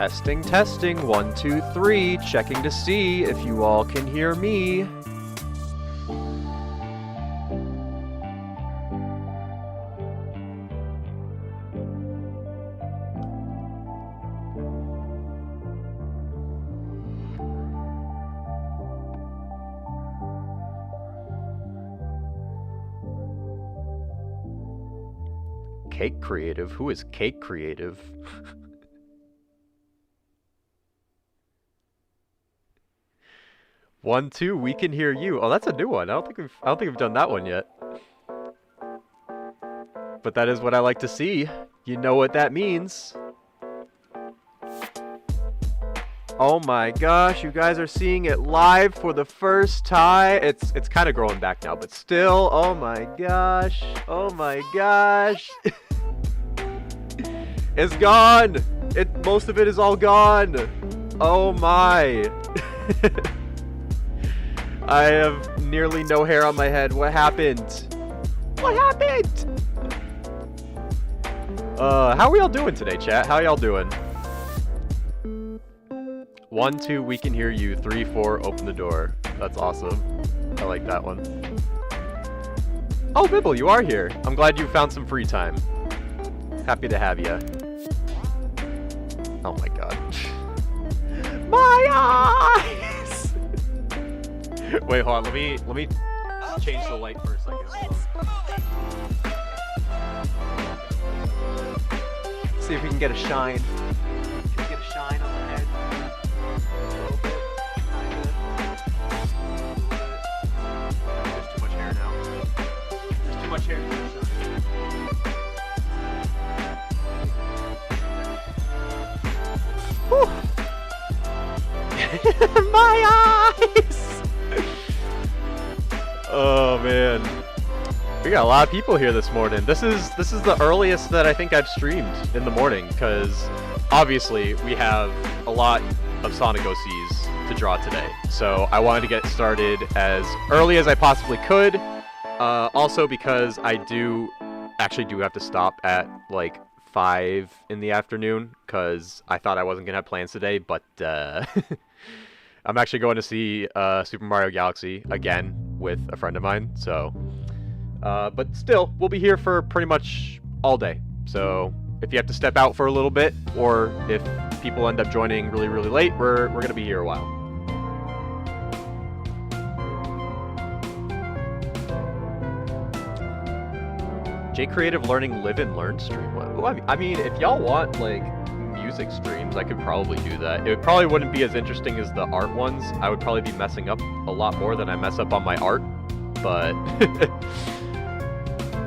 Testing, testing, 1, 2, 3, checking to see if you all can hear me. Cake Creative? Who is Cake Creative? 1, 2, we can hear you. Oh, that's a new one. I don't think we've done that one yet. But that is what I like to see. You know what that means. Oh my gosh, you guys are seeing it live for the first time. It's kind of growing back now, but still, oh my gosh. Oh my gosh. It's gone. Most of it is all gone. Oh my. I have nearly no hair on my head. What happened? What happened? How are we all doing today, chat? How y'all doing? 1, 2, we can hear you. 3, 4, open the door. That's awesome. I like that one. Oh, Bibble, you are here. I'm glad you found some free time. Happy to have you. Oh my god. My eyes! Wait, hold on. Let me change the light for a second. See if we can get a shine. Can we get a shine on the head? A little bit. There's too much hair now. There's too much hair to shine. My eyes! Oh man, we got a lot of people here this morning. This is the earliest that I think I've streamed in the morning, because obviously we have a lot of Sonic OCs to draw today. So I wanted to get started as early as I possibly could. Also because I actually do have to stop at like 5 in the afternoon, because I thought I wasn't gonna have plans today, but I'm actually going to see Super Mario Galaxy again with a friend of mine, so but still, we'll be here for pretty much all day. So if you have to step out for a little bit, or if people end up joining really, really late, we're gonna be here a while. J Creative Learning Live and Learn stream. Well, I mean, if y'all want like music streams, I could probably do that. It probably wouldn't be as interesting as the art ones. I would probably be messing up a lot more than I mess up on my art. But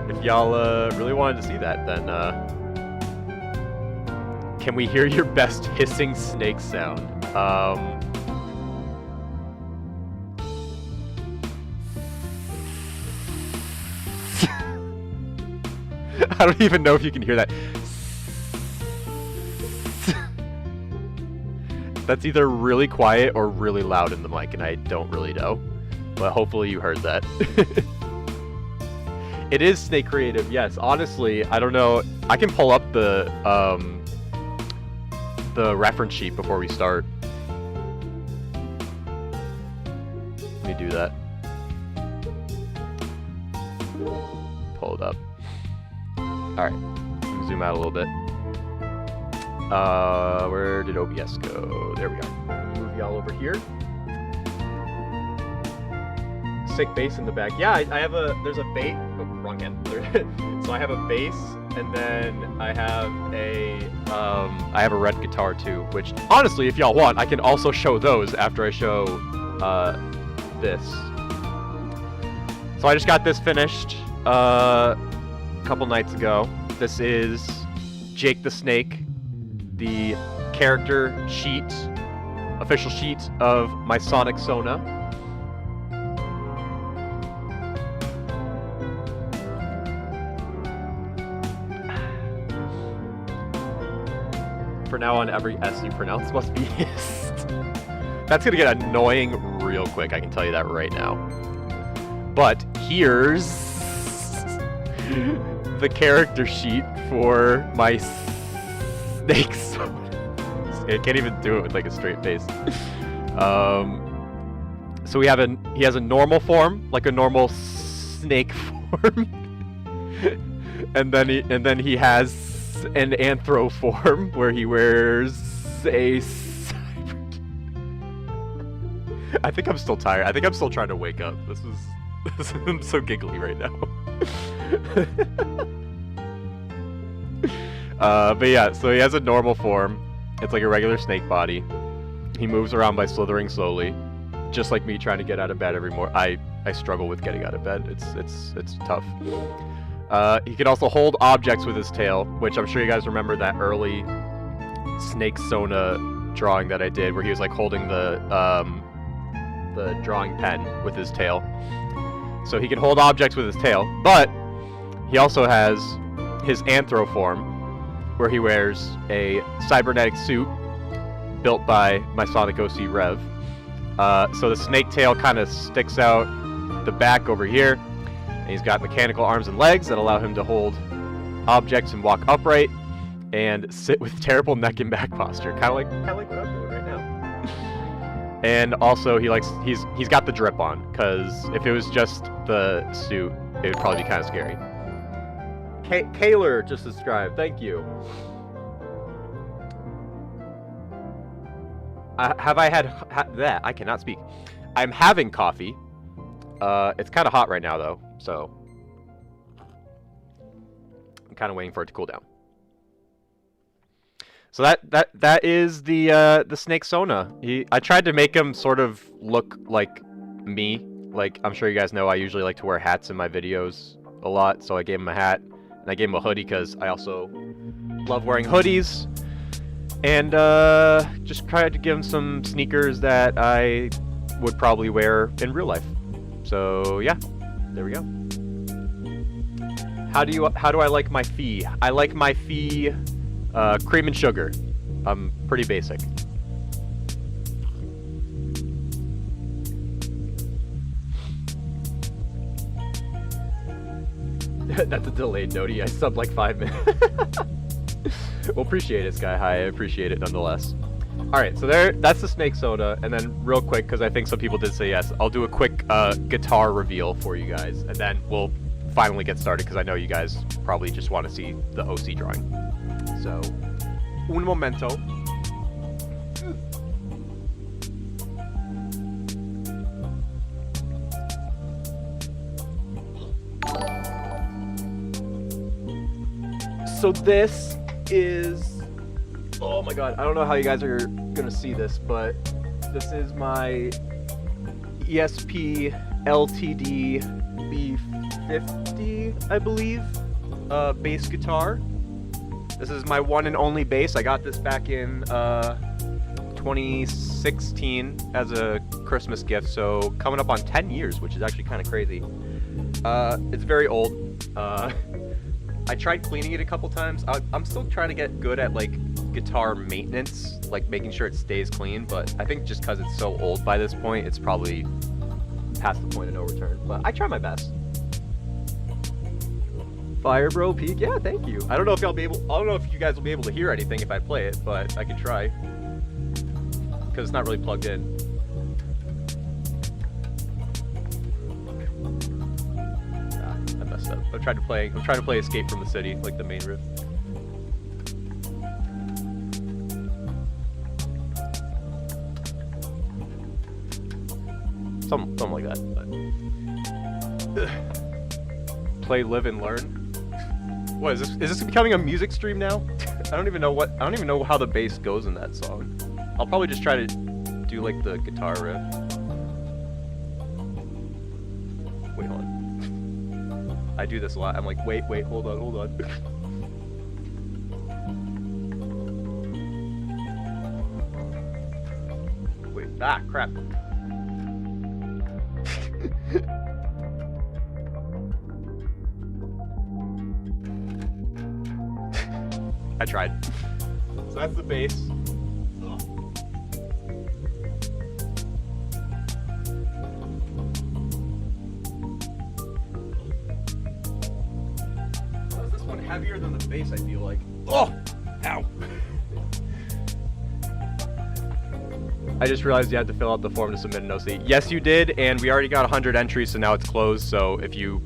if y'all really wanted to see that, then can we hear your best hissing snake sound? I don't even know if you can hear that. That's either really quiet or really loud in the mic, and I don't really know. But hopefully you heard that. It is Snake Creative, yes. Honestly, I don't know. I can pull up the reference sheet before we start. Let me do that. Pull it up. Alright, zoom out a little bit. Where did OBS go? There we are. Move y'all over here. Sick bass in the back. Yeah, I have there's a bass. Oh, wrong hand. So I have a bass, and then I have a red guitar too. Which honestly, if y'all want, I can also show those after I show this. So I just got this finished a couple nights ago. This is Jake the Snake, the character sheet, official sheet of my Sonic Sona. For now on, every S you pronounce must be hissed. That's gonna get annoying real quick, I can tell you that right now. But here's the character sheet for my Snake Sona. I can't even do it with like a straight face. So he has a normal form, like a normal snake form, and then he has an anthro form where he wears a cyber. I think I'm still tired. I think I'm still trying to wake up. I'm so giggly right now. But yeah, so he has a normal form. It's like a regular snake body. He moves around by slithering slowly, just like me trying to get out of bed every morning. I struggle with getting out of bed. It's tough. He can also hold objects with his tail, which I'm sure you guys remember that early snake sona drawing that I did, where he was like holding the drawing pen with his tail. So he can hold objects with his tail, but he also has his anthro form, where he wears a cybernetic suit built by my Sonic OC Rev. So the snake tail kind of sticks out the back over here, and he's got mechanical arms and legs that allow him to hold objects and walk upright and sit with terrible neck and back posture, kind of like what I'm doing right now. And also he's got the drip on, because if it was just the suit, it would probably be kind of scary. Kaler just subscribed. Thank you. Have I had that? I cannot speak. I'm having coffee. It's kind of hot right now, though, so I'm kind of waiting for it to cool down. So that is the snake sona. I tried to make him sort of look like me. Like, I'm sure you guys know I usually like to wear hats in my videos a lot, so I gave him a hat. And I gave him a hoodie because I also love wearing hoodies. And just tried to give him some sneakers that I would probably wear in real life. So yeah, there we go. How do I like my fee? I like my fee cream and sugar. I'm pretty basic. That's a delayed noti. I subbed like 5 minutes. Well, appreciate it, Sky High. I appreciate it nonetheless. Alright, so that's the snake soda, and then real quick, because I think some people did say yes, I'll do a quick guitar reveal for you guys, and then we'll finally get started, because I know you guys probably just want to see the OC drawing. So, un momento. So this is, oh my god, I don't know how you guys are gonna see this, but this is my ESP LTD B50, I believe, bass guitar. This is my one and only bass. I got this back in 2016 as a Christmas gift, so coming up on 10 years, which is actually kind of crazy. It's very old. I tried cleaning it a couple times. I'm still trying to get good at like guitar maintenance, like making sure it stays clean, but I think just because it's so old by this point, it's probably past the point of no return. But I try my best. Fire Bro Peak, yeah, thank you. I don't know if you guys will be able to hear anything if I play it, but I can try. Because it's not really plugged in. I messed up. I'm trying to play Escape from the City, like the main riff. Something like that. But... Play, live, and learn. What is this? Is this becoming a music stream now? I don't even know how the bass goes in that song. I'll probably just try to do like the guitar riff. Wait, hold on. I do this a lot. I'm like, wait, hold on. Wait, crap. I tried. So that's the bass. Is this one heavier than the bass, I feel like? Oh! Ow! I just realized you had to fill out the form to submit an OC. Yes, you did, and we already got 100 entries, so now it's closed. So if you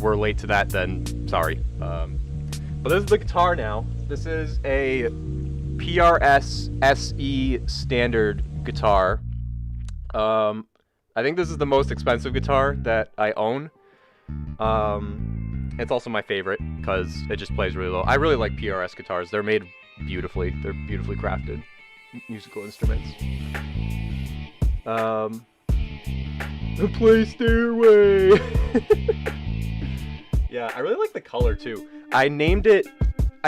were late to that, then sorry. But this is the guitar now. This is a PRS SE standard guitar. I think this is the most expensive guitar that I own. It's also my favorite because it just plays really low. I really like PRS guitars. They're made beautifully. They're beautifully crafted musical instruments. The Play Stairway. Yeah, I really like the color too. I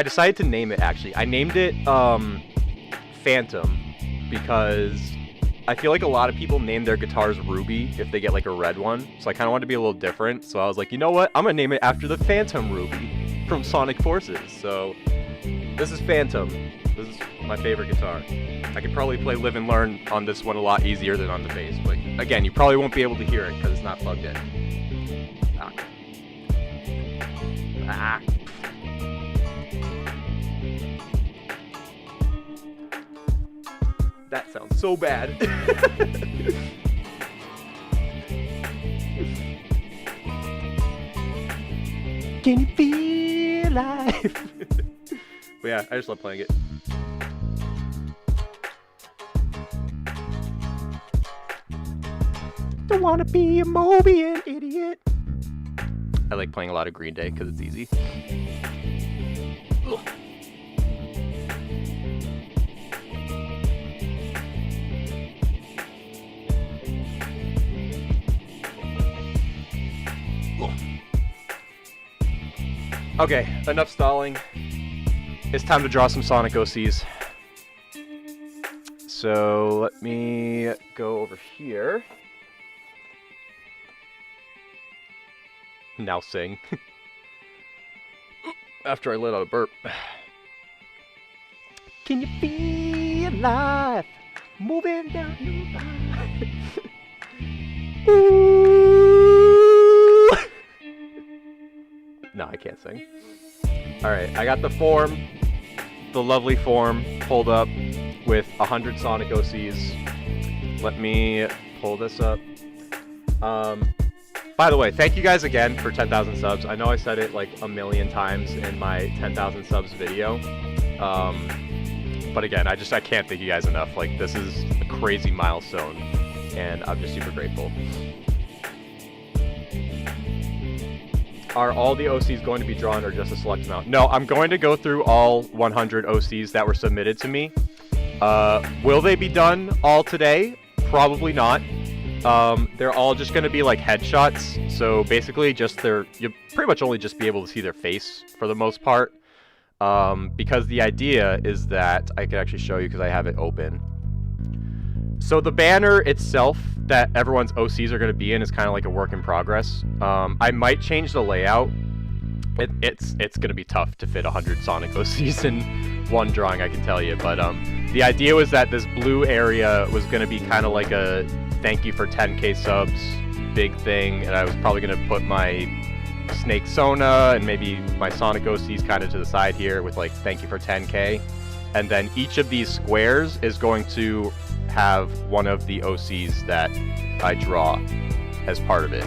decided to name it actually. I named it Phantom because I feel like a lot of people name their guitars Ruby if they get like a red one. So I kind of wanted to be a little different. So I was like, you know what? I'm going to name it after the Phantom Ruby from Sonic Forces. So this is Phantom. This is my favorite guitar. I could probably play Live and Learn on this one a lot easier than on the bass. But again, you probably won't be able to hear it because it's not plugged in. Ah. That sounds so bad. Can you feel life? But yeah, I just love playing it. Don't wanna be a Mobian idiot. I like playing a lot of Green Day because it's easy. Ugh. Okay, enough stalling. It's time to draw some Sonic OCs. So let me go over here. Now sing. After I let out a burp. Can you feel life moving down your line? Ooh. No, I can't sing. Alright, I got the form, the lovely form, pulled up with 100 Sonic OCs. Let me pull this up. By the way, thank you guys again for 10,000 subs. I know I said it like a million times in my 10,000 subs video. But again, I can't thank you guys enough. Like, this is a crazy milestone, and I'm just super grateful. Are all the OCs going to be drawn or just a select amount? No, I'm going to go through all 100 OCs that were submitted to me. Will they be done all today? Probably not. They're all just going to be like headshots. So basically you'll pretty much only just be able to see their face for the most part. Because the idea is that I could actually show you because I have it open. So the banner itself that everyone's OCs are going to be in is kind of like a work in progress. I might change the layout. It's going to be tough to fit 100 Sonic OCs in one drawing, I can tell you. But the idea was that this blue area was going to be kind of like a thank you for 10k subs big thing, and I was probably going to put my Snake Sona and maybe my Sonic OCs kind of to the side here with like thank you for 10k. And then each of these squares is going to have one of the OCs that I draw as part of it.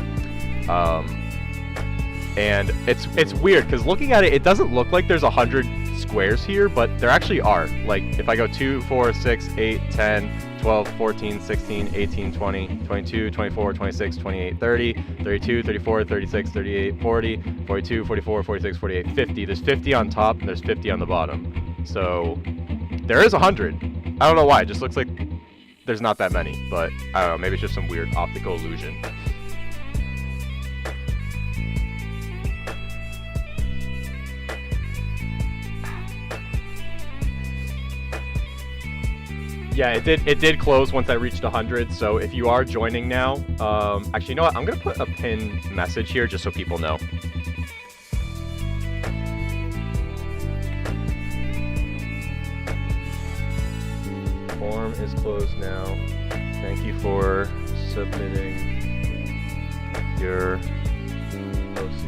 And it's weird because looking at it, it doesn't look like there's 100 squares here, but there actually are. Like if I go 2, 4, 6, 8, 10, 12, 14, 16, 18, 20, 22, 24, 26, 28, 30, 32, 34, 36, 38, 40, 42, 44, 46, 48, 50. There's 50 on top and there's 50 on the bottom. So there is 100. I don't know why. It just looks like there's not that many, but I don't know. Maybe it's just some weird optical illusion. Yeah, it did close once I reached 100, so if you are joining now, actually, you know what? I'm going to put a pinned message here just so people know. Form is closed now. Thank you for submitting your OC.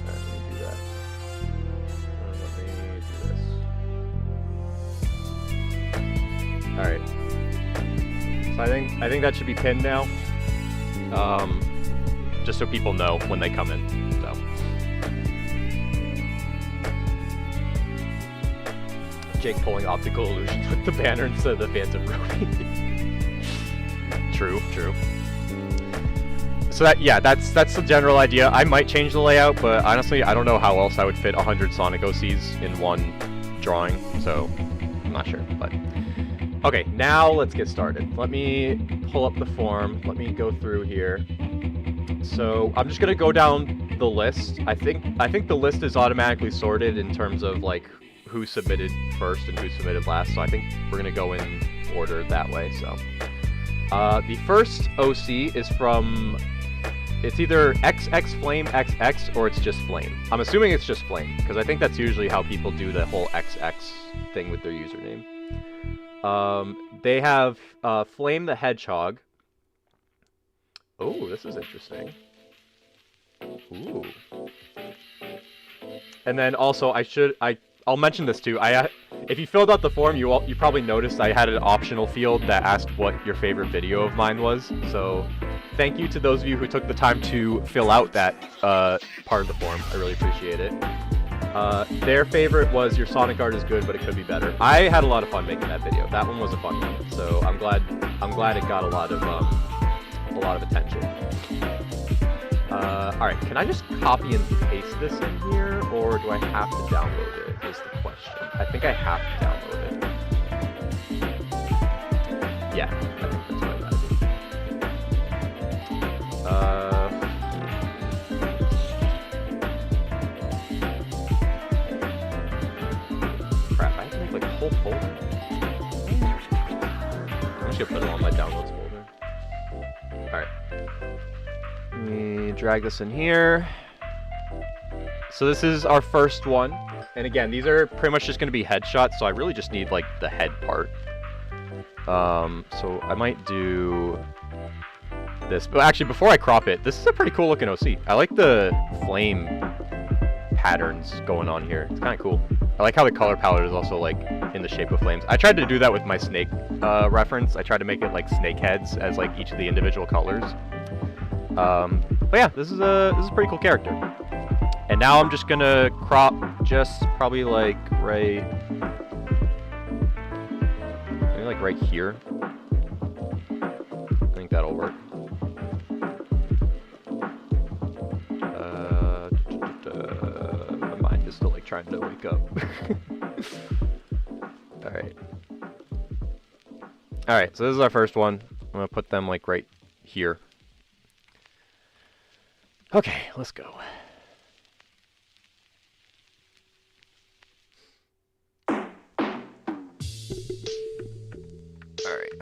Let me do that. Let me do this. Alright. So I think that should be pinned now. Just so people know when they come in. So Jake pulling optical illusions with the banner instead of the Phantom Ruby. True. So that's the general idea. I might change the layout, but honestly, I don't know how else I would fit 100 Sonic OCs in one drawing, so I'm not sure, but... Okay, now let's get started. Let me pull up the form. Let me go through here. So I'm just gonna go down the list. I think the list is automatically sorted in terms of like who submitted first and who submitted last. So I think we're gonna go in order that way. So the first OC is from, it's either XX Flame XX or it's just Flame. I'm assuming it's just Flame because I think that's usually how people do the whole XX thing with their username. They have Flame the Hedgehog. Oh, this is interesting. Ooh. And then also, I'll mention this too. If you filled out the form, you probably noticed I had an optional field that asked what your favorite video of mine was. So, thank you to those of you who took the time to fill out that part of the form. I really appreciate it. Their favorite was your Sonic art is good, but it could be better. I had a lot of fun making that video. That one was a fun one, so I'm glad it got a lot of attention. All right, can I just copy and paste this in here, or do I have to download it? Is the question. I think I have to download it. Yeah, I think that's what I gotta do. Crap, I have to make like a whole folder. I'm just gonna put it on my downloads folder. Alright. Let me drag this in here. So this is our first one. And again, these are pretty much just gonna be headshots, so I really just need like the head part. So I might do this. But actually, before I crop it, this is a pretty cool looking OC. I like the flame patterns going on here. It's kind of cool. I like how the color palette is also like in the shape of flames. I tried to do that with my snake reference. I tried to make it like snake heads as like each of the individual colors. But yeah, this is a pretty cool character. And now I'm just gonna crop just probably like right here. I think that'll work. My mind is still like trying to wake up. Alright, so this is our first one. I'm gonna put them like right here. Okay, let's go. Alright,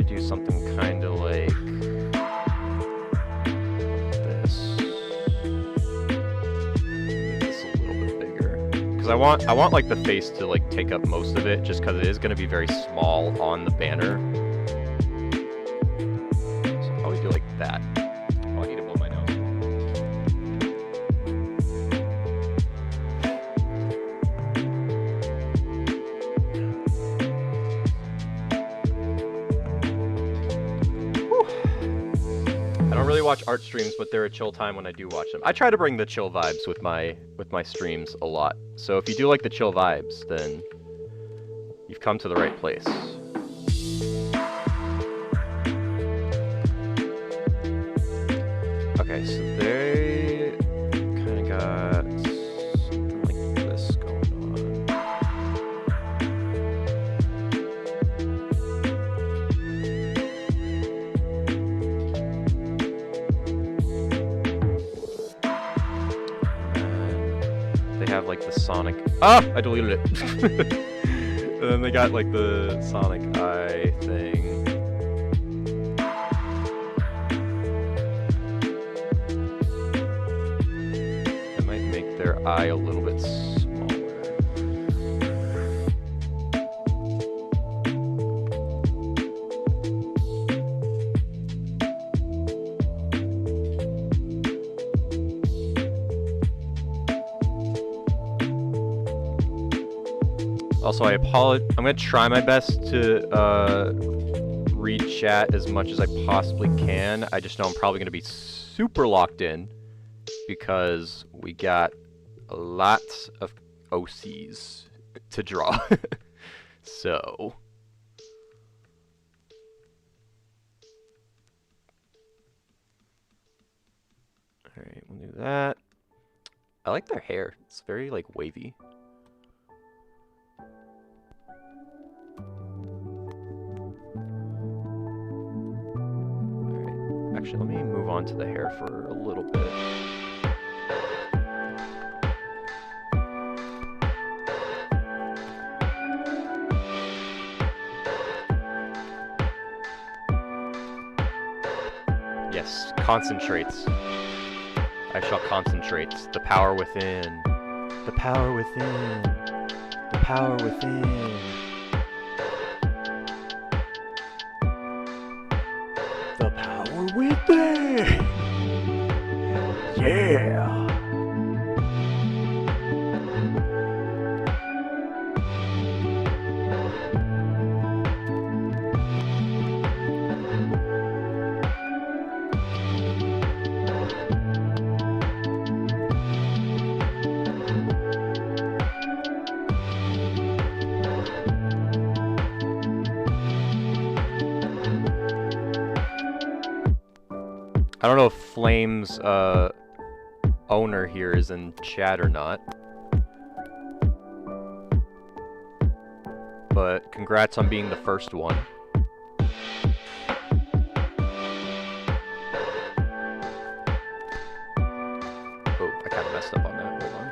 do something kind of like this. Make this a little bit bigger because I want like the face to like take up most of it, just because it is going to be very small on the banner. So I'll probably do like that. Oh, I need to blow my nose. I don't really watch art streams, but they're a chill time when I do watch them. I try to bring the chill vibes with my streams a lot. So if you do like the chill vibes, then you've come to the right place. Okay, so they kind of got something like this going on. they have like the Sonic. Ah, I deleted it. And then they got like the Sonic Eye thing. I might make their eye a little bit smaller. Also, I apologize. I'm gonna try my best to read chat as much as I possibly can. I just know I'm probably gonna be super locked in because we got lots of OCs to draw. So. Alright, we'll do that. I like their hair. It's very, like, wavy. Actually, let me move on to the hair for a little bit. Yes, concentrates. I shall concentrate. The power within. The power within. The power within. The power within! Yeah! I don't know if Flame's owner here is in chat or not. But congrats on being the first one. Oh, I kind of messed up on that. Hold on.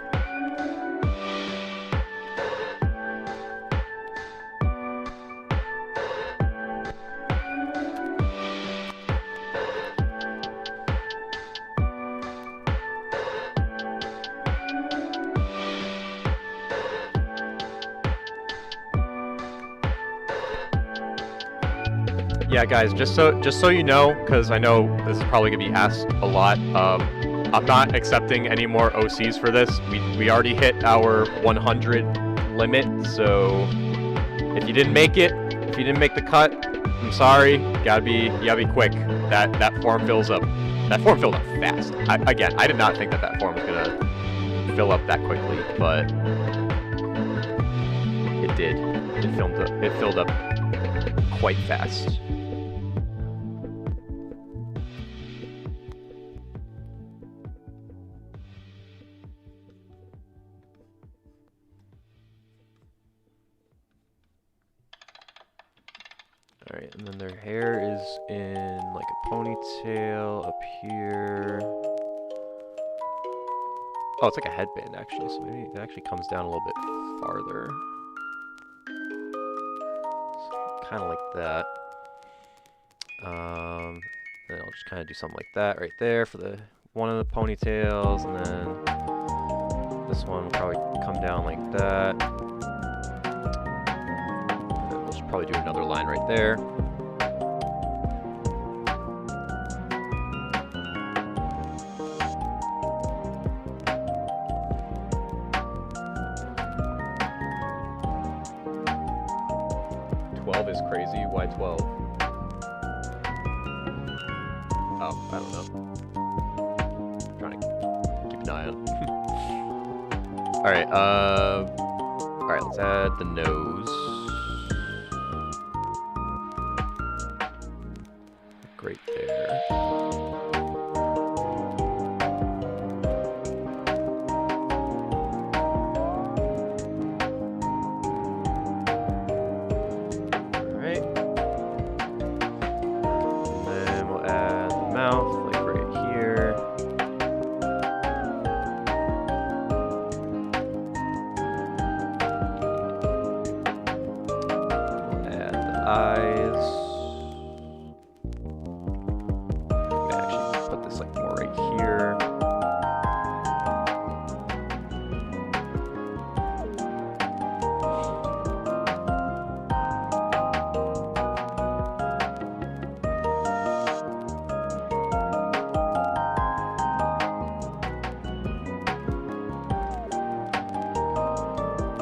Yeah, guys, just so you know, because I know this is probably gonna be asked a lot. I'm not accepting any more OCs for this. We already hit our 100 limit, so if you didn't make it, if you didn't make the cut, I'm sorry. You gotta be quick. That form fills up. That form filled up fast. Again, I did not think that form was gonna fill up that quickly, but it did. It filled up quite fast. Alright, and then their hair is in like a ponytail up here. Oh, it's like a headband actually, so maybe it actually comes down a little bit farther. Kind of like that. Then I'll just kind of do something like that right there for the one of the ponytails, and then this one will probably come down like that. Probably do another line right there. Is crazy. Why 12? Oh, I don't know. I'm trying to keep an eye on it. Alright, let's add the nose. Great there. eyes. I'm gonna actually put this like more right here.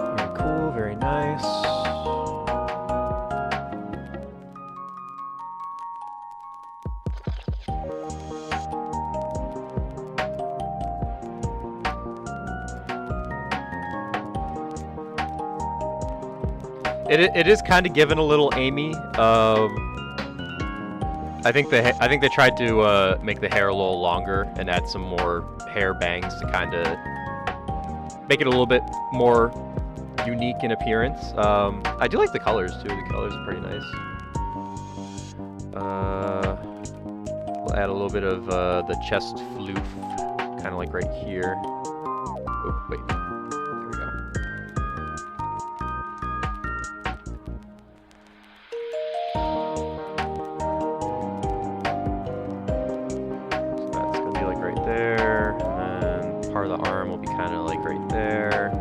Very cool, very nice. It is kind of given a little Amy. I think they tried to make the hair a little longer and add some more hair bangs to kind of make it a little bit more unique in appearance. I do like the colors too. The colors are pretty nice. We'll add a little bit of the chest floof, kind of like right here. Oh, wait. There we go. So that's gonna be like right there, and then part of the arm will be kind of like right there.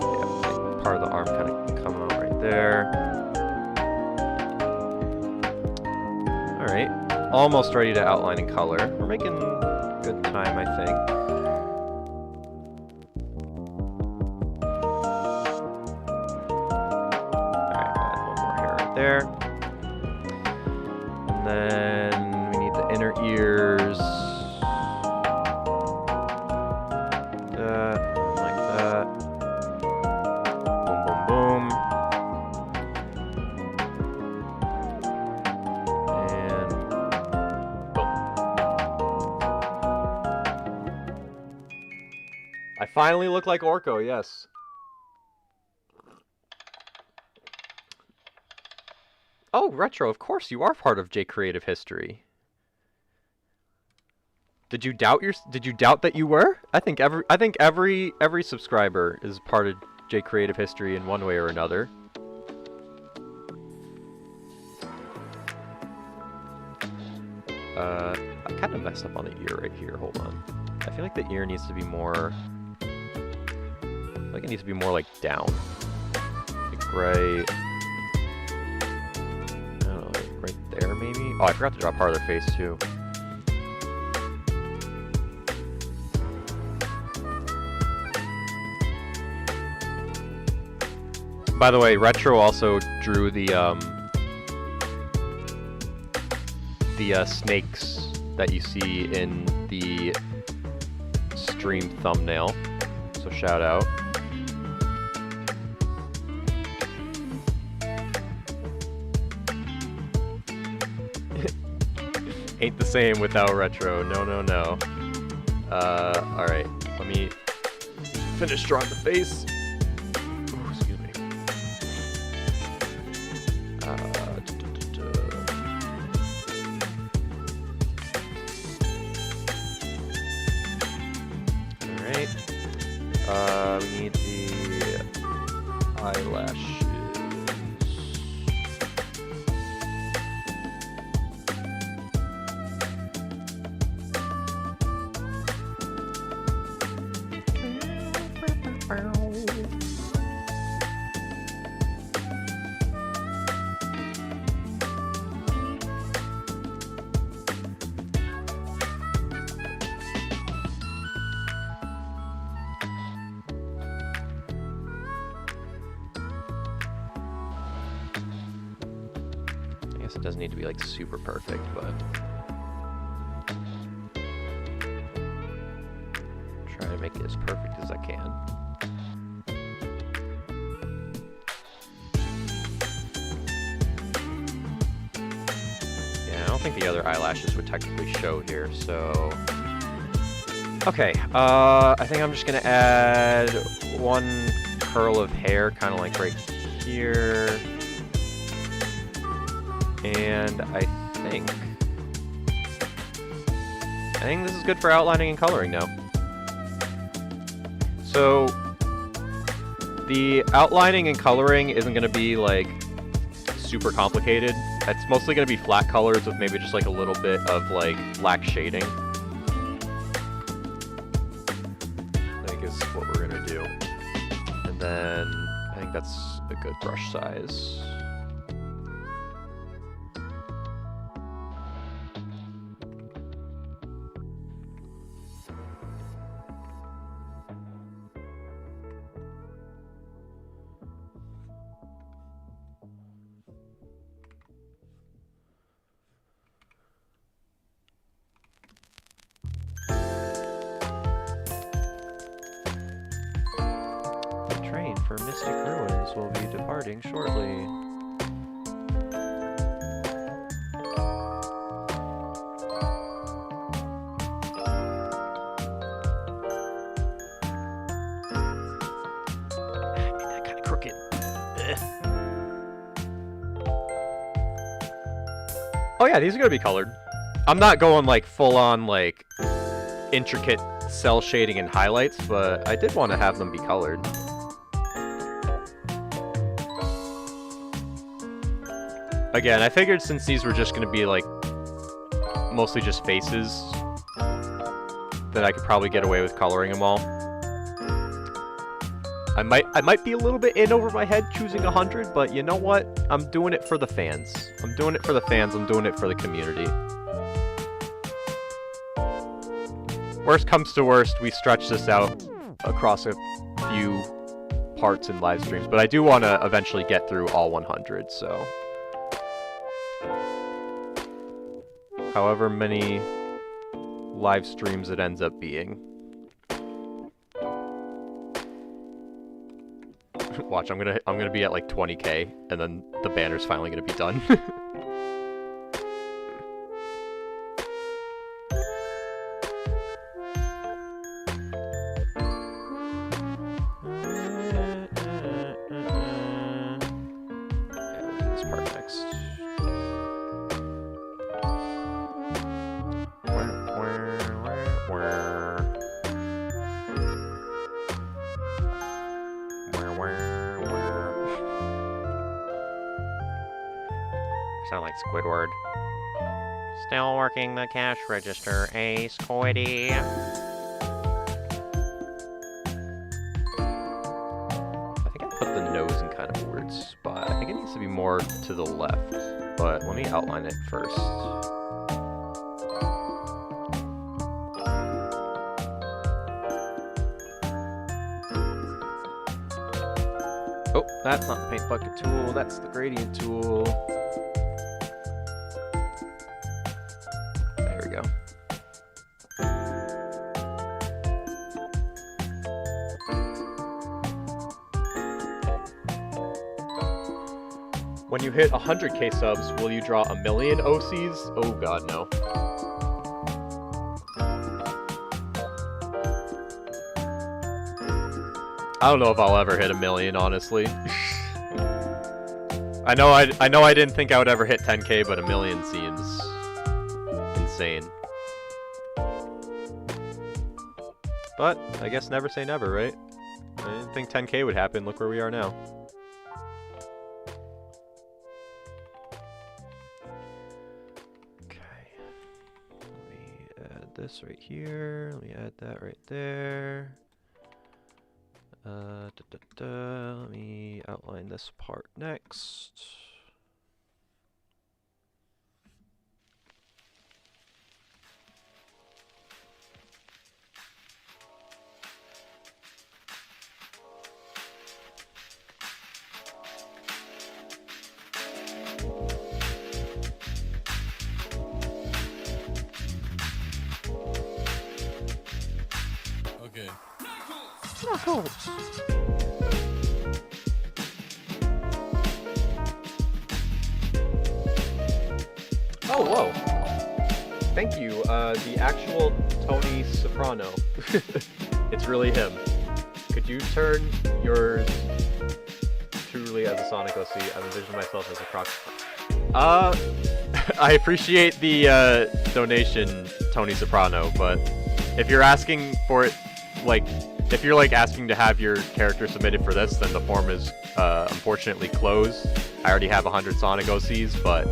Yeah, part of the arm kind of come out right there. All right, almost ready to outline and color. We're making good time, I think. All right, I'll add one more hair right there. And then we need the inner ears. Like that. Boom, boom, boom. And boom. I finally look like Orko, yes. Oh, Retro, of course you are part of J Creative history. Did you doubt that you were? I think every subscriber is part of J Creative history in one way or another. I kind of messed up on the ear right here. Hold on. I feel like the ear needs to be more. I feel like it needs to be more like down. Like right. I don't know, like right there maybe. Oh, I forgot to draw part of their face too. By the way, Retro also drew the snakes that you see in the stream thumbnail. So shout out. Ain't the same without Retro. No, no, no. All right. Let me finish drawing the face. We need the eyelashes. It doesn't need to be like super perfect, but try to make it as perfect as I can. Yeah, I don't think the other eyelashes would technically show here, so okay. I think I'm just gonna add one curl of hair, kind of like right here. And I think this is good for outlining and coloring now. So The outlining and coloring isn't going to be, like, super complicated. It's mostly going to be flat colors with maybe just, like, a little bit of, like, black shading. I think is what we're going to do. And then I think that's a good brush size. For Mystic Ruins will be departing shortly. I made that kind of crooked. Oh yeah, these are gonna be colored. I'm not going like full on like intricate cell shading and highlights, but I did want to have them be colored. Again, I figured since these were just going to be, like, mostly just faces, that I could probably get away with coloring them all. I might be a little bit in over my head choosing 100, but you know what? I'm doing it for the fans. I'm doing it for the fans. I'm doing it for the community. Worst comes to worst, we stretch this out across a few parts in live streams, but I do want to eventually get through all 100, so... However many live streams it ends up being. Watch, I'm gonna be at like 20k, and then the banner's finally gonna be done. Sound like Squidward. Still working the cash register, eh, Squiddy? I think I put the nose in kind of a weird spot. I think it needs to be more to the left, but let me outline it first. Oh, that's not the paint bucket tool, that's the gradient tool. There we go. When you hit 100k subs, will you draw 1,000,000 OCs? Oh god, no. I don't know if I'll ever hit 1,000,000, honestly. I know I didn't think I would ever hit 10k, but 1,000,000 seems insane. But I guess never say never, right? I didn't think 10k would happen. Look where we are now. Okay. Let me add this right here. Let me add that right there. Let me outline this part next. Okay. Knuckles! Oh, whoa. Thank you, the actual Tony Soprano. It's really him. Could you turn yours truly as a Sonic OC? I envision myself as a Croc. I appreciate the donation, Tony Soprano, but if you're asking for it, like, if you're like asking to have your character submitted for this, then the form is unfortunately closed. I already have 100 Sonic OCs, but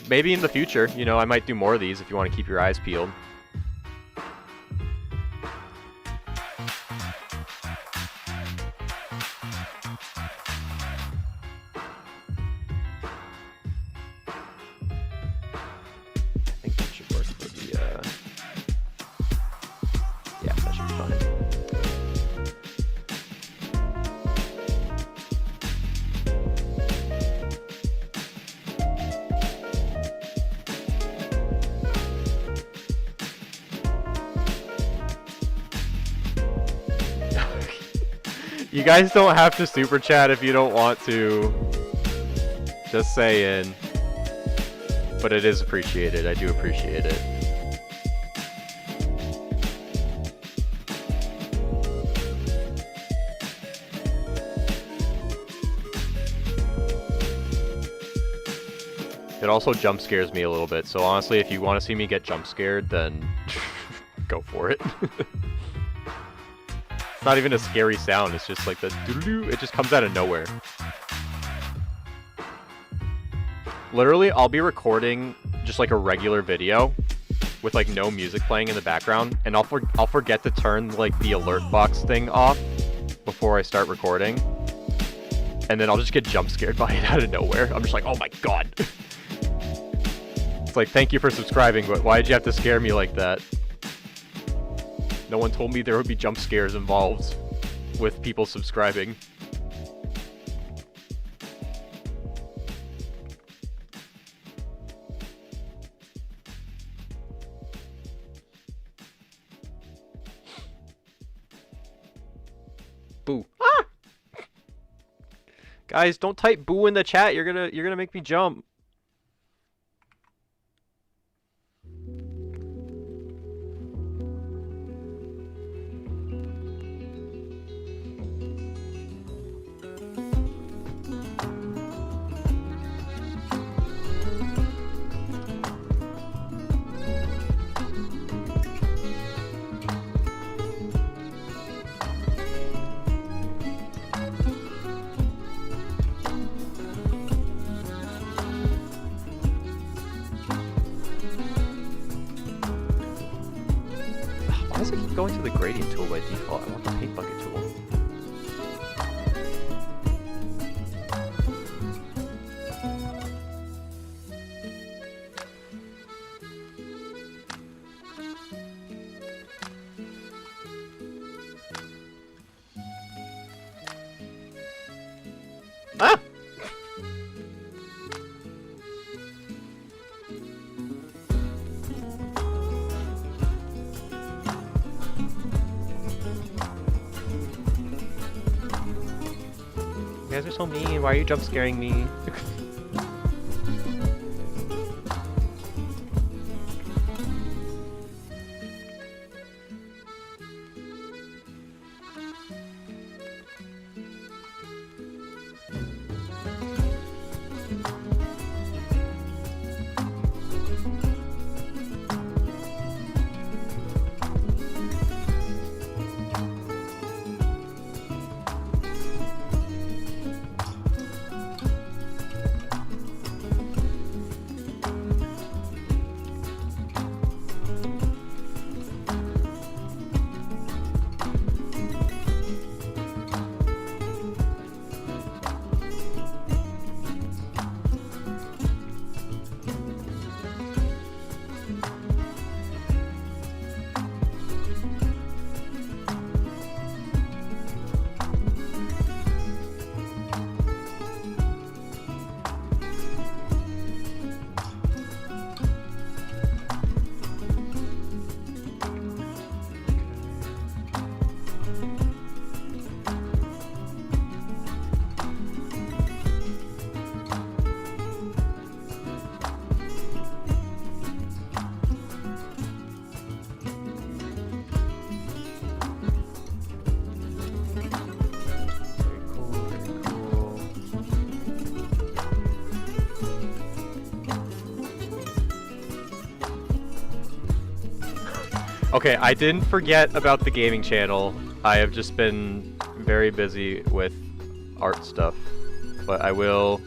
maybe in the future, you know, I might do more of these if you want to keep your eyes peeled. I think that should work for the, yeah, that should be fine. You guys don't have to super chat if you don't want to. Just saying. But it is appreciated. I do appreciate it. It also jump scares me a little bit. So honestly, if you want to see me get jump scared, then go for it. It's not even a scary sound, it's just like the doo-doo-doo, it just comes out of nowhere. Literally, I'll be recording just like a regular video with like no music playing in the background, and I'll forget to turn like the alert box thing off before I start recording. And then I'll just get jump scared by it out of nowhere. I'm just like, oh my god. It's like, thank you for subscribing, but why did you have to scare me like that? No one told me there would be jump scares involved with people subscribing. Boo. Ah! Guys, don't type boo in the chat. You're gonna make me jump. Why does it keep going to the gradient tool by default? I want the paint bucket tool. Ah! You guys are so mean. Why are you jump scaring me? Okay, I didn't forget about the gaming channel. I have just been very busy with art stuff, but I will.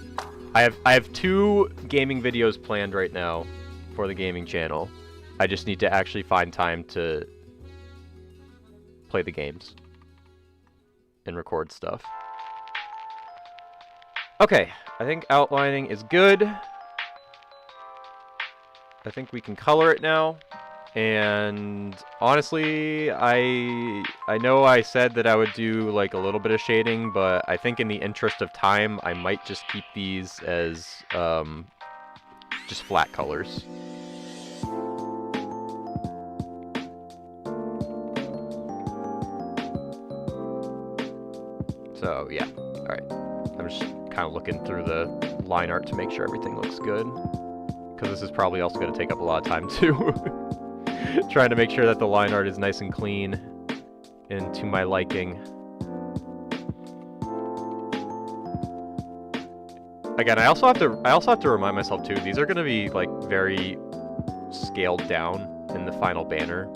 I have 2 gaming videos planned right now for the gaming channel. I just need to actually find time to play the games and record stuff. Okay, I think outlining is good. I think we can color it now. And honestly, I know I said that I would do like a little bit of shading, but I think in the interest of time, I might just keep these as just flat colors. So yeah, all right. I'm just kind of looking through the line art to make sure everything looks good, because this is probably also going to take up a lot of time too. Trying to make sure that the line art is nice and clean and to my liking. Again, I also have to remind myself too, these are going to be like very scaled down in the final banner.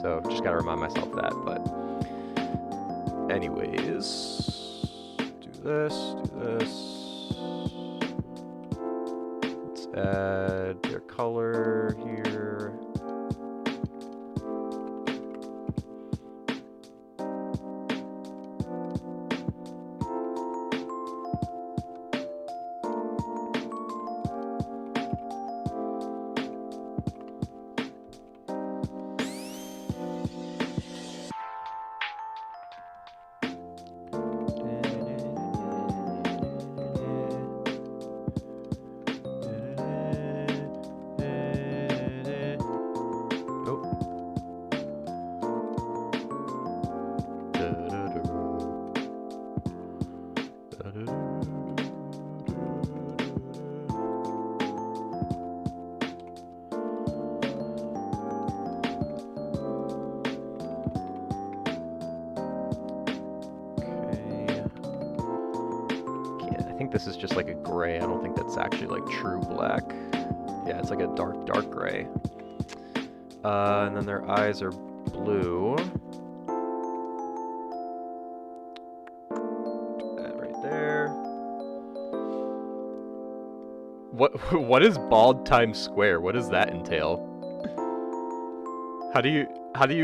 So just got to remind myself that, but anyways, do this. Add their color here. This is just like a gray. I don't think that's actually like true black. Yeah, it's like a dark gray. And then their eyes are blue. That right there. What is bald times square? What does that entail? How do you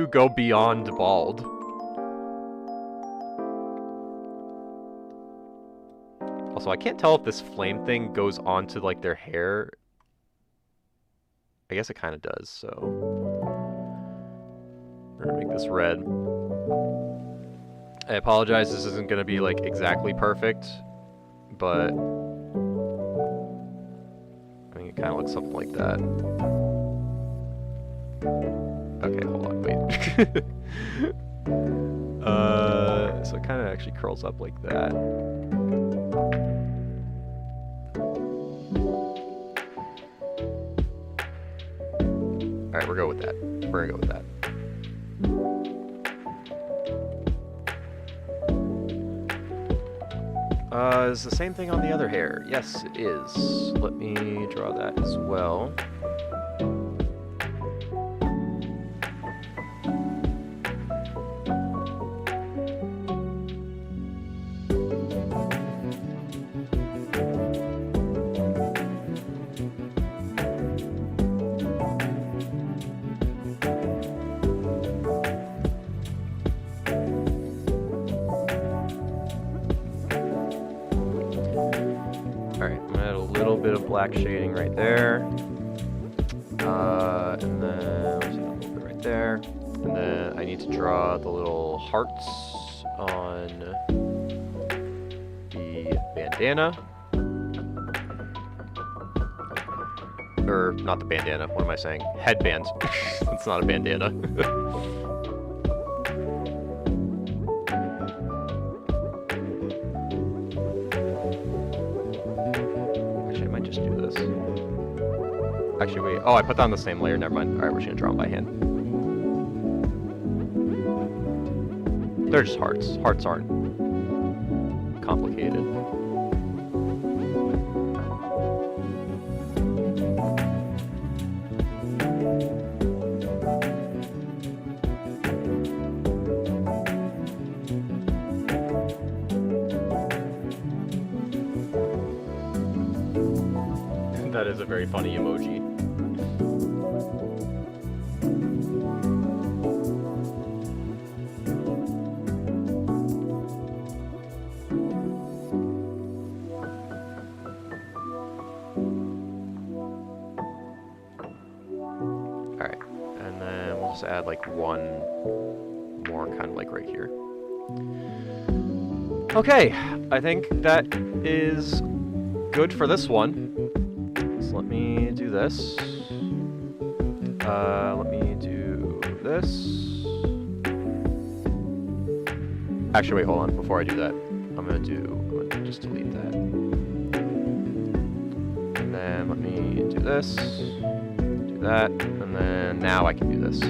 go beyond bald? Also, I can't tell if this flame thing goes onto like their hair. I guess it kind of does, so we're gonna make this red. I apologize, this isn't gonna be like exactly perfect, but I mean, it kind of looks something like that. Okay, hold on, wait. So it kind of actually curls up like that. Alright, we're going with that. We're gonna go with that. Is the same thing on the other hair? Yes, it is. Let me draw that as well. Black shading right there, and then a little bit right there, and then I need to draw the little hearts on the bandana, or not the bandana, what am I saying? Headband. It's not a bandana. Actually, wait. Oh, I put that on the same layer. Never mind. All right, we're just gonna draw them by hand. They're just hearts. Hearts aren't complicated. That is a very funny emoji. Alright, and then we'll just add like one more kind of like right here. Okay, I think that is good for this one. So let me do this. Let me do this. Actually, wait, hold on. Before I do that, I'm gonna just delete that. And then let me do this, do that, and then now I can do this.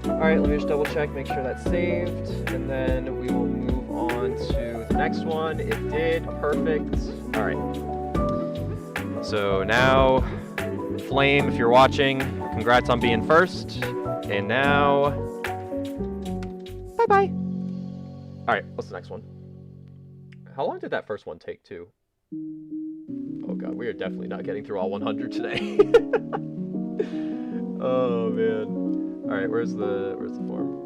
Alright, let me just double check, make sure that's saved, and then we will move on to the next one. It did, perfect. Alright. So now, Flame, if you're watching, congrats on being first. And now, bye-bye. Alright, what's the next one? How long did that first one take, too? Oh god, we are definitely not getting through all 100 today. Oh, man. Alright, where's the form?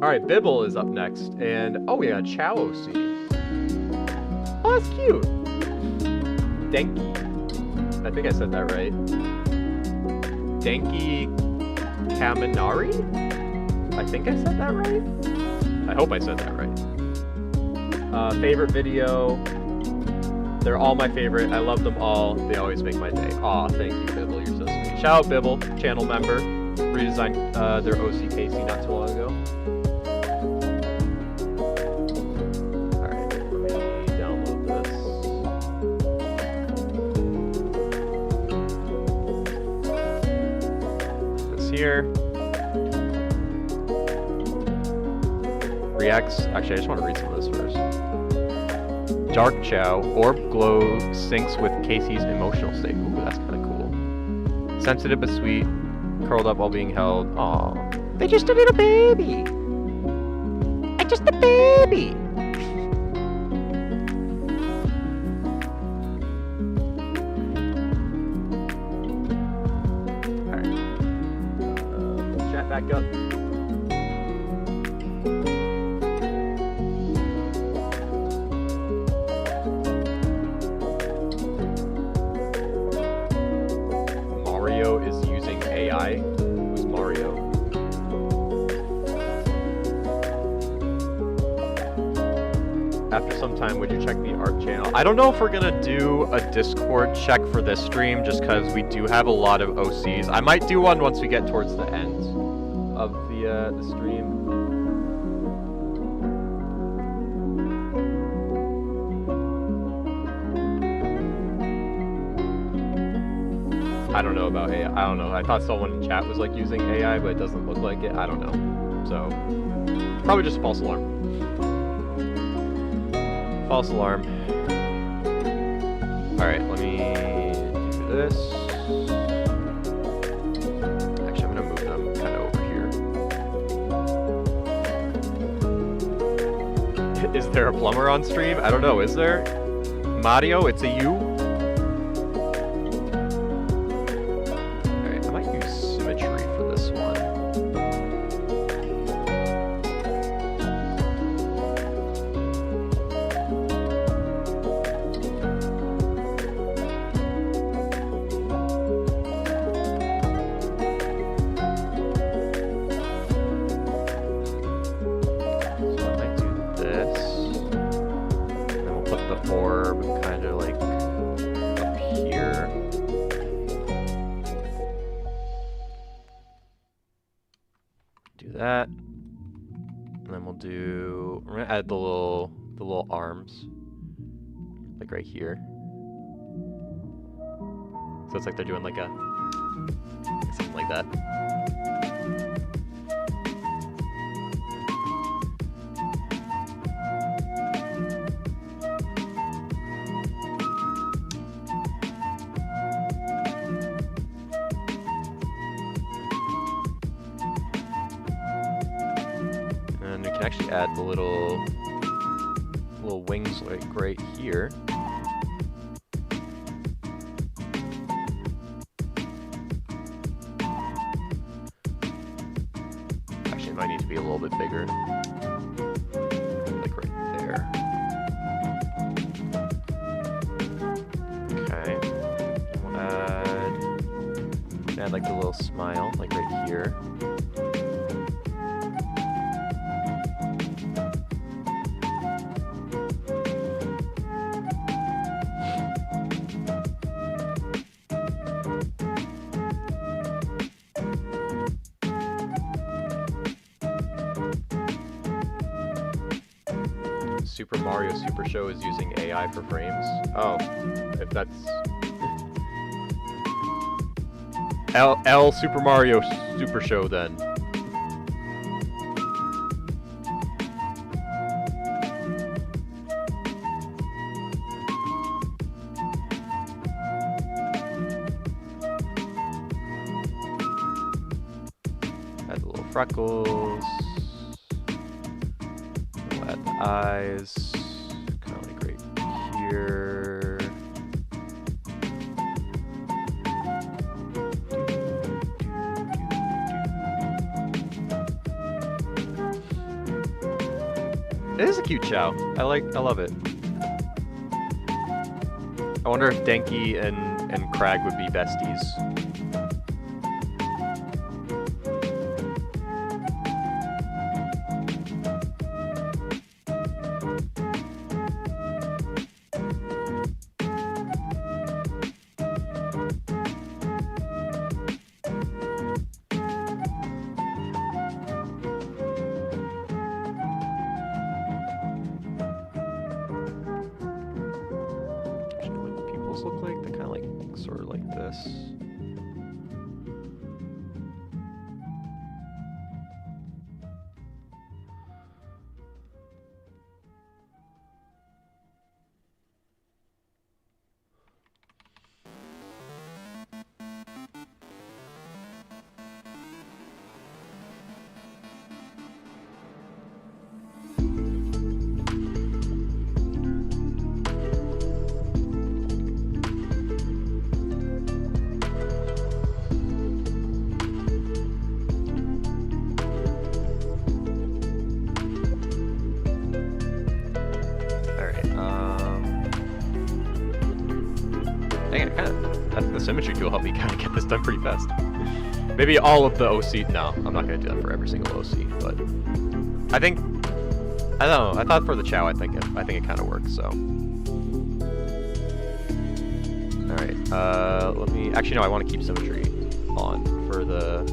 Alright, Bibble is up next, and oh, we got Chow OC. Oh, that's cute. Denki. I think I said that right. Denki Kaminari? I think I said that right? I hope I said that right. Favorite video. They're all my favorite. I love them all. They always make my day. Aw, thank you, Bibble. You're so sweet. Shout out Bibble, channel member. Redesigned their OCKC not too long ago. Alright, let me download this. This here. Reacts. Actually, I just want to read some of this first. Dark Chow, Orb Glow syncs with Casey's emotional state. Ooh, that's kind of cool. Sensitive but sweet. Curled up while being held. Aww. They're just a little baby. I'm just a baby. Alright. Let's chat back up. Mario is using AI. Who's Mario? After some time, would you check the art channel? I don't know if we're gonna do a Discord check for this stream, just because we do have a lot of OCs. I might do one once we get towards the end of the stream. I don't know about AI. I don't know. I thought someone in chat was like using AI, but it doesn't look like it. I don't know. So, probably just a false alarm. False alarm. Alright, let me do this. Actually, I'm gonna move them kind of over here. Is there a plumber on stream? I don't know. Is there? Mario, it's a you? That, and then we'll do. We're gonna add the little arms, like right here. So it's like they're doing like a something like that. actually add the little wings like right here. Actually, it might need to be a little bit bigger. Like right there. Okay. We'll add like the little smile, like right here. Super Mario Super Show is using AI for frames. Oh, if that's L Super Mario Super Show then. Add the little freckles. We'll add the eyes, kind of like right here. It is a cute Chow. I love it. I wonder if Denki and Crag would be besties. Look like they're kind of like sort of like this. The symmetry tool helped me kind of get this done pretty fast. Maybe all of the OC. No, I'm not going to do that for every single OC, but I don't know. I thought for the Chow, I think it kind of works. So, all right. Let me. Actually, no. I want to keep symmetry on for the.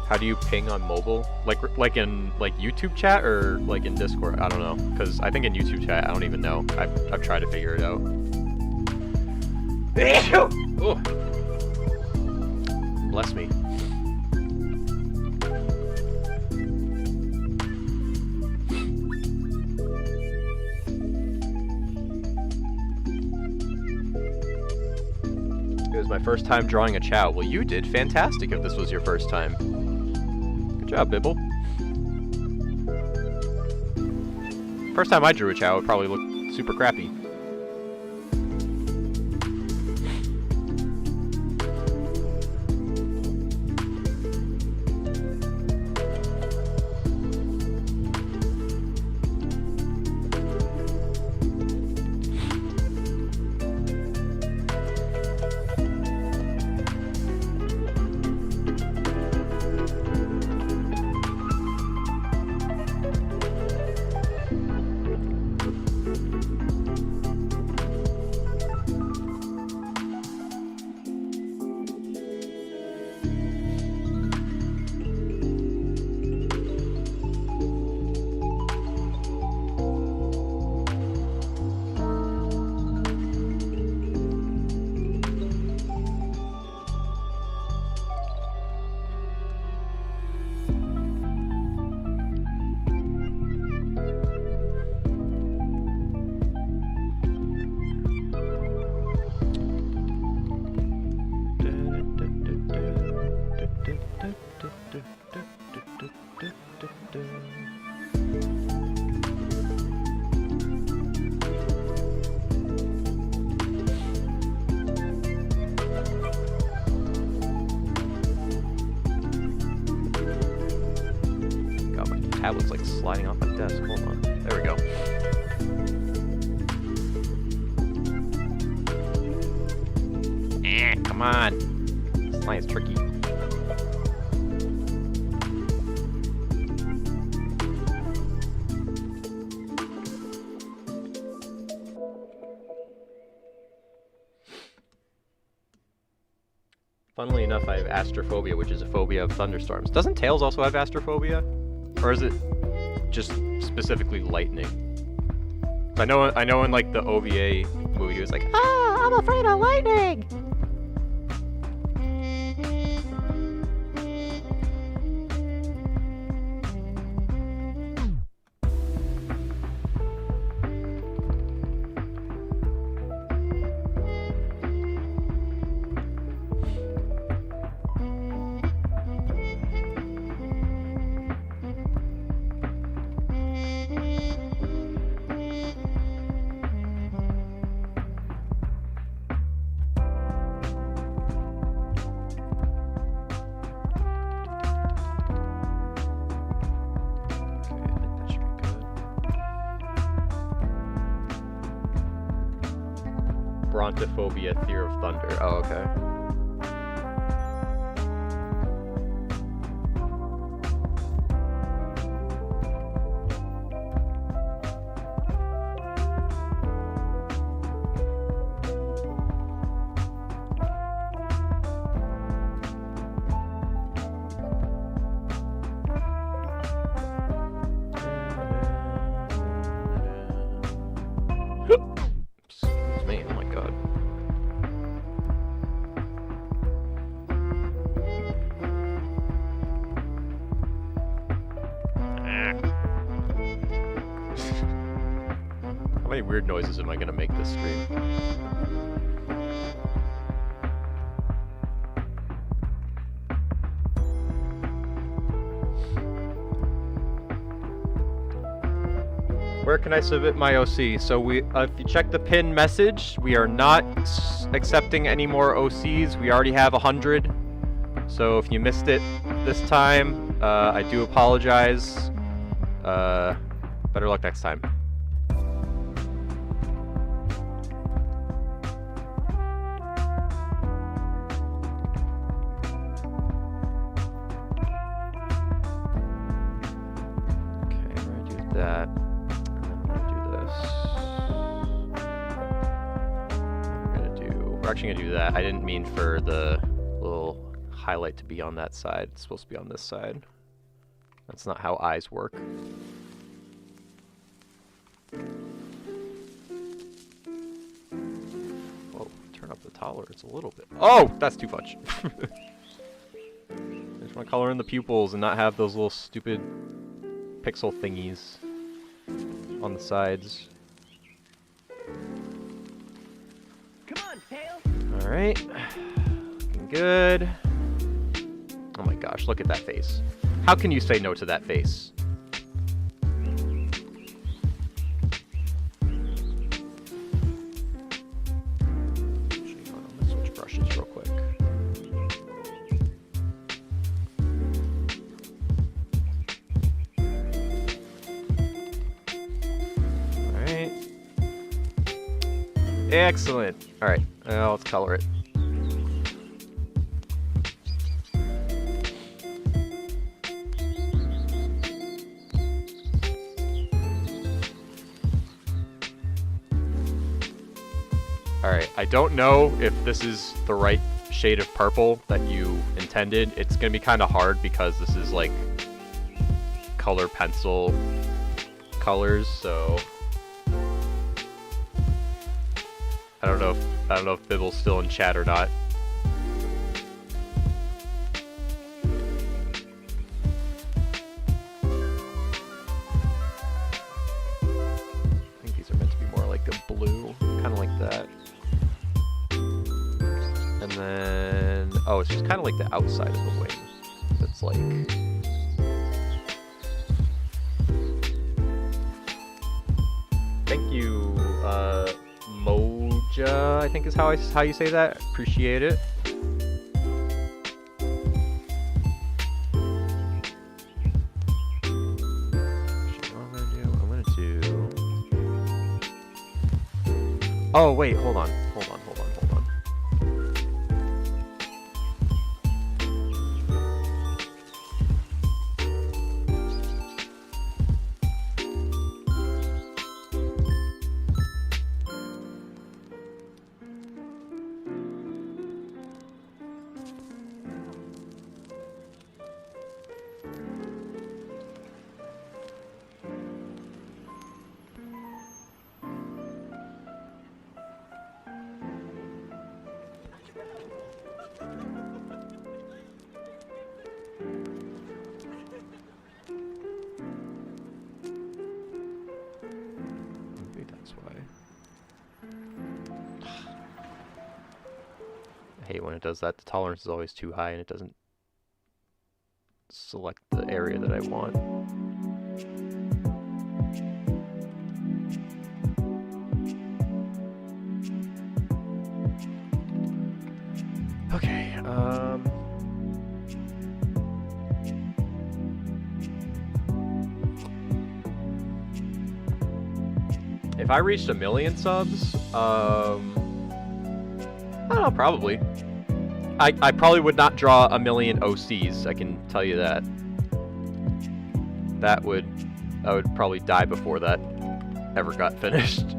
How do you ping on mobile? Like in YouTube chat or like in Discord? I don't know, because I think in YouTube chat I don't even know. I've tried to figure it out. Oh. Bless me. It was my first time drawing a Chow. Well, you did fantastic if this was your first time. Good job, Bibble. First time I drew a Chow, it probably looked super crappy. sliding off my desk. Hold on. There we go. Come on. This line is tricky. Funnily enough, I have astrophobia, which is a phobia of thunderstorms. Doesn't Tails also have astrophobia? Or is it just specifically lightning? I know in like the OVA movie, he was like, "Ah, I'm afraid of lightning!" Brontophobia, fear of thunder. Oh, okay. Excuse me, oh my god. How many weird noises am I gonna make this stream? Where can I submit my OC? So if you check the pin message, we are not accepting any more OCs. We already have 100. So if you missed it this time, I do apologize. Better luck next time. Okay, we're gonna do that. We're actually gonna do that. I didn't mean for the little highlight to be on that side. It's supposed to be on this side. That's not how eyes work. Whoa, turn up the tolerance a little bit. Oh, that's too much. I just want to color in the pupils and not have those little stupid pixel thingies on the sides. Alright, looking good. Oh my gosh, look at that face. How can you say no to that face? Actually, hold on, let's switch brushes real quick. Alright. Excellent. Alright, let's color it. Alright, I don't know if this is the right shade of purple that you intended. It's gonna be kind of hard because this is like color pencil colors, so I don't know if Bibble's still in chat or not. I think these are meant to be more like a blue, kind of like that. And then, oh, it's just kind of like the outside of the wing. That's like, thank you, Moja, I think is how you say that. Appreciate it. Oh, wait, hold on. Hold on. Maybe that's why. I hate when it does that. The tolerance is always too high and it doesn't select the area that I want. Okay, if I reached 1 million subs, I don't know, probably. I probably would not draw 1 million OCs, I can tell you that. I would probably die before that ever got finished.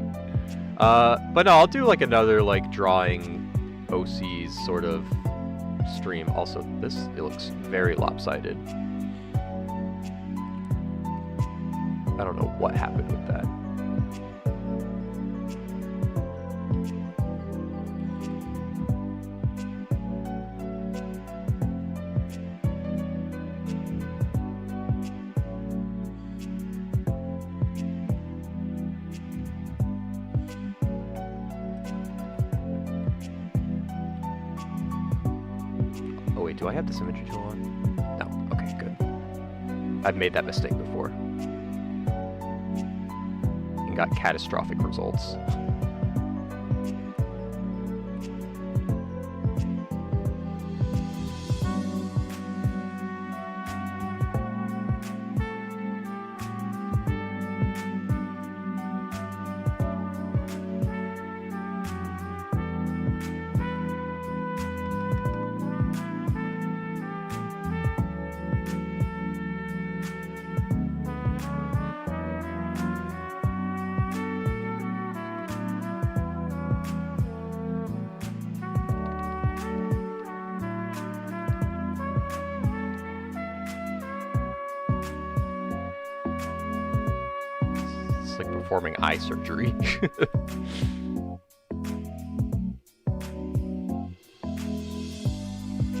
But no, I'll do like another like drawing OCs sort of stream. Also, it looks very lopsided. I don't know what happened with that. Oh wait, do I have the symmetry tool on? No. Okay, good. I've made that mistake before. And got catastrophic results. It's like performing eye surgery.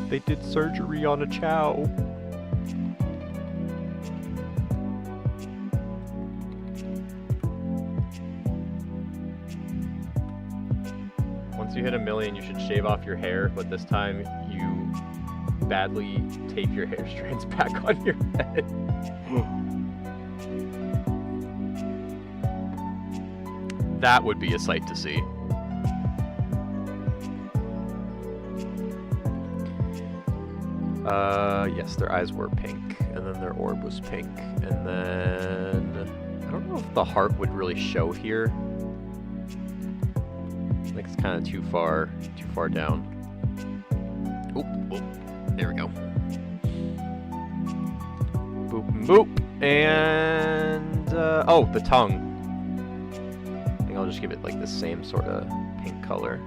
They did surgery on a chow. Once you hit 1 million, you should shave off your hair, but this time you badly tape your hair strands back on your head. That would be a sight to see. Yes, their eyes were pink, and then their orb was pink, and then I don't know if the heart would really show here. I think it's kind of too far down. Oop, there we go. Boop and boop, and oh, the tongue. I think I'll just give it like the same sort of pink color.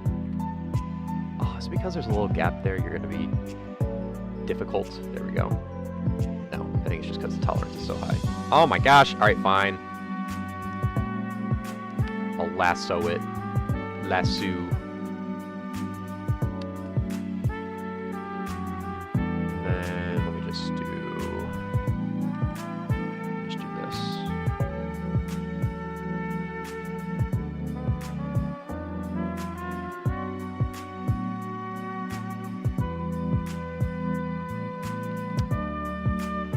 Oh, it's because there's a little gap there. You're gonna be difficult. There we go. No, I think it's just because the tolerance is so high. Oh my gosh. All right, fine. I'll lasso it. Lasso. Then let me just do this.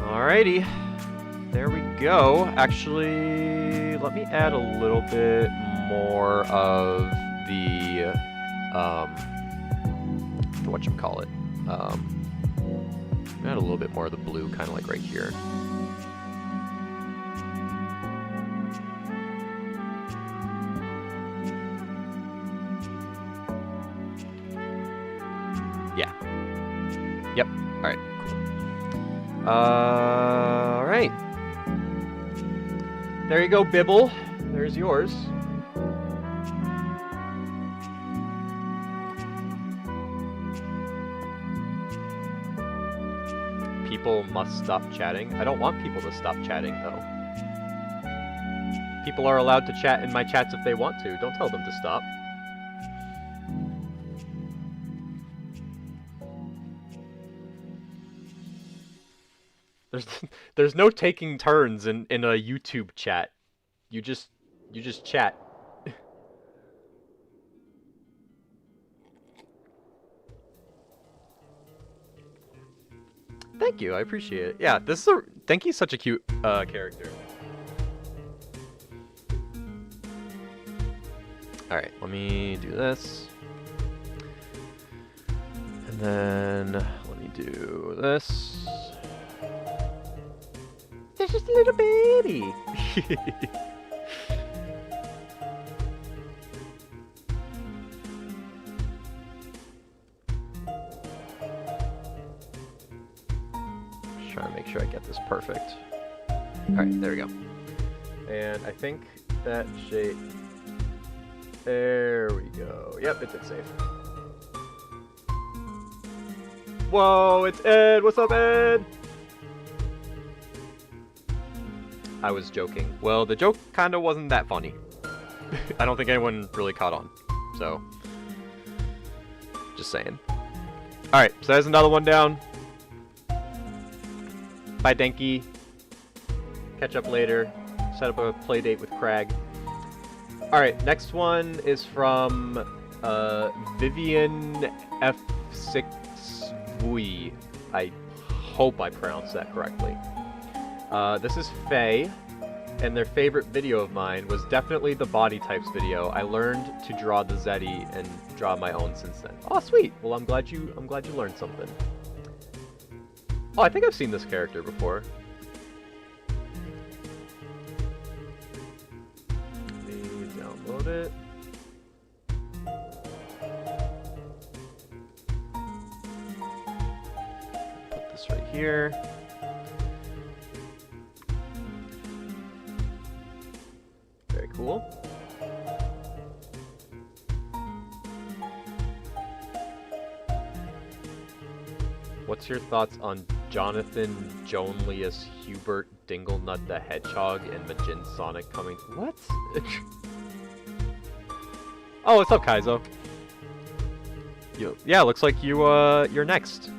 Alrighty, there we go. Actually, let me add a little bit more of the whatchamacallit. Add a little bit more of the blue, kind of like right here. Yeah. Yep. Alright, cool. Alright. There you go, Bibble. There's yours. People must stop chatting. I don't want people to stop chatting, though. People are allowed to chat in my chats if they want to. Don't tell them to stop. There's no taking turns in a YouTube chat. You just chat. Thank you, I appreciate it. Yeah, this is a Denki's such a cute character. Alright, let me do this. And then let me do this. There's just a little baby. Just trying to make sure I get this perfect. Alright, there we go. And I think that shape. There we go. Yep, it did save. Whoa, it's Ed! What's up, Ed? I was joking. Well, the joke kinda wasn't that funny. I don't think anyone really caught on. So, just saying. Alright, so there's another one down. Bye, Denki. Catch up later. Set up a play date with Crag. Alright, next one is from Vivian F6 Vui. I hope I pronounced that correctly. This is Faye, and their favorite video of mine was definitely the body types video. I learned to draw the Zeti and draw my own since then. Oh, sweet. Well, I'm glad you learned something. Oh, I think I've seen this character before. Let me download it. Put this right here. Very cool. What's your thoughts on Jonathan Jonelius Hubert Dinglenut the Hedgehog and Majin Sonic coming? What? Oh, what's up, Kaizo? Yeah, looks like you're next.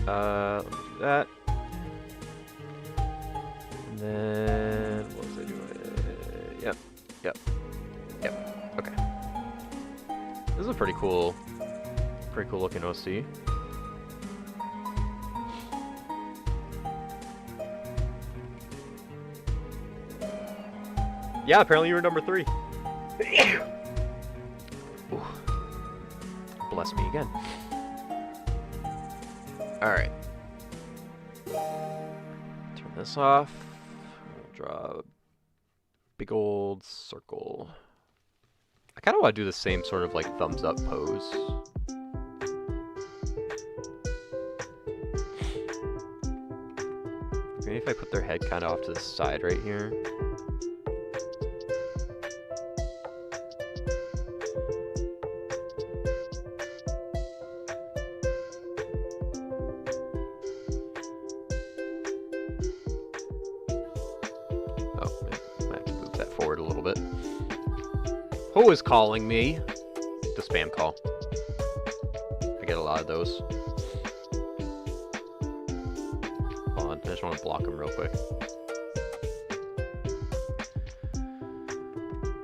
Let me do that. And then what was I doing? Yep. Okay. This is a pretty cool looking OC. Yeah, apparently you were number 3. Ooh. Bless me again. Alright. Turn this off. I'll draw a big old circle. I kind of want to do the same sort of like thumbs up pose. Maybe if I put their head kind of off to the side right here. Who is calling me? The spam call. I get a lot of those. Hold on, I just want to block them real quick.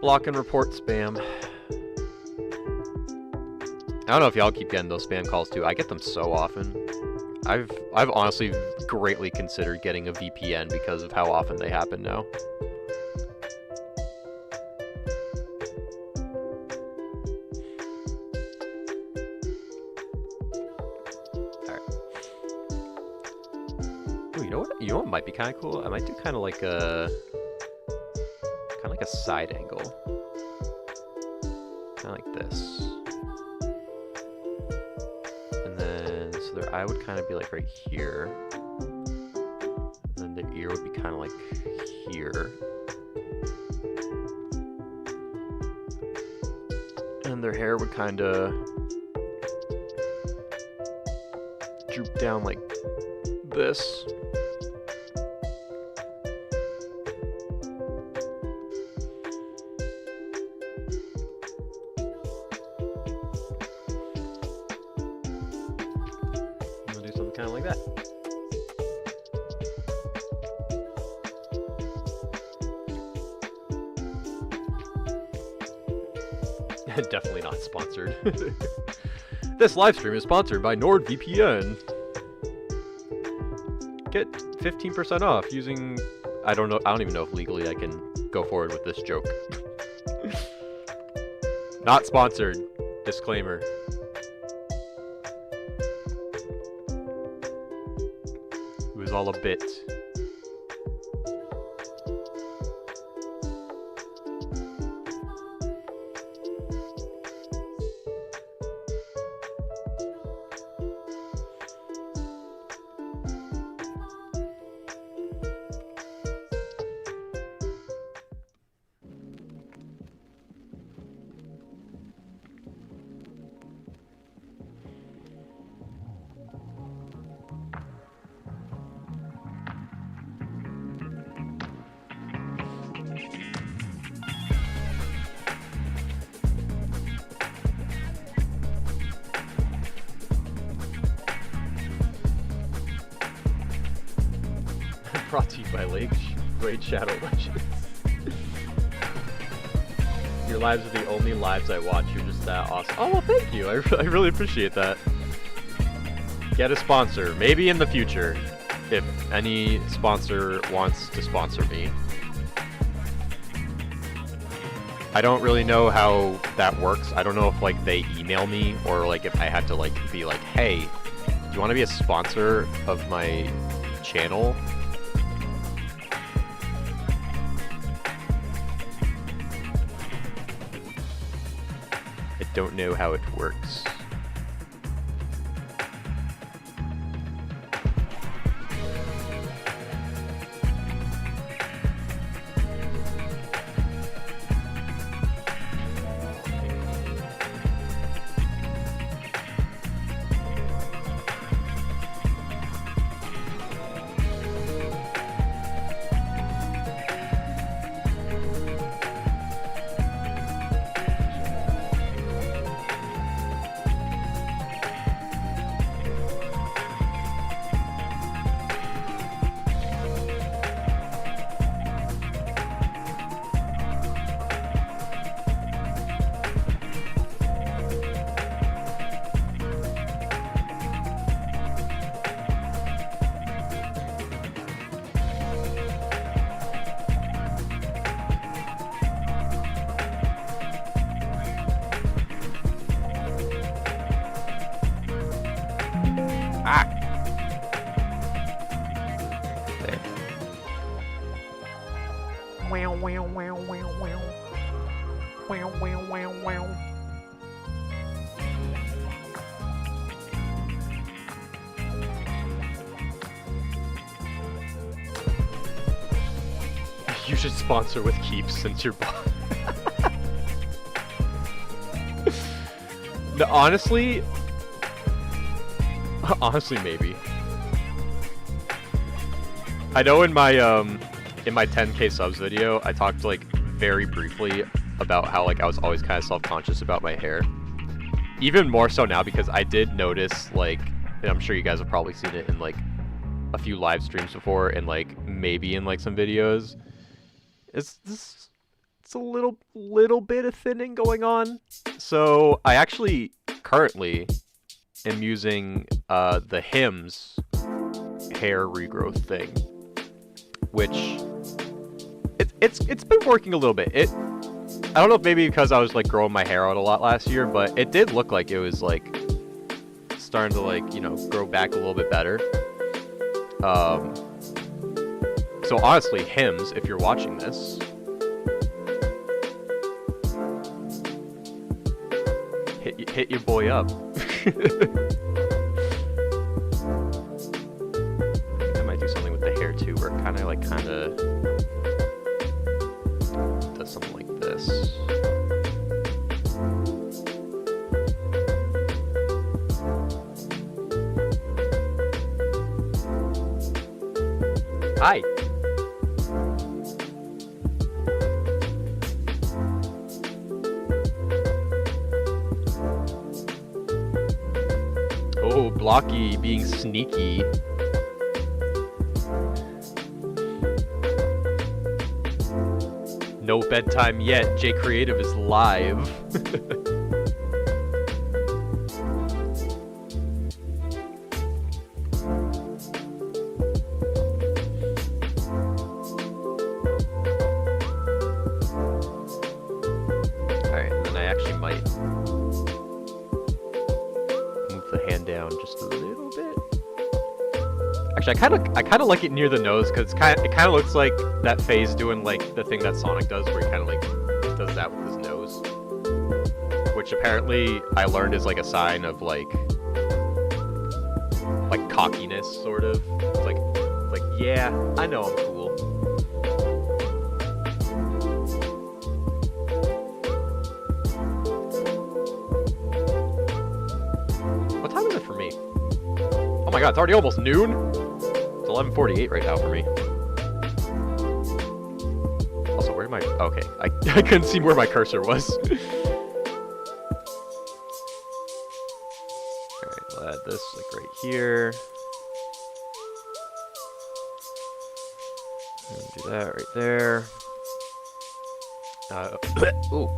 Block and report spam. I don't know if y'all keep getting those spam calls too. I get them so often. I've honestly greatly considered getting a VPN because of how often they happen now. You know what might be kind of cool? I might do kind of like a side angle. kind of like this. And then, so their eye would kind of be like right here. And then their ear would be kind of like here. And their hair would kind of droop down like this. I'm gonna do something kind of like that. Definitely not sponsored. This live stream is sponsored by NordVPN. Get 15% off using... I don't even know if legally I can go forward with this joke. Not sponsored. Disclaimer. It was all a bit. Brought to you by Raid Shadow Legends. Your lives are the only lives I watch. You're just that awesome. Oh, well, thank you. I really appreciate that. Get a sponsor. Maybe in the future. If any sponsor wants to sponsor me. I don't really know how that works. I don't know if, like, they email me or, like, if I had to, like, be like, hey, do you want to be a sponsor of my channel? Don't know how it works. You should sponsor with Keeps since you're no, honestly, maybe. I know in my 10K subs video, I talked like very briefly about how like I was always kind of self-conscious about my hair. Even more so now because I did notice, like, and I'm sure you guys have probably seen it in like a few live streams before and like maybe in like some videos. It's a little bit of thinning going on. So I actually currently am using the Hims hair regrowth thing, which it's been working a little bit. I don't know if maybe because I was like growing my hair out a lot last year, but it did look like it was like starting to like, you know, grow back a little bit better. So honestly, Hims, if you're watching this, hit your boy up. I might do something with the hair too, where it kind of does something like this. Hi. Oh, Blocky being sneaky. No bedtime yet. J Creative is live. Alright, and then I actually might move the hand down just a little bit. Actually, I kind of like it near the nose because it kind of looks like that phase doing like the thing that Sonic does, where he kind of like does that with his nose, which apparently I learned is like a sign of like cockiness, sort of. It's like yeah, I know I'm cool. What time is it for me? Oh my god, it's already almost noon? It's 11:48 right now for me. Also, where am I? Okay, I couldn't see where my cursor was. Alright, we'll add this like right here. And do that right there. Ooh.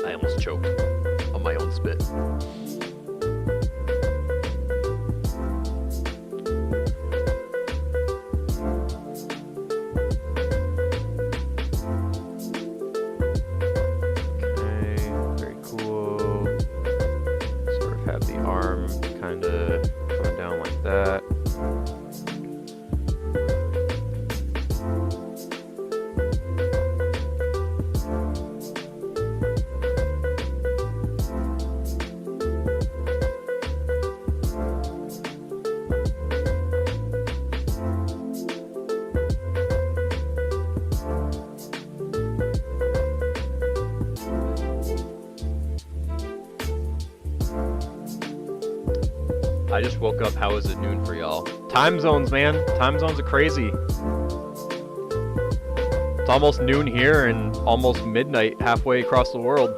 I almost choked on my own spit. I just woke up. How is it noon for y'all? Time zones, man. Time zones are crazy. It's almost noon here and almost midnight halfway across the world.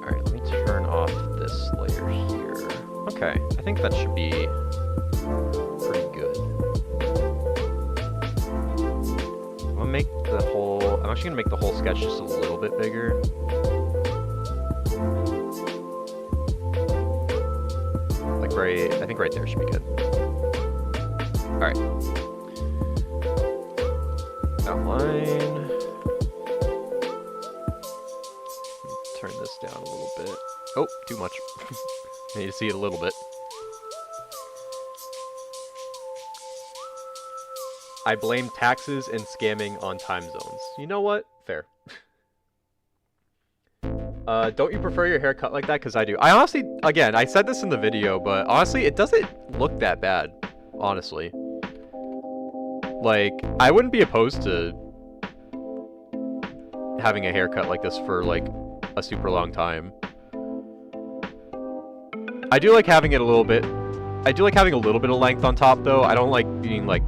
Alright, let me turn off this layer here. Okay, I think that should be pretty good. I'm actually gonna make the whole sketch just a little bit bigger. Like I think right there should be good. Alright. Outline. Turn this down a little bit. Oh, too much. I need to see it a little bit. I blame taxes and scamming on time zones. You know what? Fair. Don't you prefer your hair cut like that? Because I do. I honestly, again, I said this in the video, but honestly, it doesn't look that bad. Honestly. Like, I wouldn't be opposed to having a haircut like this for, like, a super long time. I do like having it a little bit... I do like having a little bit of length on top, though. I don't like being, like,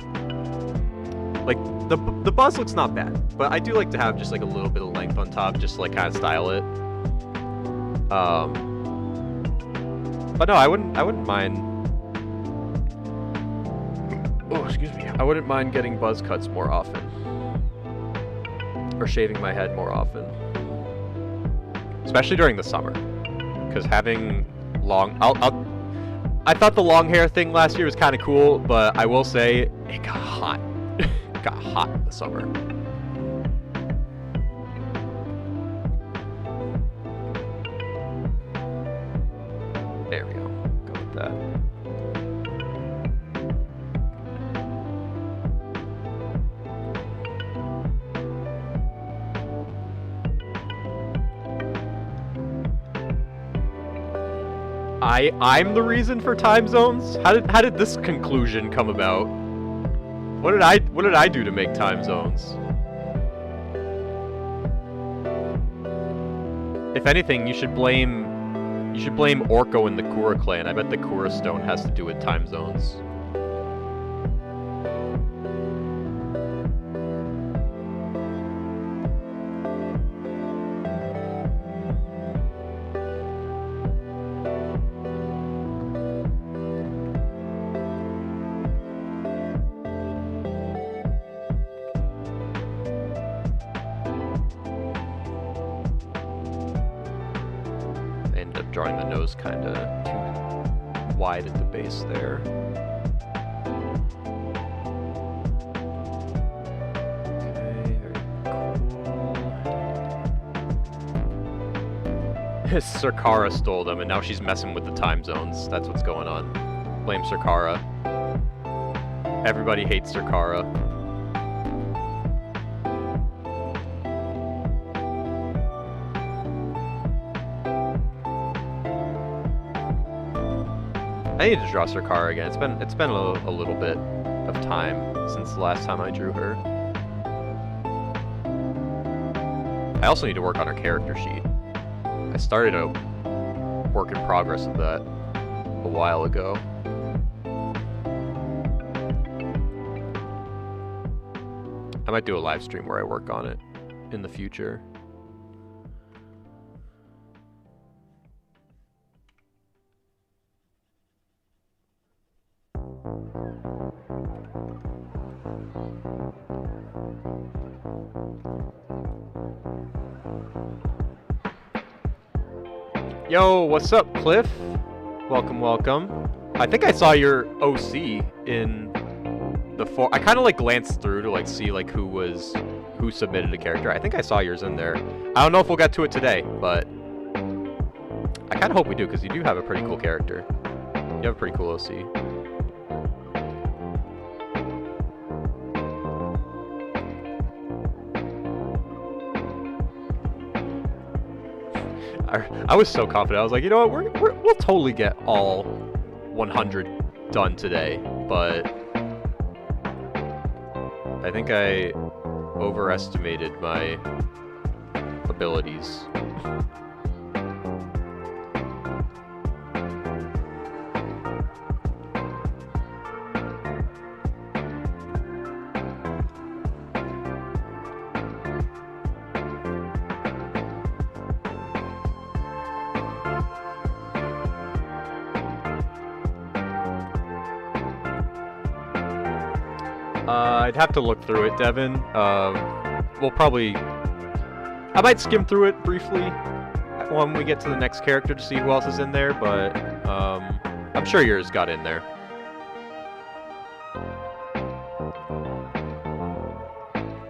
the buzz looks not bad, but I do like to have just like a little bit of length on top, just to, like, kind of style it. But no, I wouldn't mind. Oh, excuse me. I wouldn't mind getting buzz cuts more often, or shaving my head more often, especially during the summer, because having long. I thought the long hair thing last year was kind of cool, but I will say it got hot. It got hot in the summer. I'm the reason for time zones? How did this conclusion come about? What did I do to make time zones? If anything, you should blame Orko and the Kura clan. I bet the Kura stone has to do with time zones. Drawing the nose kind of too wide at the base there. Okay, very cool. Sarkara stole them, and now she's messing with the time zones. That's what's going on. Blame Sarkara. Everybody hates Sarkara. I need to draw Sarkara again. It's been a little bit of time since the last time I drew her. I also need to work on her character sheet. I started a work in progress of that a while ago. I might do a live stream where I work on it in the future. Yo, what's up, Cliff? Welcome, welcome. I think I saw your OC in the I kind of like glanced through to like see like who submitted a character. I think I saw yours in there. I don't know if we'll get to it today, but I kind of hope we do because you do have a pretty cool character. You have a pretty cool OC. I was so confident. I was like, you know what, we'll totally get all 100 done today, but I think I overestimated my abilities. I'd have to look through it, Devin. We'll probably... I might skim through it briefly when we get to the next character to see who else is in there, but I'm sure yours got in there.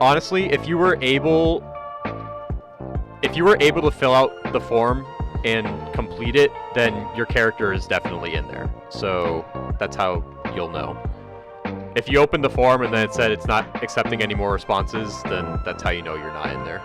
Honestly, if you were able to fill out the form and complete it, then your character is definitely in there. So that's how you'll know. If you open the form and then it said it's not accepting any more responses, then that's how you know you're not in there.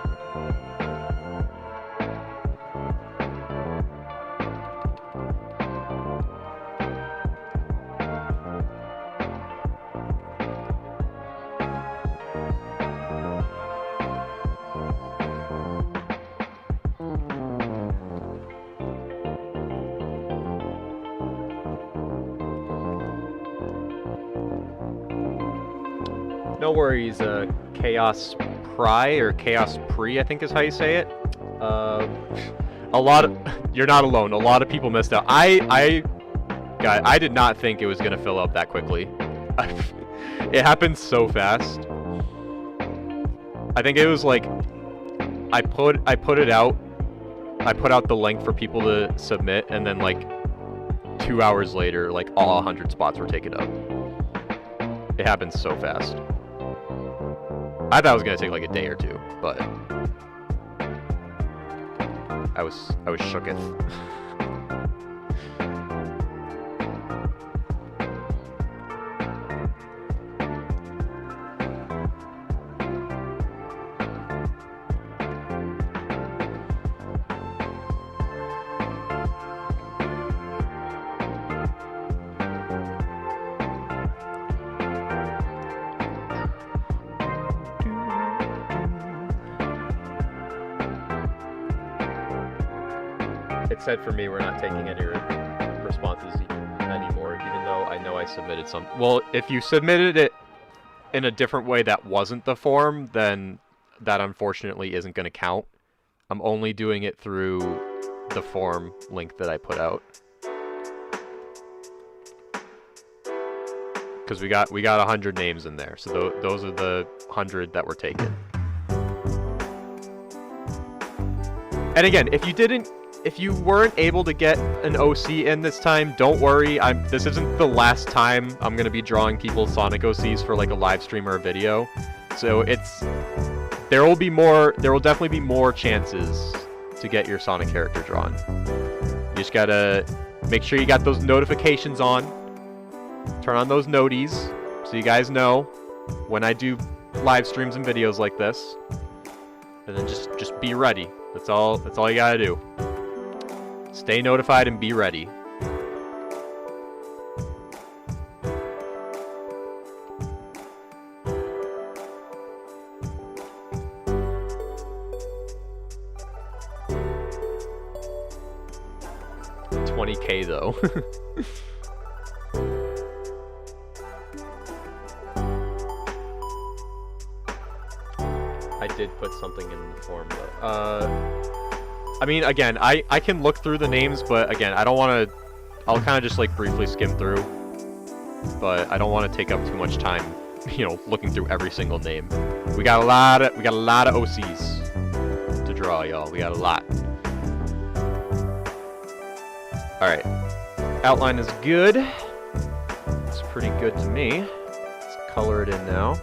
No worries, Chaos Pri, or Chaos Pre, I think is how you say it. You're not alone. A lot of people missed out. I did not think it was gonna fill up that quickly. It happened so fast. I think it was like, I put it out. I put out the link for people to submit, and then like 2 hours later, like all 100 spots were taken up. It happened so fast. I thought it was gonna take like a day or two, but I was shooketh. It said for me we're not taking any responses anymore, even though I know I submitted some. Well, if you submitted it in a different way that wasn't the form, then that unfortunately isn't going to count. I'm only doing it through the form link that I put out. Because we got 100 names in there, so those are the 100 that were taken. And again, if you weren't able to get an OC in this time, don't worry. This isn't the last time I'm gonna be drawing people's Sonic OCs for like a live stream or a video. So there will definitely be more chances to get your Sonic character drawn. You just gotta make sure you got those notifications on. Turn on those noties so you guys know when I do live streams and videos like this. And then just be ready. That's all you gotta do. Stay notified and be ready. $20K though. I did put something in the form though. I mean, again, I can look through the names, but again, I don't want to. I'll kind of just like briefly skim through, but I don't want to take up too much time, you know, looking through every single name. We got a lot of OCs to draw, y'all. We got a lot. All right, outline is good. It's pretty good to me. Let's color it in now.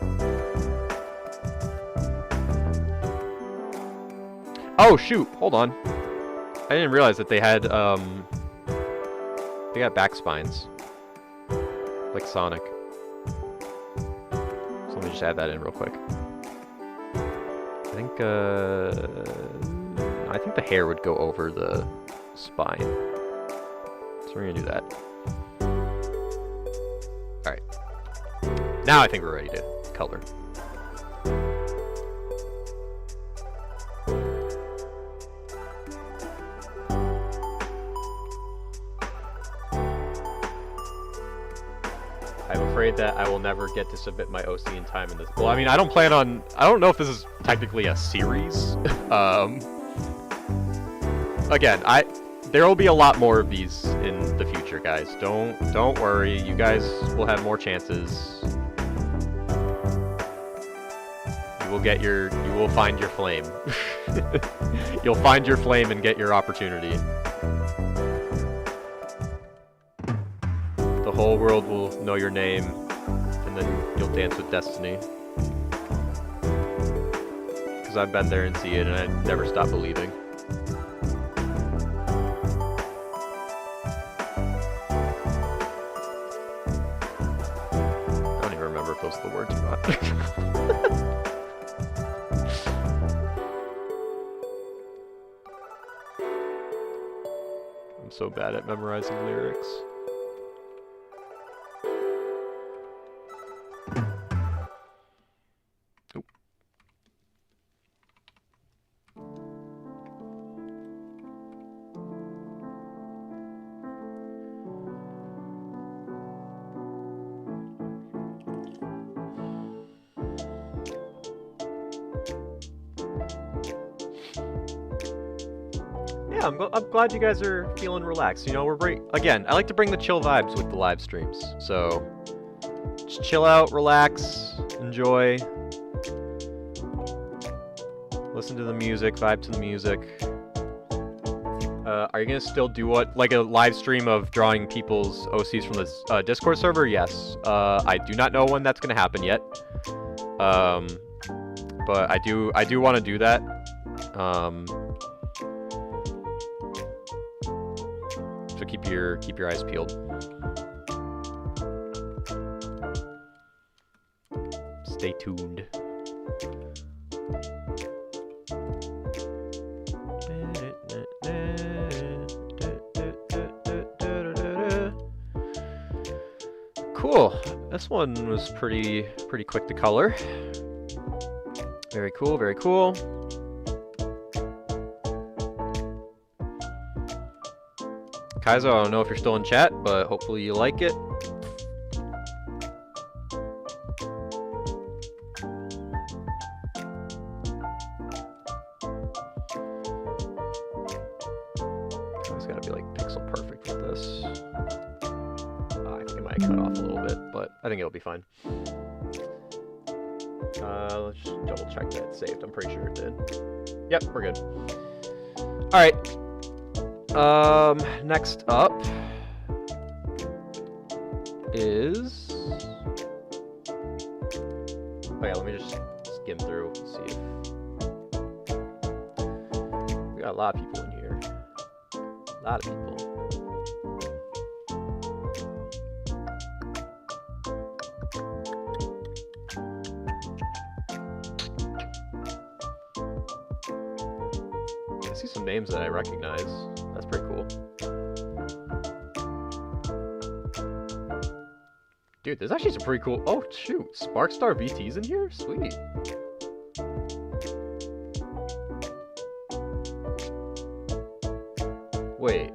Oh shoot, hold on. I didn't realize that they had got back spines. Like Sonic. So let me just add that in real quick. I think the hair would go over the spine. So we're gonna do that. Alright. Now I think we're ready to color. I'm afraid that I will never get to submit my OC in time in this. Well, I mean, I don't know if this is technically a series. Again, there will be a lot more of these in the future, guys. Don't worry. You guys will have more chances. You will find your flame. You'll find your flame and get your opportunity. The whole world will know your name, and then you'll dance with destiny. Because I've been there and see it, and I never stop believing. I don't even remember if those are the words or not. I'm so bad at memorizing lyrics. Yeah, I'm glad you guys are feeling relaxed. You know, again, I like to bring the chill vibes with the live streams. So, just chill out, relax, enjoy. Listen to the music, vibe to the music. Are you gonna still do like a live stream of drawing people's OCs from the Discord server? Yes. I do not know when that's gonna happen yet. But I do want to do that. So keep your eyes peeled. Stay tuned. Cool. This one was pretty quick to color. Very cool, very cool. Kaizo, I don't know if you're still in chat, but hopefully you like it. It's gotta be like pixel perfect with this. I think it might cut off a little bit, but I think it'll be fine. Let's just double check that it's saved. I'm pretty sure it did. Yep, we're good. Alright. Next up is... Oh yeah, let me just skim through and see if... We got a lot of people in here. A lot of people. I see some names that I recognize. That's pretty cool. Dude, there's actually some pretty cool... Oh, shoot. Sparkstar VT's in here? Sweet. Wait.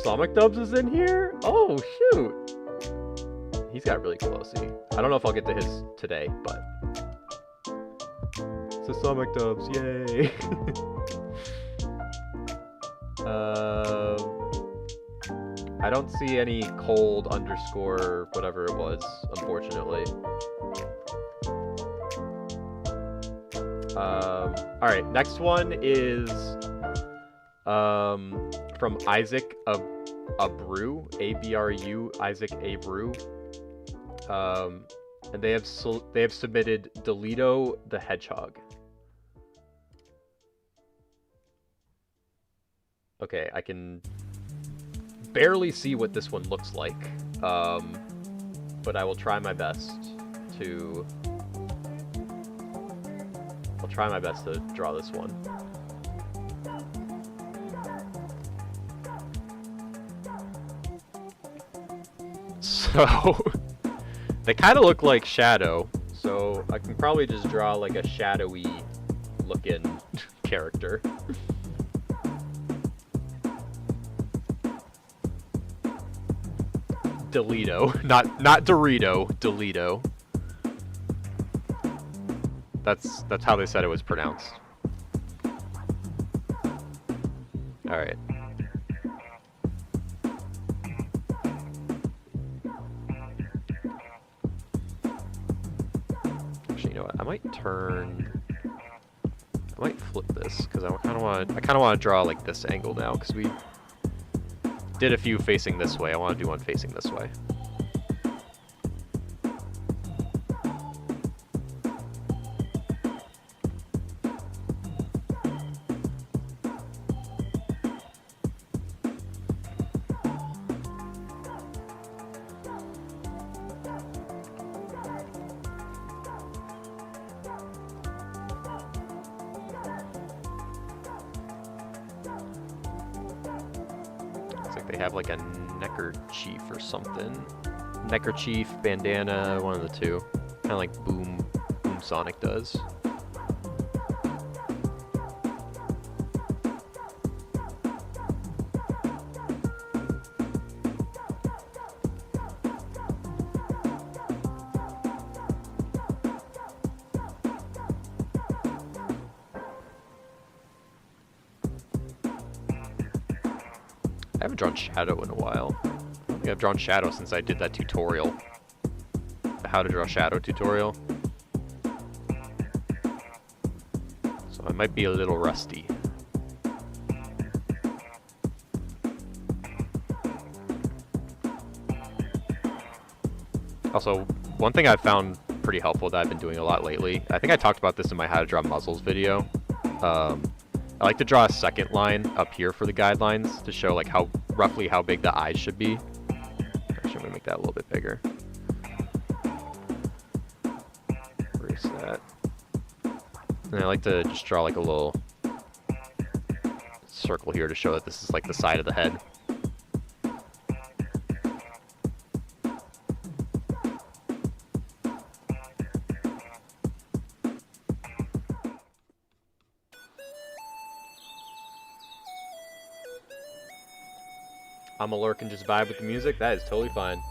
Sonic Dubs is in here? Oh, shoot. He's got really cool OC. I don't know if I'll get to his today, but... Sonic Dubs, yay! I don't see any cold underscore whatever it was, unfortunately. Alright, next one is from Isaac Abru, A-B-R-U, Isaac Abru. And they have submitted Delito the Hedgehog. Okay, I can barely see what this one looks like, but I will try my best to... I'll try my best to draw this one. So, they kind of look like Shadow, so I can probably just draw like a shadowy looking character. Delito, not Dorito, Delito. That's how they said it was pronounced. All right. Actually, you know what? I might flip this because I kind of want to draw like this angle now because we did a few facing this way. I want to do one facing this way. They have like a neckerchief or something. Neckerchief, bandana, one of the two. Kind of like Boom Sonic does. I haven't drawn Shadow in a while. I don't think I've drawn Shadow since I did that tutorial. The how to draw Shadow tutorial. So I might be a little rusty. Also, one thing I've found pretty helpful that I've been doing a lot lately, I think I talked about this in my how to draw muzzles video. I like to draw a second line up here for the guidelines to show like roughly how big the eyes should be. Actually, I'm gonna make that a little bit bigger. Erase that. And I like to just draw like a little circle here to show that this is like the side of the head. I'm a lurk and just vibe with the music. That is totally fine.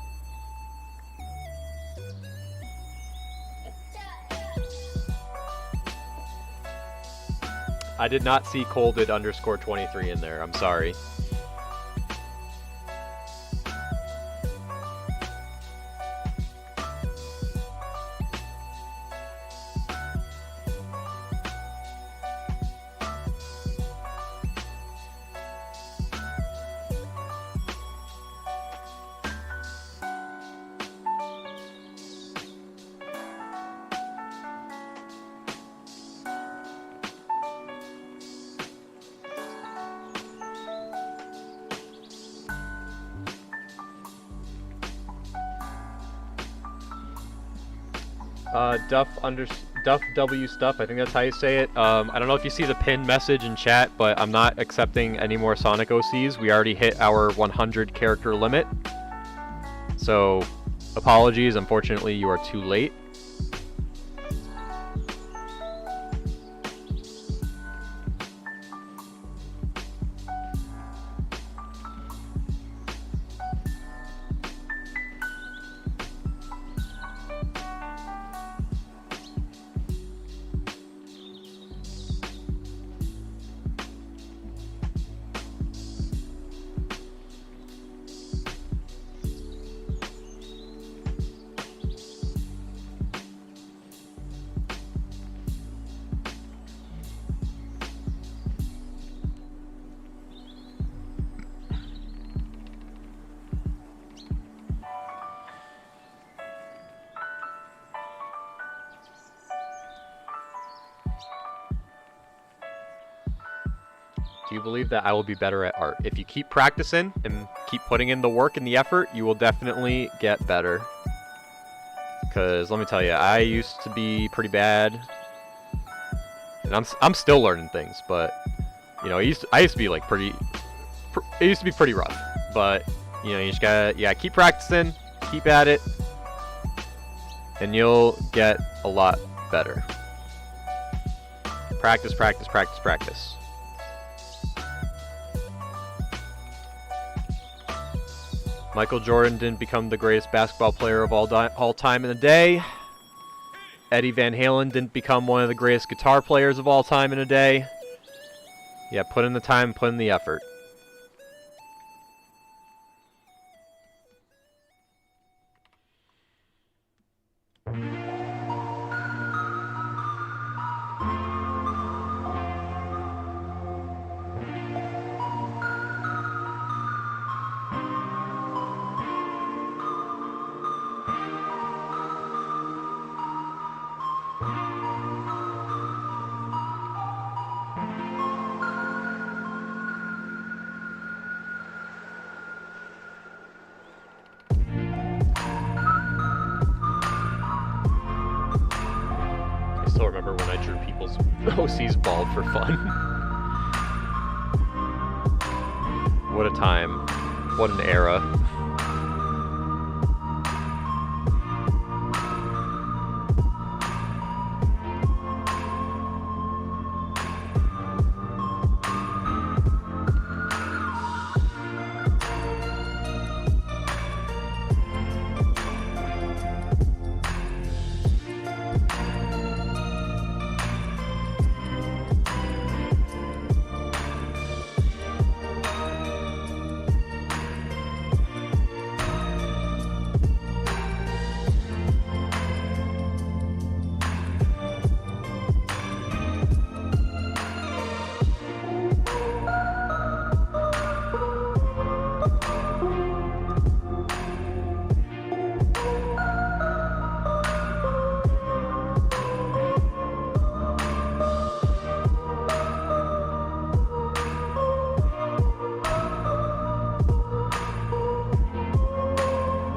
I did not see colded underscore 23 in there. I'm sorry. Duff W stuff. I think that's how you say it. I don't know if you see the pinned message in chat, but I'm not accepting any more Sonic OCs. We already hit our 100 character limit. So, apologies. Unfortunately, you are too late. Do you believe that I will be better at art? If you keep practicing and keep putting in the work and the effort, you will definitely get better. Because let me tell you, I used to be pretty bad, and I'm still learning things. But you know, I used to be like it used to be pretty rough. But you know, you just gotta keep practicing, keep at it, and you'll get a lot better. Practice, practice, practice, practice. Michael Jordan didn't become the greatest basketball player of all time in a day. Eddie Van Halen didn't become one of the greatest guitar players of all time in a day. Yeah, put in the time, put in the effort. I still remember when I drew people's OCs bald for fun. What a time. What an era.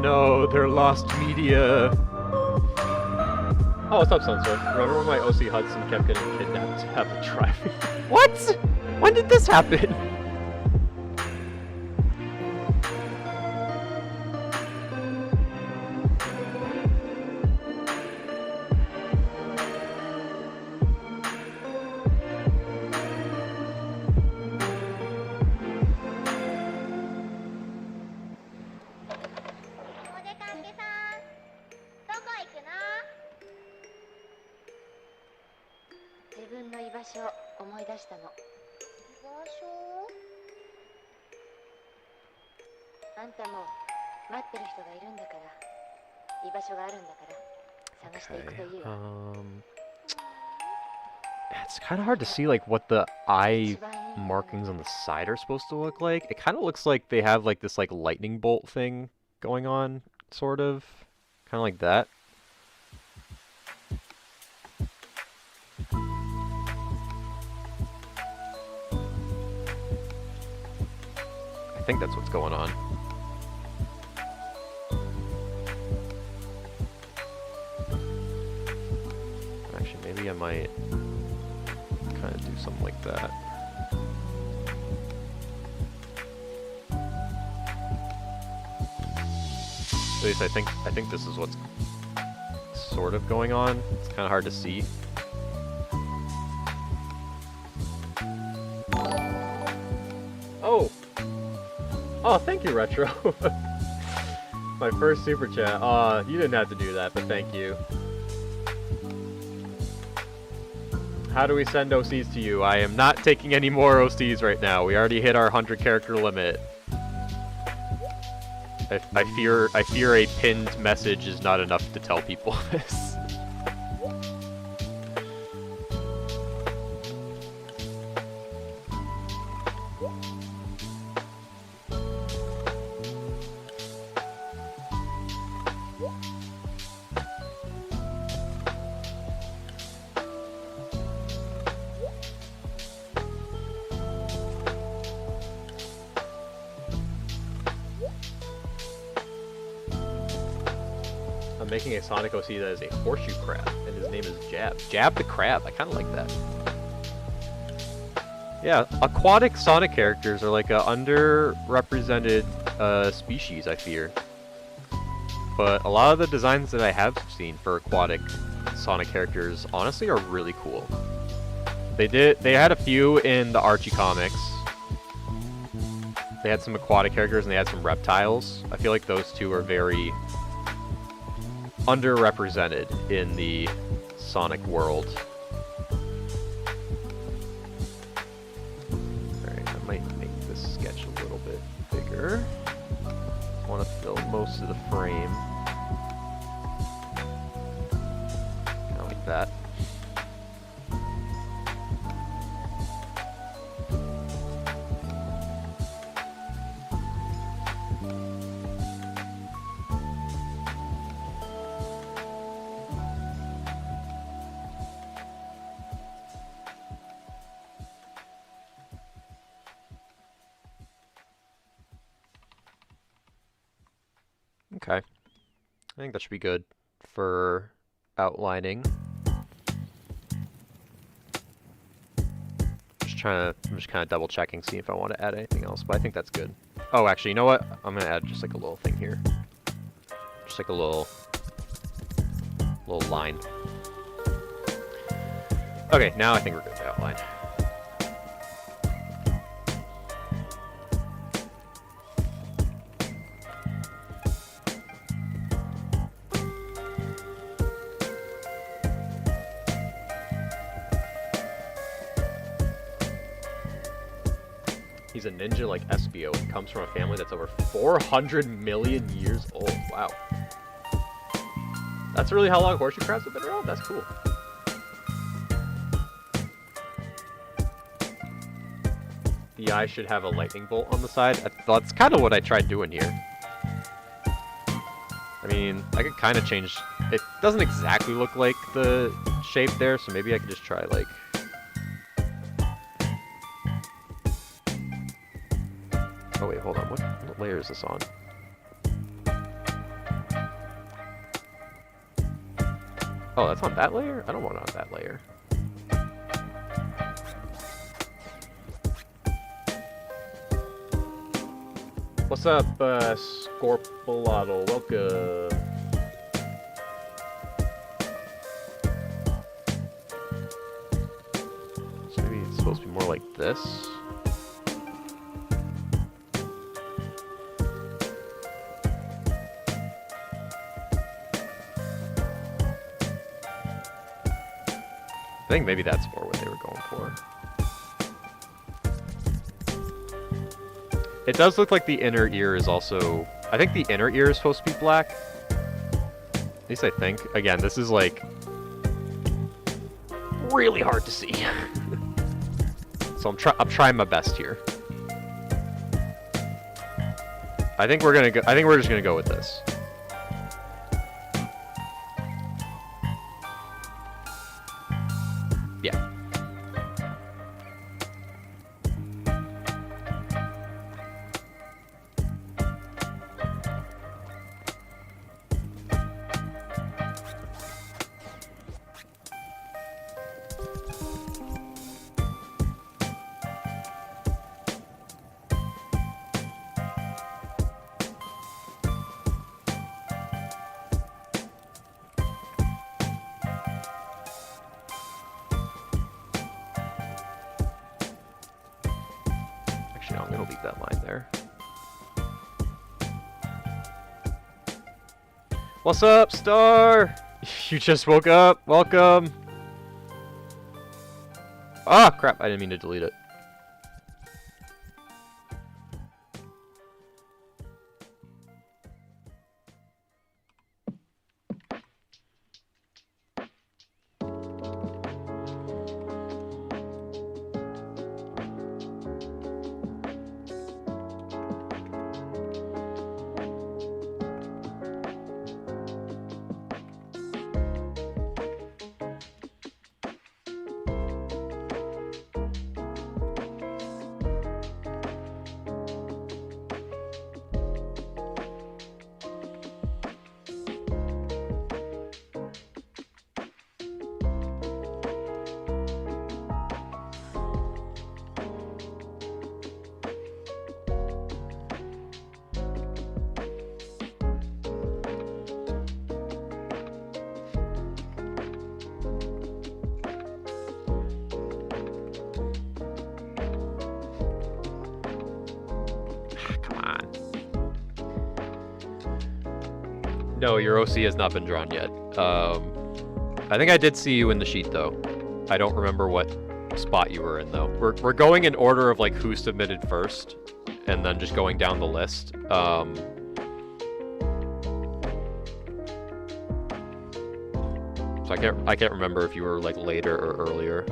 No, they're lost media. Oh, what's up, Sunsurf? Remember when my OC Hudson kept getting kidnapped to have a driving? What? When did this happen? 分の居場所を思い出したの。居場所？あんたも待ってる人がいるんだから、居場所があるんだから探していくといいわ。It's kind of hard to see like what the eye markings on the side are supposed to look like. It kind of looks like they have like this like lightning bolt thing going on, sort of. Kind of like that. I think that's what's going on. Actually, maybe I might kind of do something like that. At least I think this is what's sort of going on. It's kind of hard to see. Oh! Oh, thank you, Retro! My first super chat. You didn't have to do that, but thank you. How do we send OCs to you? I am not taking any more OCs right now. We already hit our 100 character limit. I fear a pinned message is not enough to tell people this. Making a Sonic OC that is a horseshoe crab, and his name is Jab. Jab the Crab. I kind of like that. Yeah, aquatic Sonic characters are like a underrepresented species, I fear. But a lot of the designs that I have seen for aquatic Sonic characters, honestly, are really cool. They had a few in the Archie comics. They had some aquatic characters and they had some reptiles. I feel like those two are very underrepresented in the Sonic world. Alright, I might make this sketch a little bit bigger. I want to fill most of the frame. Kind of like that. Okay. I think that should be good for outlining. I'm just kind of double checking, see if I want to add anything else, but I think that's good. Oh, actually, you know what? I'm going to add just like a little thing here. Just like a little line. Okay, now I think we're good to outline. He's a ninja like Espio and comes from a family that's over 400 million years old. Wow. That's really how long horseshoe crabs have been around? That's cool. The eye should have a lightning bolt on the side. That's kind of what I tried doing here. I mean, I could kind of change... It doesn't exactly look like the shape there, so maybe I could just try, like... Oh wait, hold on. What layer is this on? Oh, that's on that layer? I don't want it on that layer. What's up, Scorpolato? Welcome. So maybe it's supposed to be more like this. think maybe that's more what they were going for. It does look like the inner ear is also... I think the inner ear is supposed to be black. At least I think. Again, this is like... really hard to see. So I'm trying my best here. I think we're just gonna go with this. Yeah. Actually, no, I'm gonna leave that line there. What's up, Star? You just woke up. Welcome. Ah, crap. I didn't mean to delete it. No, your OC has not been drawn yet. I think I did see you in the sheet, though. I don't remember what spot you were in, though. We're going in order of, like, who submitted first, and then just going down the list. So I can't remember if you were, like, later or earlier.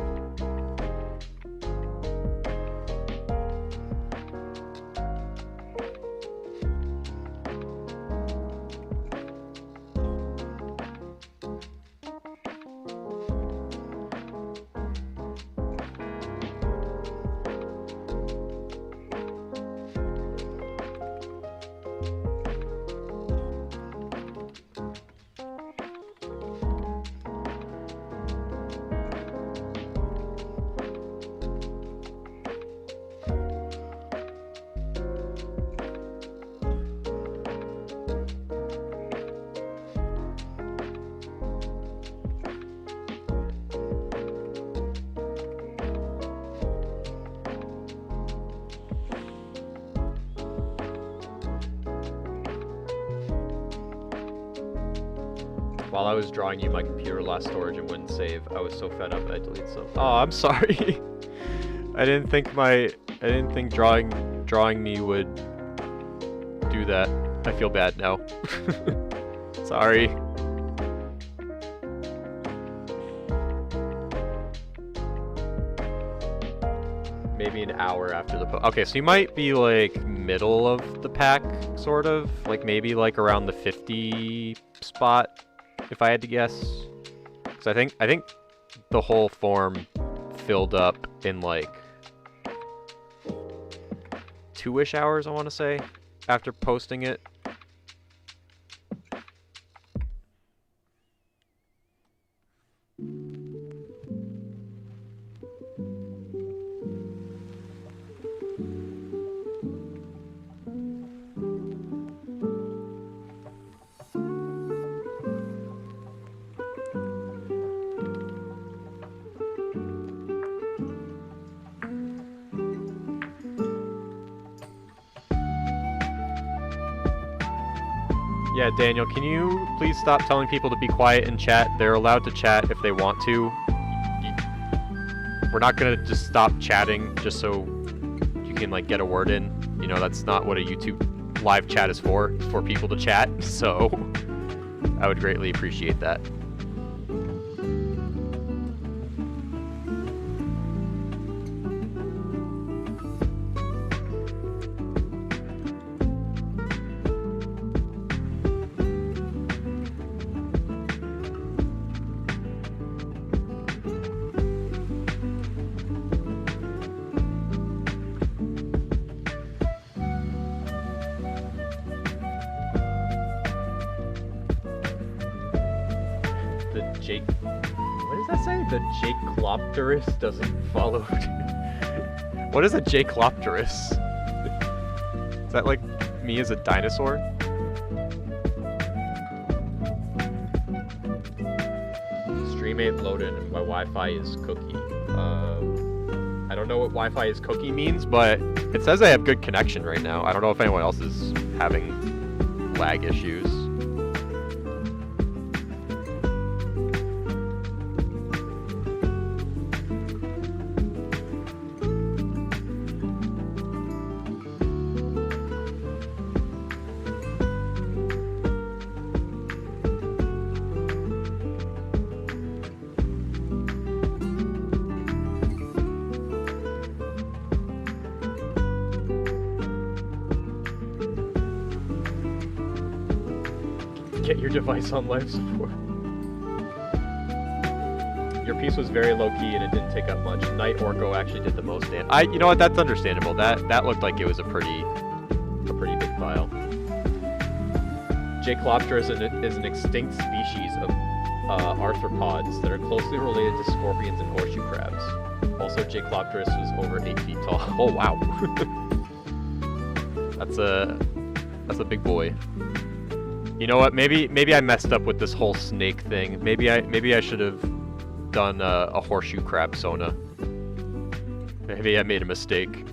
While I was drawing you, my computer lost storage and wouldn't save. I was so fed up I deleted some. Oh, I'm sorry. I didn't think drawing me would do that. I feel bad now. Sorry. Maybe an hour after the post. Okay, so you might be like middle of the pack, sort of. Like maybe like around the 50 spot. If I had to guess, because I think the whole form filled up in like 2-ish hours, I want to say, after posting it. Yeah, Daniel, can you please stop telling people to be quiet in chat? They're allowed to chat if they want to. we're not gonna just stop chatting just so you can like get a word in. You know, that's not what a YouTube live chat is for. It's for people to chat. So I would greatly appreciate that. What does that say? The Jaclopterus doesn't follow. What is a Jaclopterus? Is that like me as a dinosaur? Stream ain't loaded and my Wi-Fi is cookie. I don't know what Wi-Fi is cookie means, but it says I have good connection right now. I don't know if anyone else is having lag issues. Get your device on life support. Your piece was very low key and it didn't take up much. Night Orko actually did the most damage. You know what? That's understandable. That looked like it was a pretty big file. Jaclopterus is an extinct species of arthropods that are closely related to scorpions and horseshoe crabs. Also, Jaclopterus was over 8 feet tall. Oh wow. That's a big boy. You know what? Maybe I messed up with this whole snake thing. Maybe I should have done a horseshoe crab sona. Maybe I made a mistake.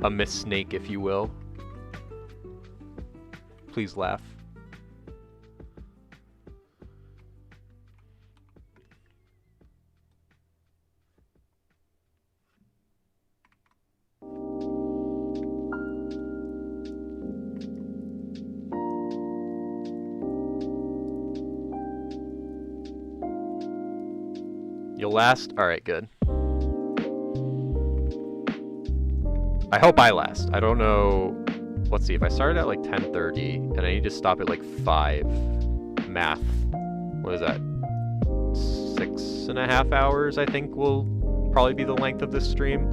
A missnake, if you will. Please laugh. You'll last? Alright, good. I hope I last. I don't know. Let's see, if I started at like 10:30 and I need to stop at like 5, math. What is that? 6.5 hours, I think, will probably be the length of this stream.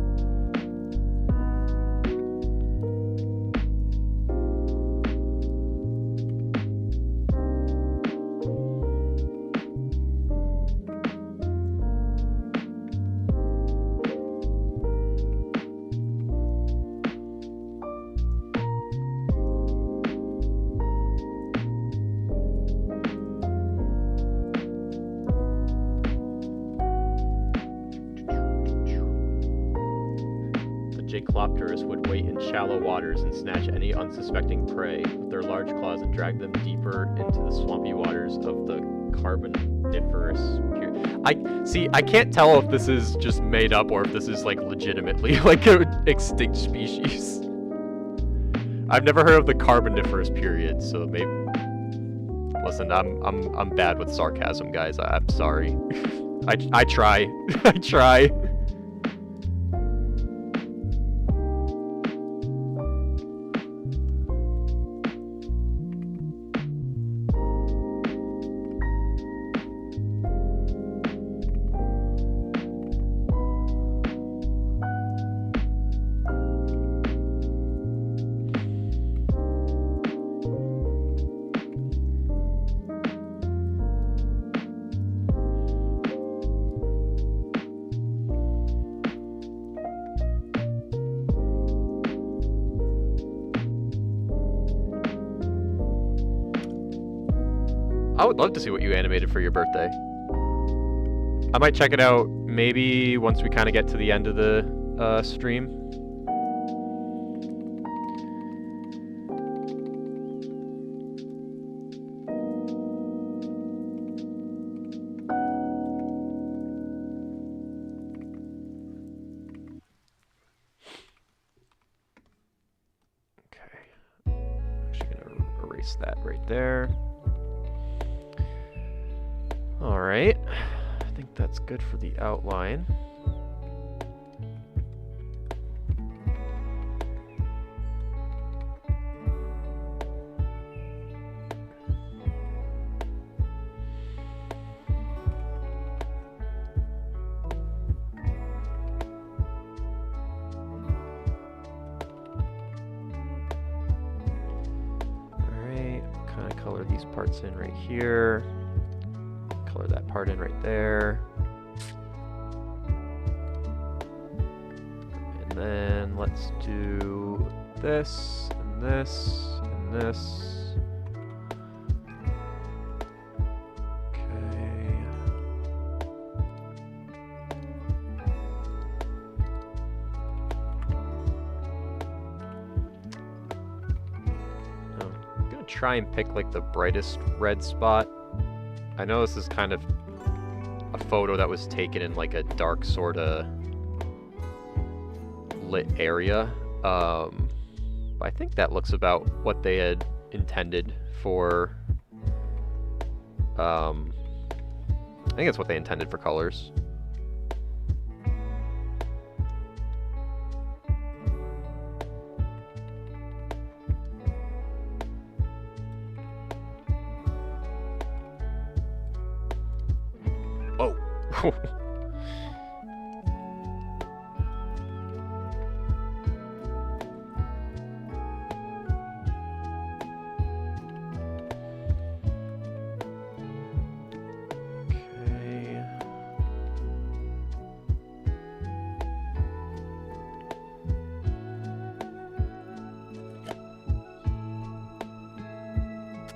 Jaclopterus would wait in shallow waters and snatch any unsuspecting prey with their large claws and drag them deeper into the swampy waters of the Carboniferous period. I can't tell if this is just made up or if this is like legitimately like an extinct species. I've never heard of the Carboniferous period, so maybe. Listen, I'm bad with sarcasm, guys. I'm sorry. I try. I try. I would love to see what you animated for your birthday. I might check it out maybe once we kind of get to the end of the stream. right there. Alright. I think that's good for the outline. Color these parts in right here. Color that part in right there. And then let's do this, and this, and this. Okay. Try and pick like the brightest red spot. I know this is kind of a photo that was taken in like a dark sort of lit area. But I think that looks about what they had intended for. I think that's what they intended for colors.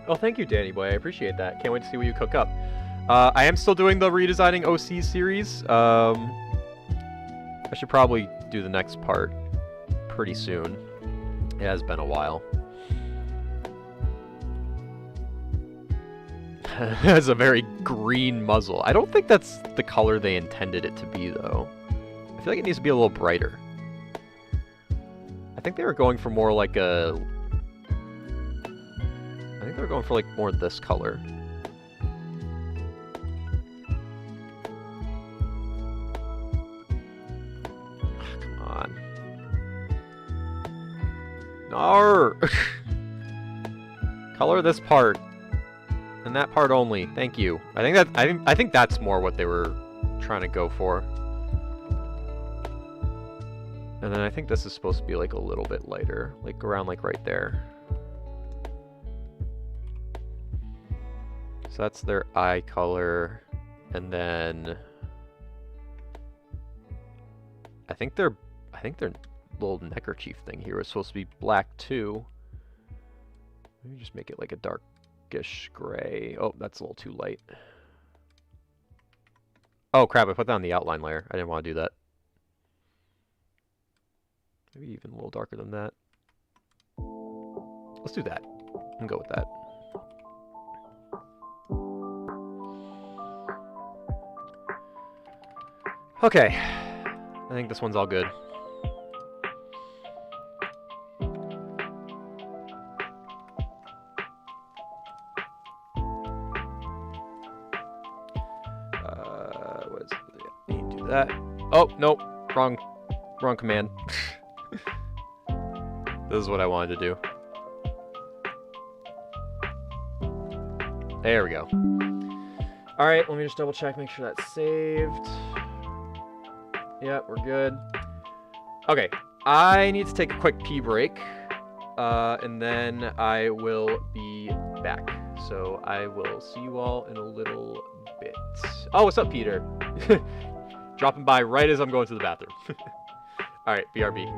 Oh, thank you, Danny Boy. I appreciate that. Can't wait to see what you cook up. I am still doing the redesigning OC series. I should probably do the next part pretty soon. It has been a while. It has a very green muzzle. I don't think that's the color they intended it to be, though. I feel like it needs to be a little brighter. I think they were going for more like a... I think they were going for like more this color. Come on. No. Color this part. And that part only. Thank you. I think that's more what they were trying to go for. And then I think this is supposed to be like a little bit lighter, like around like right there. So that's their eye color, and then I think their little neckerchief thing here is supposed to be black too. Maybe just make it like a darkish gray. Oh, that's a little too light. Oh crap, I put that on the outline layer. I didn't want to do that. Maybe even a little darker than that. Let's do that and go with that. Okay, I think this one's all good. What is it? I need to do that. Oh, nope, wrong command. This is what I wanted to do. There we go. All right, let me just double check, make sure that's saved. Yeah, we're good. Okay, I need to take a quick pee break, and then I will be back. So I will see you all in a little bit. Oh, what's up, Peter? Dropping by right as I'm going to the bathroom. All right, BRB.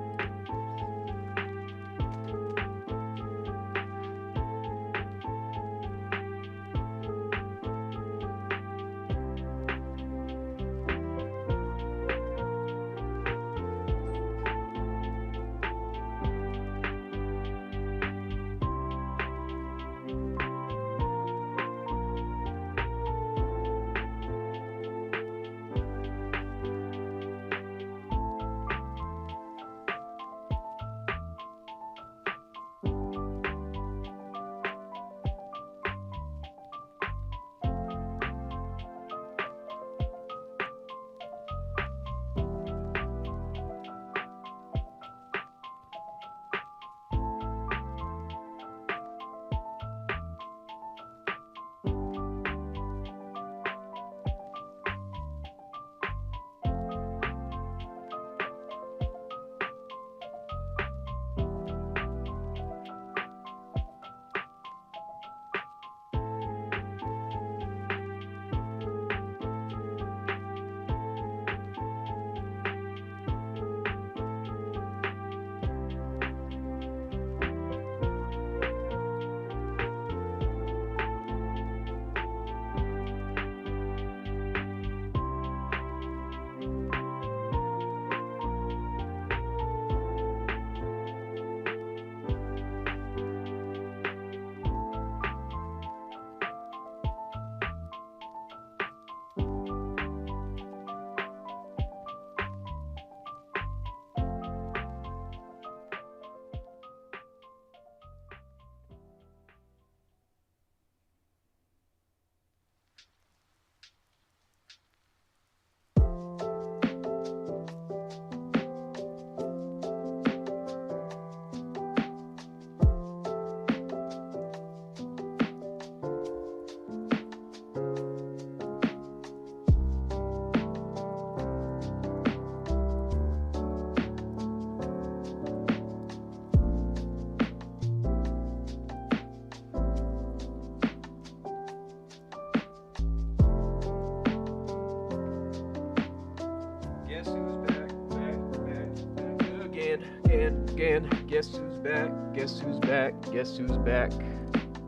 again. Guess who's back? Guess who's back? Guess who's back?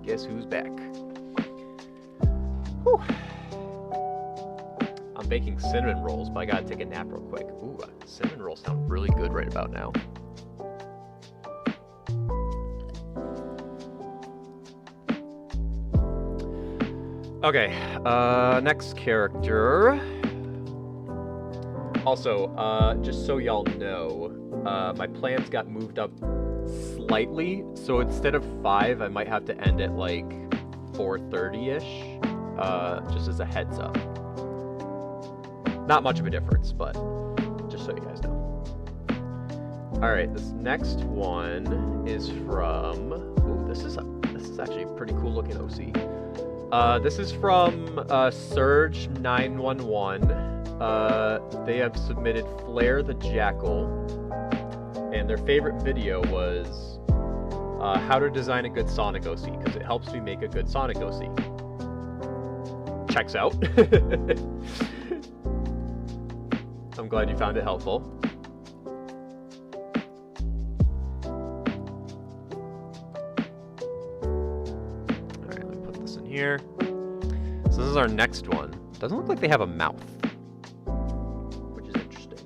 Guess who's back? Whew. I'm baking cinnamon rolls, but I gotta take a nap real quick. Ooh, cinnamon rolls sound really good right about now. Okay, next character. Also, just so y'all know, my plans got moved up slightly, so instead of 5, I might have to end at like 4:30-ish, just as a heads up. Not much of a difference, but just so you guys know. Alright, this next one is from... Ooh, this is actually a pretty cool looking OC. This is from Surge911. They have submitted Flare the Jackal, and their favorite video was how to design a good Sonic OC, because it helps me make a good Sonic OC. Checks out. I'm glad you found it helpful. Alright, let me put this in here. So this is our next one. Doesn't look like they have a mouth, which is interesting.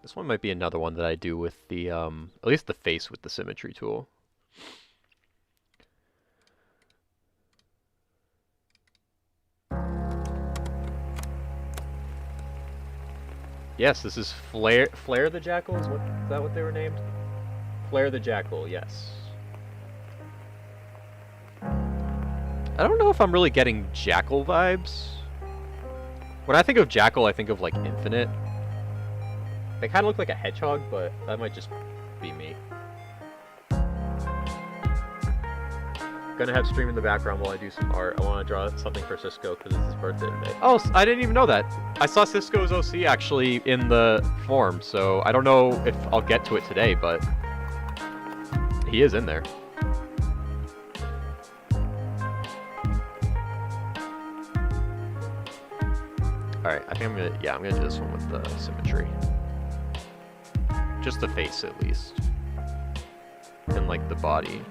This one might be another one that I do with the, at least the face with the symmetry tool. Yes, this is Flare the Jackal, is that what they were named? Flare the Jackal, yes. I don't know if I'm really getting Jackal vibes. When I think of Jackal, I think of like Infinite. They kind of look like a hedgehog, but that might just be me. Gonna have stream in the background while I do some art. I want to draw something for Cisco because it's his birthday today. Oh, I didn't even know that. I saw Cisco's OC actually in the form, so I don't know if I'll get to it today, but he is in there. Alright, I think I'm gonna do this one with the symmetry. Just the face, at least. And, like, the body.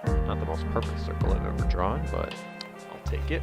Not the most perfect circle I've ever drawn, but I'll take it.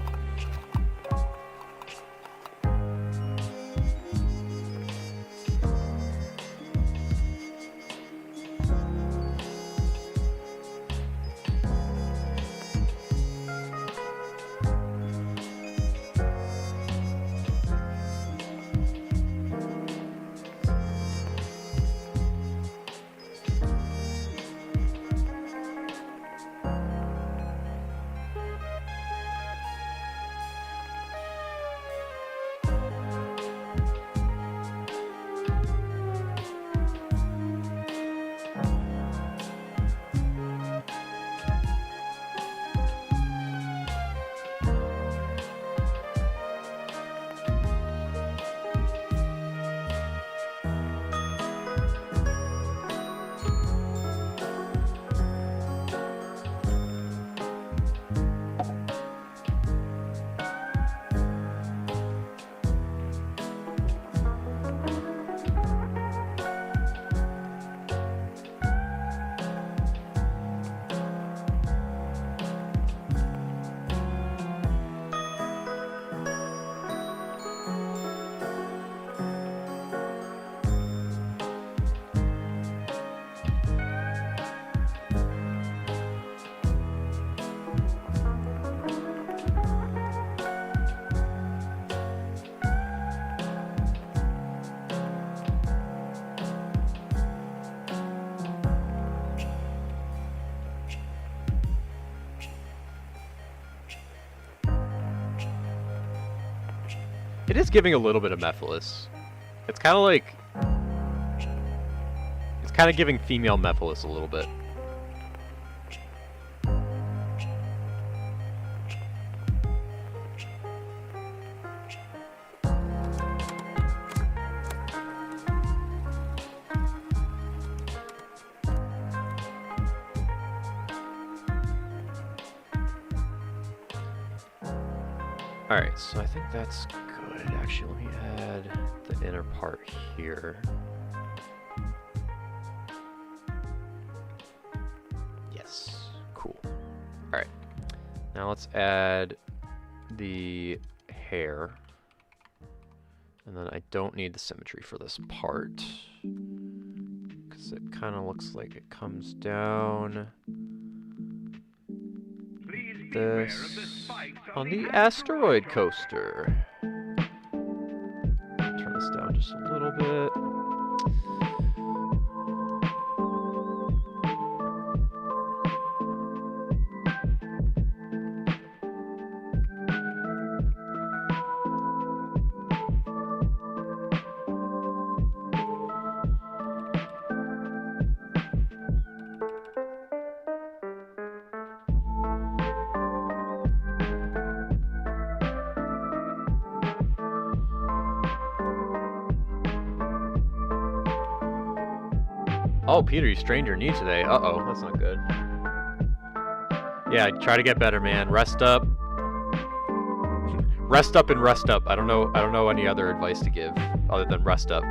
It is giving a little bit of Mephiles. It's kind of like... It's kind of giving female Mephiles a little bit. Alright, so I think that's good. Actually, let me add the inner part here. Yes, cool. Alright, now let's add the hair. And then I don't need the symmetry for this part, because it kind of looks like it comes down this on the asteroid coaster. Turn this down just a little bit. Oh, Peter, you strained your knee today. Uh-oh, that's not good. Yeah, try to get better, man. Rest up. Rest up and rest up. I don't know any other advice to give other than rest up.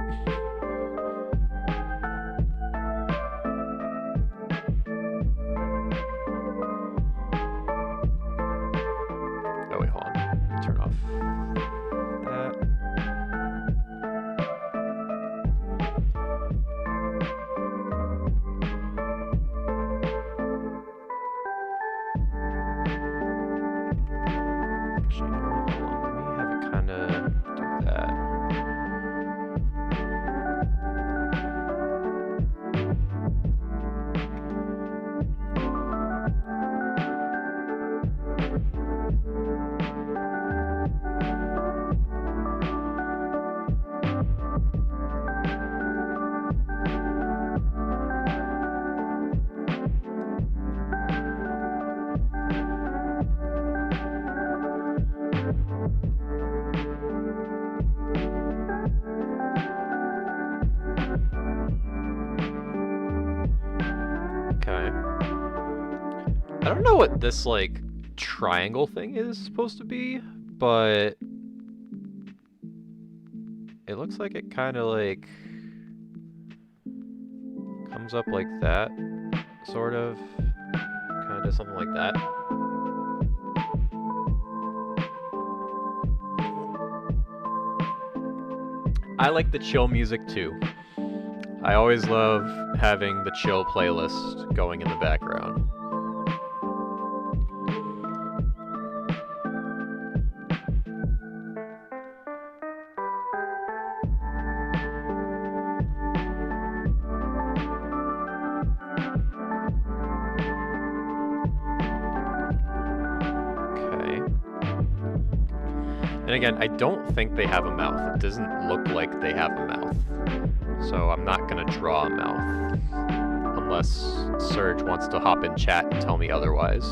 Oh wait, hold on. Turn off that. Actually, you know what? Hold on. Let me have it kind of do that. Okay. I don't know what this, like, triangle thing is supposed to be, but it looks like it kind of, like, comes up like that, sort of. Kind of something like that. I like the chill music, too. I always love having the chill playlist going in the background. Okay. And again, I don't think they have a mouth. It doesn't look like they have a mouth. So I'm not gonna draw a mouth. Unless Serge wants to hop in chat and tell me otherwise.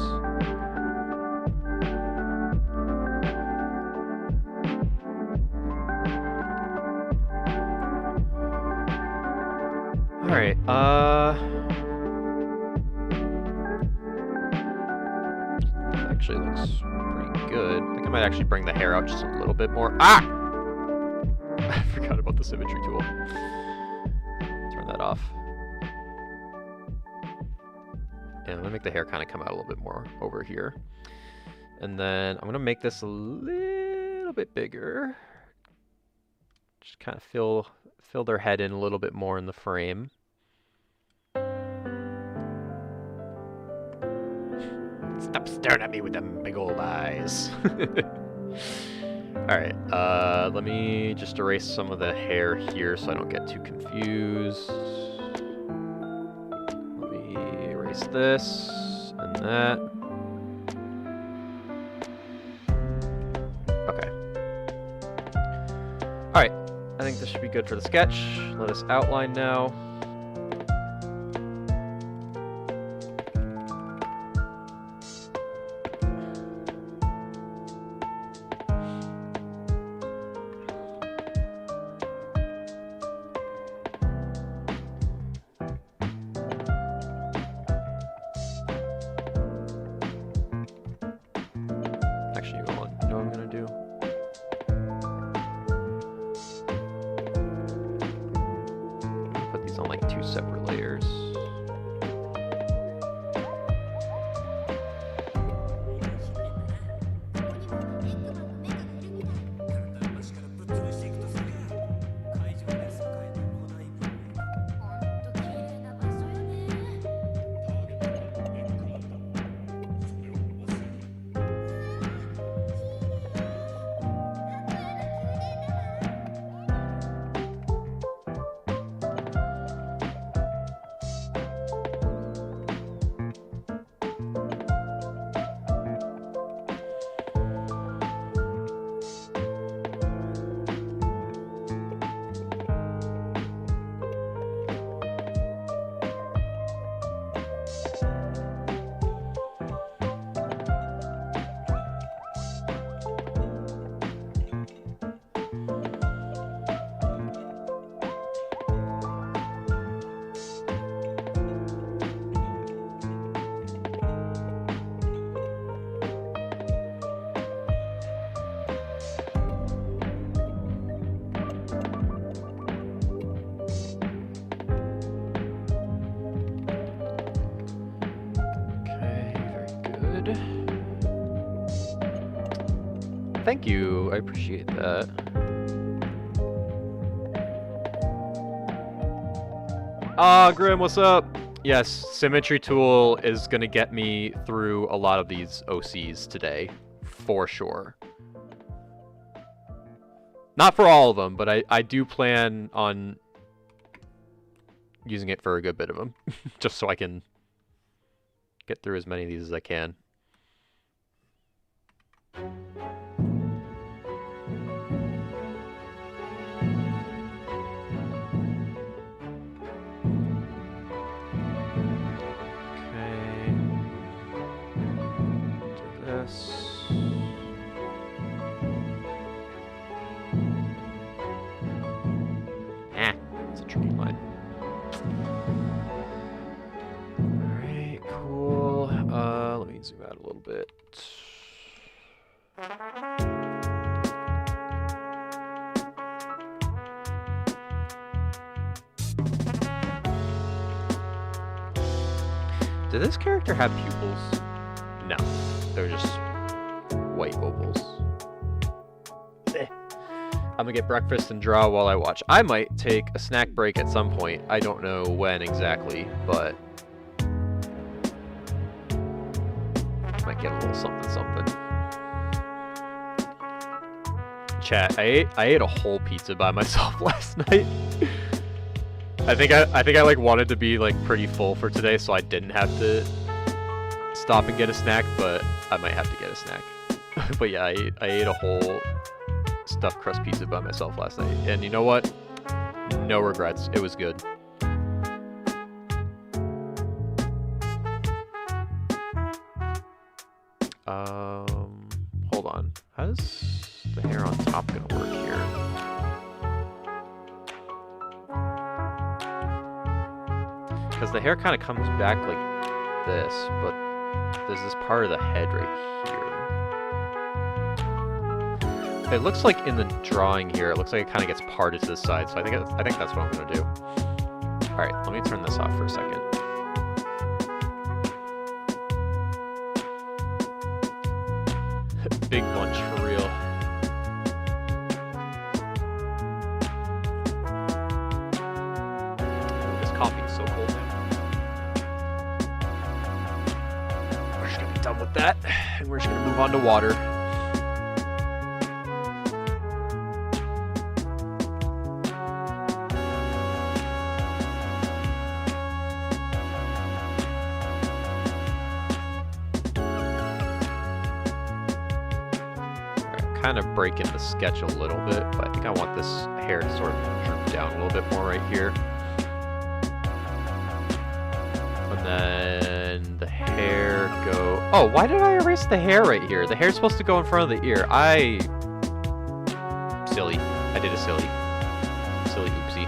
Alright, actually looks pretty good. I think I might actually bring the hair out just a little bit more. Ah! I forgot about the symmetry tool. Turn that off. And I'm gonna make the hair kind of come out a little bit more over here. And then I'm gonna make this a little bit bigger. Just kind of fill their head in a little bit more in the frame. Stop staring at me with them big old eyes. Alright, let me just erase some of the hair here so I don't get too confused. Let me erase this and that. Okay. Alright, I think this should be good for the sketch. Let us outline now. Actually, you know what I'm gonna do? separate layers. Thank you, I appreciate that. Ah, Grim, what's up? Yes, Symmetry Tool is gonna get me through a lot of these OCs today, for sure. Not for all of them, but I do plan on using it for a good bit of them, just so I can get through as many of these as I can. It's a tricky line. Alright, cool. Let me zoom out a little bit. Did this character have pupils? No, they're just white ovals. I'm gonna get breakfast and draw while I watch. I might take a snack break at some point. I don't know when exactly, but might get a little something something. Chat, I ate a whole pizza by myself last night. I think I like wanted to be like pretty full for today, so I didn't have to stop and get a snack, but I might have to get a snack. But yeah, I ate a whole stuffed crust pizza by myself last night, and you know what? No regrets. It was good. Hold on. How's the hair on top gonna work here? Because the hair kind of comes back like this, but there's this part of the head right here. It looks like in the drawing here, it looks like it kind of gets parted to the side, so I think that's what I'm gonna do. All right, let me turn this off for a second. Big bunch for real. This coffee is so cold now. We're just gonna be done with that, and we're just gonna move on to water. Kind of breaking the sketch a little bit, but I think I want this hair to sort of droop down a little bit more right here. And then the hair go... Oh, why did I erase the hair right here? The hair's supposed to go in front of the ear. Silly. I did a silly oopsie.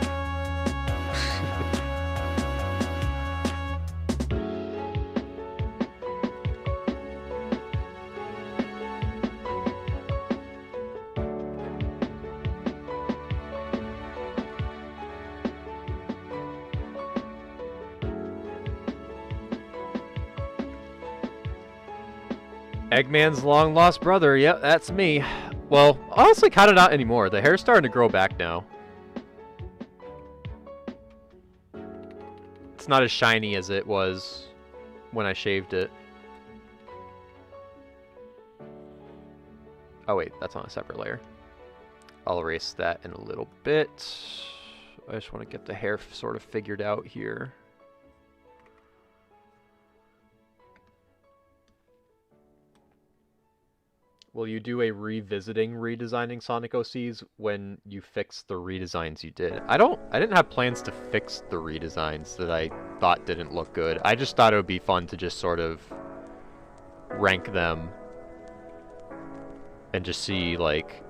Eggman's long lost brother. Yep, that's me. Well, honestly, kind of not anymore. The hair's starting to grow back now. It's not as shiny as it was when I shaved it. Oh wait, that's on a separate layer. I'll erase that in a little bit. I just want to get the hair sort of figured out here. Will you do a revisiting redesigning Sonic OCs when you fix the redesigns you did? I didn't have plans to fix the redesigns that I thought didn't look good. I just thought it would be fun to just sort of rank them and just see like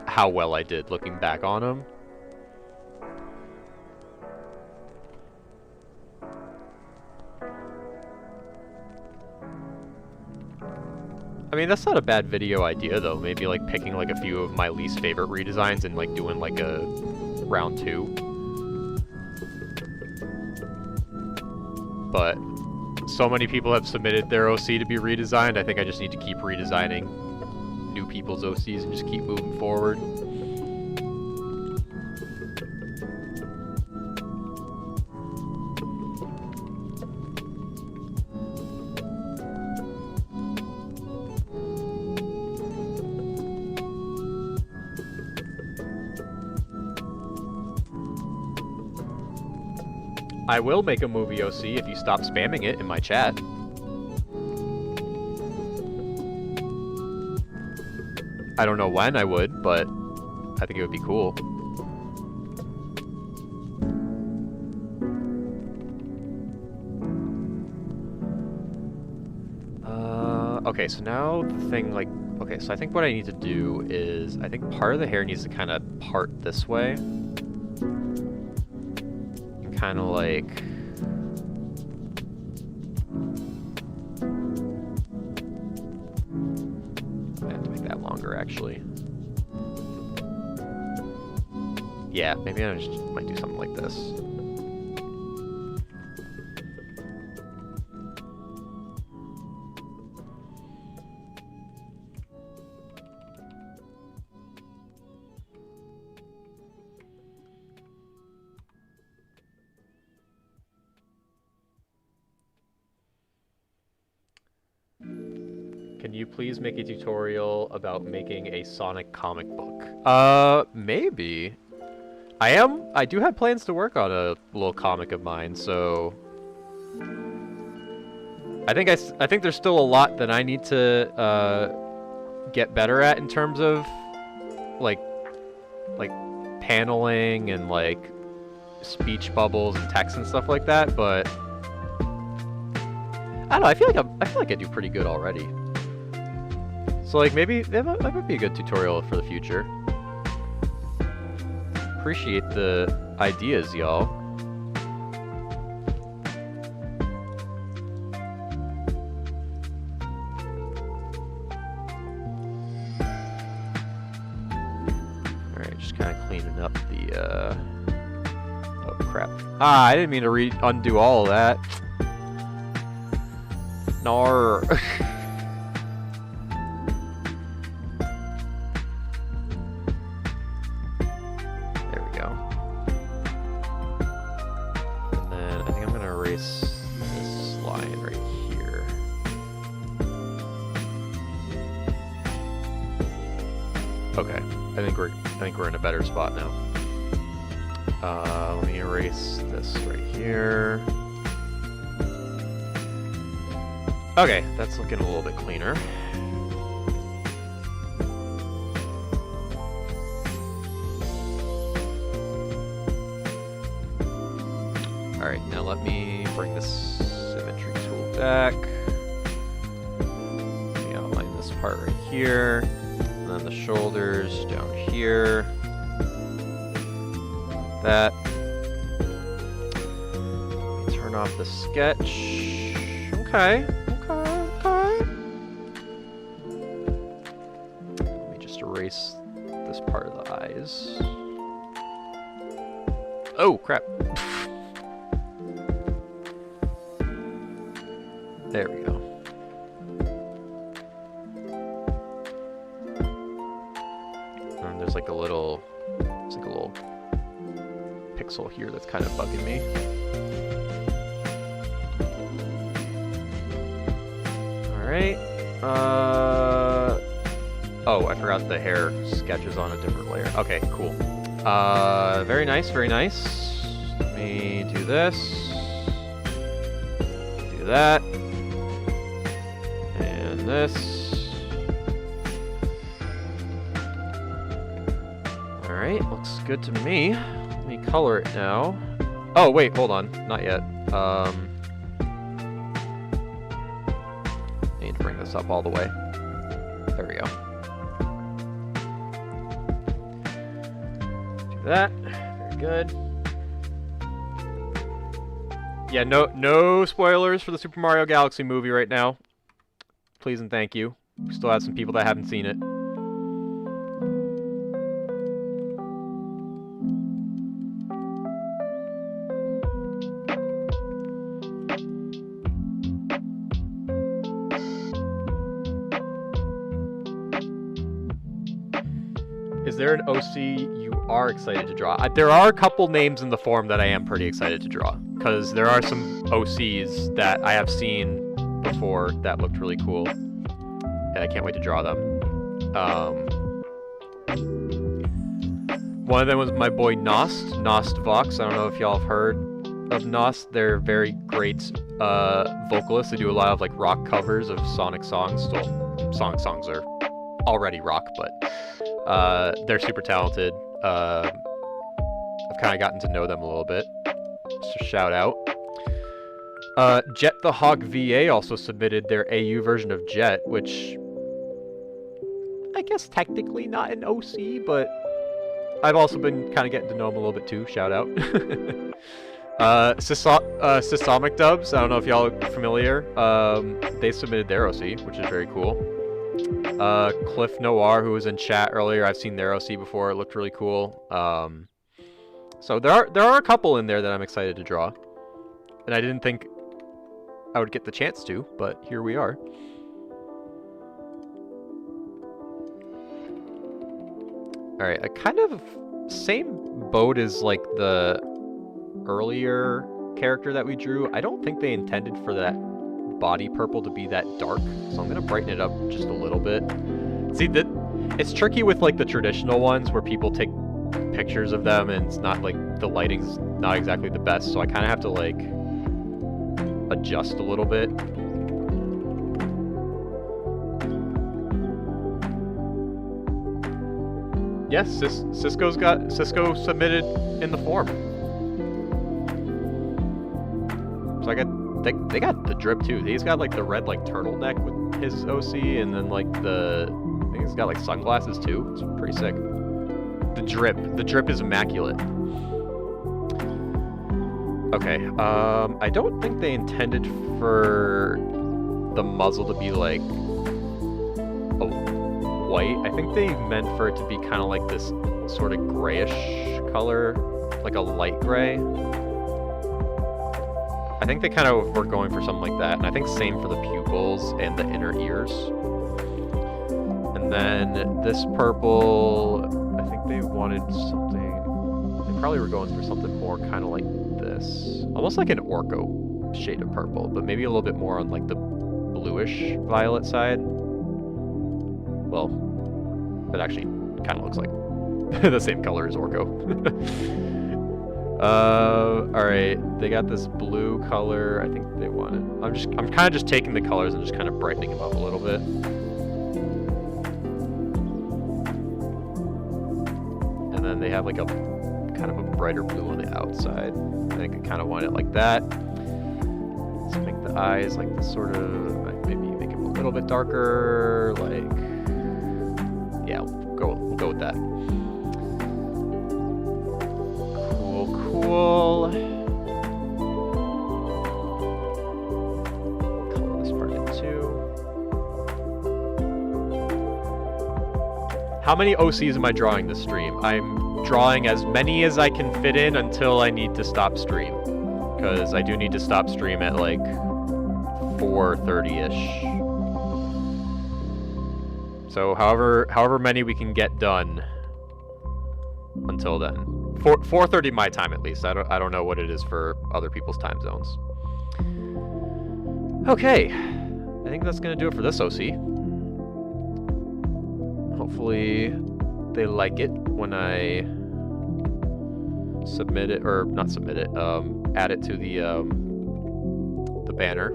how well I did looking back on them. I mean, that's not a bad video idea, though. Maybe, like, picking, like, a few of my least favorite redesigns and, like, doing, like, a round 2. But so many people have submitted their OC to be redesigned, I think I just need to keep redesigning new people's OCs and just keep moving forward. I will make a movie OC if you stop spamming it in my chat. I don't know when I would, but I think it would be cool. Okay, so now the thing, like, okay, so I think what I need to do is, I think part of the hair needs to kind of part this way. Kind of like I have to make that longer actually. Yeah, maybe I just might do something like this. Can you please make a tutorial about making a Sonic comic book? Maybe. I do have plans to work on a little comic of mine, so I think there's still a lot that I need to get better at in terms of like paneling and like speech bubbles and text and stuff like that, but I don't know, I feel like I do pretty good already. So like maybe that might be a good tutorial for the future. Appreciate the ideas, y'all. Alright, just kind of cleaning up the oh crap. Ah, I didn't mean to undo all of that. Nar. I think we're in a better spot now. Let me erase this right here. Okay, that's looking a little bit cleaner. Alright, now let me bring this symmetry tool back. Let me outline this part right here. And then the shoulders down here. Like that. Let me turn off the sketch. Okay. Let me just erase this part of the eyes. Oh, crap. There we go. like a little, it's like a little pixel here that's kind of bugging me. All right. Oh, I forgot the hair sketch is on a different layer. Okay, cool. Very nice, very nice. Let me do this. Do that. And this. Alright, looks good to me. Let me color it now. Oh, wait, hold on. Not yet. I need to bring this up all the way. There we go. That. Very good. Yeah, no spoilers for the Super Mario Galaxy movie right now. Please and thank you. We still have some people that haven't seen it. Is there an OC you are excited to draw? There are a couple names in the form that I am pretty excited to draw, because there are some OCs that I have seen before that looked really cool, and I can't wait to draw them. One of them was my boy Nost Vox. I don't know if y'all have heard of Nost. They're very great vocalists. They do a lot of like rock covers of Sonic songs. Well, Sonic songs are already rock, but they're super talented. I've kind of gotten to know them a little bit. Just a shout out. Jet the Hawk VA also submitted their AU version of Jet, which I guess technically not an OC, but I've also been kind of getting to know him a little bit too. Shout out. Sysomic Dubs, I don't know if y'all are familiar. They submitted their OC, which is very cool. Cliff Noir, who was in chat earlier, I've seen their OC before. It looked really cool. So there are a couple in there that I'm excited to draw, and I didn't think I would get the chance to, but here we are. All right, I kind of same boat as like the earlier character that we drew. I don't think they intended for that body purple to be that dark, so I'm gonna brighten it up just a little bit. See, it's tricky with like the traditional ones where people take pictures of them and it's not like the lighting's not exactly the best, so I kind of have to like adjust a little bit. Yes, Cisco submitted in the form. So I got they got the drip too. He's got like the red like turtleneck with his OC, and then like I think he's got like sunglasses too. It's pretty sick. The drip is immaculate. Okay, I don't think they intended for the muzzle to be like a white. I think they meant for it to be kind of like this sort of grayish color, like a light gray. I think they kind of were going for something like that, and I think same for the pupils and the inner ears. And then this purple, I think they wanted something, they probably were going for something more kind of like this. Almost like an Orco shade of purple, but maybe a little bit more on like the bluish violet side. Well, it actually kind of looks like the same color as Orco. Alright, they got this blue color. I think they wanted, I'm kind of just taking the colors and just kind of brightening them up a little bit. And then they have like a kind of a brighter blue on the outside. I think I kind of want it like that. Let's make the eyes like this sort of, maybe make them a little bit darker, like, yeah, we'll go with that. Cool. Color this part in too. How many OCs am I drawing this stream? I'm drawing as many as I can fit in until I need to stop stream. Because I do need to stop stream at like 4:30-ish. So however many we can get done, until then. 4:30 my time at least. I don't know what it is for other people's time zones. Okay, I think that's gonna do it for this OC. Hopefully they like it when I submit it, or not submit it, add it to the banner.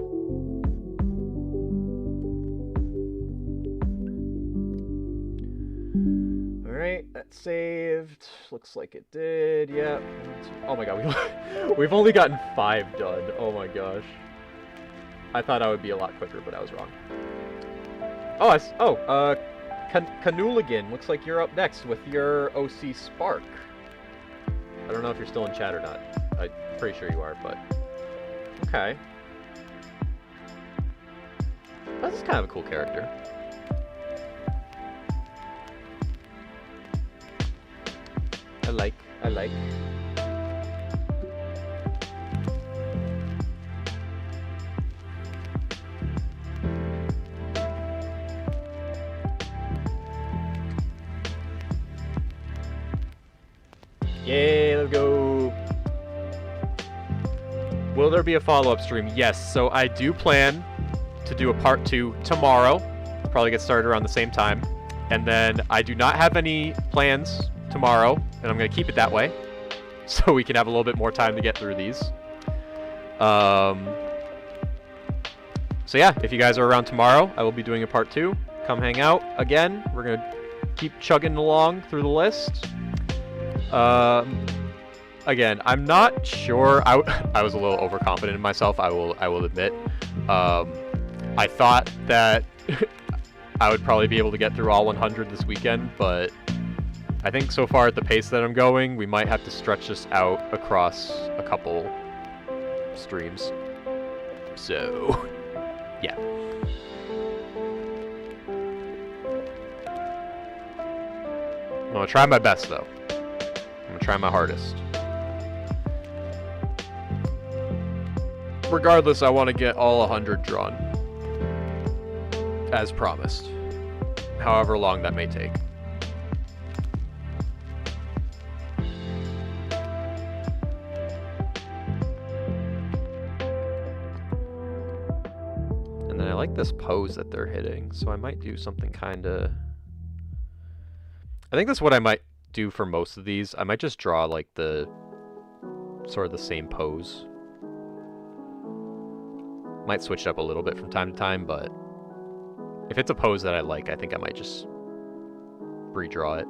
Alright, that saved. Looks like it did. Yep. Oh my god, we've only gotten 5 done. Oh my gosh. I thought I would be a lot quicker, but I was wrong. Oh, Canuligan, looks like you're up next with your OC Spark. I don't know if you're still in chat or not. I'm pretty sure you are, but... Okay. This is kind of a cool character. I like. Yay, let's go. Will there be a follow-up stream? Yes, so I do plan to do a part 2 tomorrow. Probably get started around the same time. And then I do not have any plans tomorrow, and I'm going to keep it that way so we can have a little bit more time to get through these. So yeah, if you guys are around tomorrow, I will be doing a part 2. Come hang out again. We're going to keep chugging along through the list. Again, I'm not sure. I was a little overconfident in myself, I will admit. I thought that I would probably be able to get through all 100 this weekend, but I think so far at the pace that I'm going, we might have to stretch this out across a couple streams. So, yeah. I'm gonna try my best, though. I'm gonna try my hardest. Regardless, I want to get all 100 drawn. As promised. However long that may take. And then I like this pose that they're hitting, so I might do something kinda... I think that's what I might do for most of these. I might just draw like the... sort of the same pose. Might switch it up a little bit from time to time, but... if it's a pose that I like, I think I might just redraw it.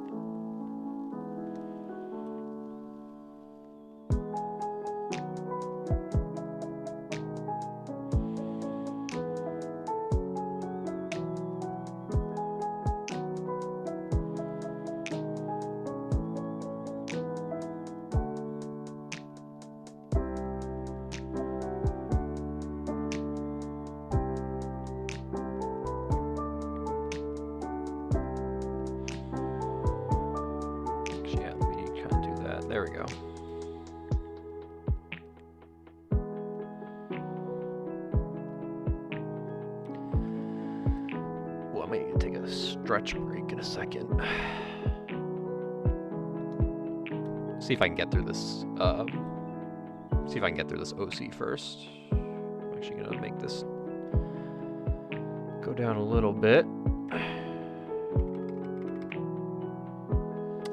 There we go. Well, I might take a stretch break in a second. See if I can get through this. See if I can get through this OC first. I'm actually gonna make this go down a little bit.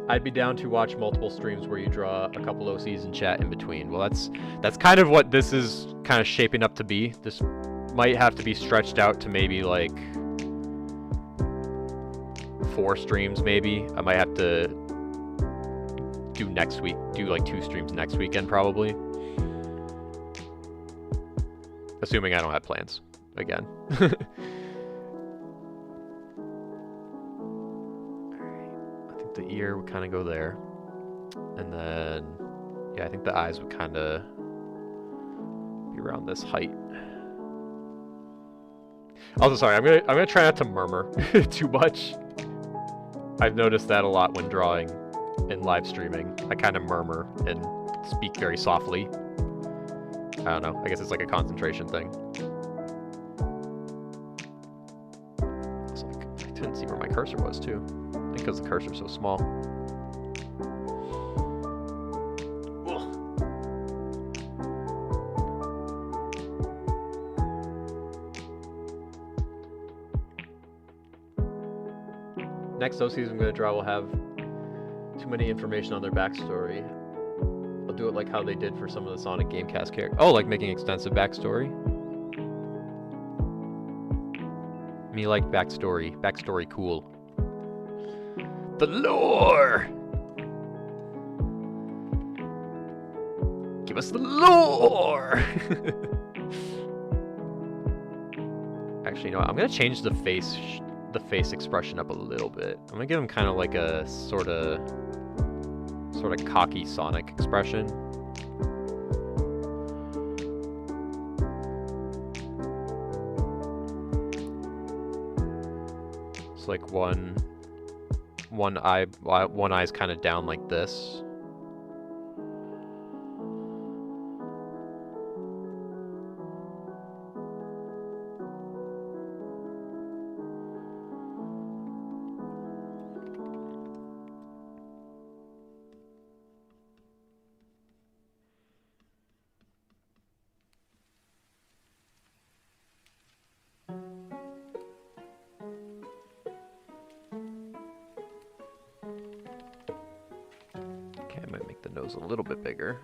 I'd be down to watch multiple streams where you draw a couple OCs and chat in between. Well, that's kind of what this is kind of shaping up to be. This might have to be stretched out to maybe like 4 streams maybe. I might have to do next week, do like 2 streams next weekend probably. Assuming I don't have plans again. The ear would kind of go there, and then yeah, I think the eyes would kind of be around this height. Also, sorry, I'm gonna try not to murmur too much. I've noticed that a lot when drawing and live streaming. I kind of murmur and speak very softly. I don't know. I guess it's like a concentration thing. I couldn't see where my cursor was too. Because the cursor's so small. next OCs I'm gonna draw will have too many information on their backstory. I'll do it like how they did for some of the Sonic Gamecast characters. Oh, like making extensive backstory? Me like backstory. Backstory cool. The lore! Give us the lore! Actually, you know what? I'm gonna change the face expression up a little bit. I'm gonna give him kind of like a sort of cocky Sonic expression. It's like one eye's kind of down like this. A little bit bigger.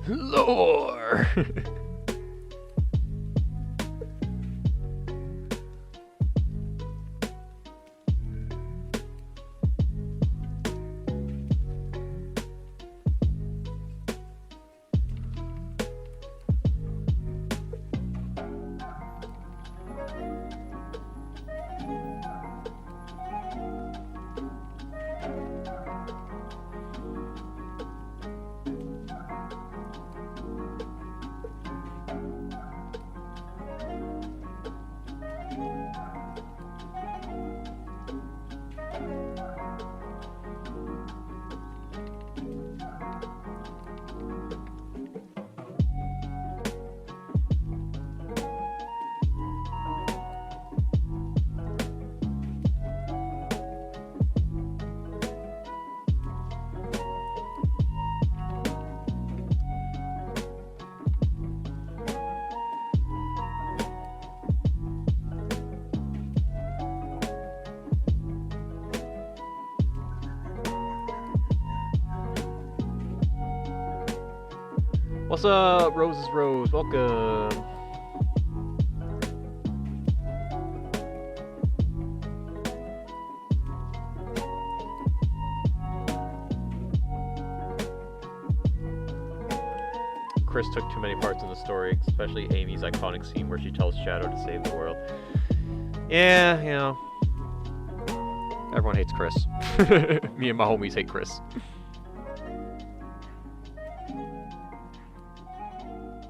Lore! What's up, Rose's Rose? Welcome. Chris took too many parts in the story, especially Amy's iconic scene where she tells Shadow to save the world. Yeah, you know. Everyone hates Chris. Me and my homies hate Chris.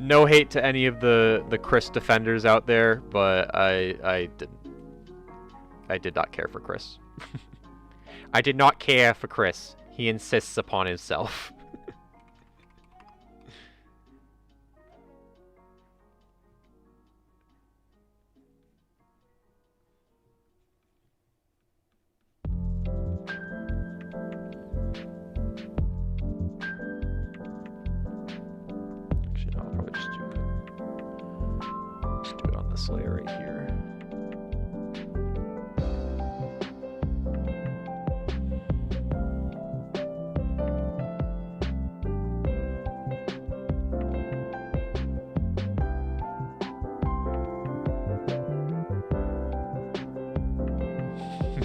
No hate to any of the Chris defenders out there, but I did not care for Chris. I did not care for Chris. He insists upon himself. Layer right here.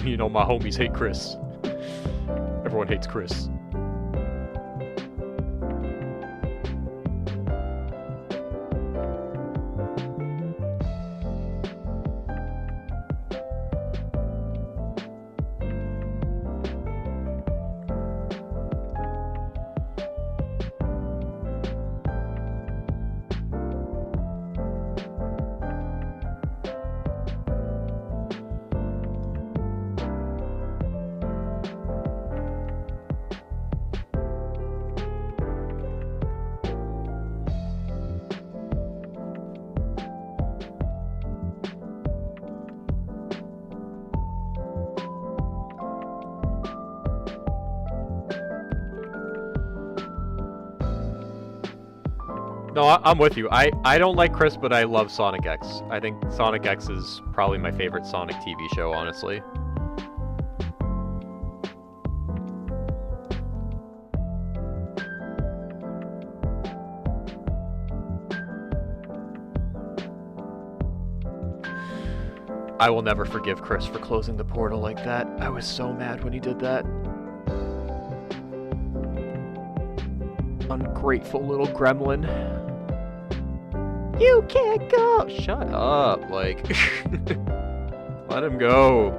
You know, my homies hate Chris. Everyone hates Chris. No, I'm with you. I don't like Chris, but I love Sonic X. I think Sonic X is probably my favorite Sonic TV show, honestly. I will never forgive Chris for closing the portal like that. I was so mad when he did that. Ungrateful little gremlin. You can't go! Shut up, like... Let him go.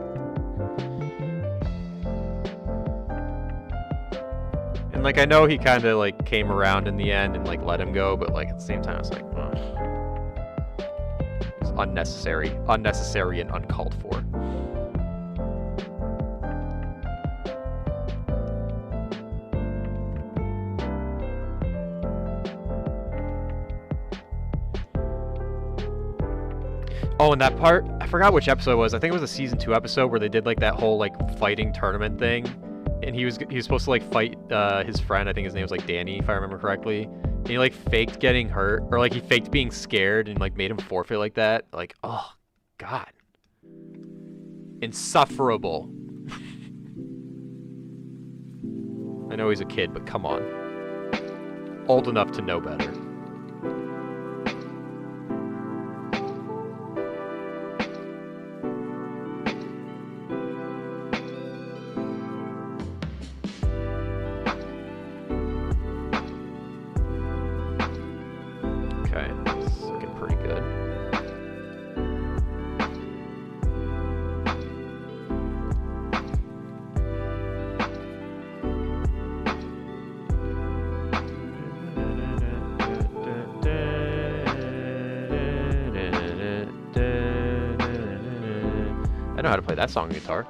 And, like, I know he kind of, like, came around in the end and, like, let him go, but, like, at the same time, it's like, ugh. It's unnecessary. Unnecessary and uncalled for. Oh, and that part, I forgot which episode it was. I think it was a season 2 episode where they did like that whole like fighting tournament thing, and he was supposed to like fight his friend. I think his name was like Danny, if I remember correctly. And he like faked getting hurt, or like he faked being scared and like made him forfeit like that. Like, oh god, insufferable. I know he's a kid, but come on, old enough to know better. I know how to play that song on guitar.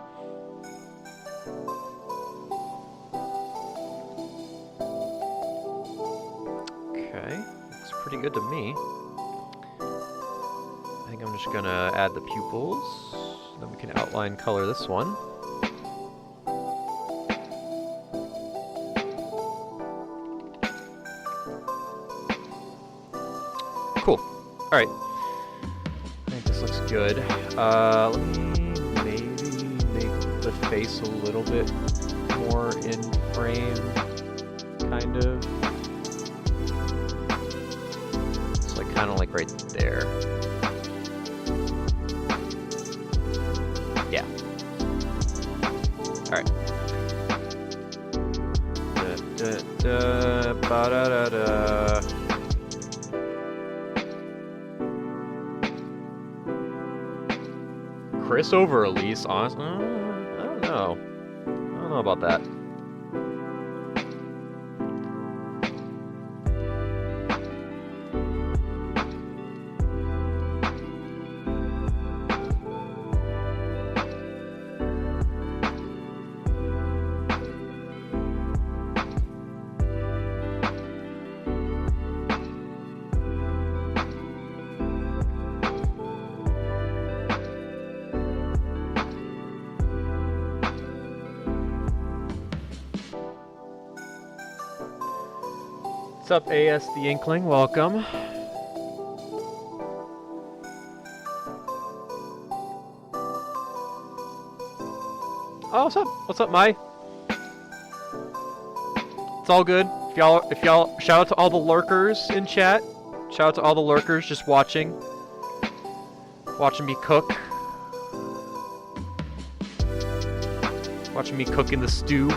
Okay, looks pretty good to me. I think I'm just gonna add the pupils, then we can outline color this one. Cool. Alright. I think this looks good. Let me the face a little bit more in frame, kind of. It's like kind of like right there. Yeah. All right. Da, da, da, ba, da, da, da. Chris over Elise, honestly. I don't know about that. What's up, AS the Inkling? Welcome. Oh, what's up? What's up, Mai? It's all good. If y'all shout out to all the lurkers in chat. Shout out to all the lurkers just watching me cook. Watching me cook in the stew.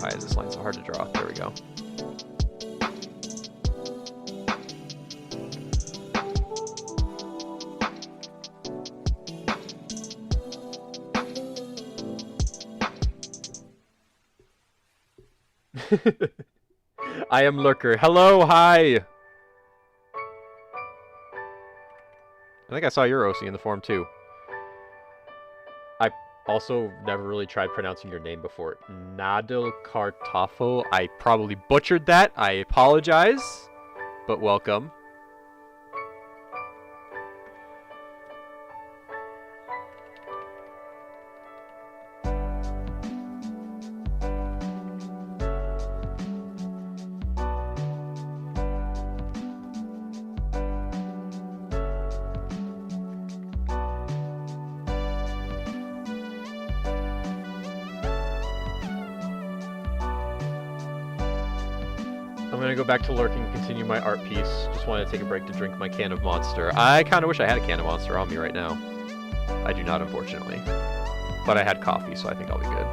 Why is this line so hard to draw? There we go. I am Lurker. Hello, hi! I think I saw your OC in the form too. I Also, never really tried pronouncing your name before. Nadil Kartafo. I probably butchered that. I apologize, but welcome. I'm gonna go back to lurking and continue my art piece. Just wanted to take a break to drink my can of Monster. I kind of wish I had a can of Monster on me right now. I do not, unfortunately. But I had coffee, so I think I'll be good.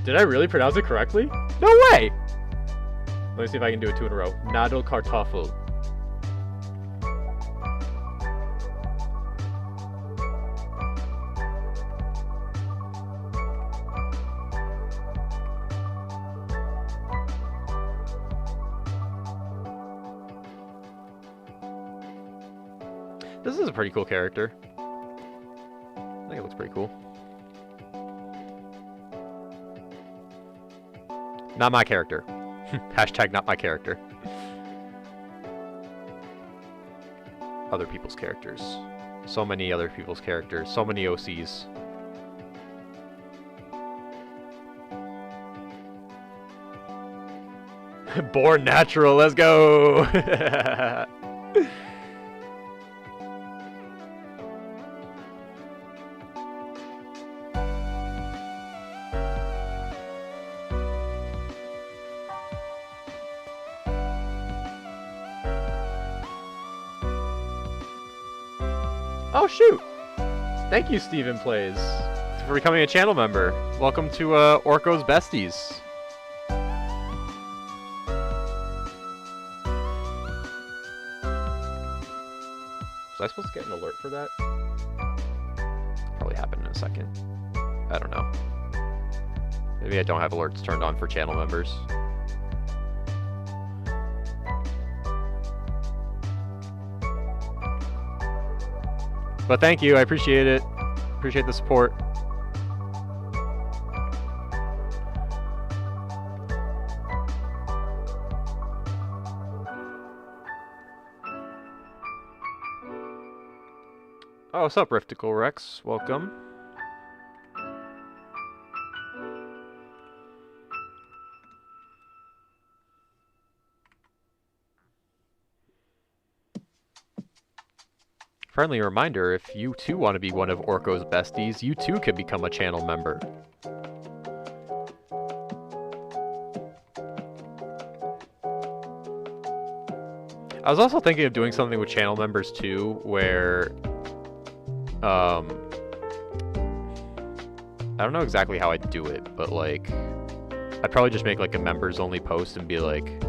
Did I really pronounce it correctly? No way! Let me see if I can do it 2 in a row. Nadel Kartoffel. This is a pretty cool character. I think it looks pretty cool. Not my character. Hashtag not my character. Other people's characters. So many other people's characters. So many OCs. Born natural, let's go! Oh shoot! Thank you, Steven Plays, for becoming a channel member. Welcome to Orko's Besties. Was I supposed to get an alert for that? Probably happen in a second. I don't know. Maybe I don't have alerts turned on for channel members. But thank you, I appreciate it. Appreciate the support. Oh, what's up, Riftical Rex? Welcome. Friendly reminder, if you too want to be one of Orko's besties, you too can become a channel member. I was also thinking of doing something with channel members too, where I don't know exactly how I'd do it, but like I'd probably just make like a members only post and be like,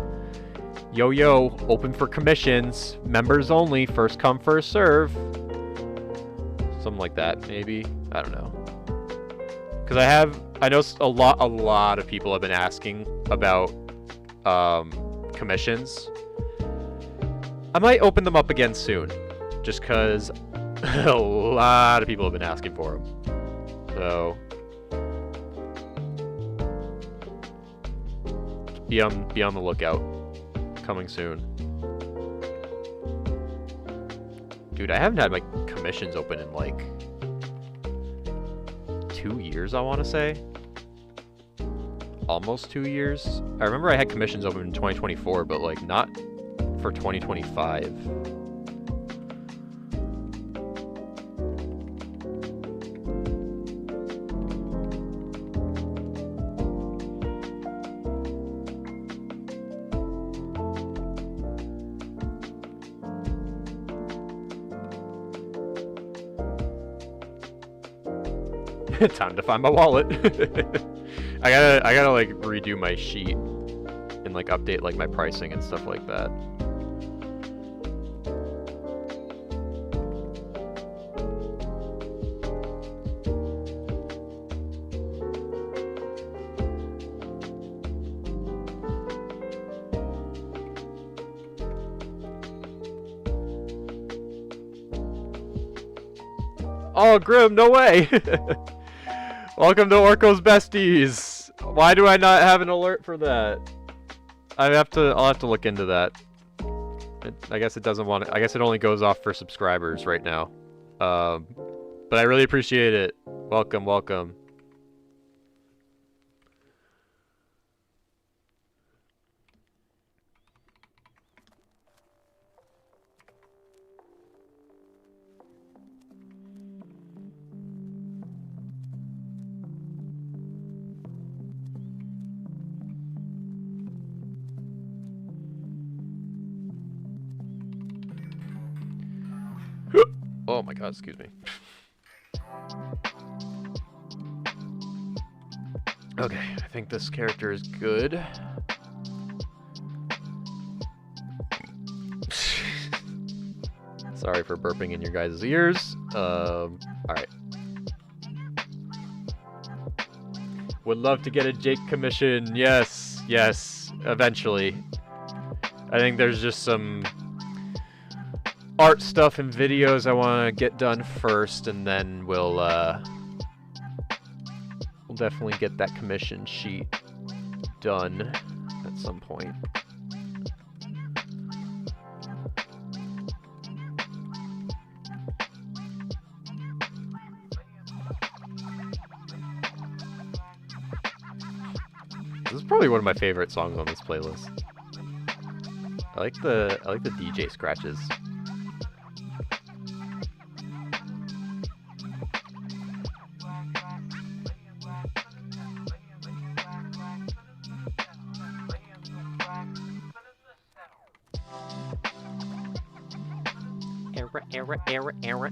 yo, open for commissions, members only, first come, first serve. Something like that, maybe. I don't know. Because I know a lot of people have been asking about commissions. I might open them up again soon, just because a lot of people have been asking for them. So be on the lookout. Coming soon. Dude, I haven't had my commissions open in like 2 years, I want to say. Almost 2 years. I remember I had commissions open in 2024, but like not for 2025. Time to find my wallet. I gotta like redo my sheet and like update like my pricing and stuff like that. Oh, Grim, no way! Welcome to Orko's Besties! Why do I not have an alert for that? I'll have to look into that. I guess it doesn't want to, I guess it only goes off for subscribers right now. But I really appreciate it. Welcome, welcome. Oh my god, excuse me. Okay, I think this character is good. Sorry for burping in your guys' ears. Alright. Would love to get a Jake commission. Yes, yes, eventually. I think there's just some art stuff and videos I want to get done first, and then we'll definitely get that commission sheet done at some point. This is probably one of my favorite songs on this playlist. I like the DJ scratches. Error.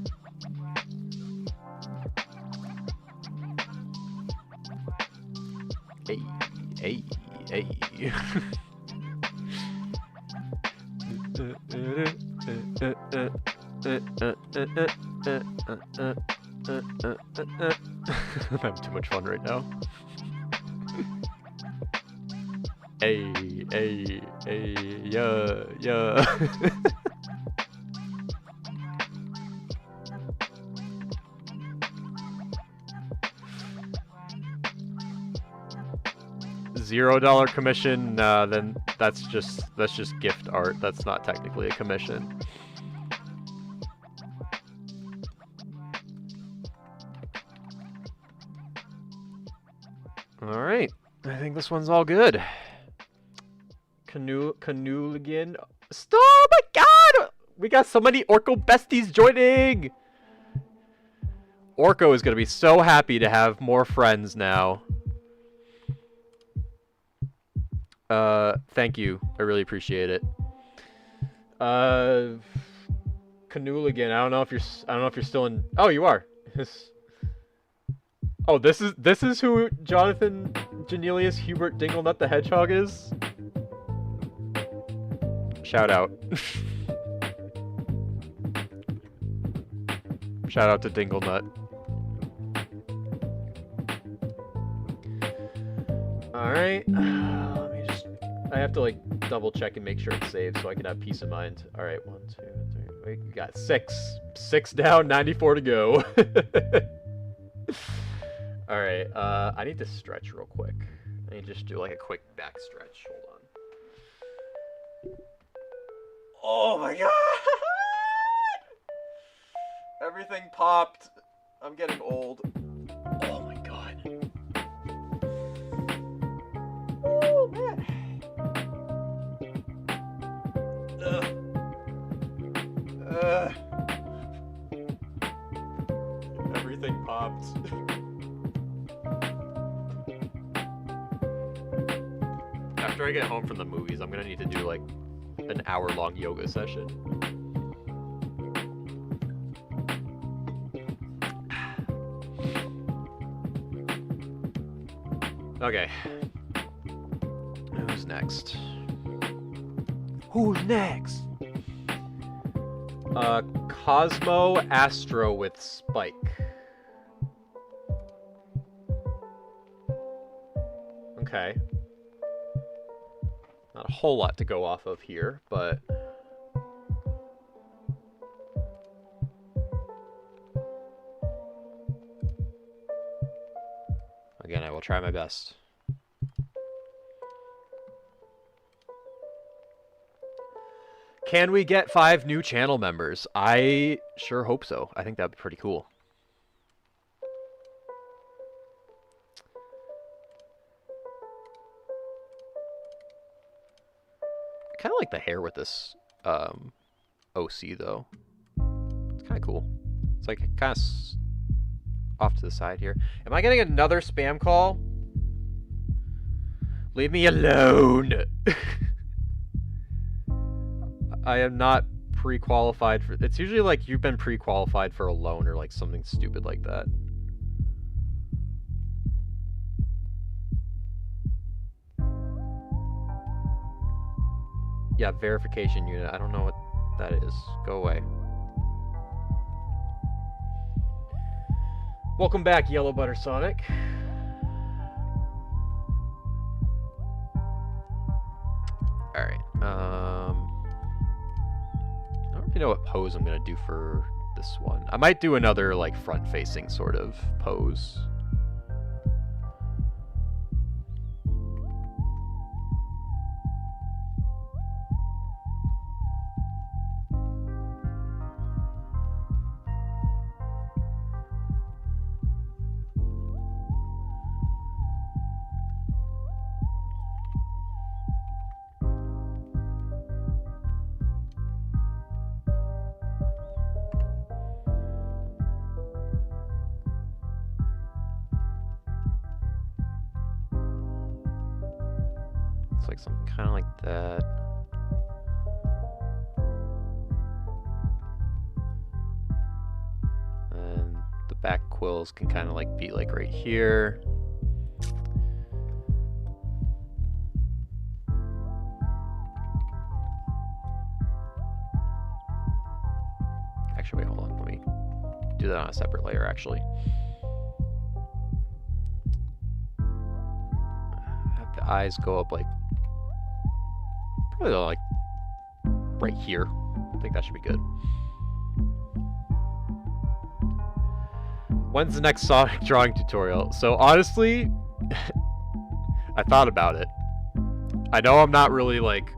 Hey. I'm having too much fun right now. Hey, yeah. $0 commission, then that's just gift art. That's not technically a commission. All right, I think this one's all good. Canooligan. Stop! Oh my god! We got so many Orko besties joining! Orko is gonna be so happy to have more friends now. Thank you. I really appreciate it. Canooligan. I don't know if you're still in. Oh, you are. Oh, this is who Jonathan Janelius Hubert Dinglenut the Hedgehog is. Shout out. Shout out to Dinglenut. Alright. Let me just... I have to, like, double check and make sure it's saved so I can have peace of mind. Alright, 1, 2, 3... Wait, you got 6. 6 down, 94 to go. Alright, I need to stretch real quick. I need to just do, like, a quick back stretch. Hold on. Oh my god! Everything popped. I'm getting old. Oh my god. Oh man. Everything popped. After I get home from the movies, I'm gonna need to do like an hour-long yoga session. Okay. Who's next? Who's next? Cosmo Astro with Spike. Okay. Not a whole lot to go off of here, but... Again, I will try my best. Can we get 5 new channel members? I sure hope so. I think that'd be pretty cool. I kind of like the hair with this OC though. It's kind of cool. It's like kind of off to the side here. Am I getting another spam call? Leave me alone. I am not pre-qualified for... It's usually like you've been pre-qualified for a loan or like something stupid like that. Yeah, verification unit. I don't know what that is. Go away. Welcome back, Yellow Butter Sonic. Alright, I don't really know what pose I'm gonna do for this one. I might do another, like, front-facing sort of pose. Like something kind of like that. And the back quills can kind of like be like right here. Actually, wait, hold on. Let me do that on a separate layer, actually. Have the eyes go up like probably like right here. I think that should be good. When's the next Sonic drawing tutorial? So honestly, I thought about it. I know I'm not really like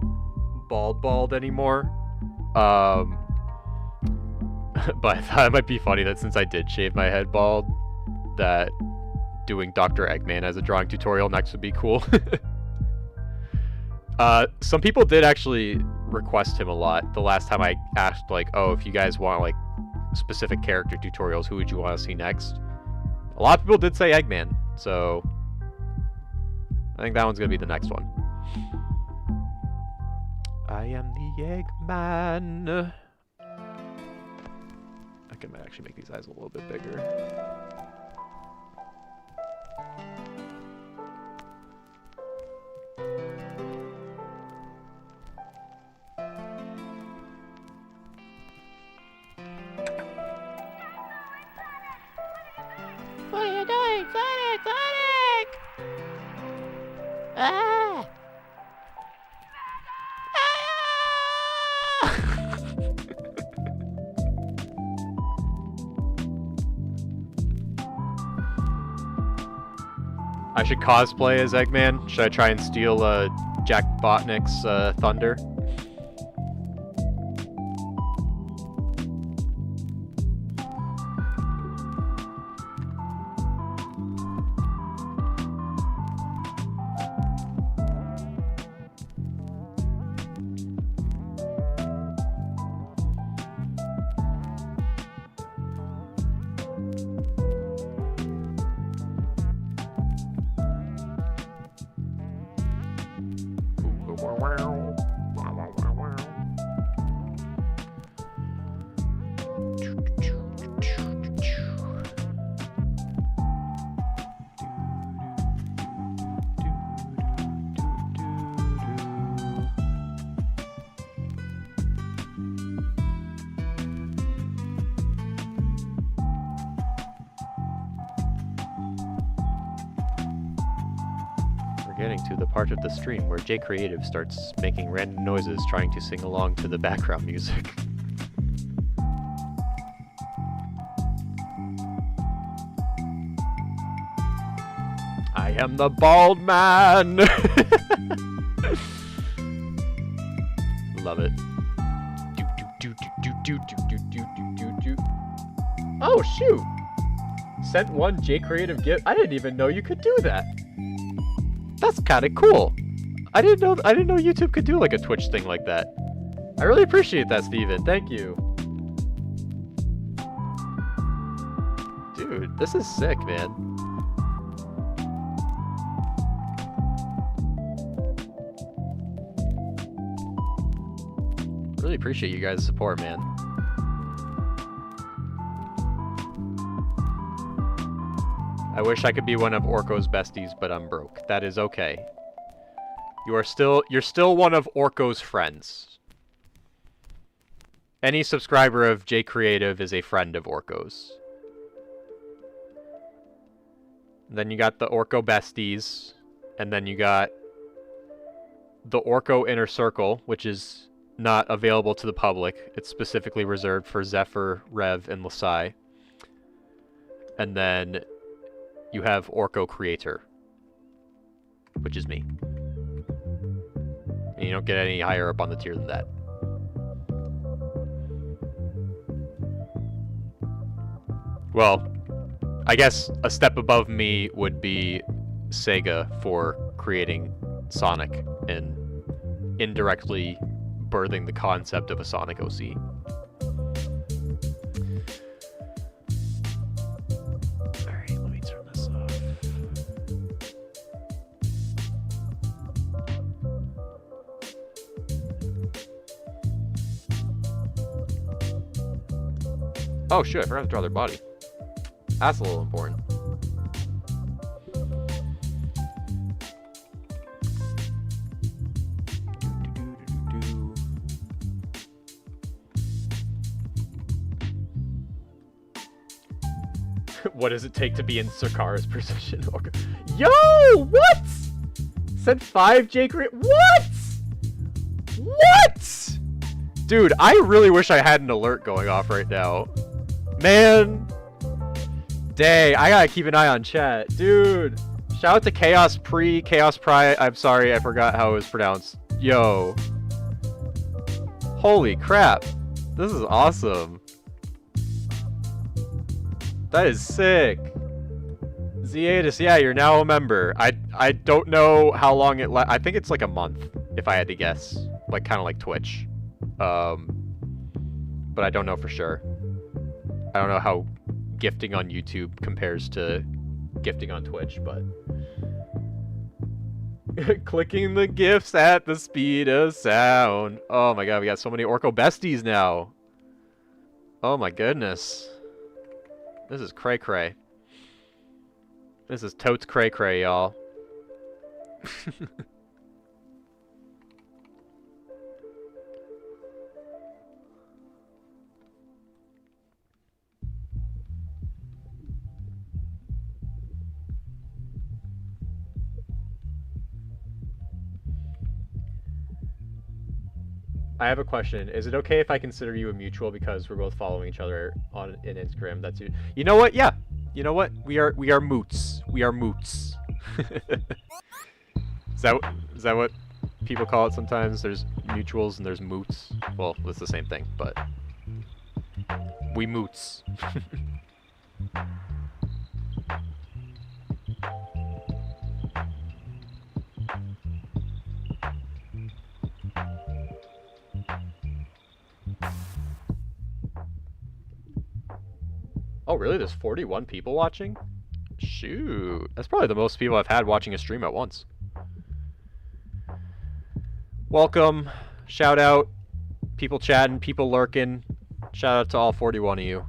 bald anymore. But I thought it might be funny that since I did shave my head bald, that doing Dr. Eggman as a drawing tutorial next would be cool. Some people did actually request him a lot. The last time I asked, like, oh, if you guys want, like, specific character tutorials, who would you want to see next? A lot of people did say Eggman, so I think that one's going to be the next one. I am the Eggman. I can actually make these eyes a little bit bigger. What are you doing? Sonic! Sonic! Ah! I should cosplay as Eggman. Should I try and steal Jack Botnick's thunder? getting to the part of the stream where J Creative starts making random noises trying to sing along to the background music. I am the bald man! Love it. Oh shoot! Sent one J Creative gift. I didn't even know you could do that. That's kind of cool. I didn't know YouTube could do like a Twitch thing like that. I really appreciate that, Steven. Thank you. Dude, this is sick, man. Really appreciate you guys' support, man. I wish I could be one of Orko's besties, but I'm broke. That is okay. You're still one of Orko's friends. Any subscriber of J Creative is a friend of Orko's. And then you got the Orko besties, and then you got the Orko Inner Circle, which is not available to the public. It's specifically reserved for Zephyr, Rev, and Lasai. And then you have Orko Creator, which is me. And you don't get any higher up on the tier than that. Well, I guess a step above me would be Sega for creating Sonic and indirectly birthing the concept of a Sonic OC. Alright, let me turn this off. Oh shoot, I forgot to draw their body. That's a little important. What does it take to be in Sarkara's position? Yo, what? Sent 5 J Creative. What? What? Dude, I really wish I had an alert going off right now. Man. Dang, I gotta keep an eye on chat. Dude, shout out to Chaos Pri. I'm sorry, I forgot how it was pronounced. Yo. Holy crap. This is awesome. That is sick. Zeatus, yeah, you're now a member. I don't know how long it I think it's like a month, if I had to guess. Like, kind of like Twitch. But I don't know for sure. I don't know how gifting on YouTube compares to gifting on Twitch, but... Clicking the gifts at the speed of sound. Oh my god, we got so many Orko besties now. Oh my goodness. This is cray-cray. This is totes cray-cray, y'all. I have a question. Is it okay if I consider you a mutual because we're both following each other on in Instagram? That's you. You know what? Yeah. You know what? We are moots. We are moots. Is that what people call it sometimes? There's mutuals and there's moots. Well, it's the same thing, but we moots. Oh, really? There's 41 people watching? Shoot. That's probably the most people I've had watching a stream at once. Welcome. Shout out. People chatting, people lurking. Shout out to all 41 of you.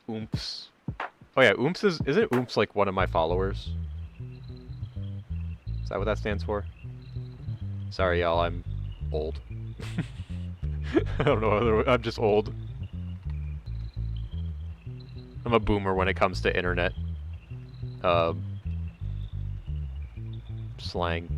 Oomps. Oh yeah, Oomps isn't Oomps like one of my followers? Is that what that stands for? Sorry y'all, I'm old. I don't know, I'm just old. I'm a boomer when it comes to internet slang.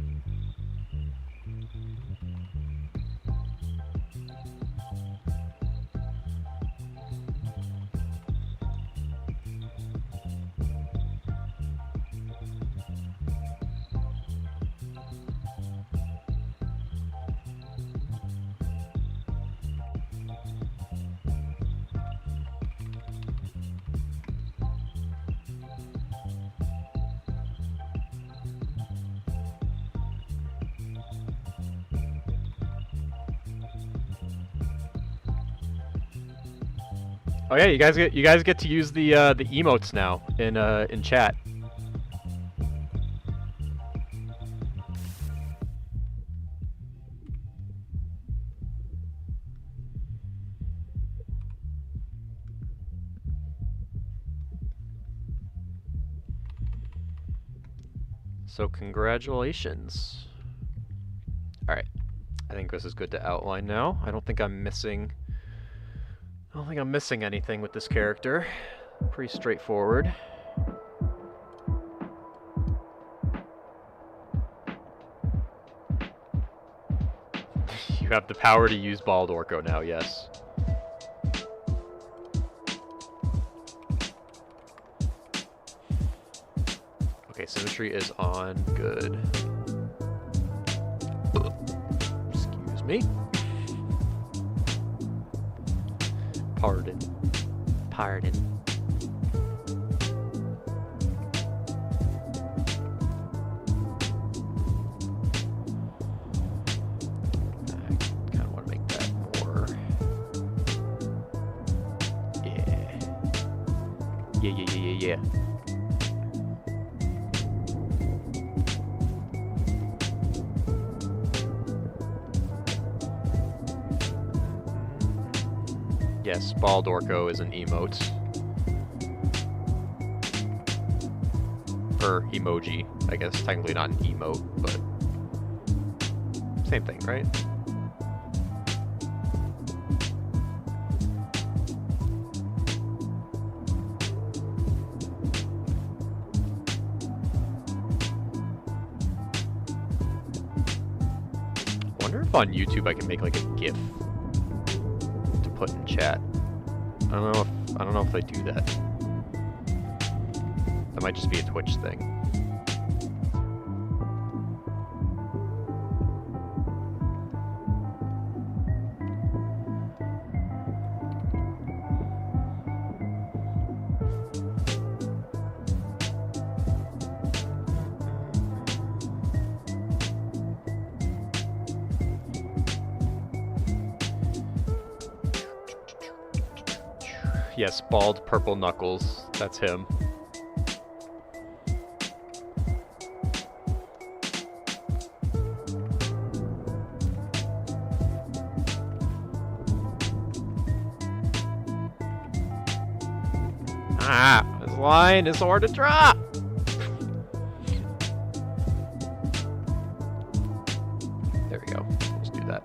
Oh yeah, you guys get to use the emotes now in chat. So congratulations. All right, I think this is good to outline now. I don't think I'm missing anything with this character. Pretty straightforward. You have the power to use Bald Orco now, yes. Okay, symmetry is on. Good. Excuse me. Pardon. Pardon. I kind of want to make that more. Yeah. Yeah. Yes, Bald Orco is an emote. Or emoji, I guess. Technically not an emote, but same thing, right? I wonder if on YouTube I can make like a GIF to put in chat. I don't know if they do that. That might just be a Twitch thing. Yes, Bald Purple Knuckles. That's him. Ah, this line is hard to drop. There we go. Let's do that.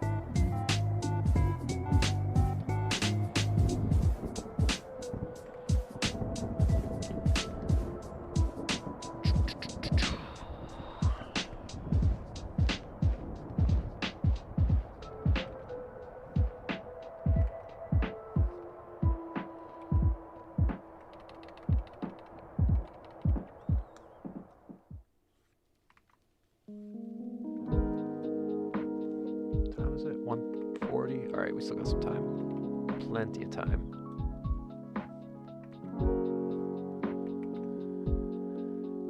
Time is it? 1:40? Alright, we still got some time. Plenty of time.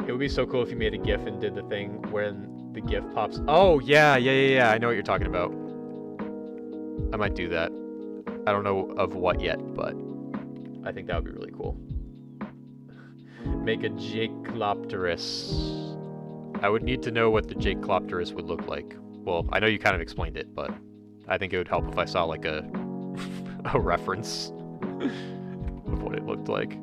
It would be so cool if you made a GIF and did the thing when the GIF pops. Oh, yeah. I know what you're talking about. I might do that. I don't know of what yet, but I think that would be really cool. Make a Jaclopterus. I would need to know what the Jaclopterus would look like. Well, I know you kind of explained it, but I think it would help if I saw like a a reference of what it looked like.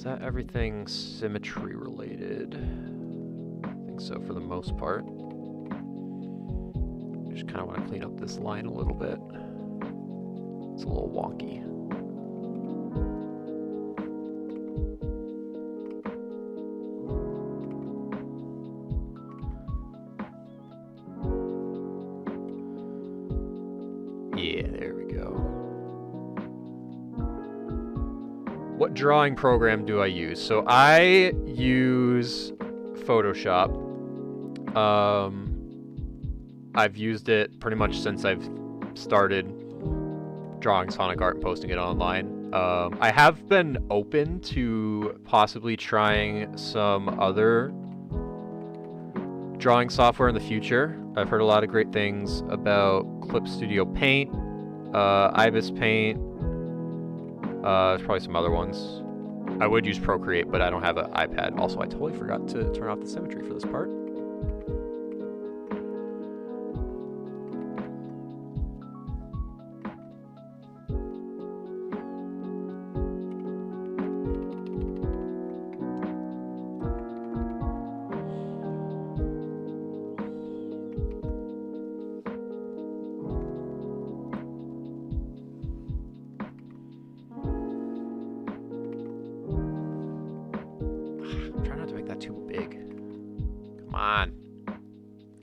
that everything symmetry related? I think so for the most part. Just kind of want to clean up this line a little bit. It's a little wonky. Yeah, there we go. What drawing program do I use? So I use Photoshop. I've used it pretty much since I've started drawing Sonic art and posting it online. I have been open to possibly trying some other drawing software in the future. I've heard a lot of great things about Clip Studio Paint, Ibis Paint, there's probably some other ones. I would use Procreate, but I don't have an iPad. Also, I totally forgot to turn off the symmetry for this part.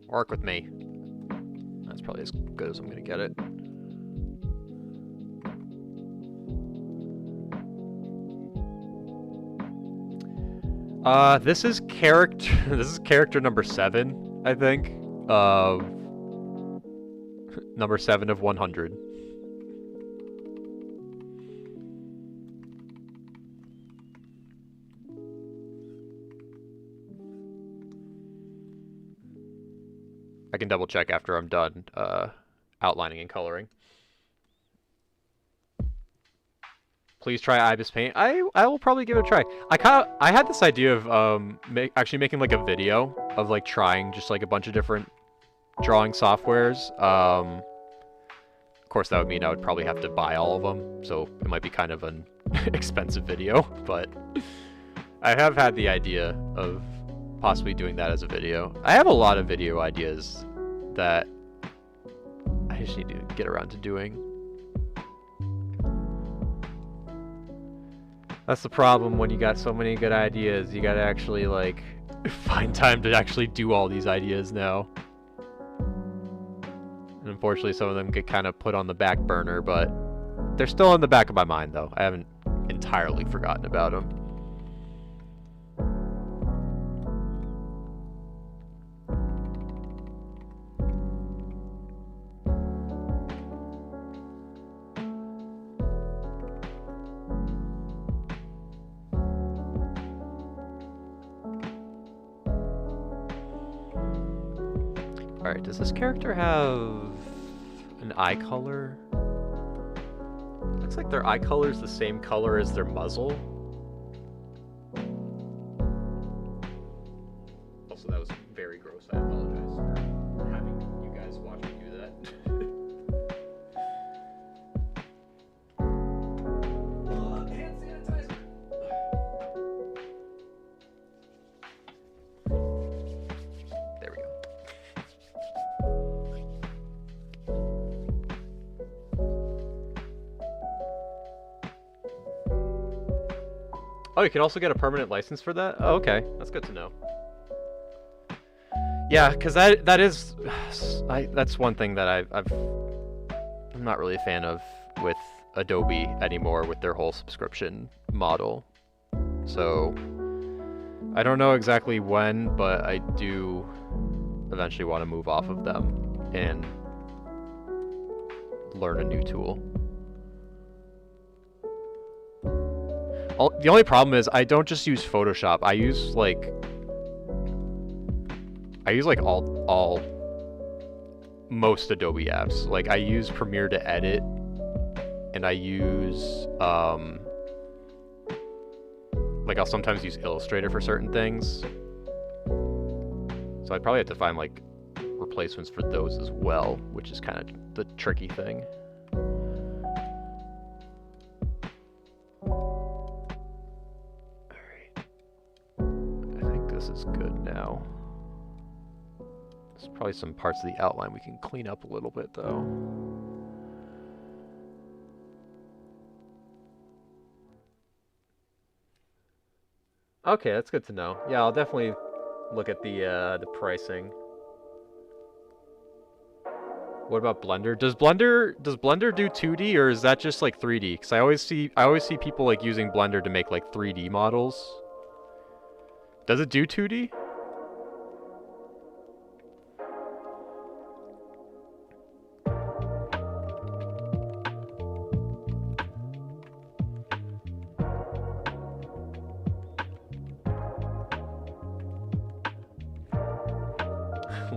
Work with me. That's probably as good as I'm gonna get it. This is character number 7, I think. Number 7 of 100. I can double check after I'm done outlining and coloring. Please try Ibis Paint. I will probably give it a try. I had this idea of actually making like a video of like trying just like a bunch of different drawing softwares. Of course, that would mean I would probably have to buy all of them, so it might be kind of an expensive video. But I have had the idea of possibly doing that as a video. I have a lot of video ideas that I just need to get around to doing. That's the problem when you got so many good ideas. You gotta actually like find time to actually do all these ideas now. And unfortunately some of them get kind of put on the back burner, but they're still in the back of my mind though. I haven't entirely forgotten about them. Alright, does this character have an eye color? Looks like their eye color is the same color as their muzzle. Also, that was very gross. I apologize for having you guys watch me do that. Hand sanitizer! There we go. Oh, you can also get a permanent license for that? Oh, okay. That's good to know. Yeah, because that is... that's one thing that I'm not really a fan of with Adobe anymore with their whole subscription model. So, I don't know exactly when, but I do eventually want to move off of them and learn a new tool. The only problem is I don't just use Photoshop. I use like most Adobe apps. Like I use Premiere to edit, and I use like I'll sometimes use Illustrator for certain things. So I'd probably have to find like replacements for those as well, which is kind of the tricky thing. is good now. There's probably some parts of the outline we can clean up a little bit, though. Okay, that's good to know. Yeah, I'll definitely look at the pricing. What about Blender? Does Blender do 2D or is that just like 3D? Because I always see people like using Blender to make like 3D models. Does it do 2D?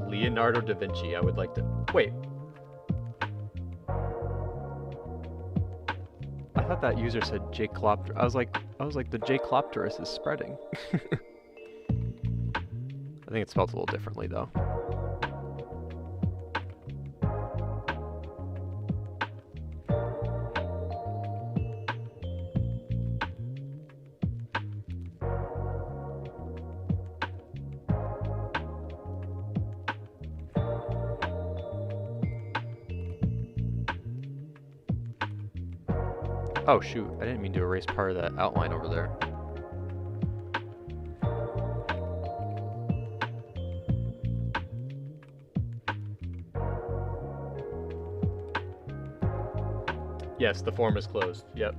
Leonardo da Vinci. I would like to wait. I thought that user said Jaclopter. I was like the Jaclopterus is spreading. I think it's spelled a little differently though. Oh shoot, I didn't mean to erase part of that outline over there. Yes, the form is closed. Yep.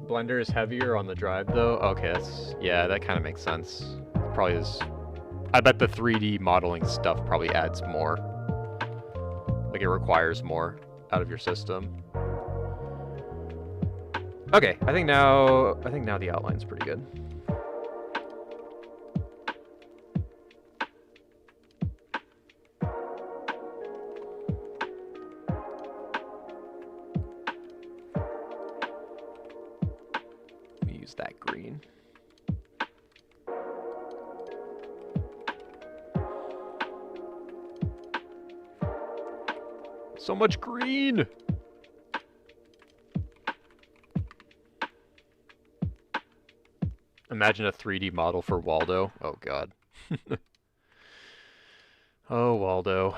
Blender is heavier on the drive though. Okay, yeah, that kind of makes sense. Probably is. I bet the 3D modeling stuff probably adds more. Like it requires more out of your system. Okay, I think now the outline's pretty good. Let me use that green. So much green! Imagine a 3D model for Waldo. Oh god. Oh, Waldo.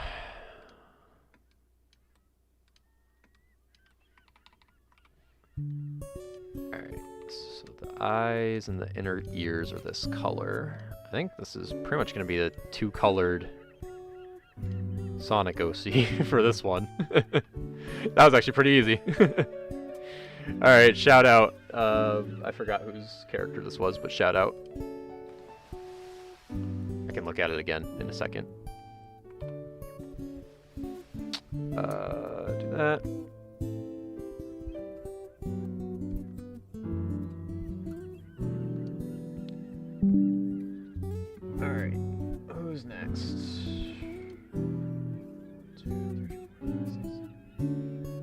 Alright, so the eyes and the inner ears are this color. I think this is pretty much going to be the two-colored Sonic OC for this one. That was actually pretty easy. Alright, shout out. I forgot whose character this was, but shout out. I can look at it again in a second. Do that. Alright, who's next?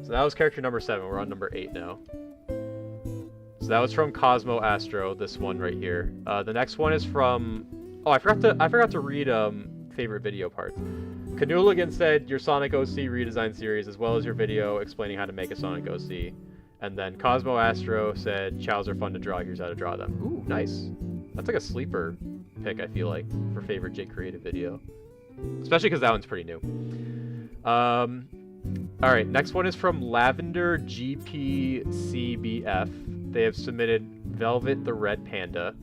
So that was character number 7. We're on number 8 now. So that was from Cosmo Astro. This one right here. The next one is from. Oh, I forgot to read favorite video parts. Canuligan said your Sonic OC redesign series, as well as your video explaining how to make a Sonic OC. And then Cosmo Astro said chows are fun to draw. Here's how to draw them. Ooh, nice. That's like a sleeper pick. I feel like for favorite Jake Creative video, especially because that one's pretty new. All right, next one is from Lavender GPCBF. They have submitted Velvet the Red Panda,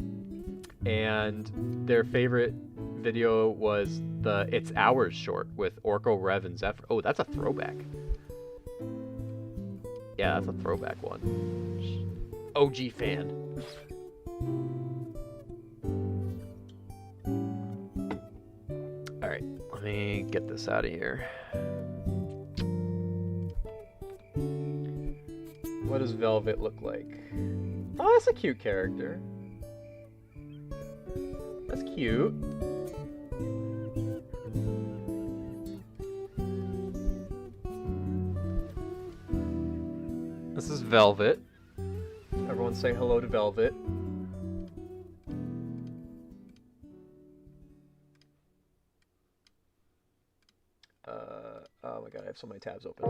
and their favorite video was the It's Ours short with Orko, Rev, and Zephyr. Oh, that's a throwback. Yeah, that's a throwback one. OG fan. All right, let me get this out of here. What does Velvet look like? Oh, that's a cute character. That's cute. This is Velvet. Everyone say hello to Velvet. Oh my god, I have so many tabs open.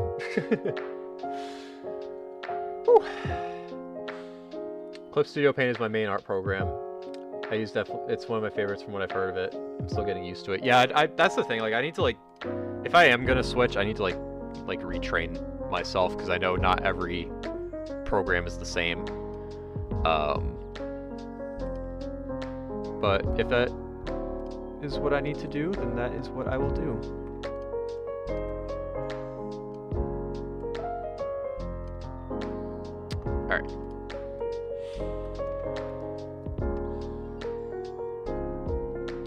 Clip Studio Paint is my main art program. I use that. It's one of my favorites from what I've heard of it. I'm still getting used to it. Yeah, that's the thing. Like, I need to like, if I am gonna switch, I need to like retrain myself because I know not every program is the same. But if that is what I need to do, then that is what I will do. All right.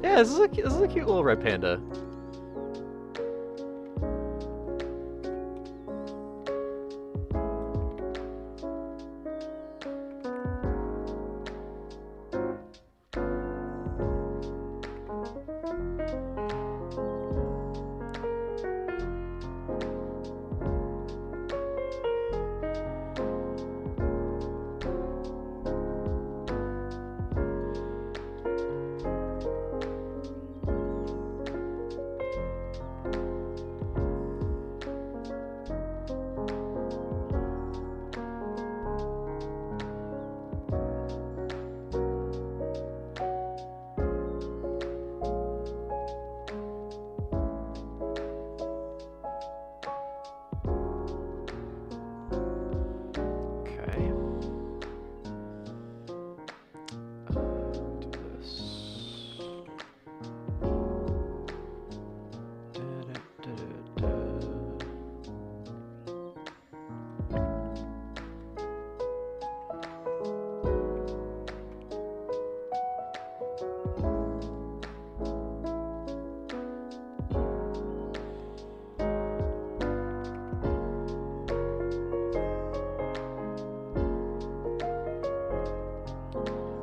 Yeah, this is a cute little red panda.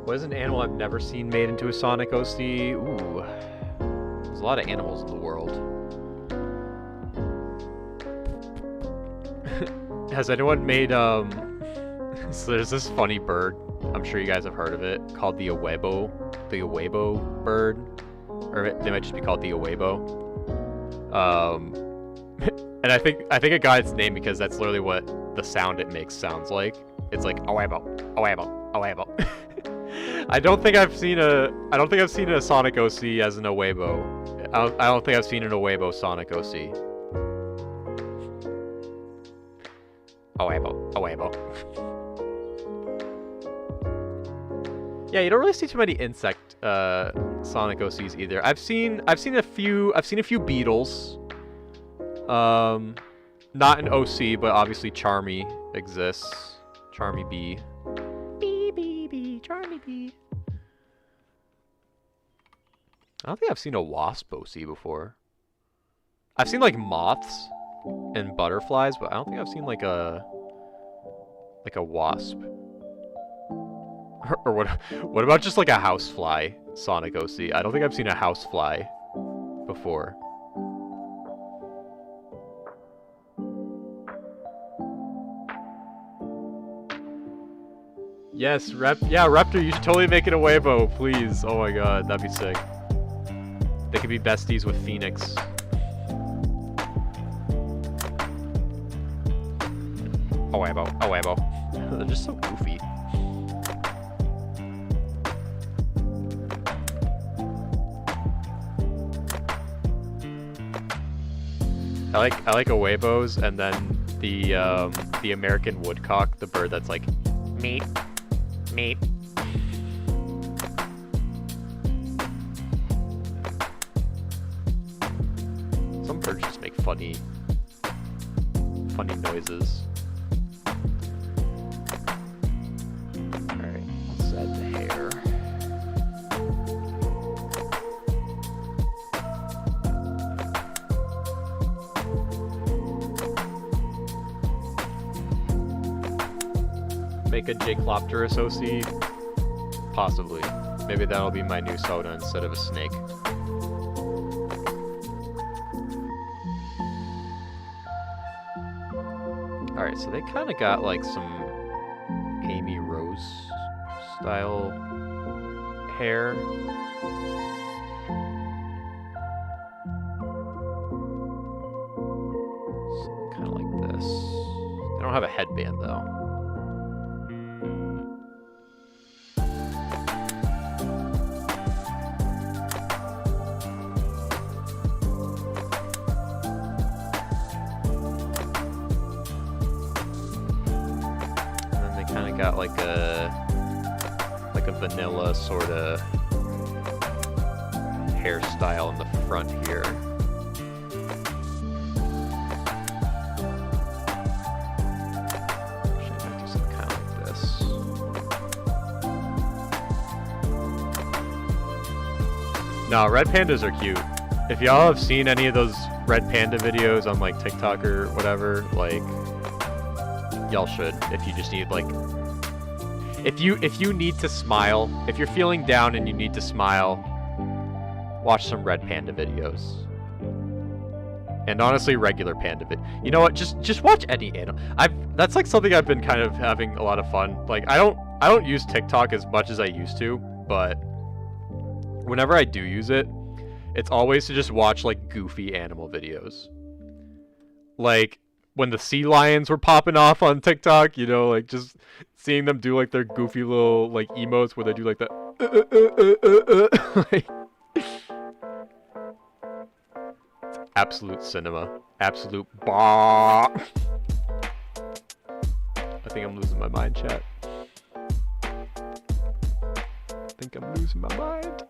What is an animal I've never seen made into a Sonic OC? Ooh. There's a lot of animals in the world. Has anyone made, so there's this funny bird, I'm sure you guys have heard of it, called the Awebo bird. Or they might just be called the Awebo. And I think it got its name because that's literally what the sound it makes sounds like. It's like, Awebo, Awebo, Awebo. I don't think I've seen a Sonic OC as an Awebo. I don't think I've seen an Awebo Sonic OC. Awebo, Awebo. Yeah, you don't really see too many insect Sonic OCs either. I've seen a few beetles. Not an OC, but obviously Charmy exists. Charmy Bee. Charmy Bee. I don't think I've seen a wasp OC before. I've seen like moths and butterflies, but I don't think I've seen like a wasp. Or what about just like a housefly Sonic OC? I don't think I've seen a housefly before. Yes, Reptor, you should totally make it a Weibo, please. Oh my god, that'd be sick. They could be besties with Phoenix. Oh Weibo. They're just so goofy. I like Awebos, and then the American woodcock, the bird that's like meat. Some birds just make funny noises. Alright, let's add the hair. Make a Jaclopterus OC? Possibly. Maybe that'll be my new soda instead of a snake. Alright, so they kind of got like some Amy Rose style hair. Kind of like this. They don't have a headband though. got like a vanilla sort of hairstyle in the front here. Actually, I might do something kind of like this. No, red pandas are cute. If y'all have seen any of those red panda videos on like TikTok or whatever, like y'all should. If you just need like, if you need to smile, if you're feeling down and you need to smile, watch some red panda videos. And honestly, regular panda you know what? Just watch any animal. That's like something I've been kind of having a lot of fun. Like I don't use TikTok as much as I used to, but whenever I do use it, it's always to just watch like goofy animal videos. Like when the sea lions were popping off on TikTok, you know, like just seeing them do like their goofy little like emotes where they do like that. Like, it's absolute cinema. Absolute bah. I think I'm losing my mind, chat. I think I'm losing my mind.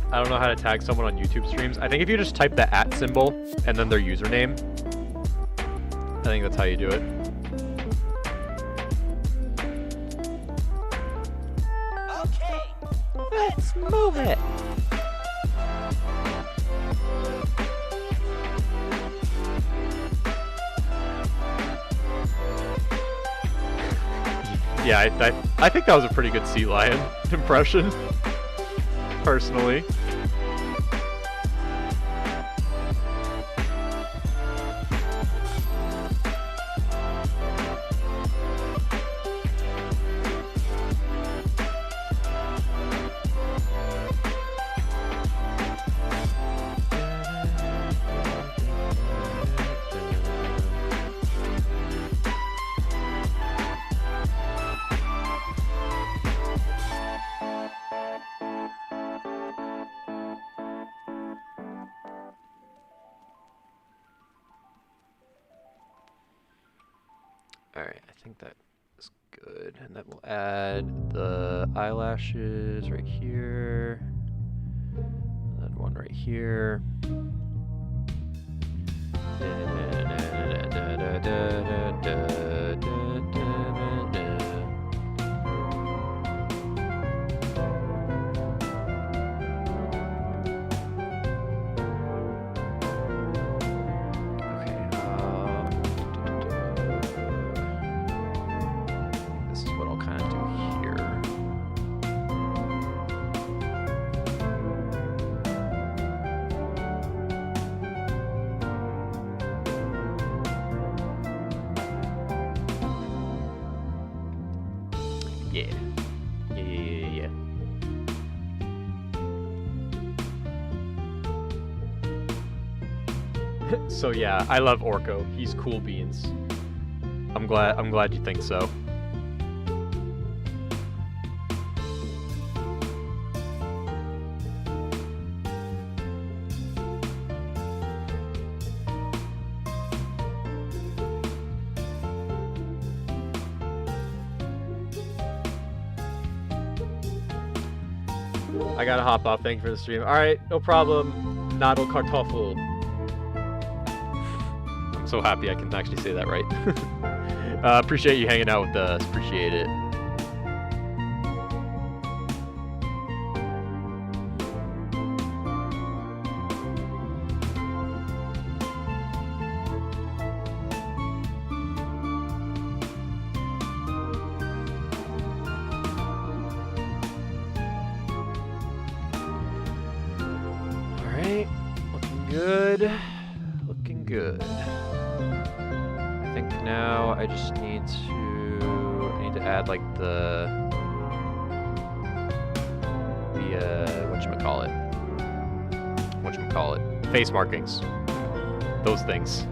I don't know how to tag someone on YouTube streams. I think if you just type the @ symbol and then their username, I think that's how you do it. Okay, let's move it. Yeah, I think that was a pretty good sea lion impression, personally. Alright, I think that is good. And then we'll add the eyelashes right here. And then one right here. This is what I'll kind of do here. Yeah. Yeah. So yeah, I love Orko. He's cool beans. I'm glad you think so. I gotta hop off. Thank you for the stream. Alright, no problem. Nadel Kartoffel. I'm so happy I can actually say that right. Appreciate you hanging out with us. Appreciate it. Alright, looking good. Looking good. I think now I just need need to add like the whatchamacallit, face markings, those things.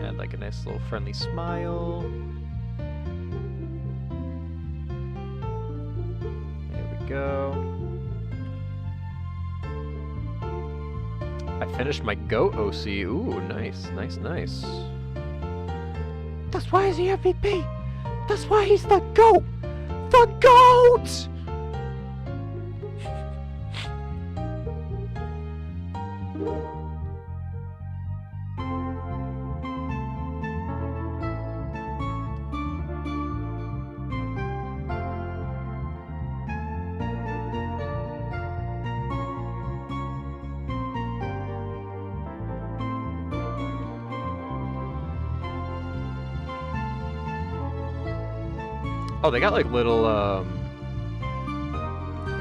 Add like a nice little friendly smile. There we go. I finished my goat OC. Ooh, nice, nice, nice. That's why he's the MVP. That's why he's the GOAT. The GOAT! Oh, they got like little, yeah,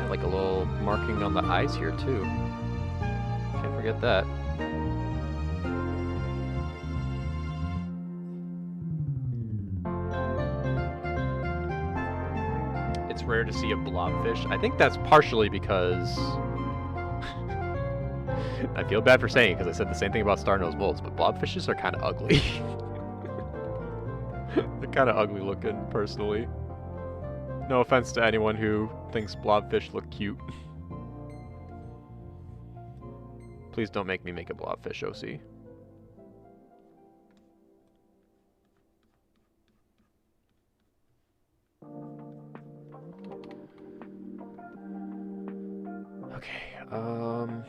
like a little marking on the eyes here too. Can't forget that. It's rare to see a blobfish. I think that's partially because I feel bad for saying it because I said the same thing about star-nosed moles, but blobfishes are kind of ugly. They're kind of ugly looking, personally. No offense to anyone who thinks blobfish look cute. Please don't make me make a blobfish OC. Okay, I'm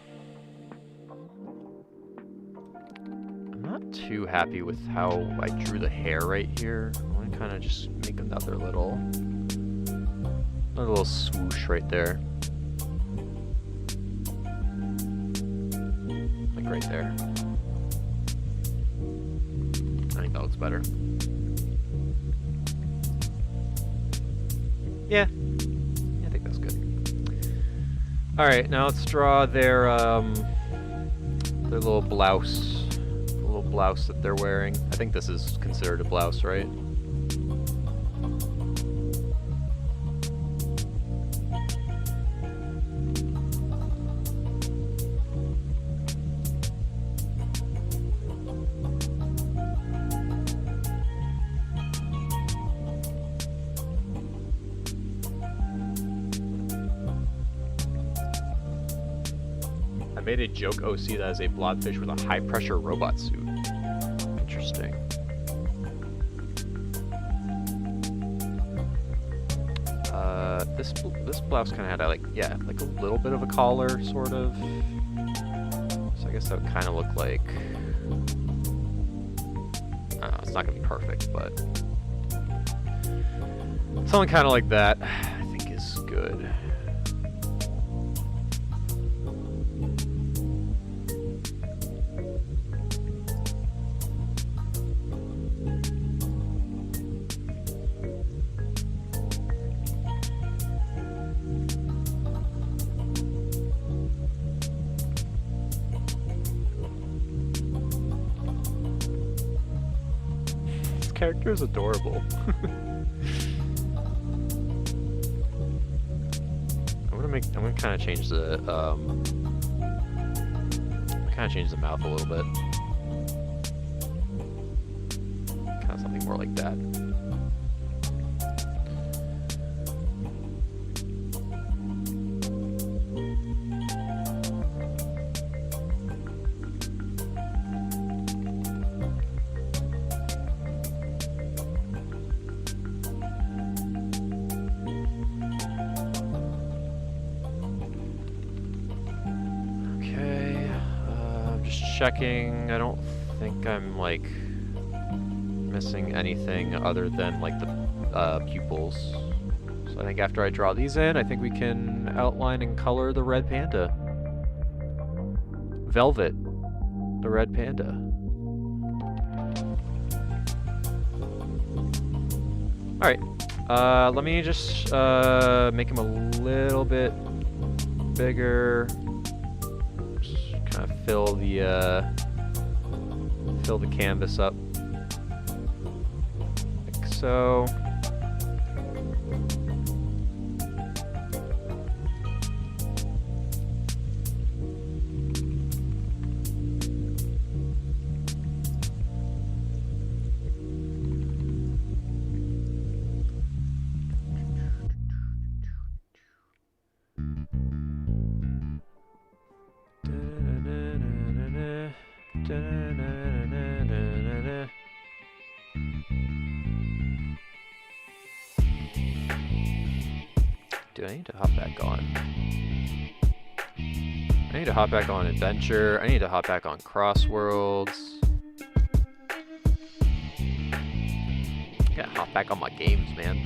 not too happy with how I drew the hair right here. I want to kind of just make another little swoosh right there. Like right there. I think that looks better. Yeah. I think that's good. Alright, now let's draw their little blouse. The little blouse that they're wearing. I think this is considered a blouse, right? I made a joke OC that is a blobfish with a high-pressure robot suit. Interesting. This blouse kind of had like a little bit of a collar, sort of. So I guess that would kind of look like. I don't know, it's not gonna be perfect, but something kind of like that, I think is good. Character is adorable. I'm gonna kind of change the mouth a little bit. Kind of something more like that. Checking. I don't think I'm like missing anything other than like the pupils. So So I think after I draw these in, I think we can outline and color the red panda. Velvet, the red panda. Alright, let me just make him a little bit bigger. Just kind of fill the canvas up. Like so. Dude, I need to hop back on. I need to hop back on Adventure. I need to hop back on Crossworlds. I gotta hop back on my games, man.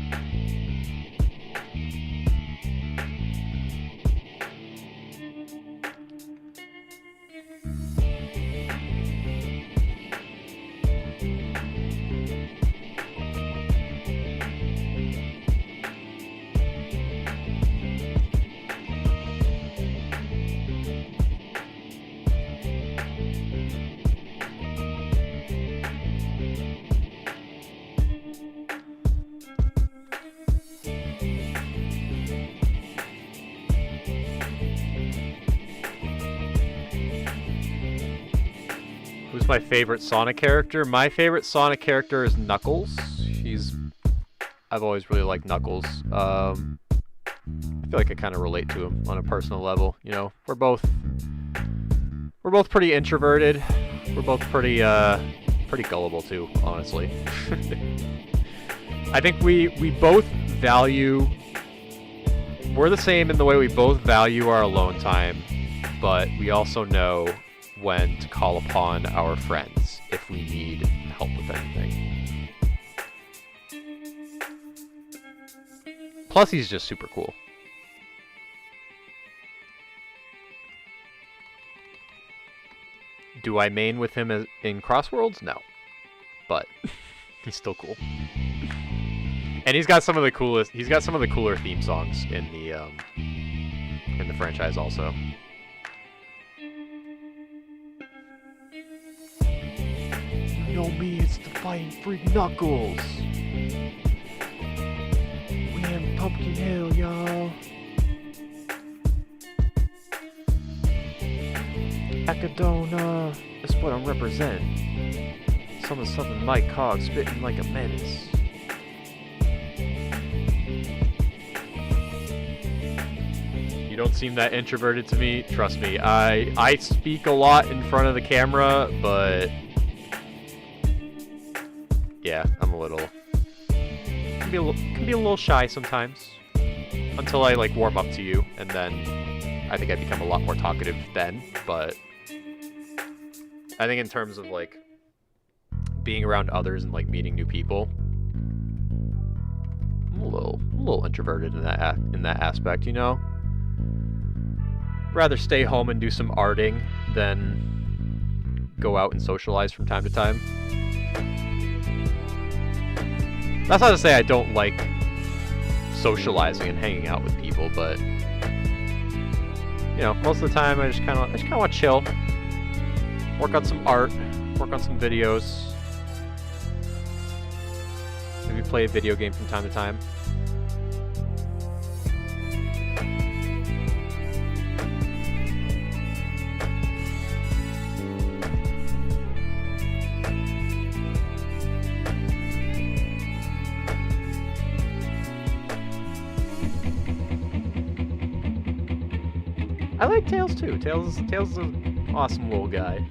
Who's my favorite Sonic character? My favorite Sonic character is Knuckles. I've always really liked Knuckles. I feel like I kind of relate to him on a personal level. You know, we're both pretty introverted. We're both pretty gullible too, honestly. I think we both value. We're the same in the way we both value our alone time, but we also know when to call upon our friends if we need help with anything. Plus, he's just super cool. Do I main with him in Crossworlds? No. But he's still cool. And he's got some of the cooler theme songs in the franchise also. You know me, it's the fighting freak Knuckles. We in Pumpkin Hill, y'all. Acadona, that's what I'm representing. Something Mike Cog spitting like a menace. You don't seem that introverted to me. Trust me, I speak a lot in front of the camera, but yeah, I'm a little can be a little shy sometimes until I like warm up to you, and then I think I become a lot more talkative then. But I think in terms of like being around others and like meeting new people, I'm a little introverted in that aspect, you know. Rather stay home and do some arting than go out and socialize from time to time. That's not to say I don't like socializing and hanging out with people, but you know, most of the time I just kind of want to chill, work on some art, work on some videos, maybe play a video game from time to time. I like Tails too. Tails is an awesome little guy.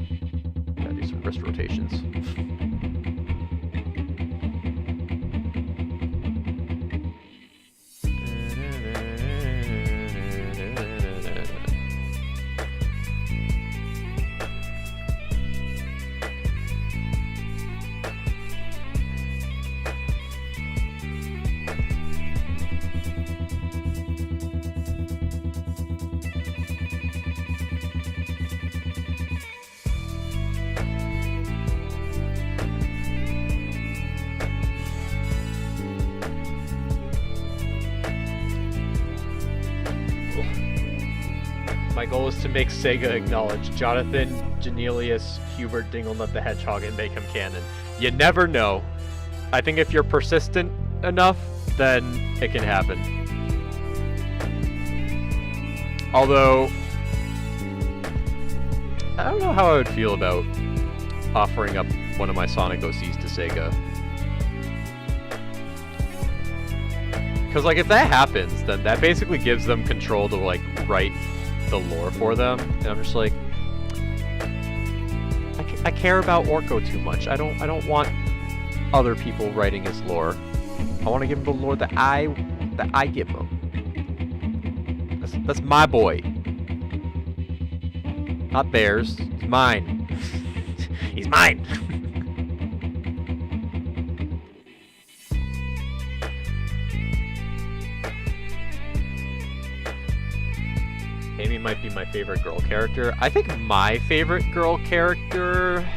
Gotta do some wrist rotations. My goal is to make Sega acknowledge Jonathan Janelius Hubert Dinglenut the Hedgehog and make him canon. You never know. I think if you're persistent enough, then it can happen. Although, I don't know how I would feel about offering up one of my Sonic OCs to Sega. Because, like, if that happens, then that basically gives them control to, like, write the lore for them. And I'm just like, I care about Orko too much. I don't want other people writing his lore. I want to give him the lore that I give him. That's my boy. Not theirs. It's mine. He's mine. Amy might be my favorite girl character. I think my favorite girl character...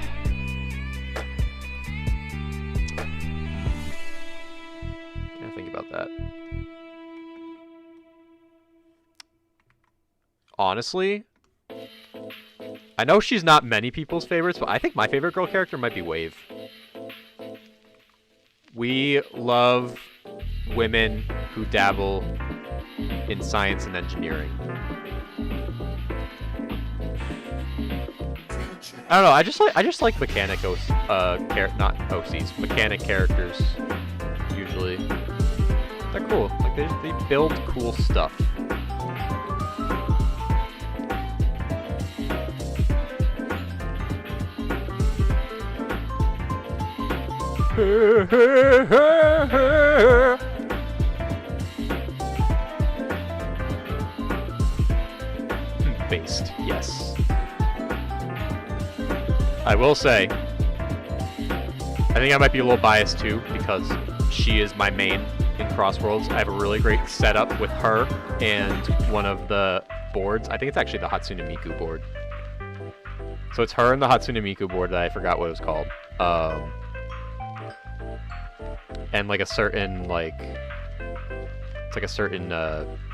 I think about that. Honestly, I know she's not many people's favorites, but I think my favorite girl character might be Wave. We love women who dabble in science and engineering. I don't know. I just like mechanic not OCs, mechanic characters. Usually, they're cool. Like they build cool stuff. Based, yes. I will say, I think I might be a little biased too, because she is my main in Crossworlds. I have a really great setup with her and one of the boards. I think it's actually the Hatsune Miku board. So it's her and the Hatsune Miku board that I forgot what it was called. And like a certain, like, it's like a certain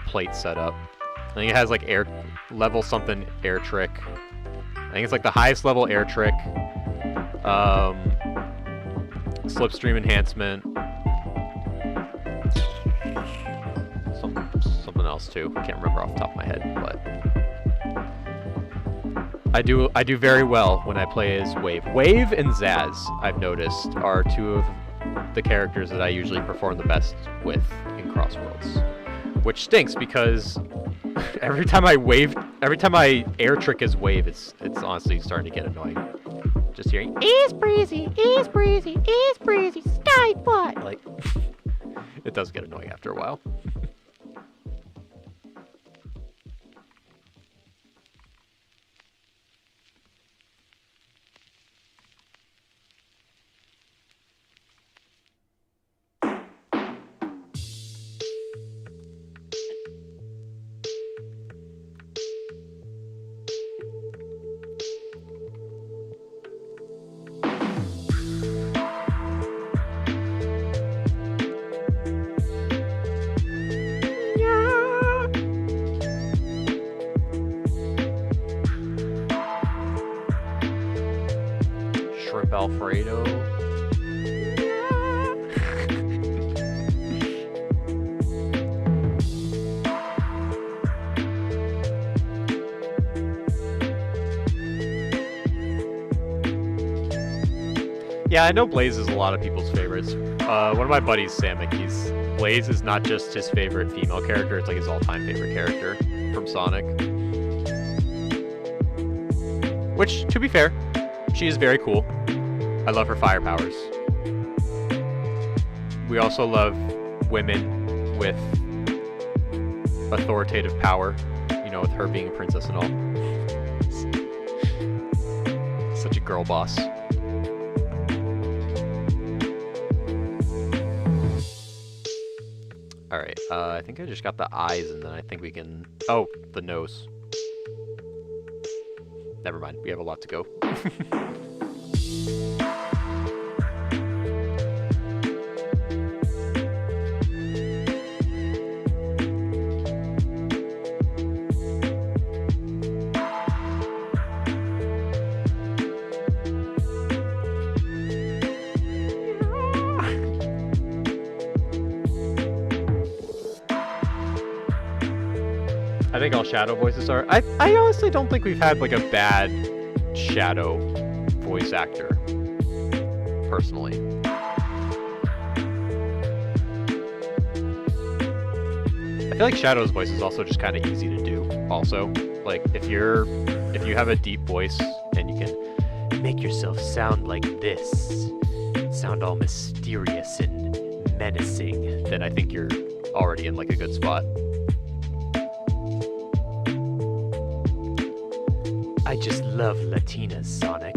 plate setup. I think it has like level something air trick. I think it's like the highest level air trick, slipstream enhancement, something else too. I can't remember off the top of my head, but I do very well when I play as Wave. Wave and Zaz, I've noticed, are two of the characters that I usually perform the best with in Crossworlds, which stinks because every time I air trick as Wave, it's honestly starting to get annoying. Just hearing Ease breezy, sky foot. like it does get annoying after a while. Shrimp Alfredo. Yeah, I know Blaze is a lot of people's favorites. One of my buddies, Samek, Blaze is not just his favorite female character, it's like his all-time favorite character from Sonic. Which, to be fair, she is very cool. I love her fire powers. We also love women with authoritative power, you know, with her being a princess and all. Such a girl boss. Alright, I think I just got the eyes, and then I think we can... Oh, the nose. Never mind, we have a lot to go. I think all Shadow voices are. I honestly don't think we've had like a bad Shadow voice actor, personally. I feel like Shadow's voice is also just kind of easy to do. Also, like if you have a deep voice and you can make yourself sound like this, sound all mysterious and menacing, then I think you're already in like a good spot. I just love Latinas, Sonic.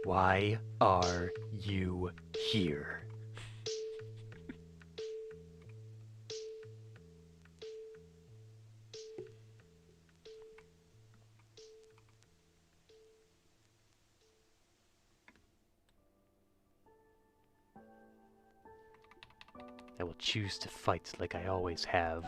Why are you here? I will choose to fight like I always have.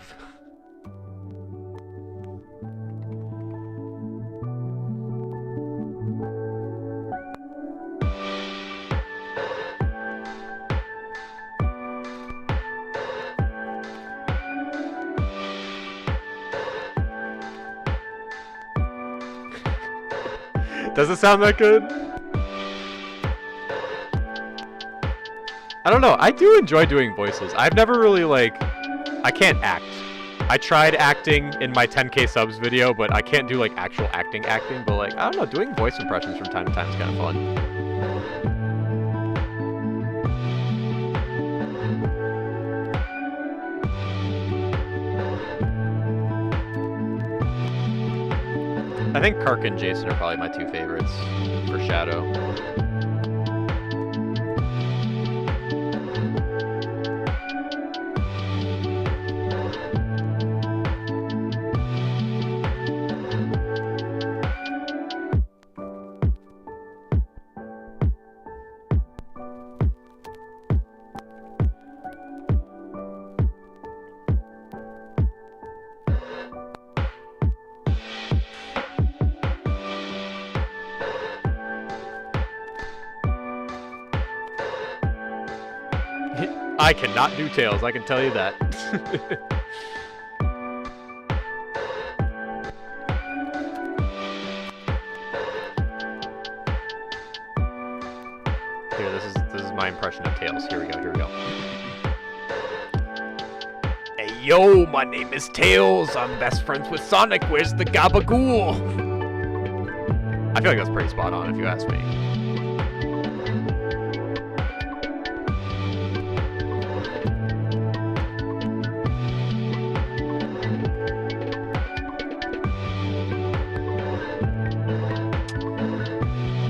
Does it sound that good? I don't know. I do enjoy doing voices. I've never really, like... I can't act. I tried acting in my 10k subs video, but I can't do, like, actual acting, but, like, I don't know. Doing voice impressions from time to time is kind of fun. I think Kirk and Jason are probably my two favorites for Shadow. I cannot do Tails, I can tell you that. Here, this is my impression of Tails. Here we go. Hey yo, my name is Tails. I'm best friends with Sonic. Where's the Gabagool? I feel like that's pretty spot on if you ask me.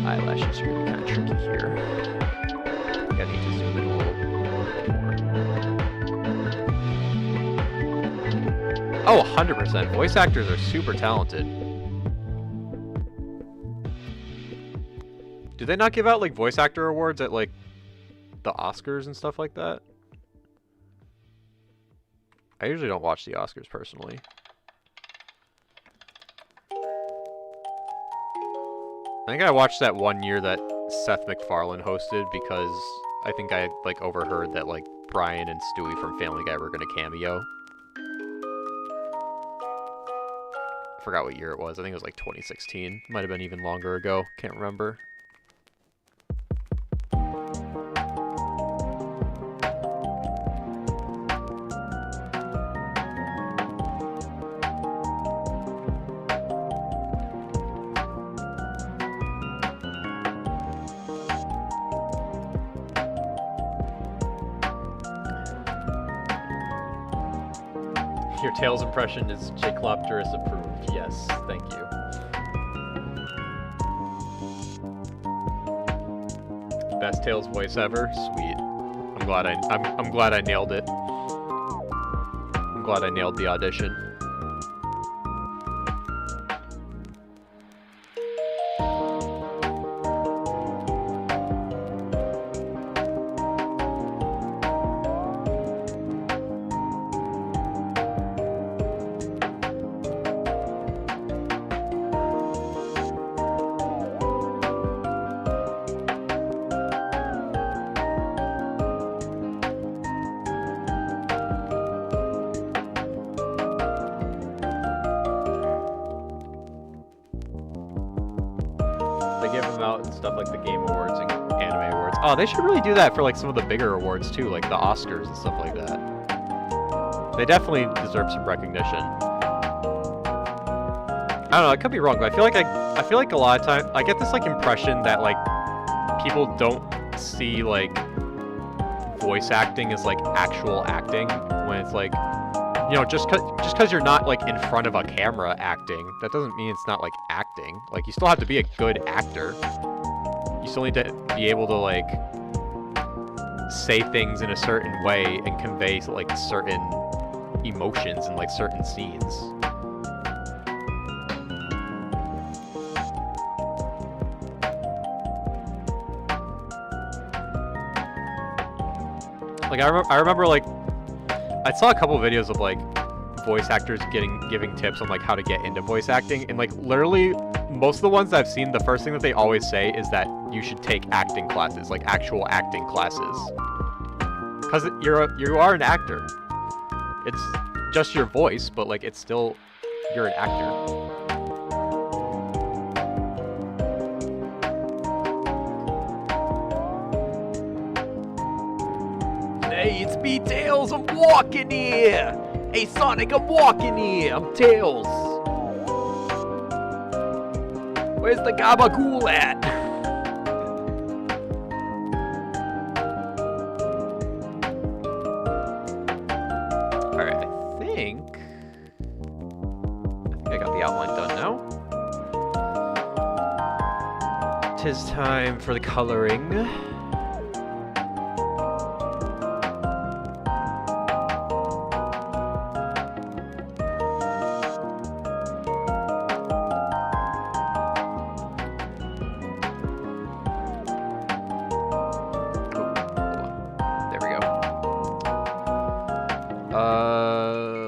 Eyelashes are gonna be kind of tricky here. I think I need to zoom in a little more. Oh, 100%. Voice actors are super talented. Do they not give out like voice actor awards at like the Oscars and stuff like that? I usually don't watch the Oscars personally. I think I watched that one year that Seth MacFarlane hosted because I think I like overheard that like Brian and Stewie from Family Guy were gonna cameo. I forgot what year it was. I think it was like 2016. Might have been even longer ago. Can't remember. Your Tails impression is Jaclopterus approved. Yes, thank you. Best Tails voice ever. Sweet. I'm glad I nailed it. I'm glad I nailed the audition. come out and stuff like the Game Awards and Anime Awards. Oh, they should really do that for like some of the bigger awards too, like the Oscars and stuff like that. They definitely deserve some recognition. I don't know, I could be wrong, but I feel like a lot of times I get this like impression that like people don't see like voice acting as like actual acting when it's like, you know, just cause you're not like in front of a camera acting, that doesn't mean it's not like acting. Like you still have to be a good actor. You still need to be able to like say things in a certain way and convey like certain emotions in like certain scenes. Like I remember like I saw a couple of videos of like voice actors giving tips on like how to get into voice acting, and like literally most of the ones that I've seen, the first thing that they always say is that you should take acting classes, like actual acting classes, because you are an actor. It's just your voice, but like it's still, you're an actor. Hey, it's me, Tails. I'm walking here. Hey, Sonic, I'm walking here. I'm Tails. Where's the gabagool at? Alright, I think I got the outline done now. 'Tis time for the coloring.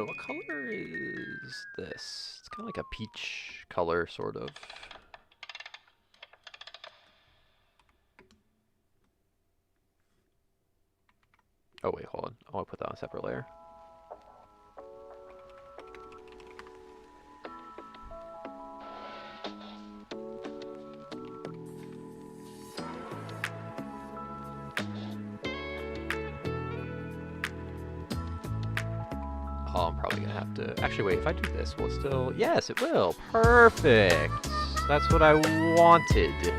What color is this? It's kind of like a peach color, sort of. Oh wait, hold on. I want to put that on a separate layer. Oh, I'm probably gonna have to... Actually, wait, if I do this, will it still... Yes, it will! Perfect! That's what I wanted.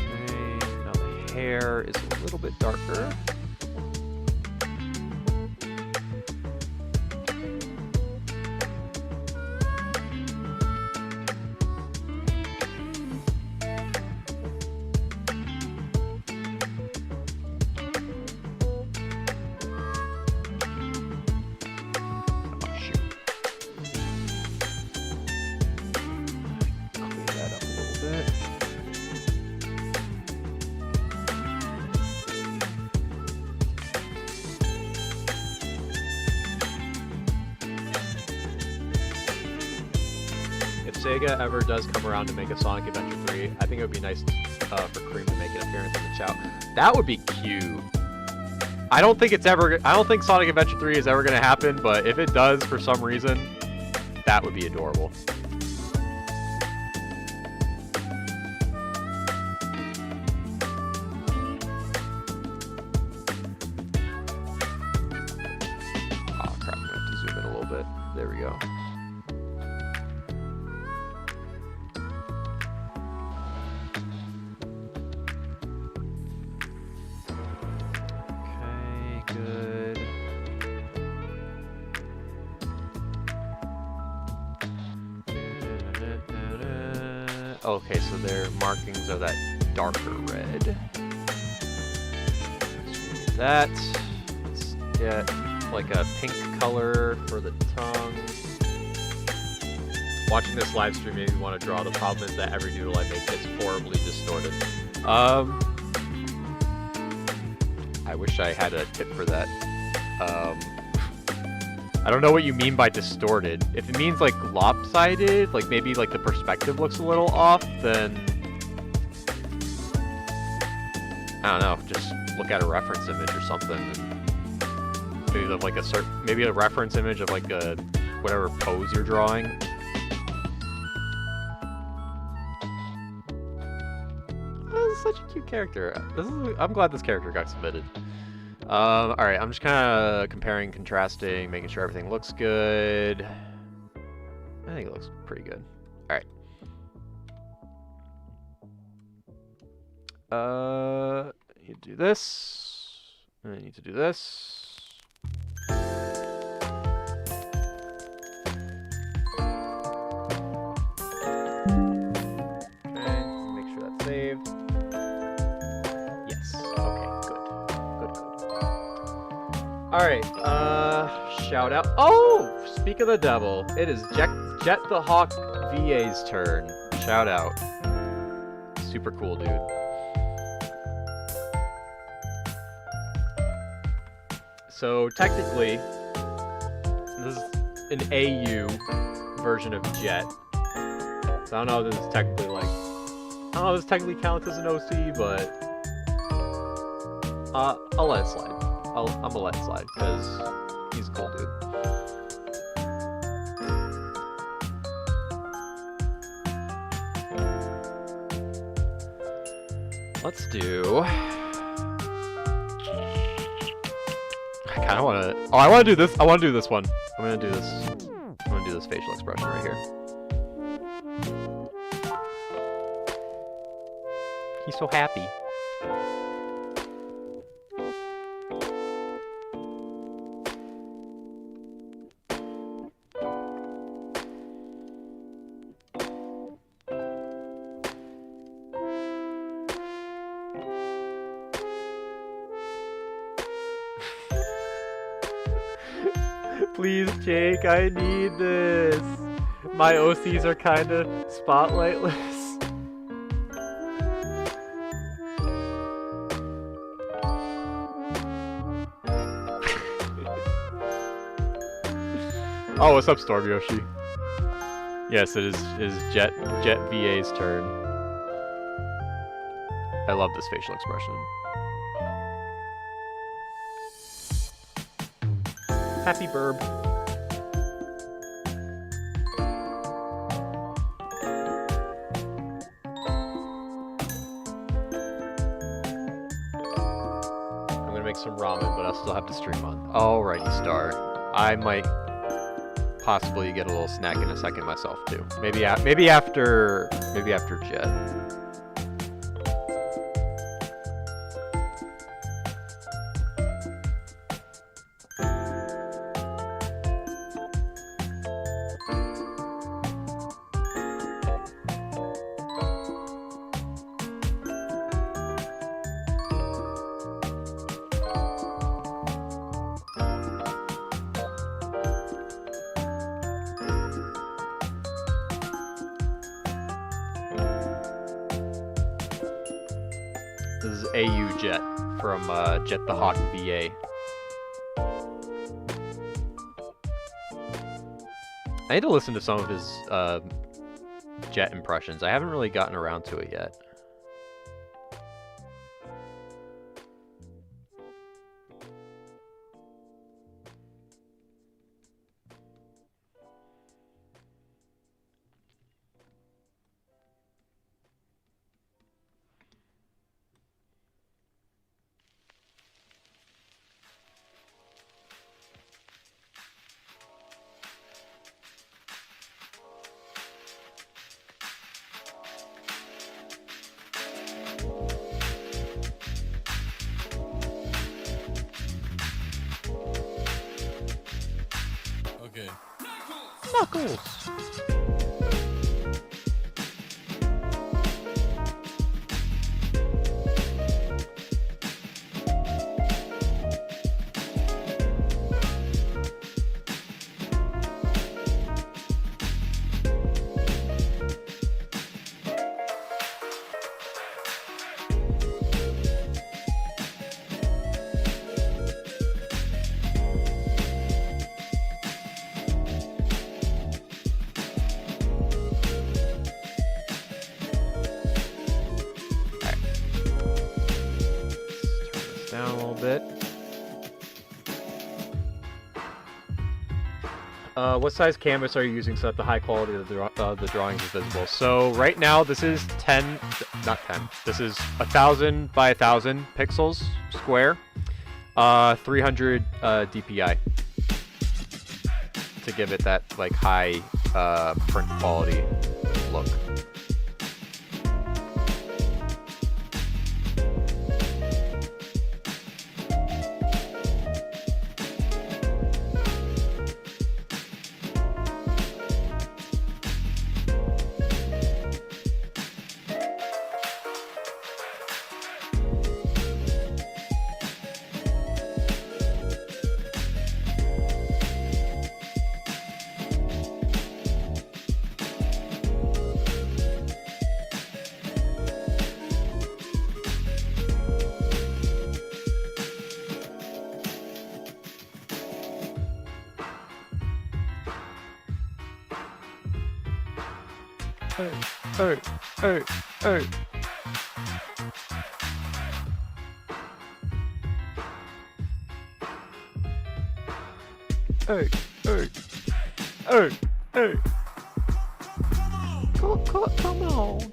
Okay, now the hair is a little bit darker. Sega ever does come around to make a Sonic Adventure 3, I think it would be nice for Cream to make an appearance in the chat. That would be cute. I don't think Sonic Adventure 3 is ever going to happen, but if it does for some reason, that would be adorable. Oh crap, I'm going to have to zoom in a little bit. There we go. Okay, so their markings are that darker red. That. Let's get like a pink color for the tongue. Watching this live stream made me want to draw. The problem is that every doodle I make gets horribly distorted. I wish I had a tip for that. I don't know what you mean by distorted. If it means like lopsided, like maybe like the perspective looks a little off, then I don't know, just look at a reference image or something, and maybe of like maybe a reference image of like a whatever pose you're drawing. This is such a cute character. I'm glad this character got submitted. Alright, I'm just kind of comparing, contrasting, making sure everything looks good. I think it looks pretty good. Alright. I need to do this. And I need to do this. Okay, make sure that's saved. Yes. Okay, good. Good. Alright, shout out. Oh! Speak of the devil. It is Jet the Hawk VA's turn. Shout out. Super cool, dude. So technically, this is an AU version of Jet. So I don't know if this is technically like, I don't know if this technically counts as an OC, but I'll let it slide. I'm gonna let it slide because he's a cool dude. Let's do. I kind of want to. Oh, I want to do this. I want to do this one. I'm gonna do this. I'm gonna do this facial expression right here. He's so happy. Please, Jake, I need this. My OCs are kind of spotlightless. Oh, what's up, Storm Yoshi? Yes, it is Jet VA's turn. I love this facial expression. Happy burb. I'm gonna make some ramen, but I'll still have to stream on. Alrighty, Star. I might possibly get a little snack in a second myself too. Maybe after Jet. This is AU Jet from Jet the Hawk VA. I need to listen to some of his Jet impressions. I haven't really gotten around to it yet. Okay. Knuckles! bit. What size canvas are you using so that the high quality of the drawings is visible? So right now this is 10, not 10. This is 1,000 by 1,000 pixels square. 300 DPI to give it that like high print quality look. Hey, hey, hey, hey. Hey, hey, hey, hey. Come on.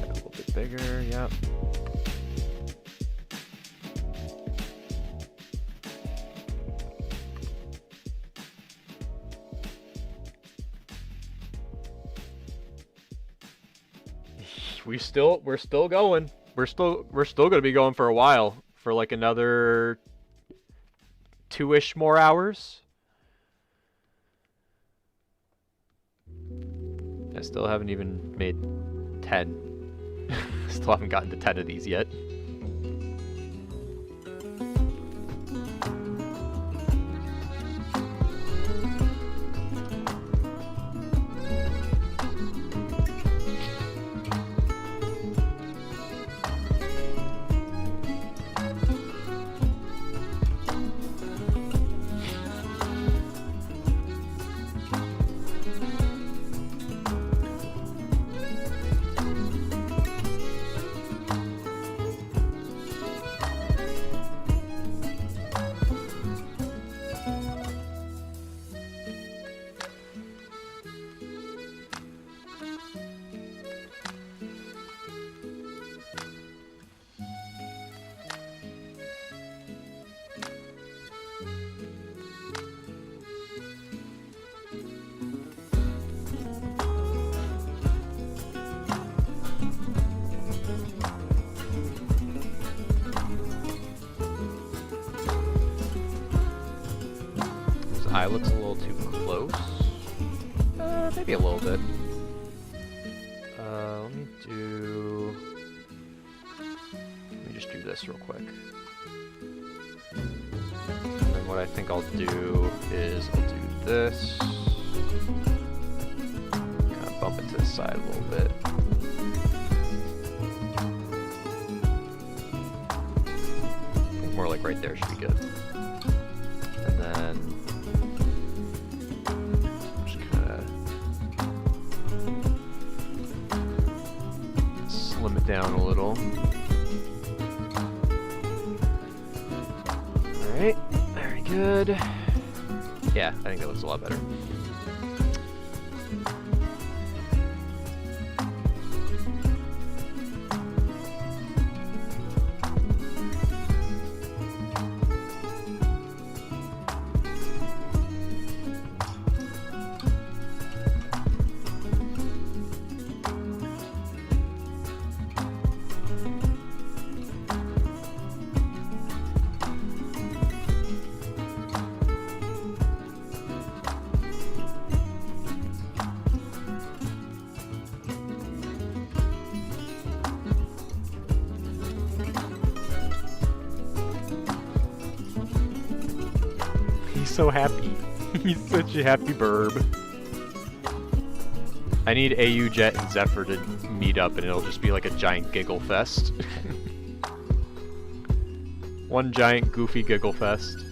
A little bit bigger, yep. We're still going. We're still gonna be going for a while, for like another 2-ish more hours. I still haven't even made 10. Still haven't gotten to 10 of these yet. Eye looks a little too close. Maybe a little bit. Let me just do this real quick. And then what I think I'll do is I'll do this. Kind of bump it to the side a little bit. I think more like right there should be good. And then slim it down a little. Alright, very good. Yeah, I think that looks a lot better. So happy. He's such a happy burb. I need AU Jet and Zephyr to meet up and it'll just be like a giant giggle fest. One giant goofy giggle fest.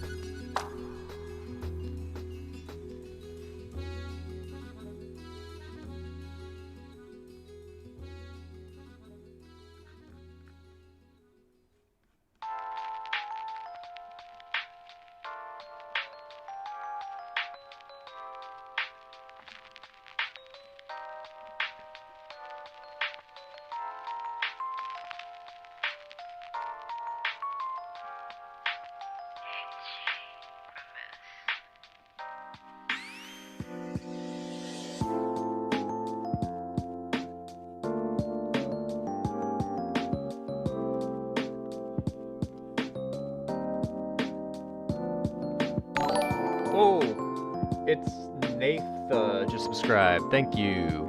It's Nath just subscribed. Thank you.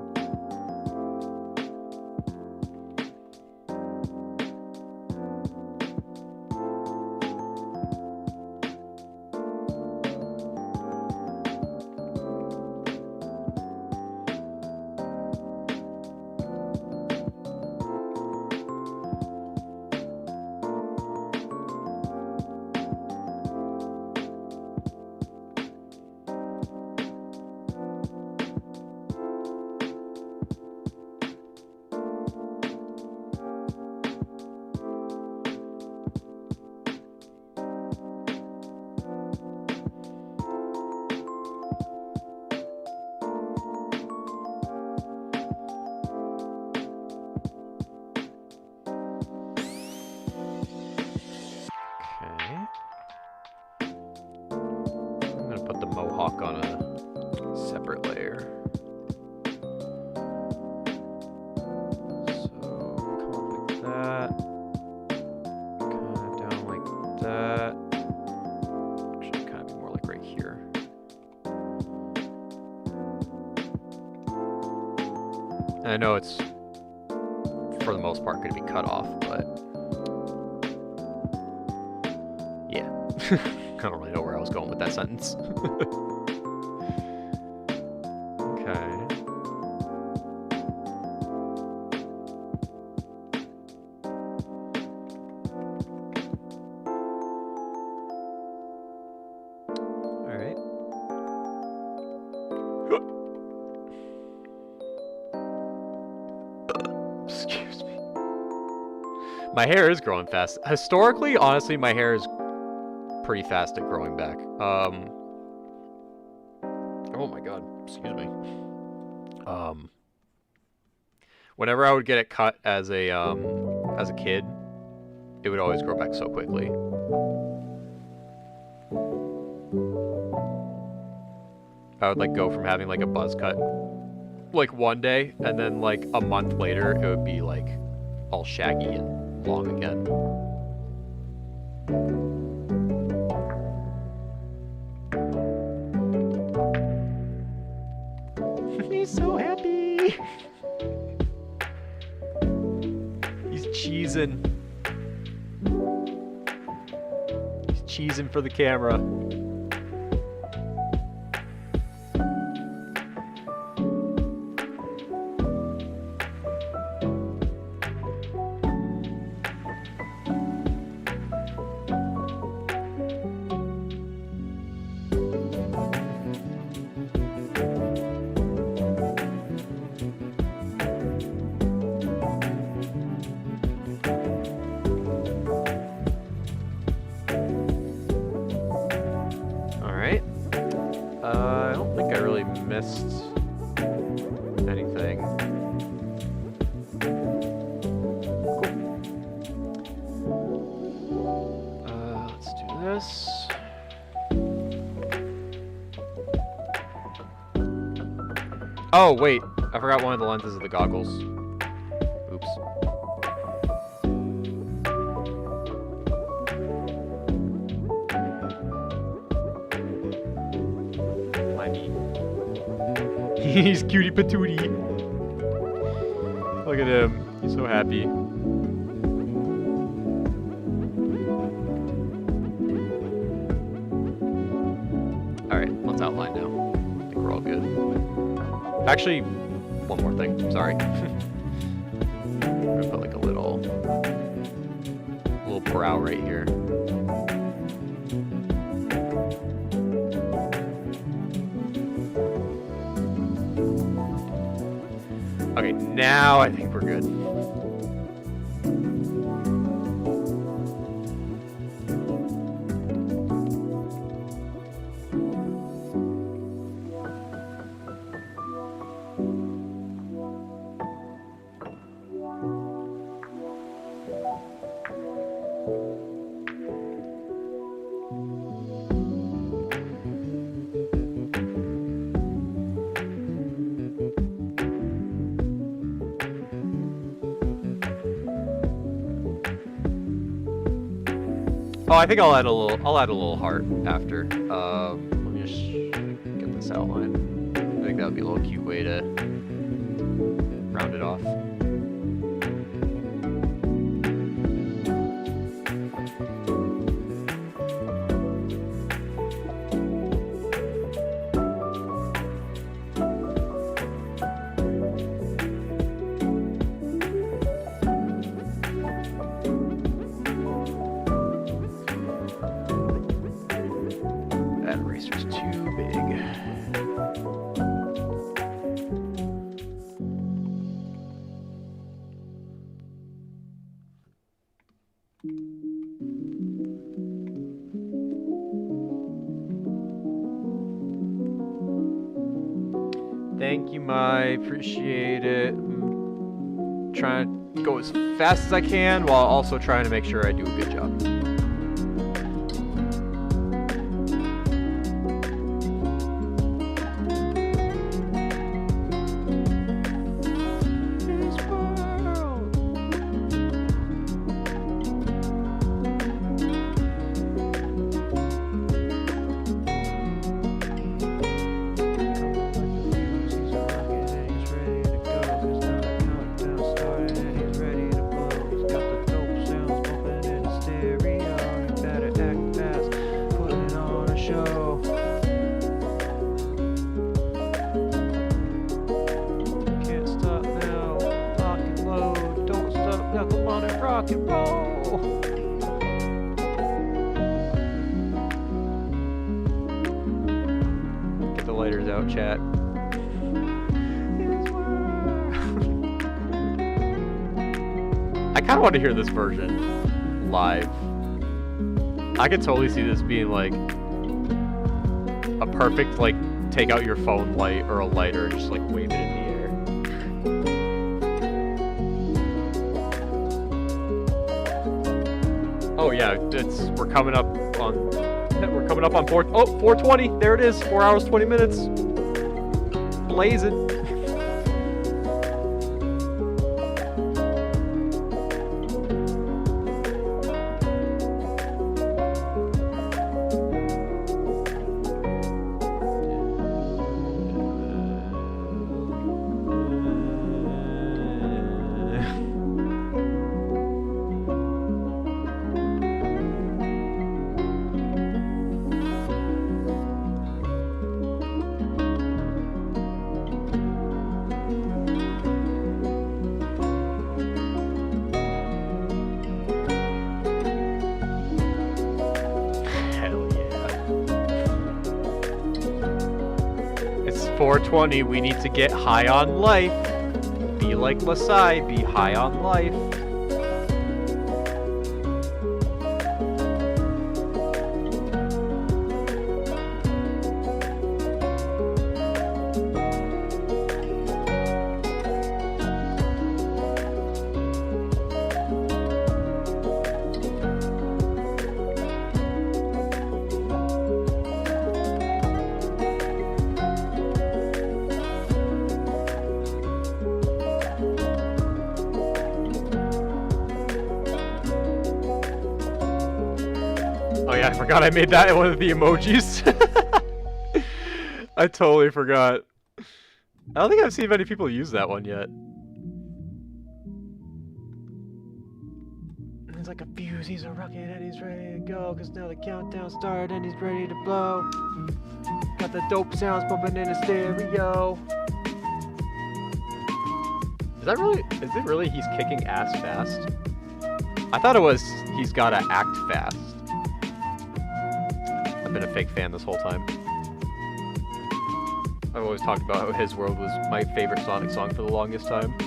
Mohawk on a separate layer. So come up like that. Kind of down like that. Actually, kind of be more like right here. And I know it's for the most part going to be cut off, but yeah. I don't really know where I was going with that sentence. Okay. All right. Excuse me. My hair is growing fast. Historically, honestly, my hair is pretty fast at growing back. Oh my god, excuse me. Whenever I would get it cut as a kid, it would always grow back so quickly. I would like go from having like a buzz cut like one day, and then like a month later it would be like all shaggy and long again. He's so happy. He's cheesing. He's cheesing for the camera. Anything. Cool. Let's do this. Oh, wait. I forgot one of the lenses of the goggles. Oops. He's cutie patootie. Look at him. He's so happy. Alright, let's outline now. I think we're all good. Actually, one more thing. Sorry. I'm gonna put like a little brow right here. Okay, now I think we're good. Oh, I think I'll add a little heart after. Let me just get this outline. I think that would be a little cute way to round it off. That eraser's too big. Thank you, Mai. Appreciate it. I'm trying to go as fast as I can while also trying to make sure I do a good job. Rock and roll. Get the lighters out, chat. I kind of want to hear this version live. I could totally see this being like a perfect, like, take out your phone light or a lighter and just like wave it in the air. Oh yeah, we're coming up on 420. There it is. 4 hours 20 minutes. Blazing. Hell yeah. It's 420. We need to get high on life. Be like Lasai. Be high on life. Oh yeah, I forgot I made that one of the emojis. I totally forgot. I don't think I've seen many people use that one yet. He's like a fuse, he's a rocket, and he's ready to go. Cause now the countdown started and he's ready to blow. Got the dope sounds pumping in the stereo. Is it really he's kicking ass fast? I thought it was he's gotta act fast. I've been a fake fan this whole time. I've always talked about how His World was my favorite Sonic song for the longest time. Be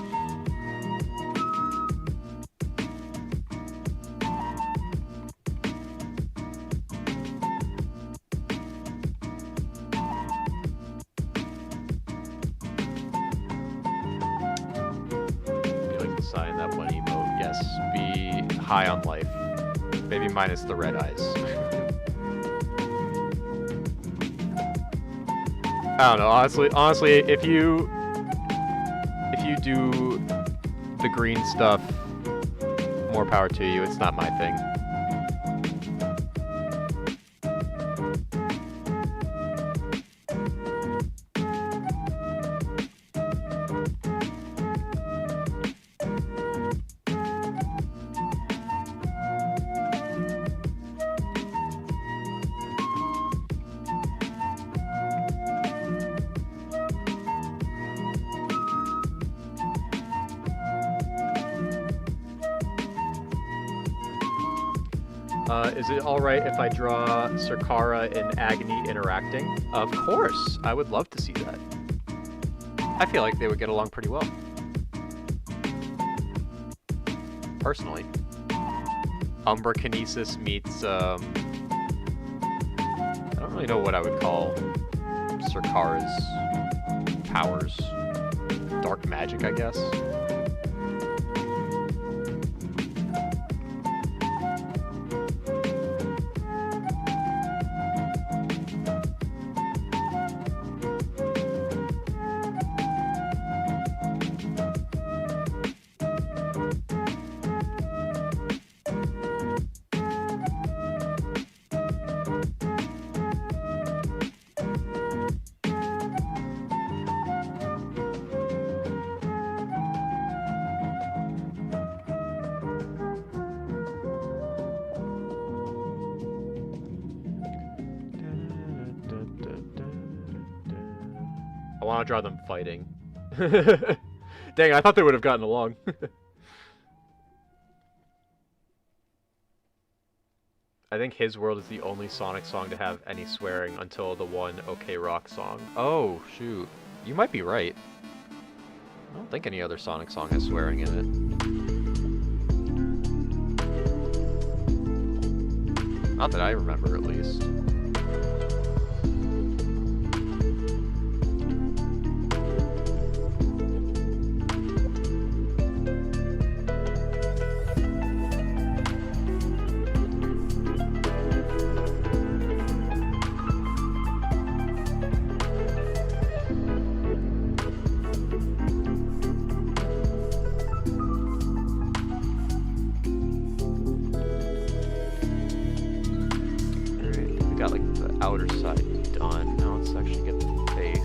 like the sign that one emote. Yes, be high on life. Maybe minus the red eyes. I don't know, honestly, if you do the green stuff, more power to you. It's not my thing. Is it alright if I draw Circara and Agony interacting? Of course! I would love to see that. I feel like they would get along pretty well. Personally. Umbra Kinesis meets, I don't really know what I would call Circara's powers. Dark magic, I guess. I want to draw them fighting. Dang, I thought they would have gotten along. I think His World is the only Sonic song to have any swearing until the one OK Rock song. Oh, shoot. You might be right. I don't think any other Sonic song has swearing in it. Not that I remember, at least. Got like the outer side done. Now let's actually get the face.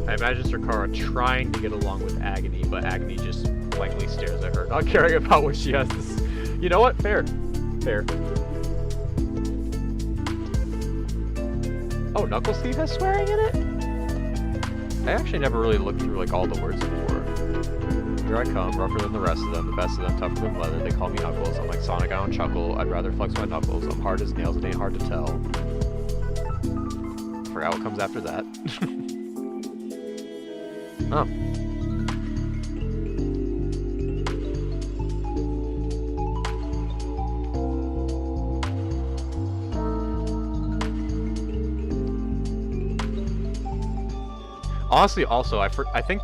I imagine Circara trying to get along with Agony, but Agony just blankly stares at her, not caring about what she has to say. You know what? Fair. Fair. Oh, Knuckles Thief has swearing in it? I actually never really looked through like all the words before. Here I come, rougher than the rest of them, the best of them, tougher than leather. They call me Knuckles. I'm like Sonic, I don't chuckle. I'd rather flex my knuckles. I'm hard as nails, it ain't hard to tell. Forgot what comes after that. Oh. Honestly, also, I think,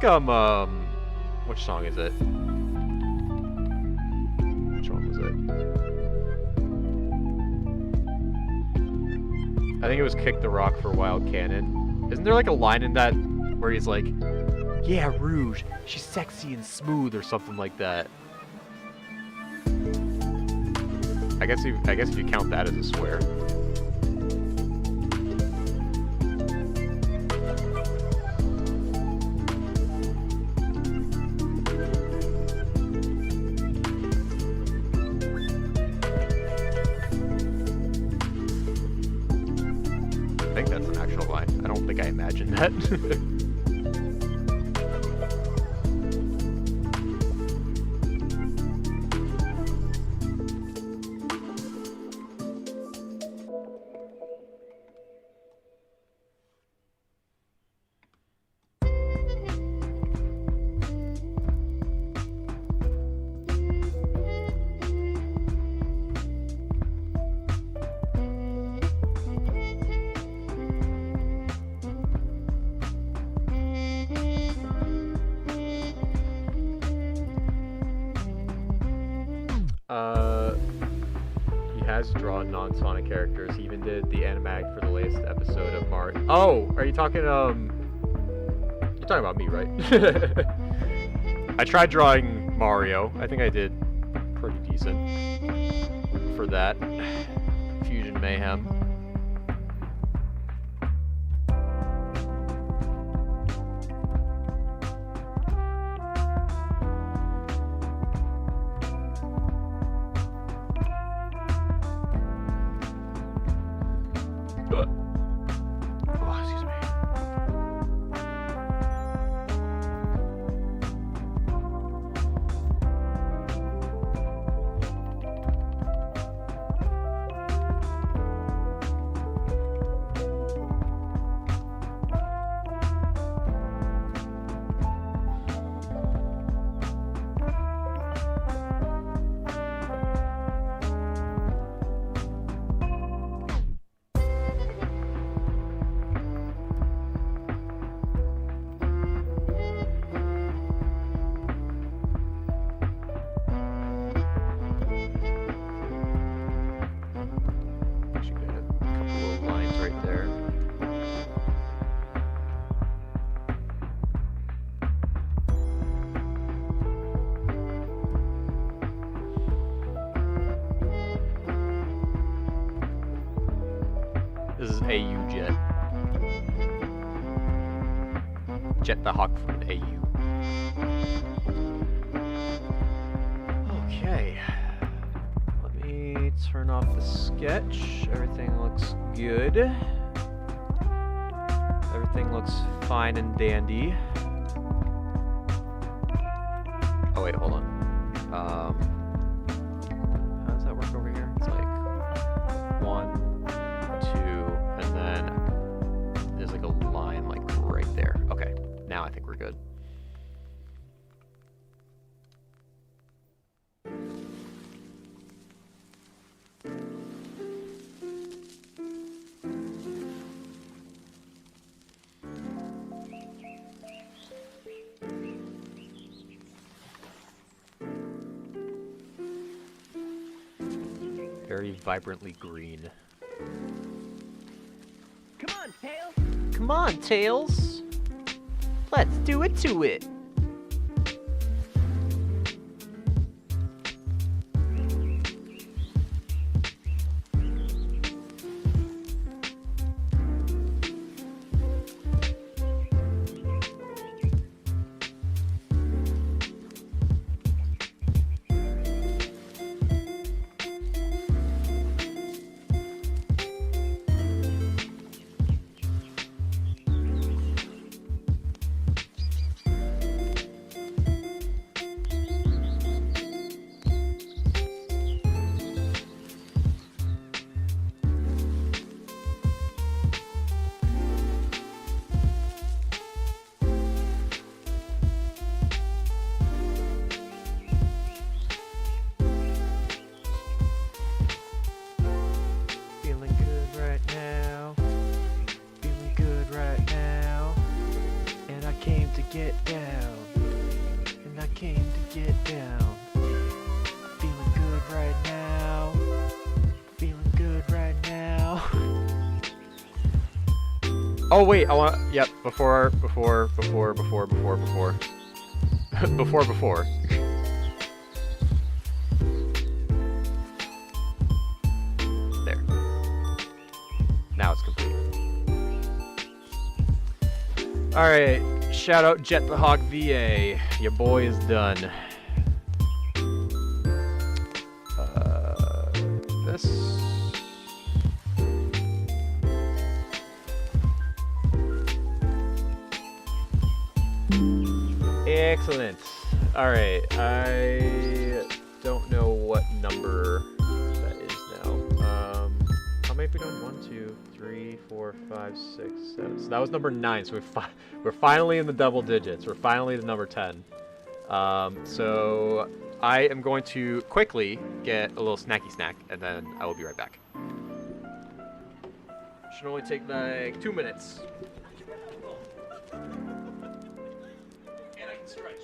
which song is it? Which one was it? I think it was Kick the Rock for Wild Cannon. Isn't there like a line in that where he's like, yeah, Rouge, she's sexy and smooth or something like that. I guess if you count that as a swear. I think that's an actual line. I don't think I imagined that. He has drawn non-Sonic characters. He even did the animatic for the latest episode of Mario. Oh, are you talking, You're talking about me, right? I tried drawing Mario. I think I did pretty decent for that. Fusion Mayhem. Oh, excuse me. Actually, got a couple of lines right there. This is AU Jet. Jet the Hawk from an AU. Okay. Let me turn off the sketch. Everything looks good. Everything looks fine and dandy. Oh wait, hold on. How does that work over here? It's like 1, 2, and then there's like a line like right there. Okay, now I think we're good. Very vibrantly green. Come on, Tails. Come on, Tails. Let's do it to it. Get down, and I came to get down. Feeling good right now. Feeling good right now. Oh wait, I want. Yep. Before. Before. There. Now it's complete. All right. Shout out Jet the Hawk VA. Your boy is done. This. Excellent. Alright, I don't know what number that is now. How many have we done? 1, 2, 3, 4, 5, 6, 7. So that was number 9, so we're finally in the double digits. We're finally at number 10. So I am going to quickly get a little snacky snack, and then I will be right back. Should only take like 2 minutes. And I can stretch.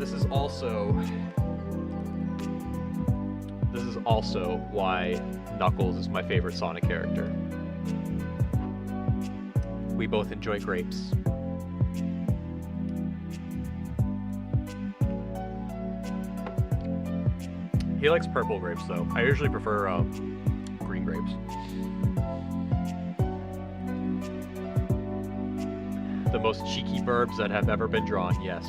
this is also why Knuckles is my favorite Sonic character. We both enjoy grapes. He likes purple grapes though. I usually prefer green grapes. The most cheeky burbs that have ever been drawn, yes.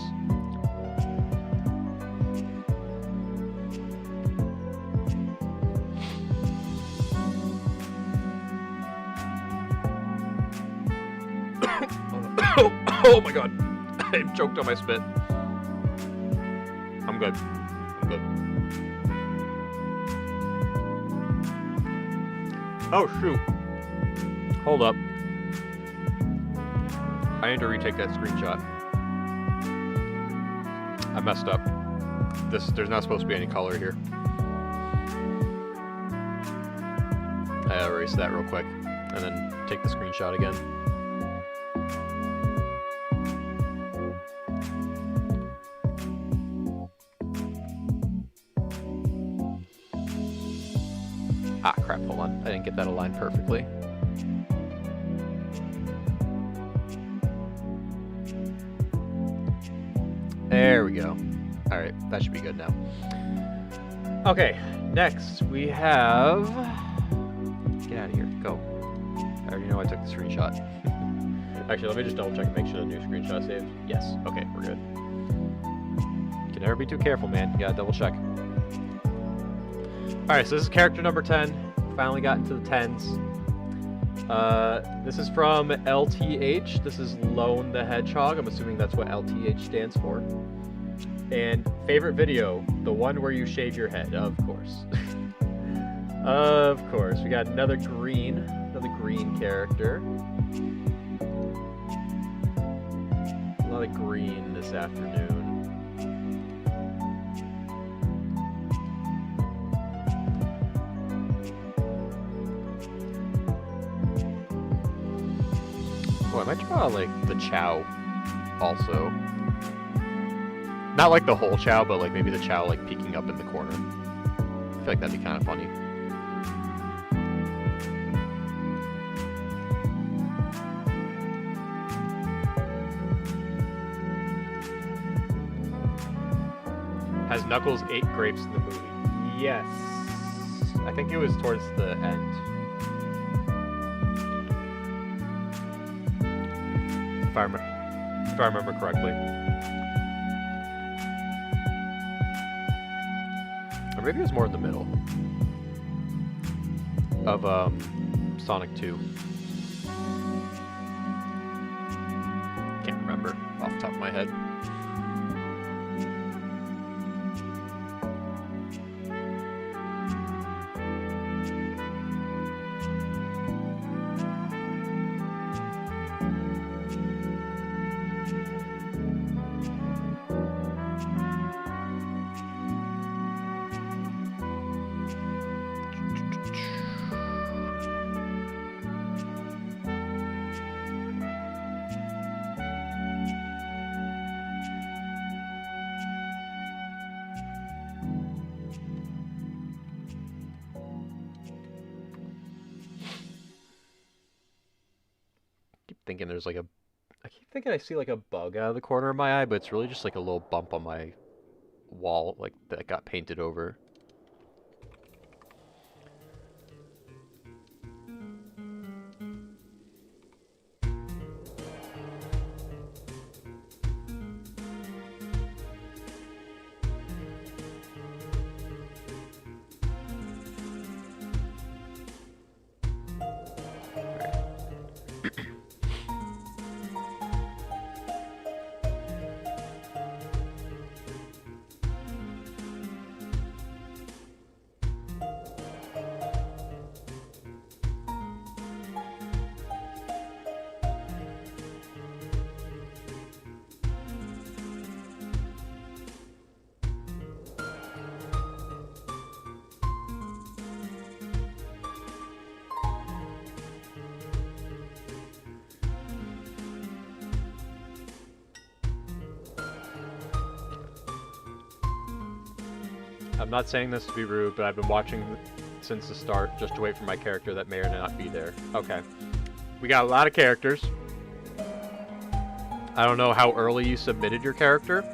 Oh my god. I'm choked on my spit. I'm good. I'm good. Oh shoot. Hold up. I need to retake that screenshot. I messed up. There's not supposed to be any color here. I erase that real quick and then take the screenshot again. Ah, crap, hold on. I didn't get that aligned perfectly. There we go. Alright, that should be good now. Okay, next we have... Get out of here. Go. I already know I took the screenshot. Actually, let me just double check and make sure the new screenshot saved. Yes. Okay, we're good. You can never be too careful, man. You gotta double check. Alright, so this is character number 10. Finally got into the 10s. This is from LTH. This is Lone the Hedgehog. I'm assuming that's what LTH stands for. And favorite video, the one where you shave your head, of course. Of course. We got another green character. A lot of green this afternoon. Oh, I might draw like the Chow also. Not like the whole Chow, but like maybe the Chow like peeking up in the corner. I feel like that'd be kind of funny. Has Knuckles ate grapes in the movie? Yes. I think it was towards the end. If I remember correctly. Or maybe it was more in the middle of Sonic 2. Can't remember off the top of my head. Thinking there's like I keep thinking I see like a bug out of the corner of my eye, but it's really just like a little bump on my wall, like that got painted over. I'm not saying this to be rude, but I've been watching since the start just to wait for my character that may or may not be there. Okay. We got a lot of characters. I don't know how early you submitted your character.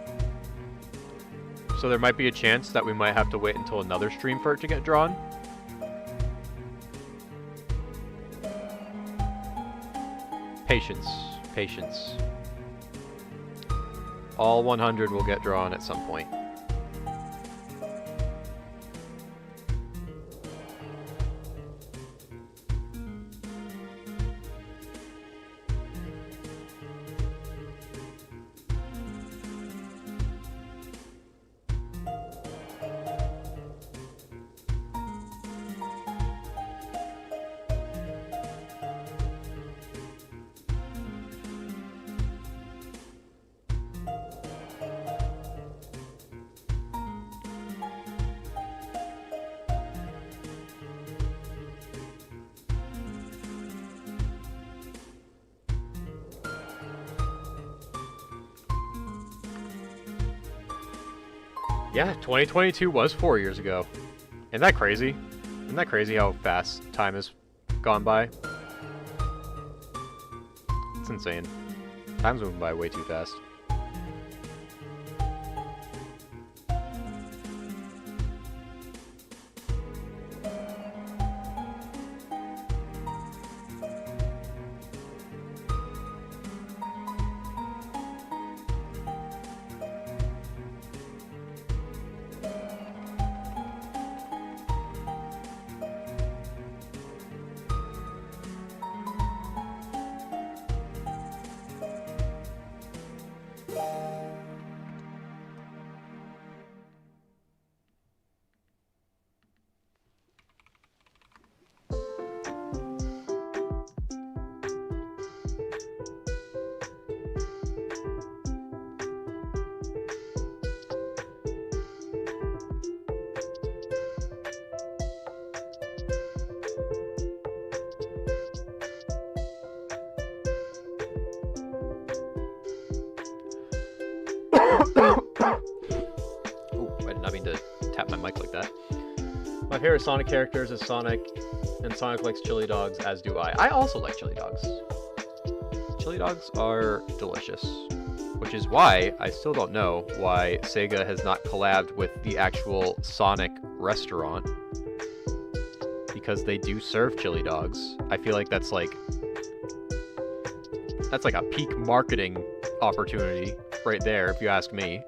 So there might be a chance that we might have to wait until another stream for it to get drawn. Patience. Patience. All 100 will get drawn at some point. Yeah, 2022 was 4 years ago. Isn't that crazy? Isn't that crazy how fast time has gone by? It's insane. Time's moving by way too fast. My favorite Sonic characters is Sonic, and Sonic likes chili dogs, as do I. I also like chili dogs. Chili dogs are delicious, which is why I still don't know why Sega has not collabed with the actual Sonic restaurant, because they do serve chili dogs. I feel like that's like a peak marketing opportunity right there, if you ask me.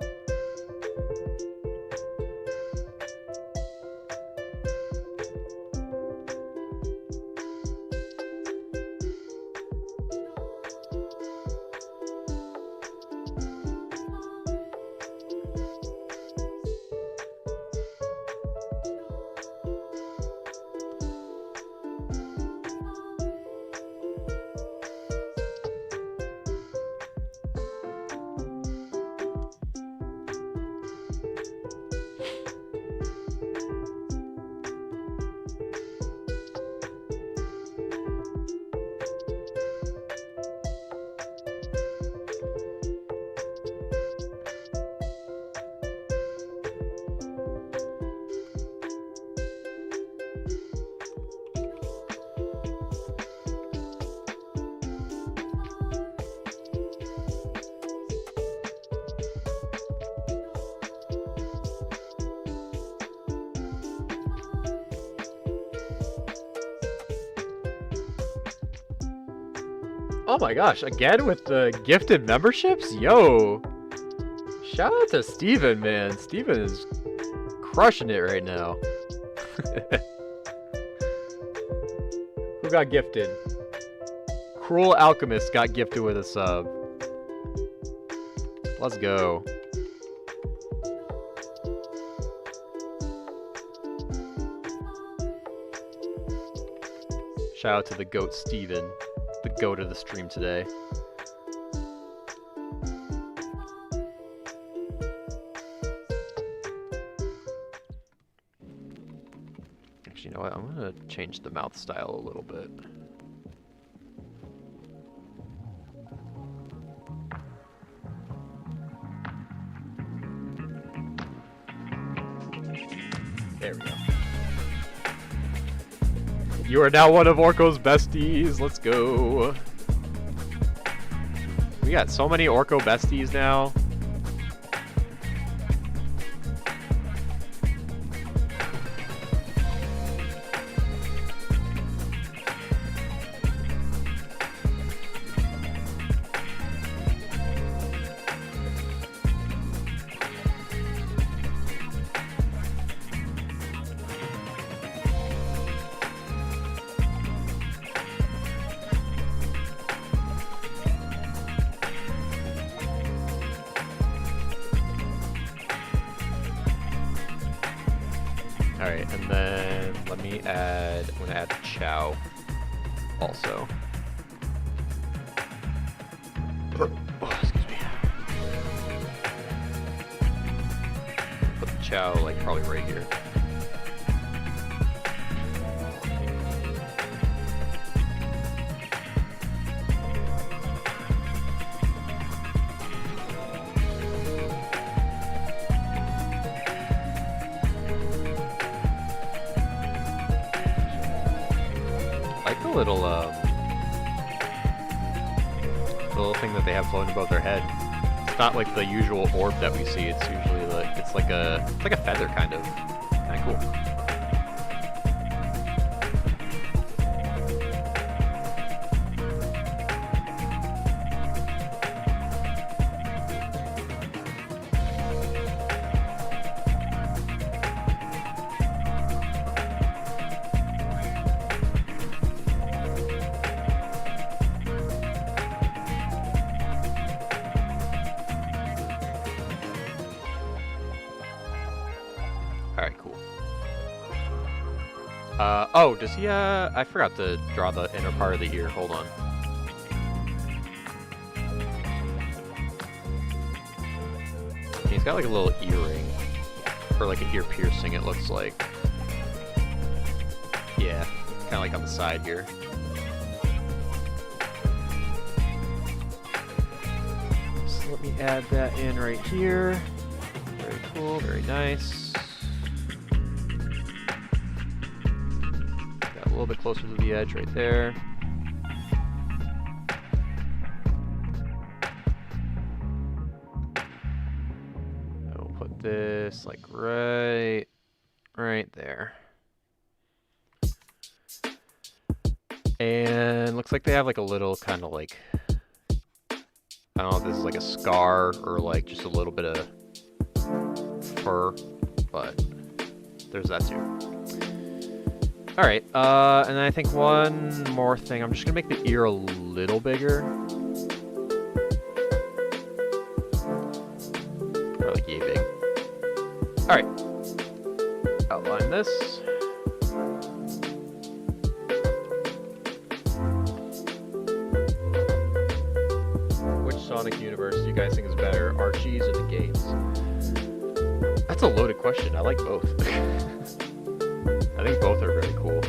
Oh my gosh, again with the gifted memberships? Yo! Shout out to Steven, man. Steven is crushing it right now. Who got gifted? Cruel Alchemist got gifted with a sub. Let's go. Shout out to the GOAT Steven. The GOAT of the stream today. Actually, you know what? I'm gonna change the mouth style a little bit. There we go. You are now one of Orko's besties. Let's go. We got so many Orko besties now. Alright, and then let me add, I'm gonna add Chow also. Oh, excuse me. Put the Chow like probably right here. Little thing that they have floating above their head. It's not like the usual orb that we see. It's usually like it's like a feather kind of cool. Alright, cool. Oh, does he, I forgot to draw the inner part of the ear. Hold on. He's got like a little earring. Or like an ear piercing, it looks like. Yeah, kind of like on the side here. So let me add that in right here. Very cool, very nice. Got a little bit closer to the edge right there. I'll put this like right there. And looks like they have like a little kind of like, I don't know if this is like a scar or like just a little bit of fur, but there's that too. Alright, and then I think one more thing. I'm just gonna make the ear a little bigger. Or like yay big. Alright. Outline this. Which Sonic universe do you guys think is better, Archie's or the games? That's a loaded question. I like both. I think both are very cool.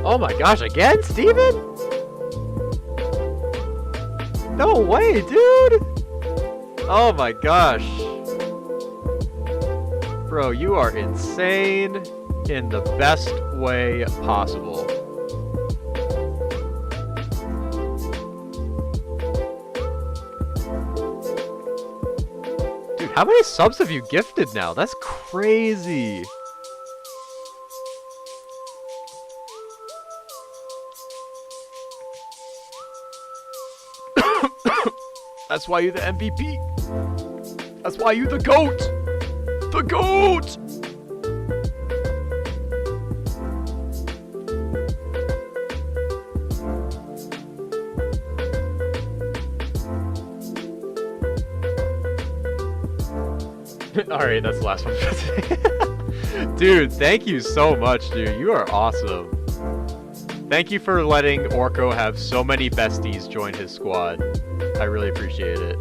Oh my gosh, again, Steven? No way, dude! Oh my gosh. Bro, you are insane in the best way possible. How many subs have you gifted now? That's crazy. That's why you're the MVP. That's why you're the GOAT. The GOAT! Alright, that's the last one. Dude, thank you so much, dude. You are awesome. Thank you for letting Orko have so many besties join his squad. I really appreciate it.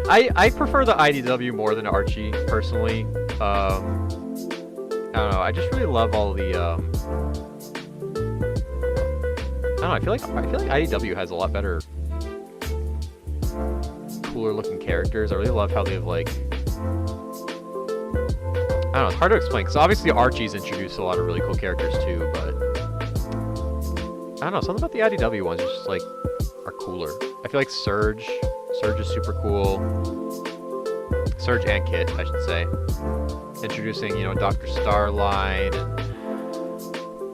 I prefer the IDW more than Archie, personally. I don't know, I just really love all the, I don't know, I feel like IDW has a lot better, cooler looking characters. I really love how they've, like, I don't know, it's hard to explain, because obviously Archie's introduced a lot of really cool characters too, but I don't know, something about the IDW ones just, like, are cooler. I feel like Surge is super cool. Surge and Kit, I should say. Introducing, you know, Dr. Starline,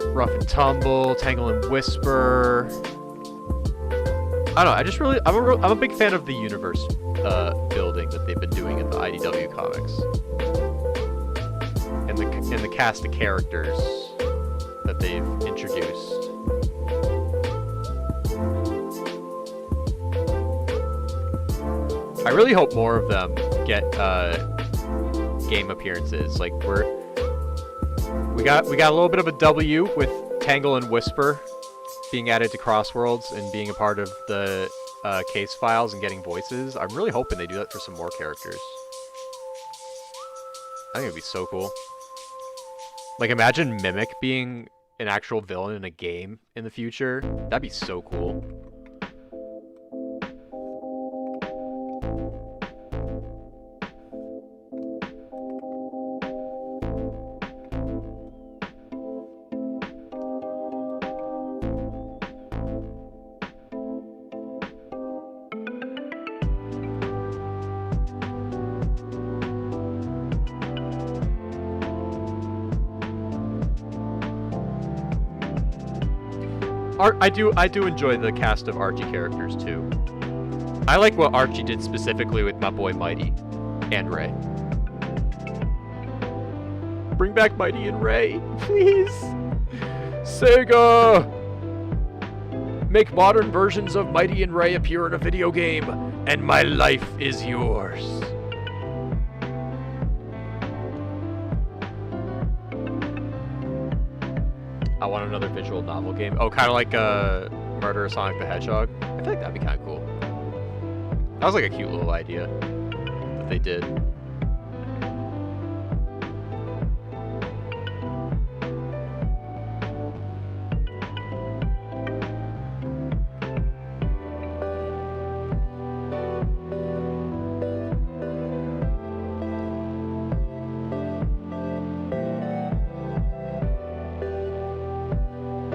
and Rough and Tumble, Tangle and Whisper. I don't know, I just really, I'm a big fan of the universe building that they've been doing in the IDW comics. And the cast of characters that they've introduced. I really hope more of them get game appearances. Like we got a little bit of a W with Tangle and Whisper being added to Crossworlds and being a part of the case files and getting voices. I'm really hoping they do that for some more characters. I think it'd be so cool. Like, imagine Mimic being an actual villain in a game in the future. That'd be so cool. I do enjoy the cast of Archie characters too. I like what Archie did specifically with my boy Mighty and Ray. Bring back Mighty and Ray, please. Sega! Make modern versions of Mighty and Ray appear in a video game, and my life is yours. I want another visual novel game. Oh, kind of like Murder of Sonic the Hedgehog. I feel like that'd be kind of cool. That was like a cute little idea that they did.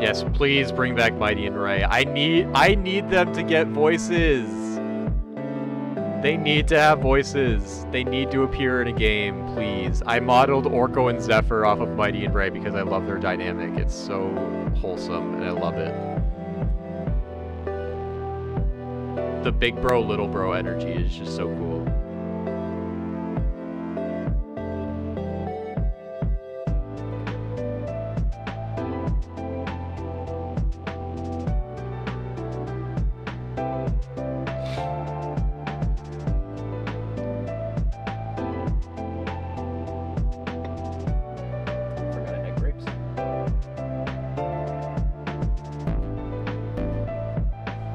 Yes, please bring back Mighty and Ray. I need them to get voices. They need to have voices. They need to appear in a game, please. I modeled Orko and Zephyr off of Mighty and Ray because I love their dynamic. It's so wholesome, and I love it. The big bro, little bro energy is just so cool.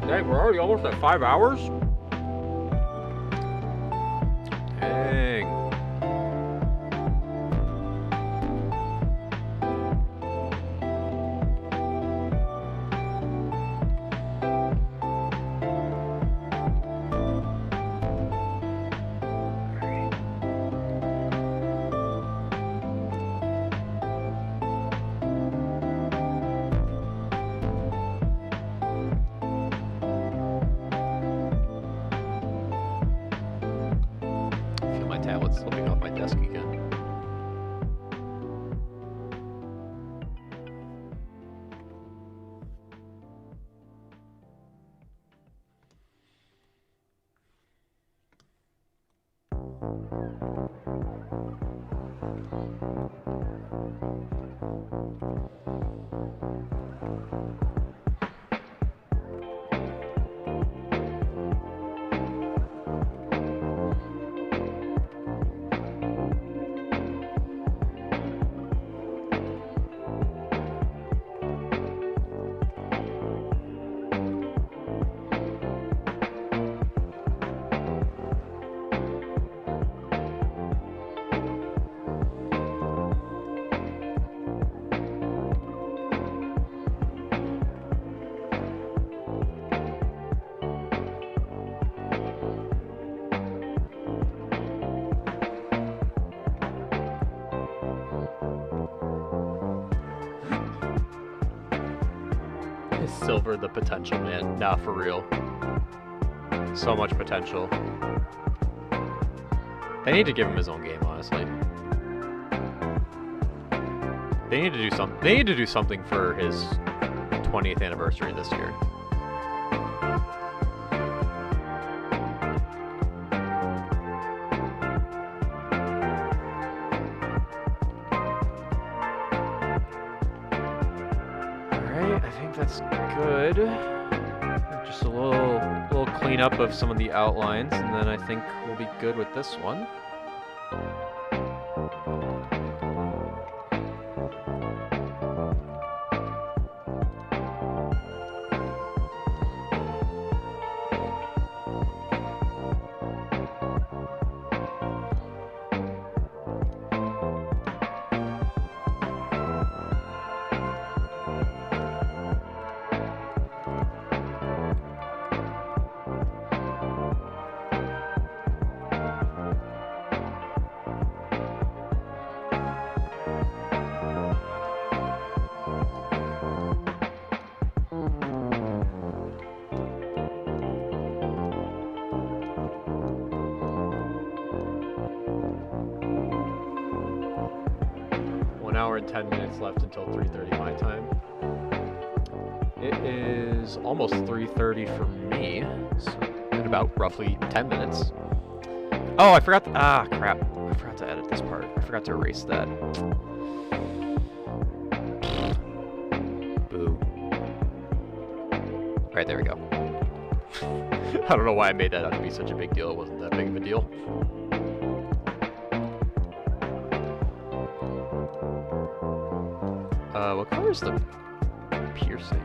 Dang, we're already almost at 5 hours? Dang. it's slipping off my desk again. Silver the potential, man. Nah, for real. So much potential. They need to give him his own game, honestly. They need to do something. They need to do something for his 20th anniversary this year. That's good. Just a little cleanup of some of the outlines, and then I think we'll be good with this one. Hour and 10 minutes left until 3:30 my time. It is almost 3:30 for me, so in about roughly 10 minutes. Oh, I forgot. Crap! I forgot to edit this part. I forgot to erase that. Boo. All right, there we go. I don't know why I made that out to be such a big deal. It wasn't that big of a deal. What color is the piercing?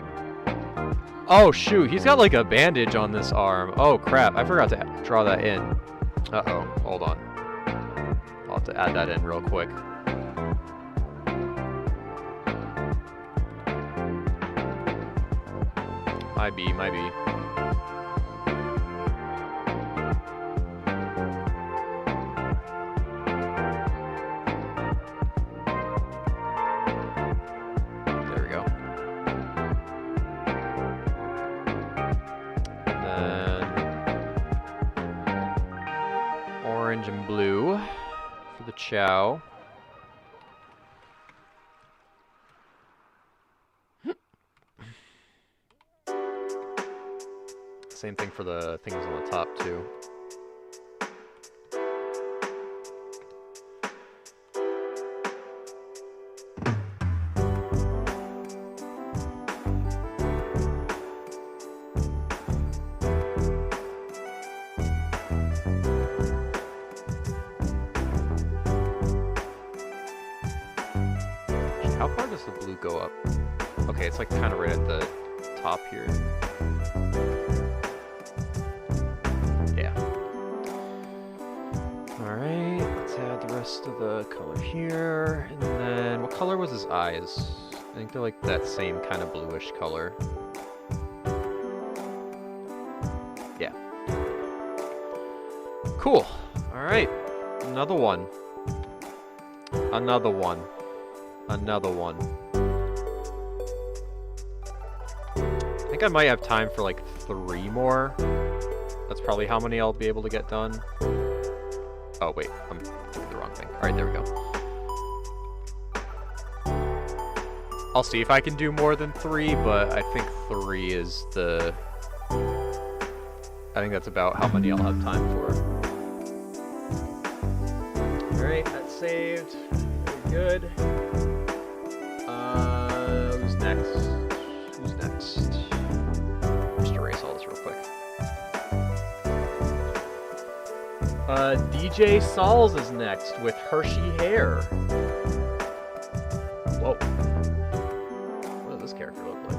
Oh shoot, he's got like a bandage on this arm. Oh crap, I forgot to draw that in. Uh-oh, hold on. I'll have to add that in real quick. Might be. And blue for the chow. Same thing for the things on the top too. How far does the blue go up? Okay, it's like kind of right at the top here. Yeah. Alright, let's add the rest of the color here. And then, what color was his eyes? I think they're like that same kind of bluish color. Yeah. Cool. Alright. Another one. Another one. Another one. I think I might have time for like 3 more. That's probably how many I'll be able to get done. Oh wait, I'm doing the wrong thing. All right, there we go. I'll see if I can do more than 3, but I think 3 is the... I think that's about how many I'll have time for. Alright, that's saved. Very good. Who's next? Who's next? Just erase all this real quick. DJ Sauls is next with Hershey Hair. Whoa. What does this character look like?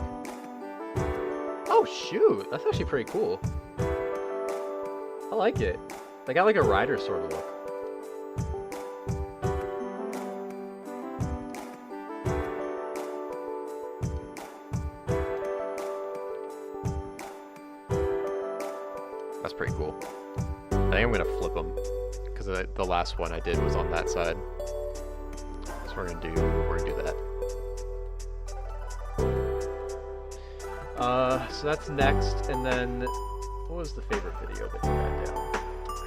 Oh shoot, that's actually pretty cool. I like it. They got like a rider sort of look. That's pretty cool. I think I'm gonna flip them because the last one I did was on that side. So we're gonna do that. So that's next, and then what was the favorite video that you had down?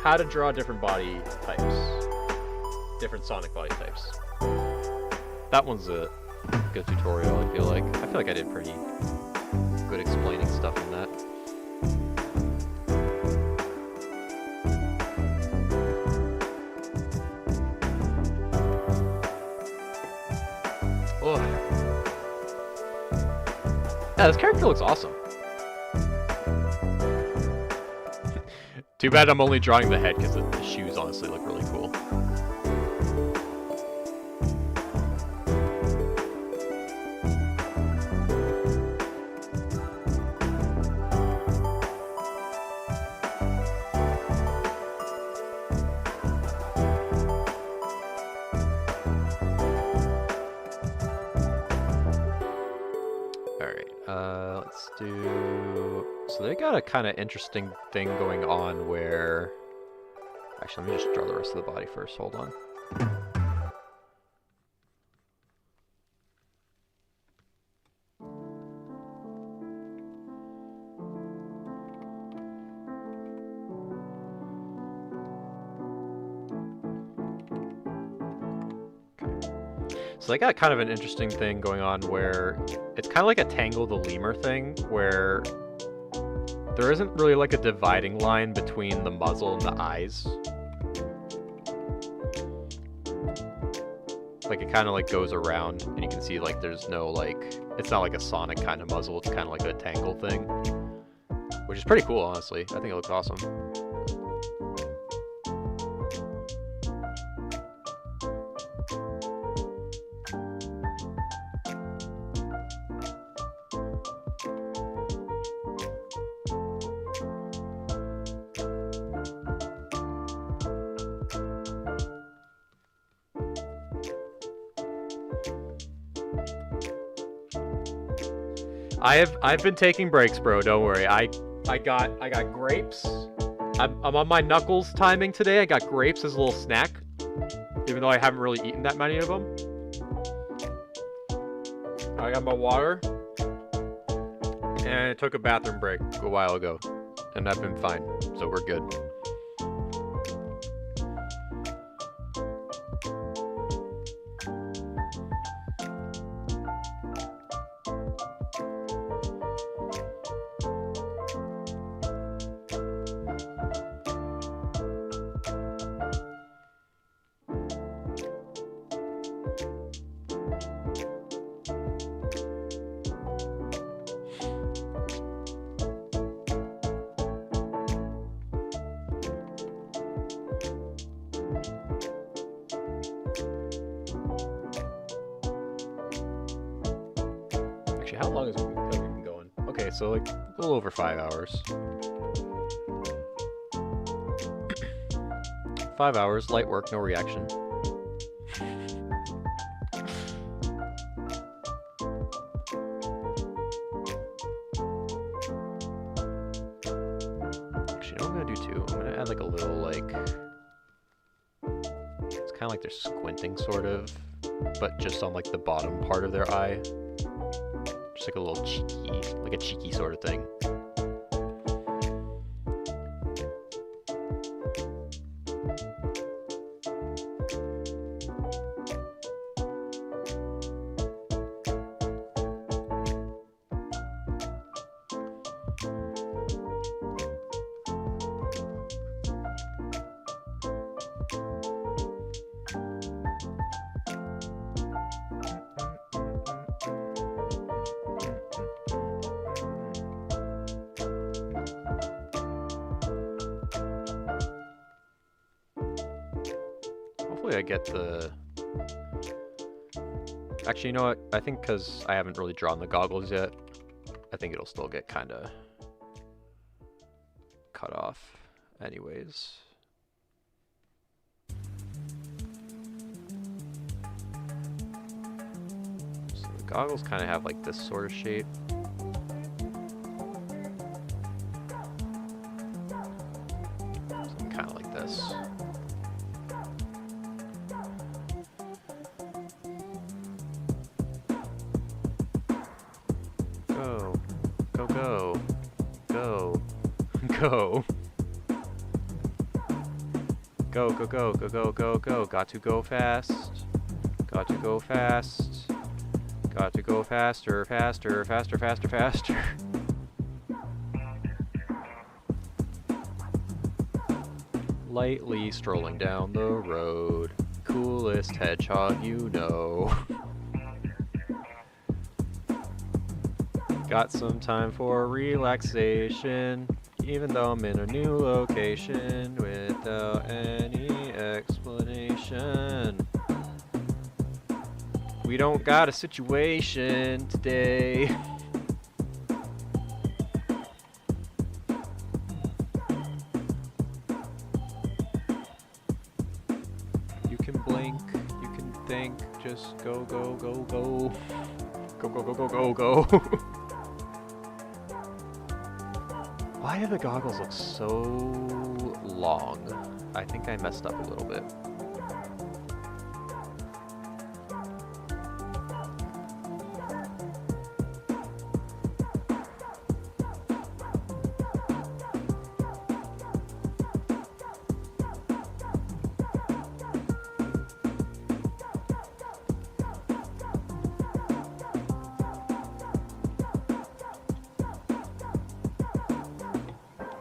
How to draw different body types, different Sonic body types. That one's a good tutorial. I feel like I did pretty good explaining stuff in that. Oh. Yeah, this character looks awesome. Too bad I'm only drawing the head because the shoes honestly look really cool. Let's do... So they got a kind of interesting thing going on where... Actually, let me just draw the rest of the body first. Hold on. So they got kind of an interesting thing going on where it's kind of like a Tangle the Lemur thing where there isn't really like a dividing line between the muzzle and the eyes. Like it kind of like goes around and you can see like there's no like, it's not like a Sonic kind of muzzle, it's kind of like a Tangle thing. Which is pretty cool, honestly. I think it looks awesome. I've been taking breaks, bro. Don't worry. I got grapes. I'm on my Knuckles timing today. I got grapes as a little snack, even though I haven't really eaten that many of them. I got my water, and I took a bathroom break a while ago, and I've been fine, so we're good. How long has it been going? Okay, so like a little over 5 hours. 5 hours, light work, no reaction. Actually, you know what I'm gonna do too? I'm gonna add like a little like... It's kind of like they're squinting sort of, but just on like the bottom part of their eye. Just like a little cheeky, like a cheeky sort of thing. Hopefully I get the... Actually, you know what? I think because I haven't really drawn the goggles yet, I think it'll still get kind of cut off anyways. So the goggles kind of have like this sort of shape. Something kind of like this. Go. Go, go. Go. Go. Go, go, go, go, go, go, go. Got to go fast. Got to go fast. Got to go faster, faster, faster, faster, faster. Lightly strolling down the road. Coolest hedgehog you know. Got some time for relaxation, even though I'm in a new location without any explanation. We don't got a situation today. You can blink, you can think, just go, go, go, go. Go, go, go, go, go, go. Why do the goggles look so long? I think I messed up a little bit.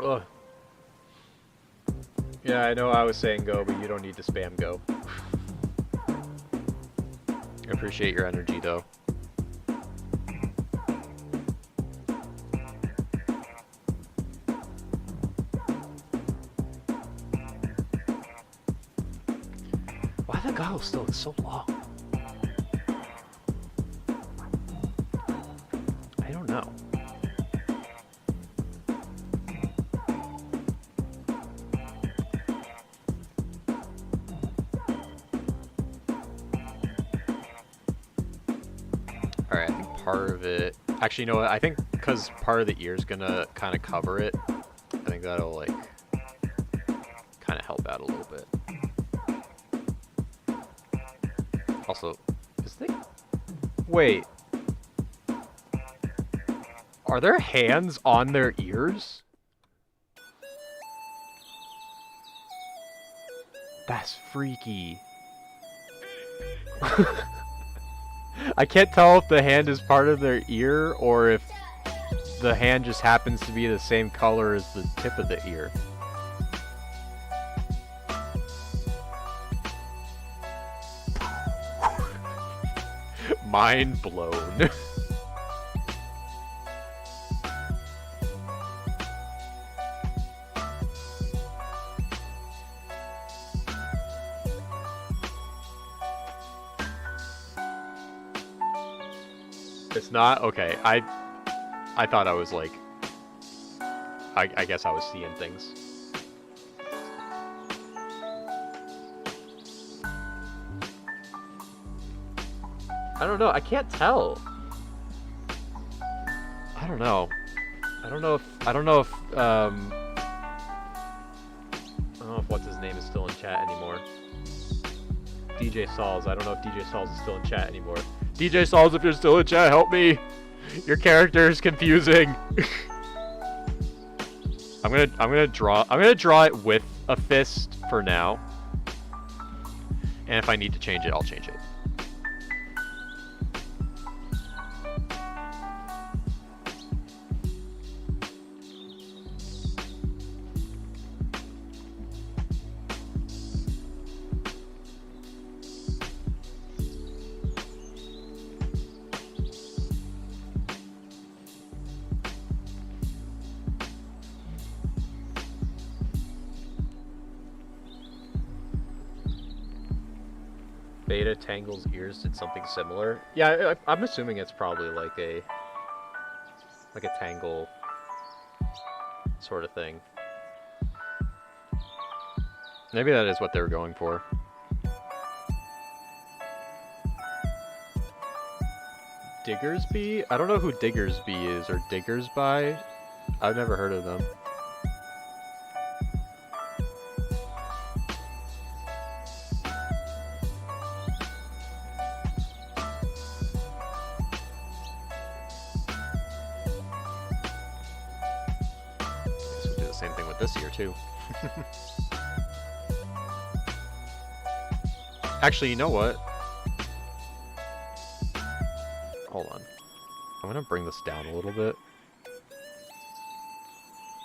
Ugh. Yeah, I know I was saying go, but you don't need to spam go. I appreciate your energy, though. Why do the goggles still look so long? I don't know. Alright, I think part of it... Actually, you know what? I think because part of the ear's gonna kind of cover it, I think that'll, like, kind of help out a little bit. Also, is they... Wait. Are their hands on their ears? That's freaky. I can't tell if the hand is part of their ear or if the hand just happens to be the same color as the tip of the ear. Mind blown. It's not? Okay, I thought I was like... I guess I was seeing things. I don't know, I can't tell. I don't know. I don't know if what's his name is still in chat anymore. DJ Sauls, I don't know if DJ Sauls is still in chat anymore. DJ Sauls, if you're still in chat, help me! Your character is confusing. I'm gonna draw it with a fist for now. And if I need to change it, I'll change it. Beta Tangle's ears did something similar. Yeah, I'm assuming it's probably like a Tangle sort of thing. Maybe that is what they were going for. Diggersby? I don't know who Diggersby is, or Diggersby. I've never heard of them. Guess we'll do the same thing with this ear too. Actually, you know what? Hold on. I'm gonna bring this down a little bit.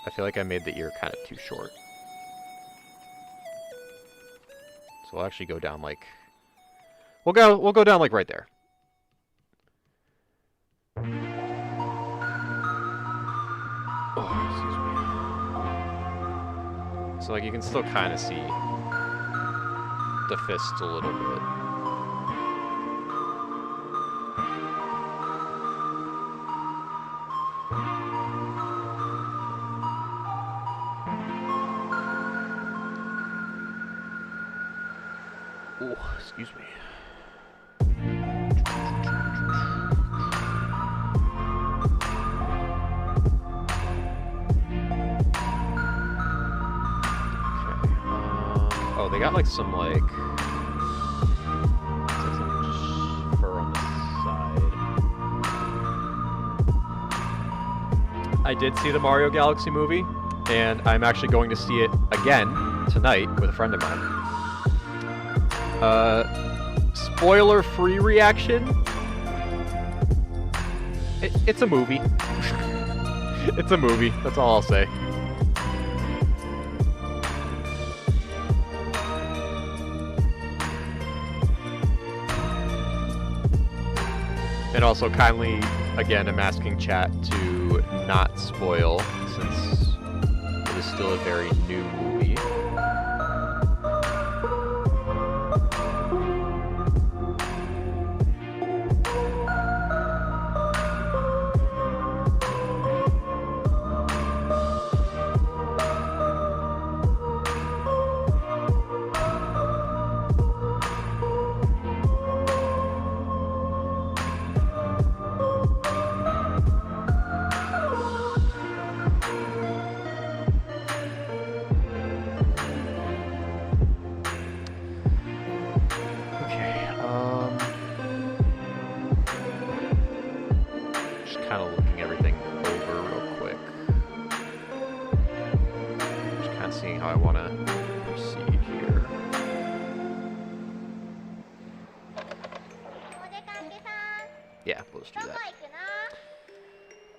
I feel like I made the ear kind of too short. So we'll actually go down like... We'll go down like right there. Oh, excuse me. So like you can still kind of see the fist a little bit. Oh, excuse me. Oh, they got like some like some fur on the side. I did see the Mario Galaxy movie, and I'm actually going to see it again tonight with a friend of mine. Spoiler-free reaction. It's a movie. It's a movie. That's all I'll say. And also kindly, again, I'm asking chat to not spoil, since it is still a very new movie.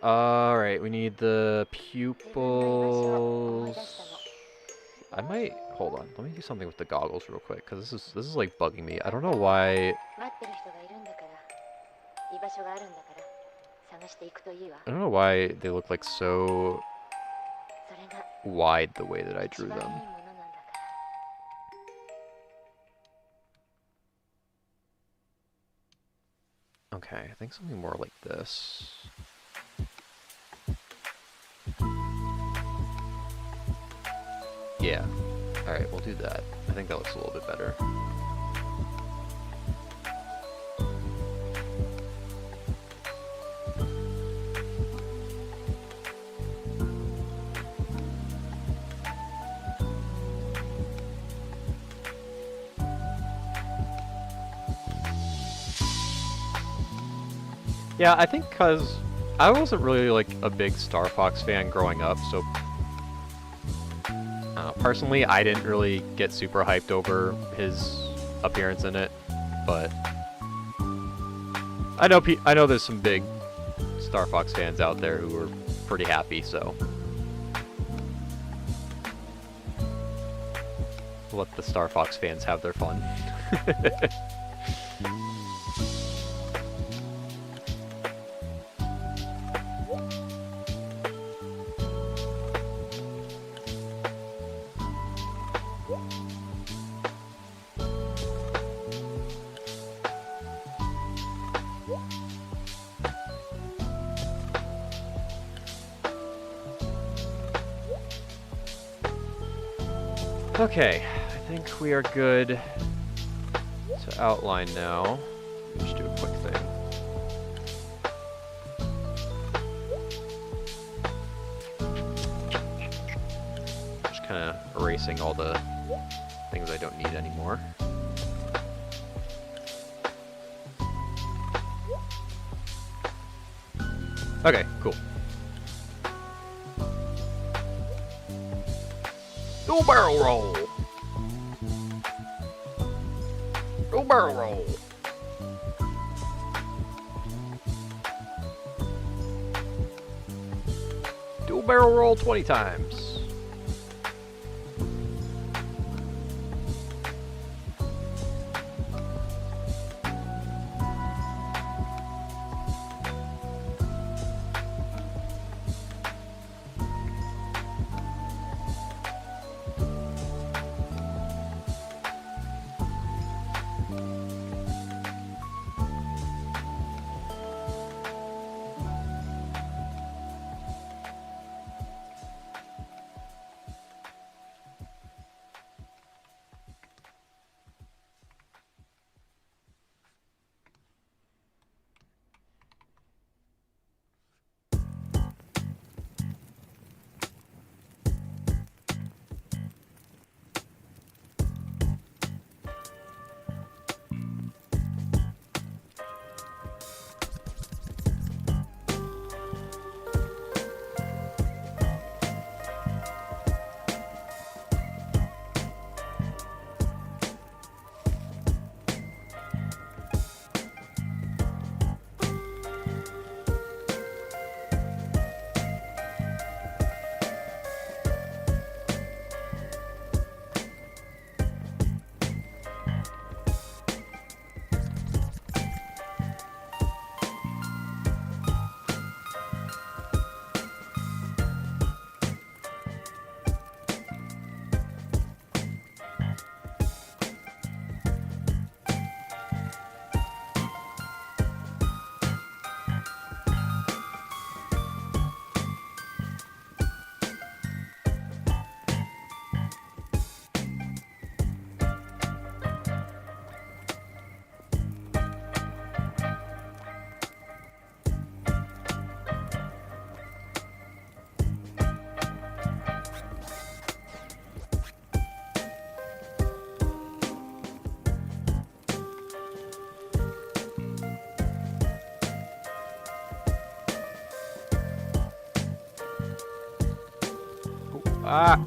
Alright, we need the pupils. I might hold on. Let me do something with the goggles real quick, because this is like bugging me. I don't know why. I don't know why they look like so wide the way that I drew them. Okay, I think something more like this. Yeah. Alright, we'll do that. I think that looks a little bit better. Yeah, I think because I wasn't really like a big Star Fox fan growing up, so personally, I didn't really get super hyped over his appearance in it, but I know there's some big Star Fox fans out there who are pretty happy, so let the Star Fox fans have their fun. Okay, I think we are good to outline now. Let me just do a quick thing. Just kind of erasing all the things I don't need anymore. Okay, cool. No barrel roll. No barrel roll. Dual barrel roll 20 times.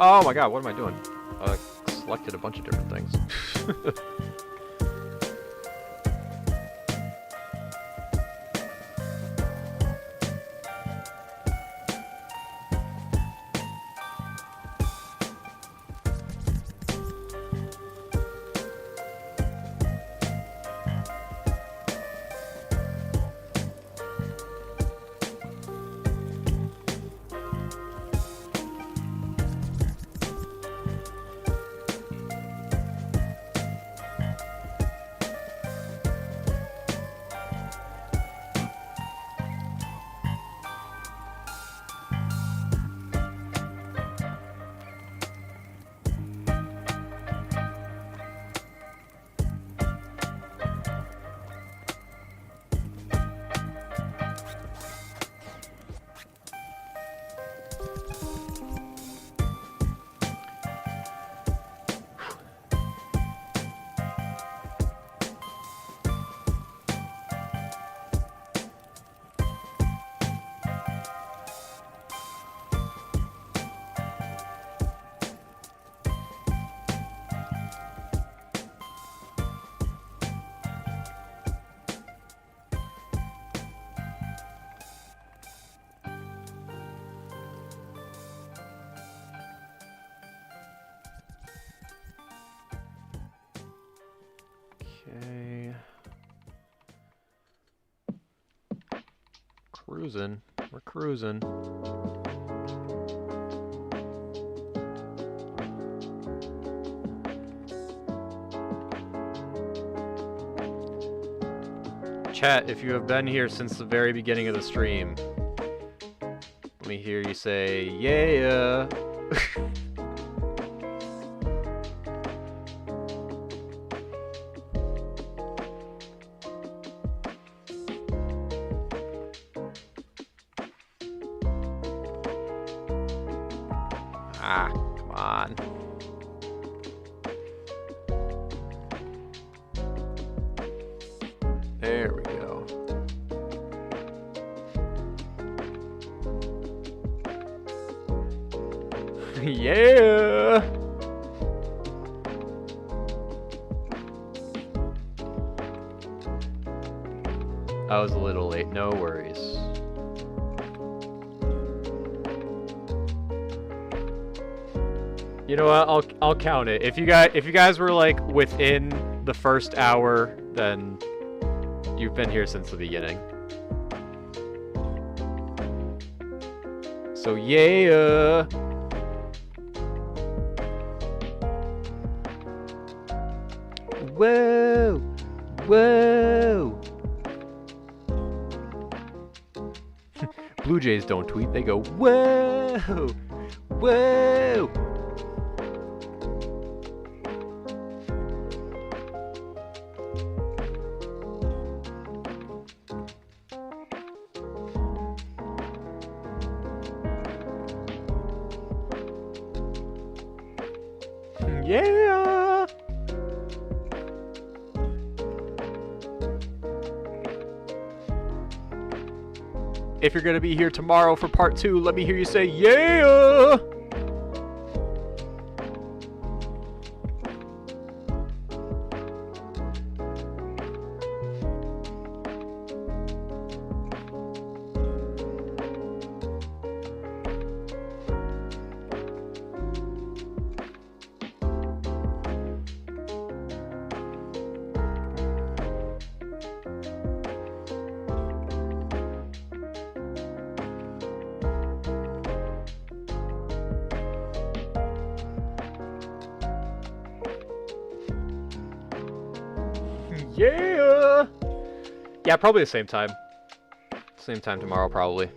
Oh my god, what am I doing? I selected a bunch of different things. Okay. Cruising. We're cruising. Chat, if you have been here since the very beginning of the stream, let me hear you say, yeah. Ah, come on. There we go. Yeah! I was a little late, no worries. You know what? I'll count it. If you guys were like within the first hour, then you've been here since the beginning. So yeah. Whoa! Whoa! Blue Jays don't tweet, they go, whoa! Whoa! Yeah! If you're gonna be here tomorrow for part 2, let me hear you say, yeah! Yeah! Yeah, probably the same time. Same time tomorrow, probably.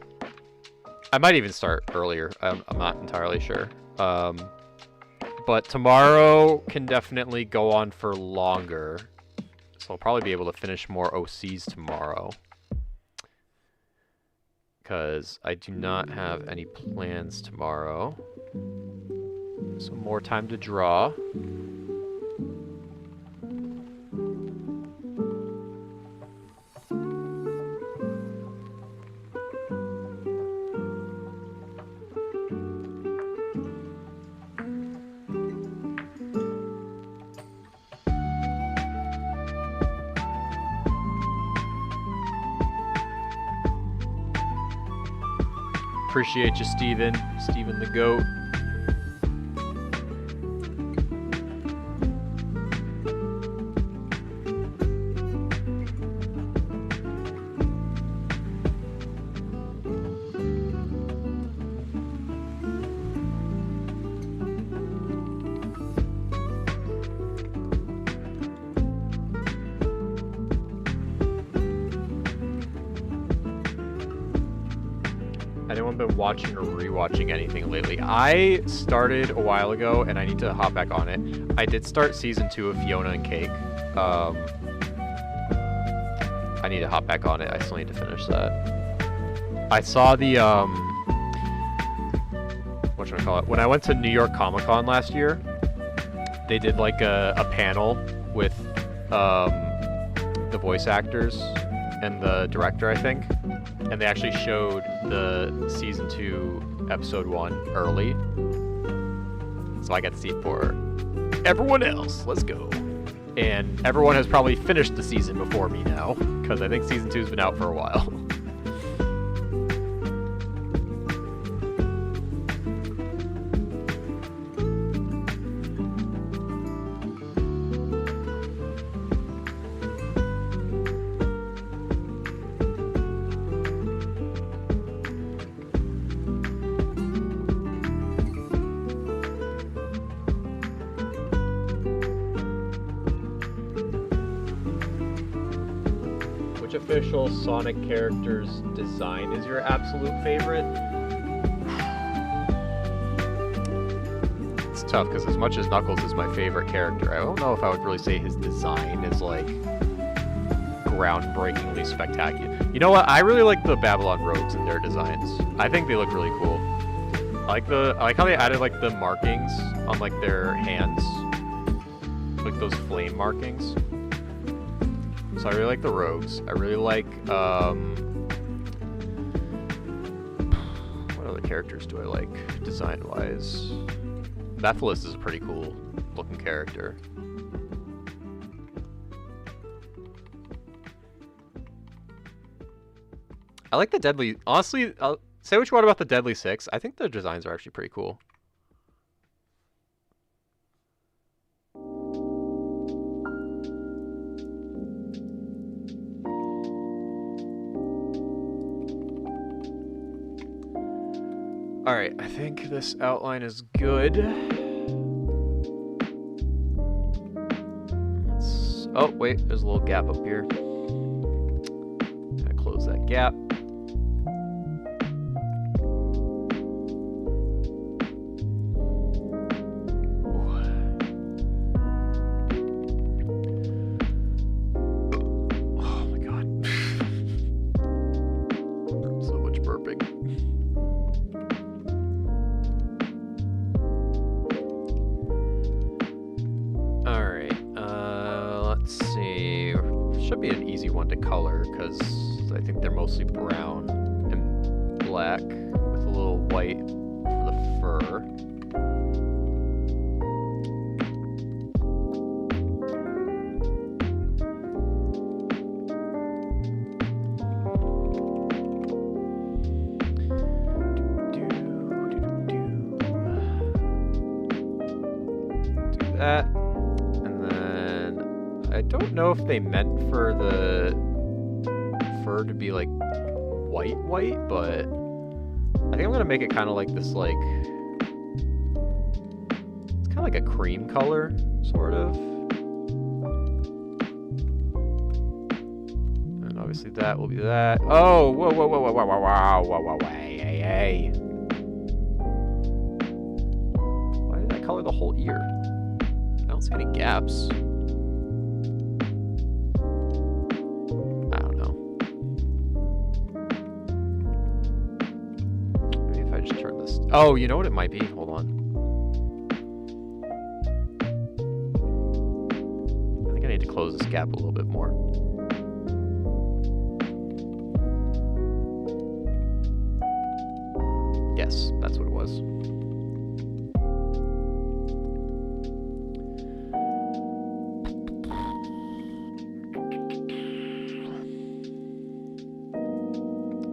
I might even start earlier. I'm not entirely sure. But tomorrow can definitely go on for longer. So I'll probably be able to finish more OCs tomorrow. Because I do not have any plans tomorrow. So more time to draw. Appreciate you, Steven. Steven the GOAT. Anyone been watching or rewatching anything lately? I started a while ago and I need to hop back on it. I did start season 2 of Fiona and Cake. I need to hop back on it. I still need to finish that. I saw the what should I call it? When I went to New York Comic Con last year, they did like a panel with the voice actors and the director, I think. And they actually showed the season 2 episode 1 early. So I got to see it for everyone else. Let's go. And everyone has probably finished the season before me now, because I think season 2 has been out for a while. Official Sonic character's design is your absolute favorite? It's tough because as much as Knuckles is my favorite character, I don't know if I would really say his design is like groundbreakingly spectacular. You know what? I really like the Babylon Rogues and their designs. I think they look really cool. I like how they added like the markings on like their hands, like those flame markings. So I really like the rogues. I really like what other characters do I like design-wise? Mephiles is a pretty cool looking character. I like the Deadly. Honestly, I'll say what you want about the Deadly Six. I think the designs are actually pretty cool. Alright, I think this outline is good. Oh, wait, there's a little gap up here. Gotta close that gap. Oh my god. So much burping. Let's see. Should be an easy one to color because I think they're mostly brown and black with a little white for the fur. Do that. I don't know if they meant for the fur to be like white, but I think I'm gonna make it kind of like this, like it's kind of like a cream color, sort of. And obviously that will be that. Oh, whoa, whoa, whoa, whoa, whoa, whoa, whoa, whoa, whoa, hey, hey, hey. Why did I color the whole ear? I don't see any gaps. Oh, you know what it might be? Hold on. I think I need to close this gap a little bit more. Yes, that's what it was.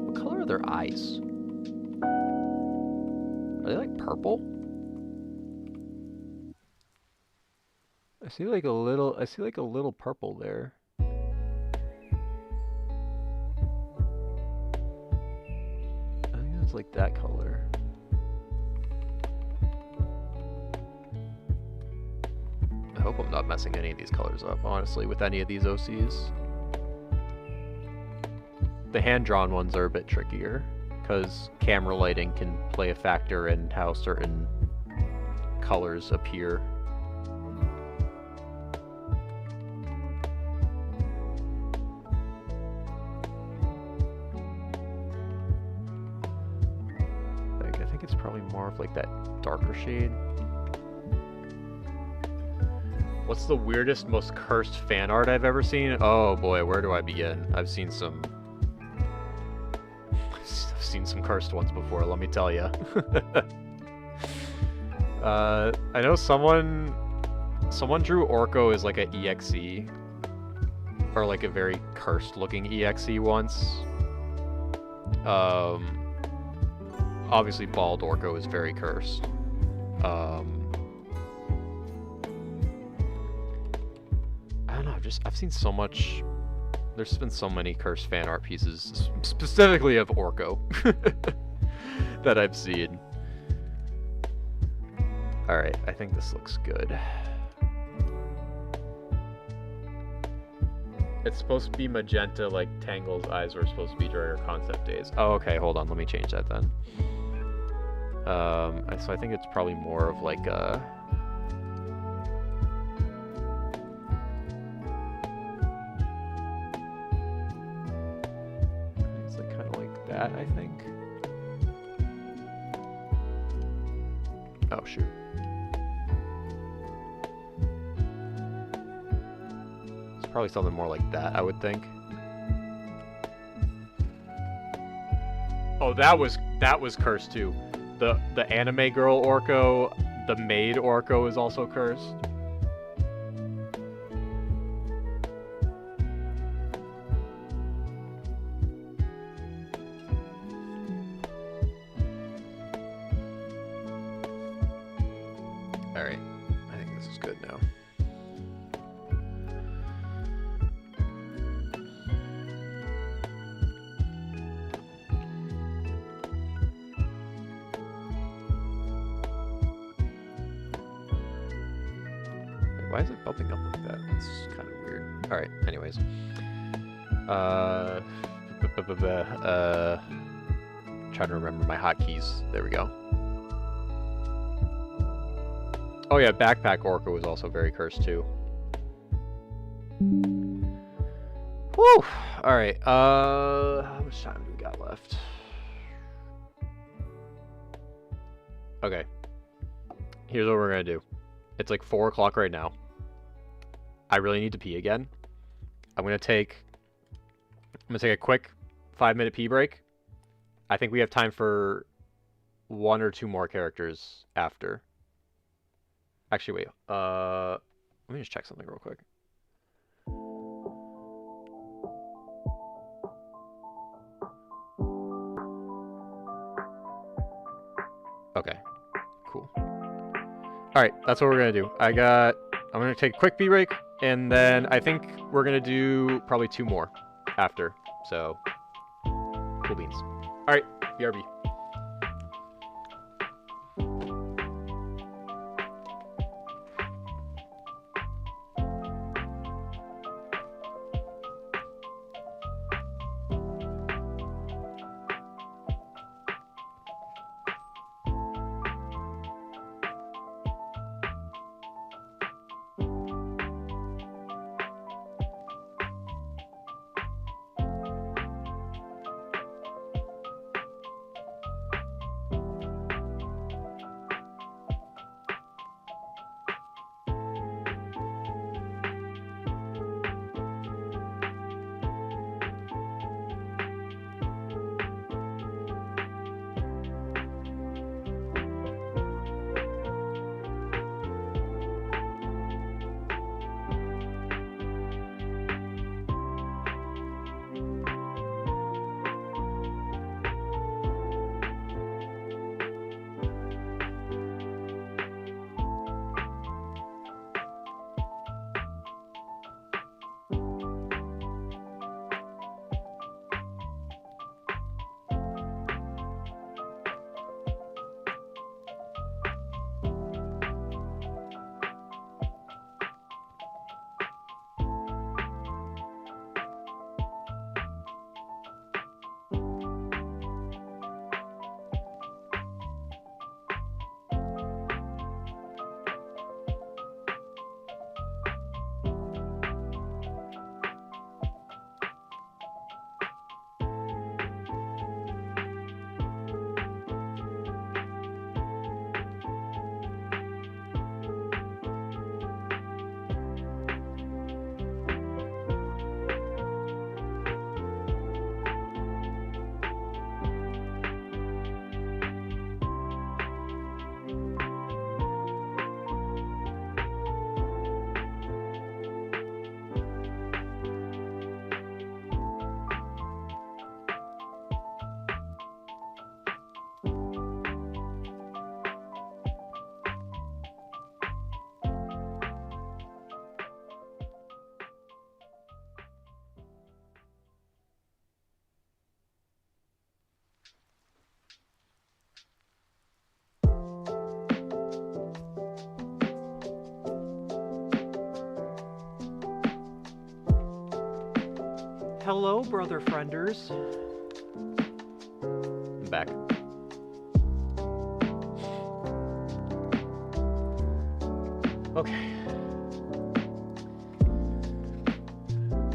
What color are their eyes? Are they like purple? I see like a little purple there. I think it's like that color. I hope I'm not messing any of these colors up, honestly, with any of these OCs. The hand-drawn ones are a bit trickier, because camera lighting can play a factor in how certain colors appear. I think it's probably more of like that darker shade. What's the weirdest, most cursed fan art I've ever seen? Oh boy, where do I begin? I've seen some cursed ones before, let me tell you. I know someone drew Orko as like an EXE, or like a very cursed looking EXE once. Obviously bald Orko is very cursed. I don't know, I've seen so much. There's been so many cursed fan art pieces, specifically of Orko, that I've seen. Alright, I think this looks good. It's supposed to be magenta, like Tangle's eyes were supposed to be during her concept days. Oh, okay, hold on, let me change that then. So I think it's probably more of like a... It's like kind of like that, I think. Oh shoot. It's probably something more like that, I would think. Oh, that was cursed too. The anime girl Orko, the maid Orko is also cursed. Alright, I think this is good now. Wait, why is it bumping up like that? That's kind of weird. Alright, anyways. Trying to remember my hotkeys. There we go. Oh yeah, Backpack Orca was also very cursed too. Whew! Alright, how much time do we got left? Okay. Here's what we're gonna do. It's like 4 o'clock right now. I really need to pee again. I'm gonna take a quick 5-minute pee break. I think we have time for 1 or 2 more characters after. Actually, wait. Let me just check something real quick. Okay. Cool. Alright, that's what we're gonna do. I'm gonna take a quick pee break, and then I think we're gonna do probably 2 more after. So, cool beans. Alright, BRB. Hello, brother frienders. I'm back. Okay.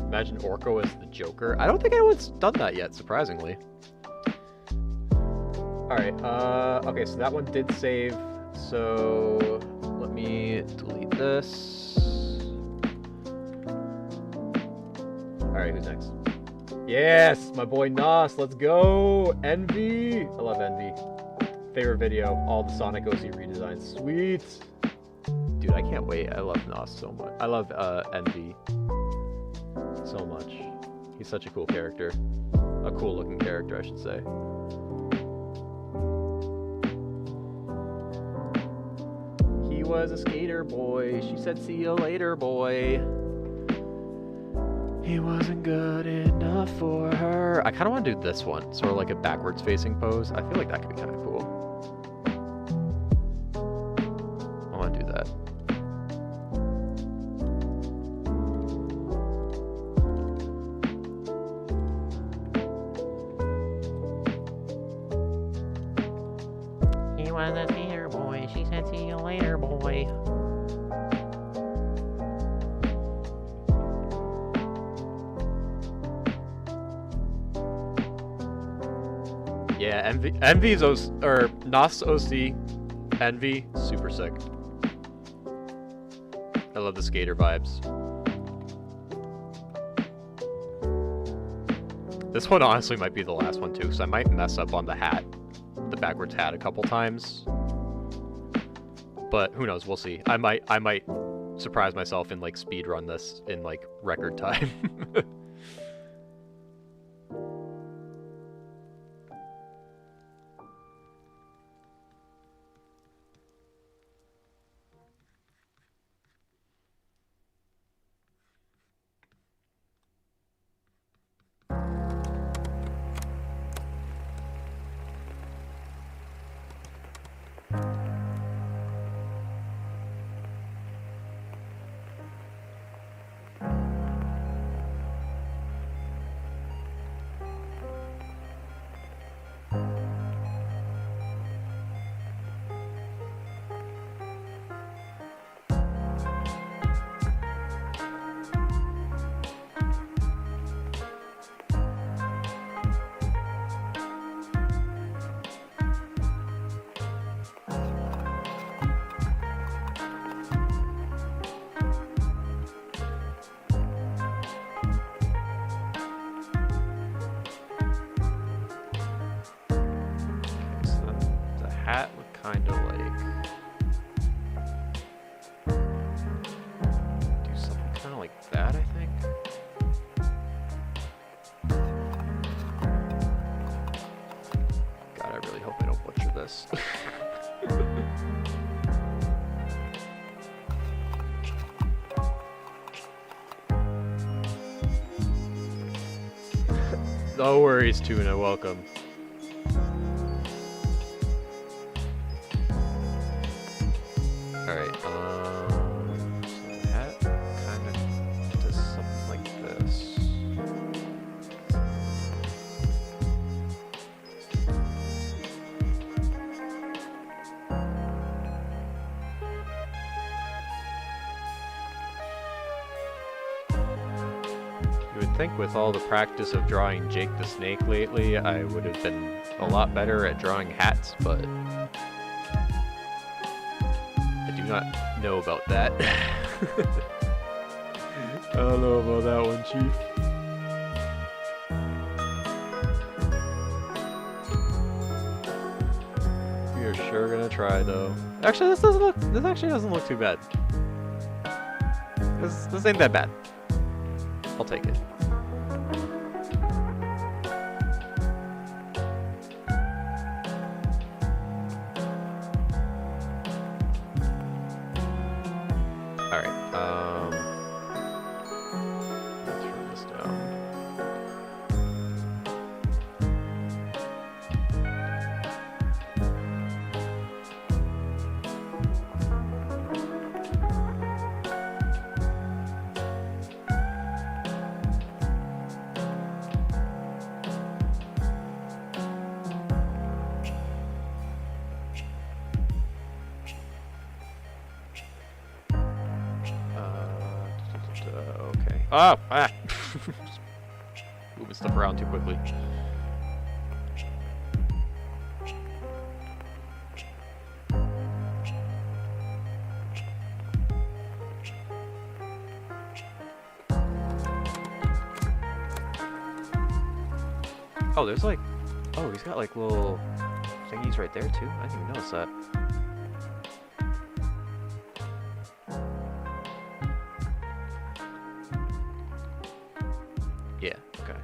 Imagine Orko as the Joker. I don't think anyone's done that yet, surprisingly. Alright, okay, so that one did save So let me delete this. Alright, who's next? Yes, my boy Nos, let's go! Envy! I love Envy. Favorite video, all the Sonic OC redesigns. Sweet! Dude, I can't wait. I love Nos so much. I love Envy so much. He's such a cool character. A cool looking character, I should say. He was a skater boy. She said, see you later, boy. He wasn't good enough for her. I kind of want to do this one. Sort of like a backwards facing pose. I feel like that could be kind of cool. I want to do that. He was a skater boy. She said, see you later, boy. Yeah, Envy's or Nos OC, Envy, super sick. I love the skater vibes. This one honestly might be the last one too, because I might mess up on the hat, the backwards hat a couple times. But who knows? We'll see. I might surprise myself and like speed run this in like record time. Hat would kind of like do something kind of like that, I think. God, I really hope I don't butcher this. No worries, Tuna, welcome. Alright, so the hat kind of does something like this. You would think with all the practice of drawing Jake the Snake lately, I would have been a lot better at drawing hats, but not know about that. I don't know about that one, Chief. We are sure gonna try though. Actually, this actually doesn't look too bad. This ain't that bad. I'll take it. Oh, ah! Moving stuff around too quickly. Oh, there's like... Oh, he's got like little thingies right there too? I didn't even notice that. Yeah, okay.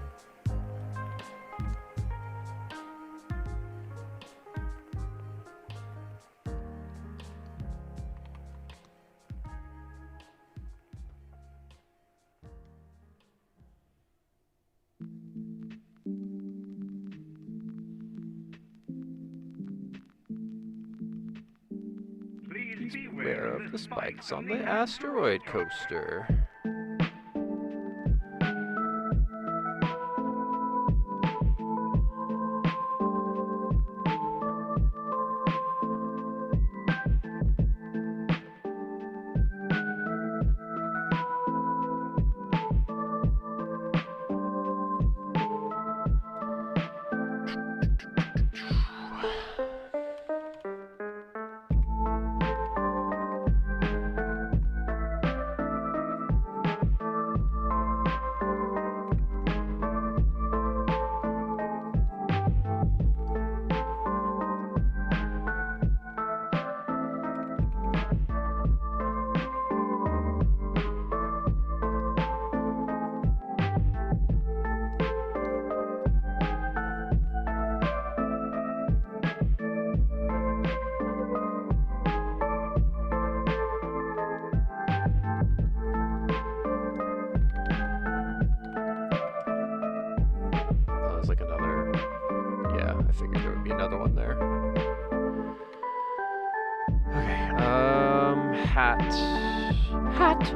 Please beware of the spikes on the asteroid coaster. There's like another... Yeah, I figured there would be another one there. Okay, hat. Hat!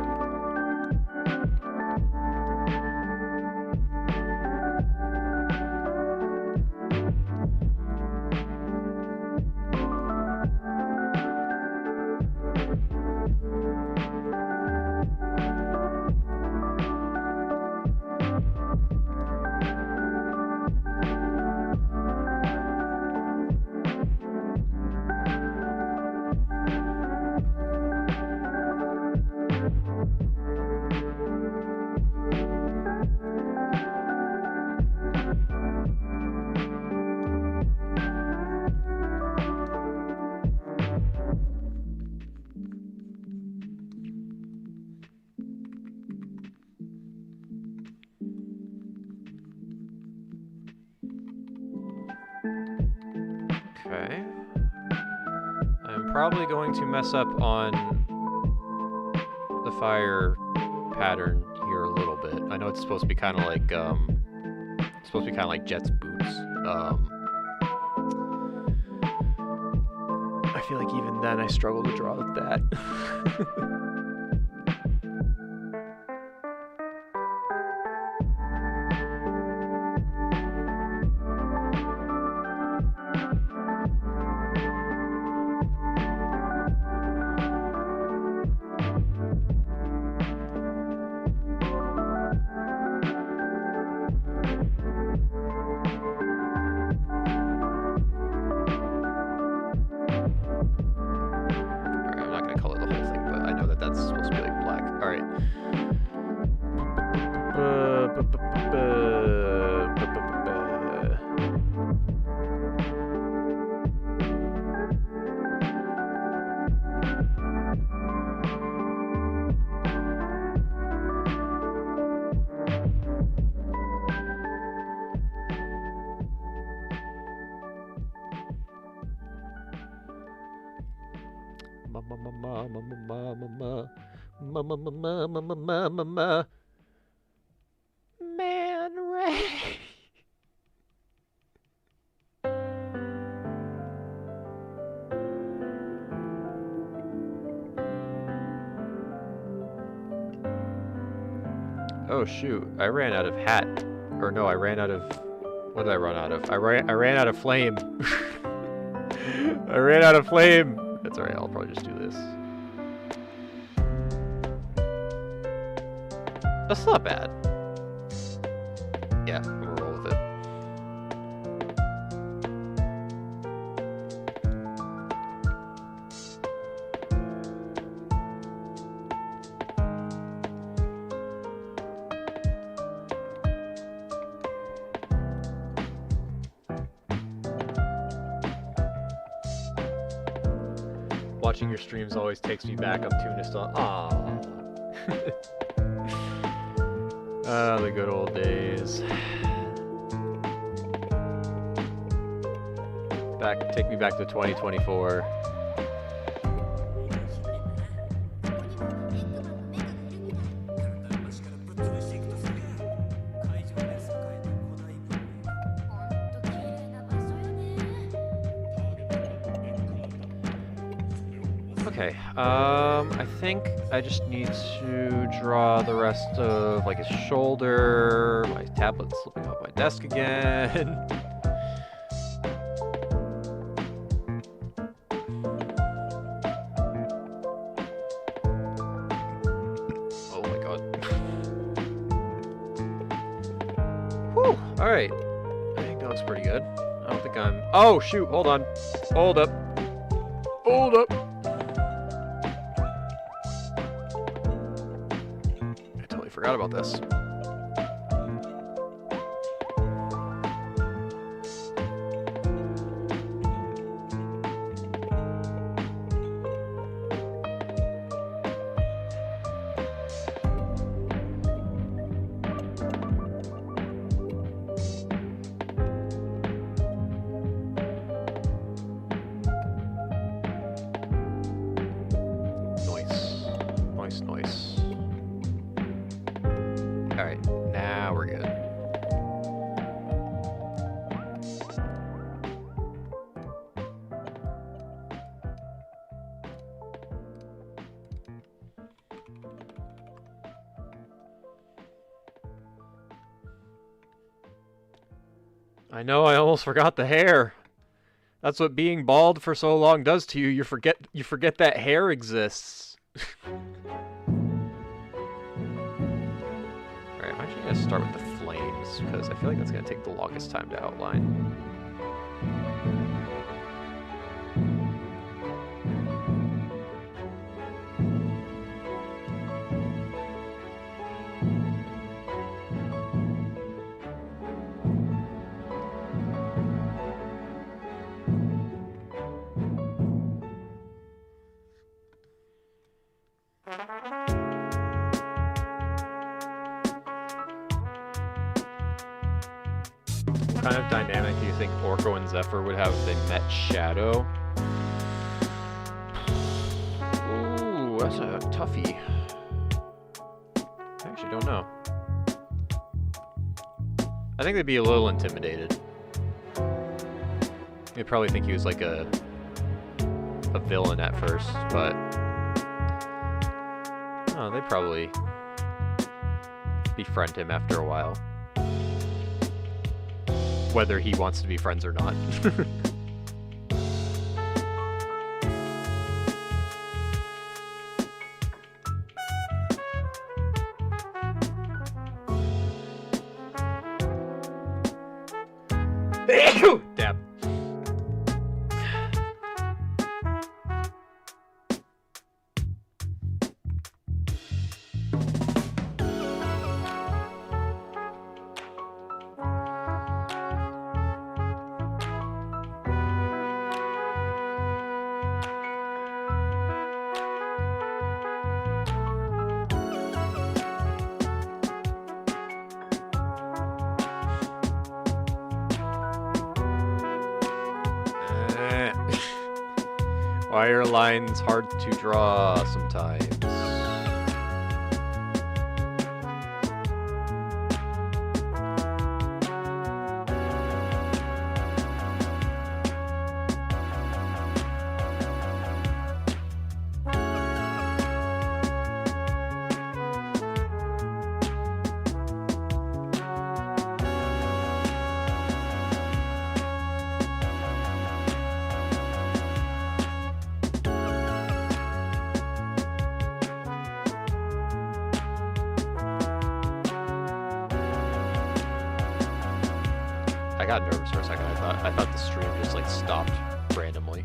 Okay. I'm probably going to mess up on the fire pattern here a little bit. I know it's supposed to be kind of like, it's supposed to be kind of like Jet's boots. I feel like even then I struggle to draw with that. Man Ray. Oh shoot, I ran out of hat. Or no, I ran out of... What did I run out of? I ran out of flame. I ran out of flame. That's alright, I'll probably just do this. That's not bad. Yeah, I'm gonna roll with it. Watching your streams always takes me back up to nostalgia. Aww. Ah, the good old days. Take me back to 2024. Okay, I think I just need to draw the rest of, like, his shoulder. My tablet's slipping off my desk again. Oh my god. Whew, alright. I think that looks pretty good. I don't think I'm... Oh, shoot, hold on. Hold up. Hold up. Forgot about this. Nice. Alright, now we're good. I know, I almost forgot the hair. That's what being bald for so long does to you. You forget that hair exists. Alright, I'm actually gonna start with the flames, because I feel like that's gonna take the longest time to outline. What kind of dynamic do you think Orko and Zephyr would have if they met Shadow? Ooh, that's a toughie. I actually don't know. I think they'd be a little intimidated. They'd probably think he was like a villain at first, but oh, they'd probably befriend him after a while. Whether he wants to be friends or not. Damn. Why are lines hard to draw sometimes? I got nervous for a second. I thought the stream just like stopped randomly.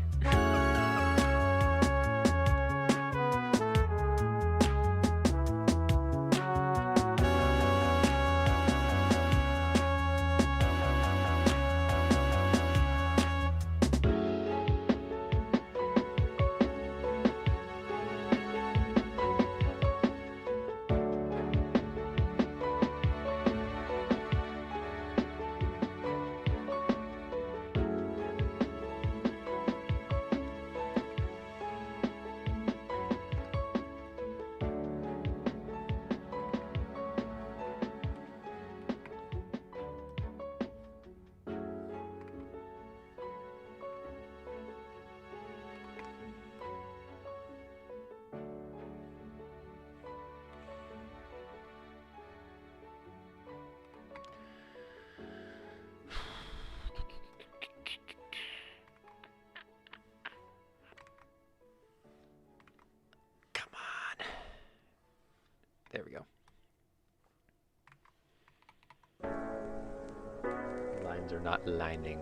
lines are not lining.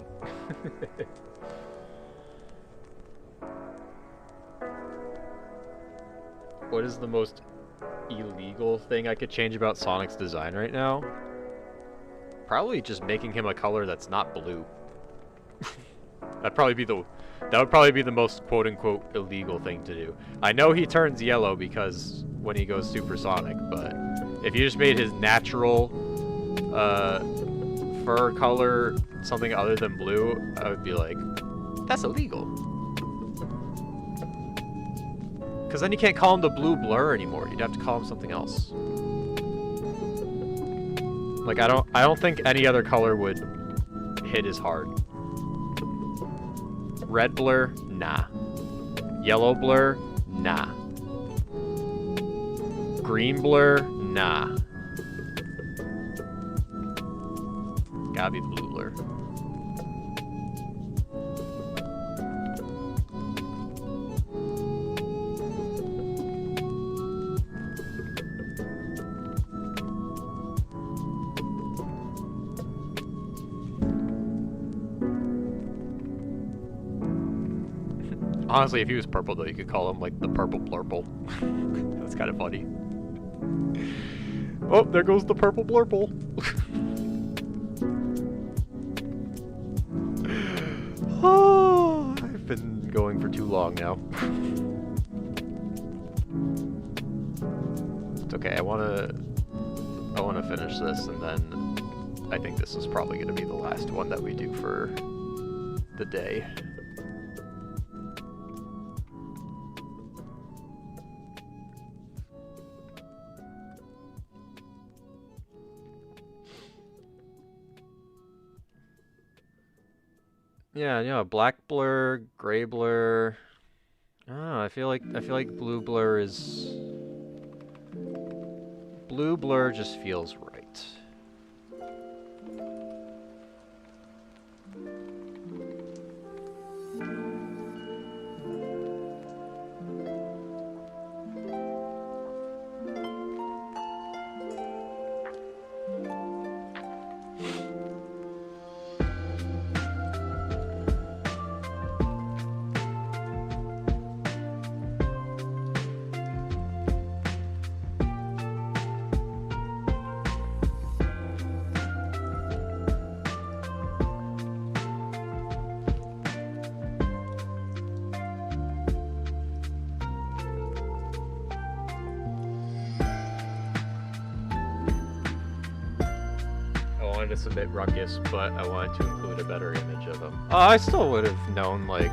What is the most illegal thing I could change about Sonic's design right now? Probably just making him a color that's not blue. That would probably be the most quote-unquote illegal thing to do. I know he turns yellow because when he goes supersonic, but if you just made his natural fur color something other than blue, I would be like, that's illegal. Because then you can't call him the blue blur anymore. You'd have to call him something else. Like I don't think any other color would hit as hard. Red blur, nah. Yellow blur, nah. Green blur, nah. Gotta be blue blur. Honestly, if he was purple, though, you could call him, like, the purple blurple. That's kind of funny. Oh, there goes the purple blurple. Oh, I've been going for too long now. It's okay, I wanna finish this, and then I think this is probably gonna be the last one that we do for the day. Yeah, you know, black blur, gray blur. Oh, I feel like blue blur just feels right. To submit Ruckus, but I wanted to include a better image of him. I still would have known, like,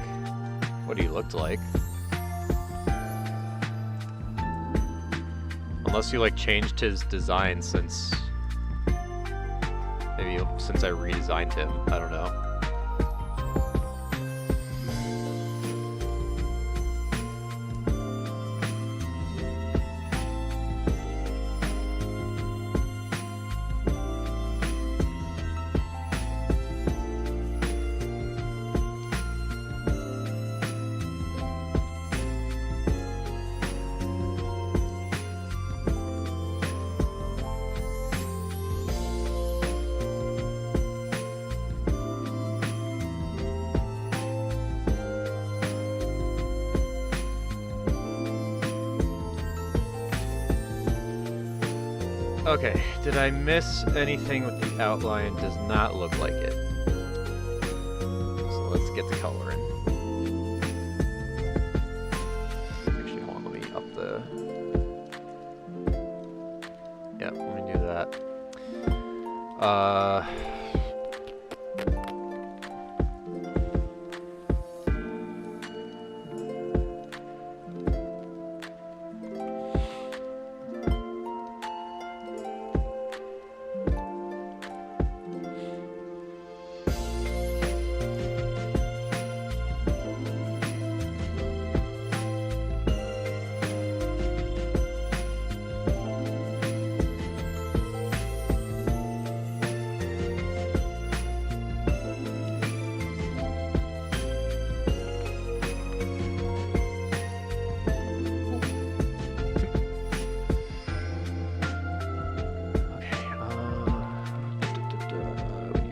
what he looked like. Unless you, like, changed his design since... Maybe since I redesigned him. I don't know. Okay, did I miss anything with the outline? Does not look like it. So let's get the color in. Actually, hold on, let me up the... Yep, let me do that.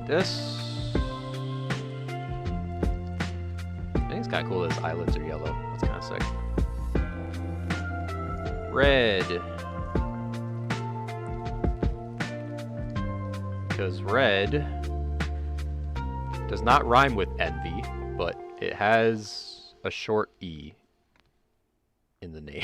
This. kind of cool that his eyelids are yellow. That's kind of sick. Red. Because red does not rhyme with envy, but it has a short E in the name.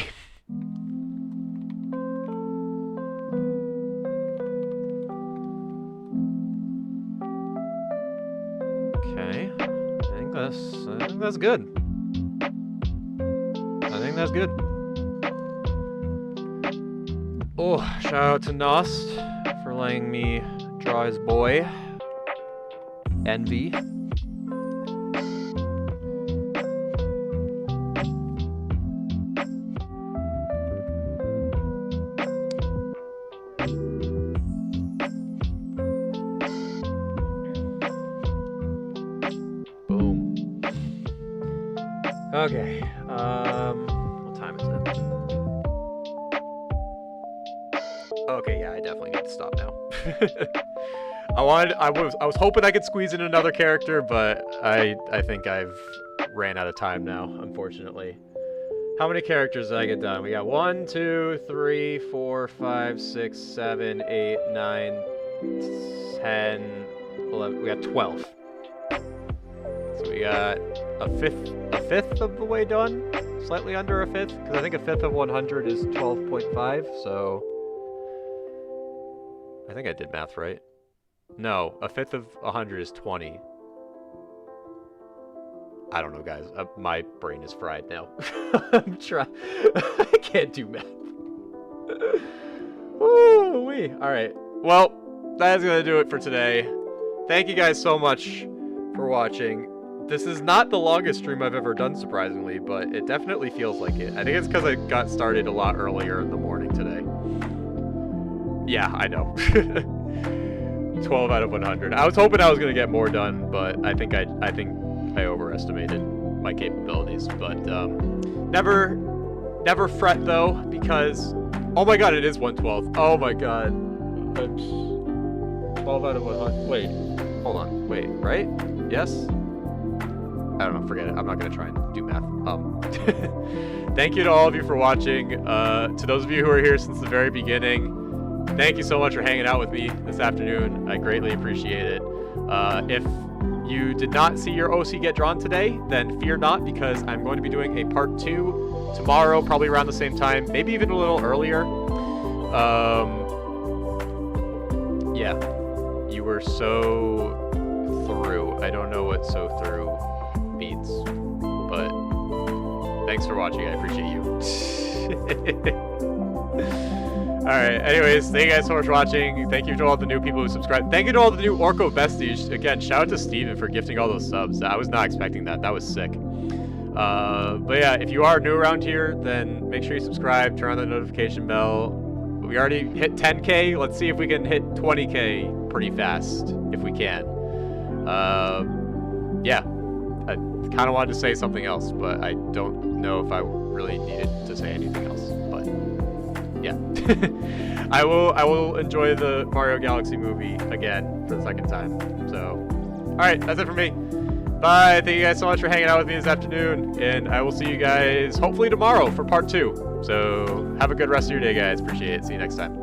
Okay, I think that's good. I think that's good. Oh, shout out to Nost for letting me draw his boy, Envy. Boom. Okay, what time is it? Okay, yeah, I definitely need to stop now. I was hoping I could squeeze in another character, but I think I've ran out of time now, unfortunately. How many characters did I get done? We got 1, 2, 3, 4, 5, 6, 7, 8, 9, 10, 11. We got 12. So we got a fifth of the way done, slightly under a fifth, because I think a fifth of 100 is 12.5. So I think I did math right. No, a fifth of 100 is 20. I don't know, guys. My brain is fried now. I'm trying. I can't do math. Woo-wee. All right. Well, that's going to do it for today. Thank you guys so much for watching. This is not the longest stream I've ever done, surprisingly, but it definitely feels like it. I think it's because I got started a lot earlier in the morning today. Yeah, I know. 12 out of 100. I was hoping I was going to get more done, but I think I overestimated my capabilities. But never fret though, because oh my god, it is 112. Oh my god. 12 out of 100. Wait, hold on. Wait, right? Yes? I don't know, forget it. I'm not going to try and do math. Thank you to all of you for watching. To those of you who are here since the very beginning, thank you so much for hanging out with me this afternoon. I greatly appreciate it. If you did not see your OC get drawn today, then fear not, because I'm going to be doing a part 2 tomorrow, probably around the same time, maybe even a little earlier. Yeah, you were so through. I don't know what so through means, but thanks for watching. I appreciate you. Alright, anyways, thank you guys so much for watching. Thank you to all the new people who subscribed. Thank you to all the new Orko besties. Again, shout out to Steven for gifting all those subs. I was not expecting that. That was sick. But yeah, if you are new around here, then make sure you subscribe, turn on the notification bell. We already hit 10K. Let's see if we can hit 20K pretty fast, if we can. Yeah, I kind of wanted to say something else, but I don't know if I really needed to say anything else. But yeah, I will enjoy the Mario Galaxy movie again for the second time. So, all right, that's it for me. Bye. Thank you guys so much for hanging out with me this afternoon, and I will see you guys hopefully tomorrow for part 2. So have a good rest of your day, guys. Appreciate it. See you next time.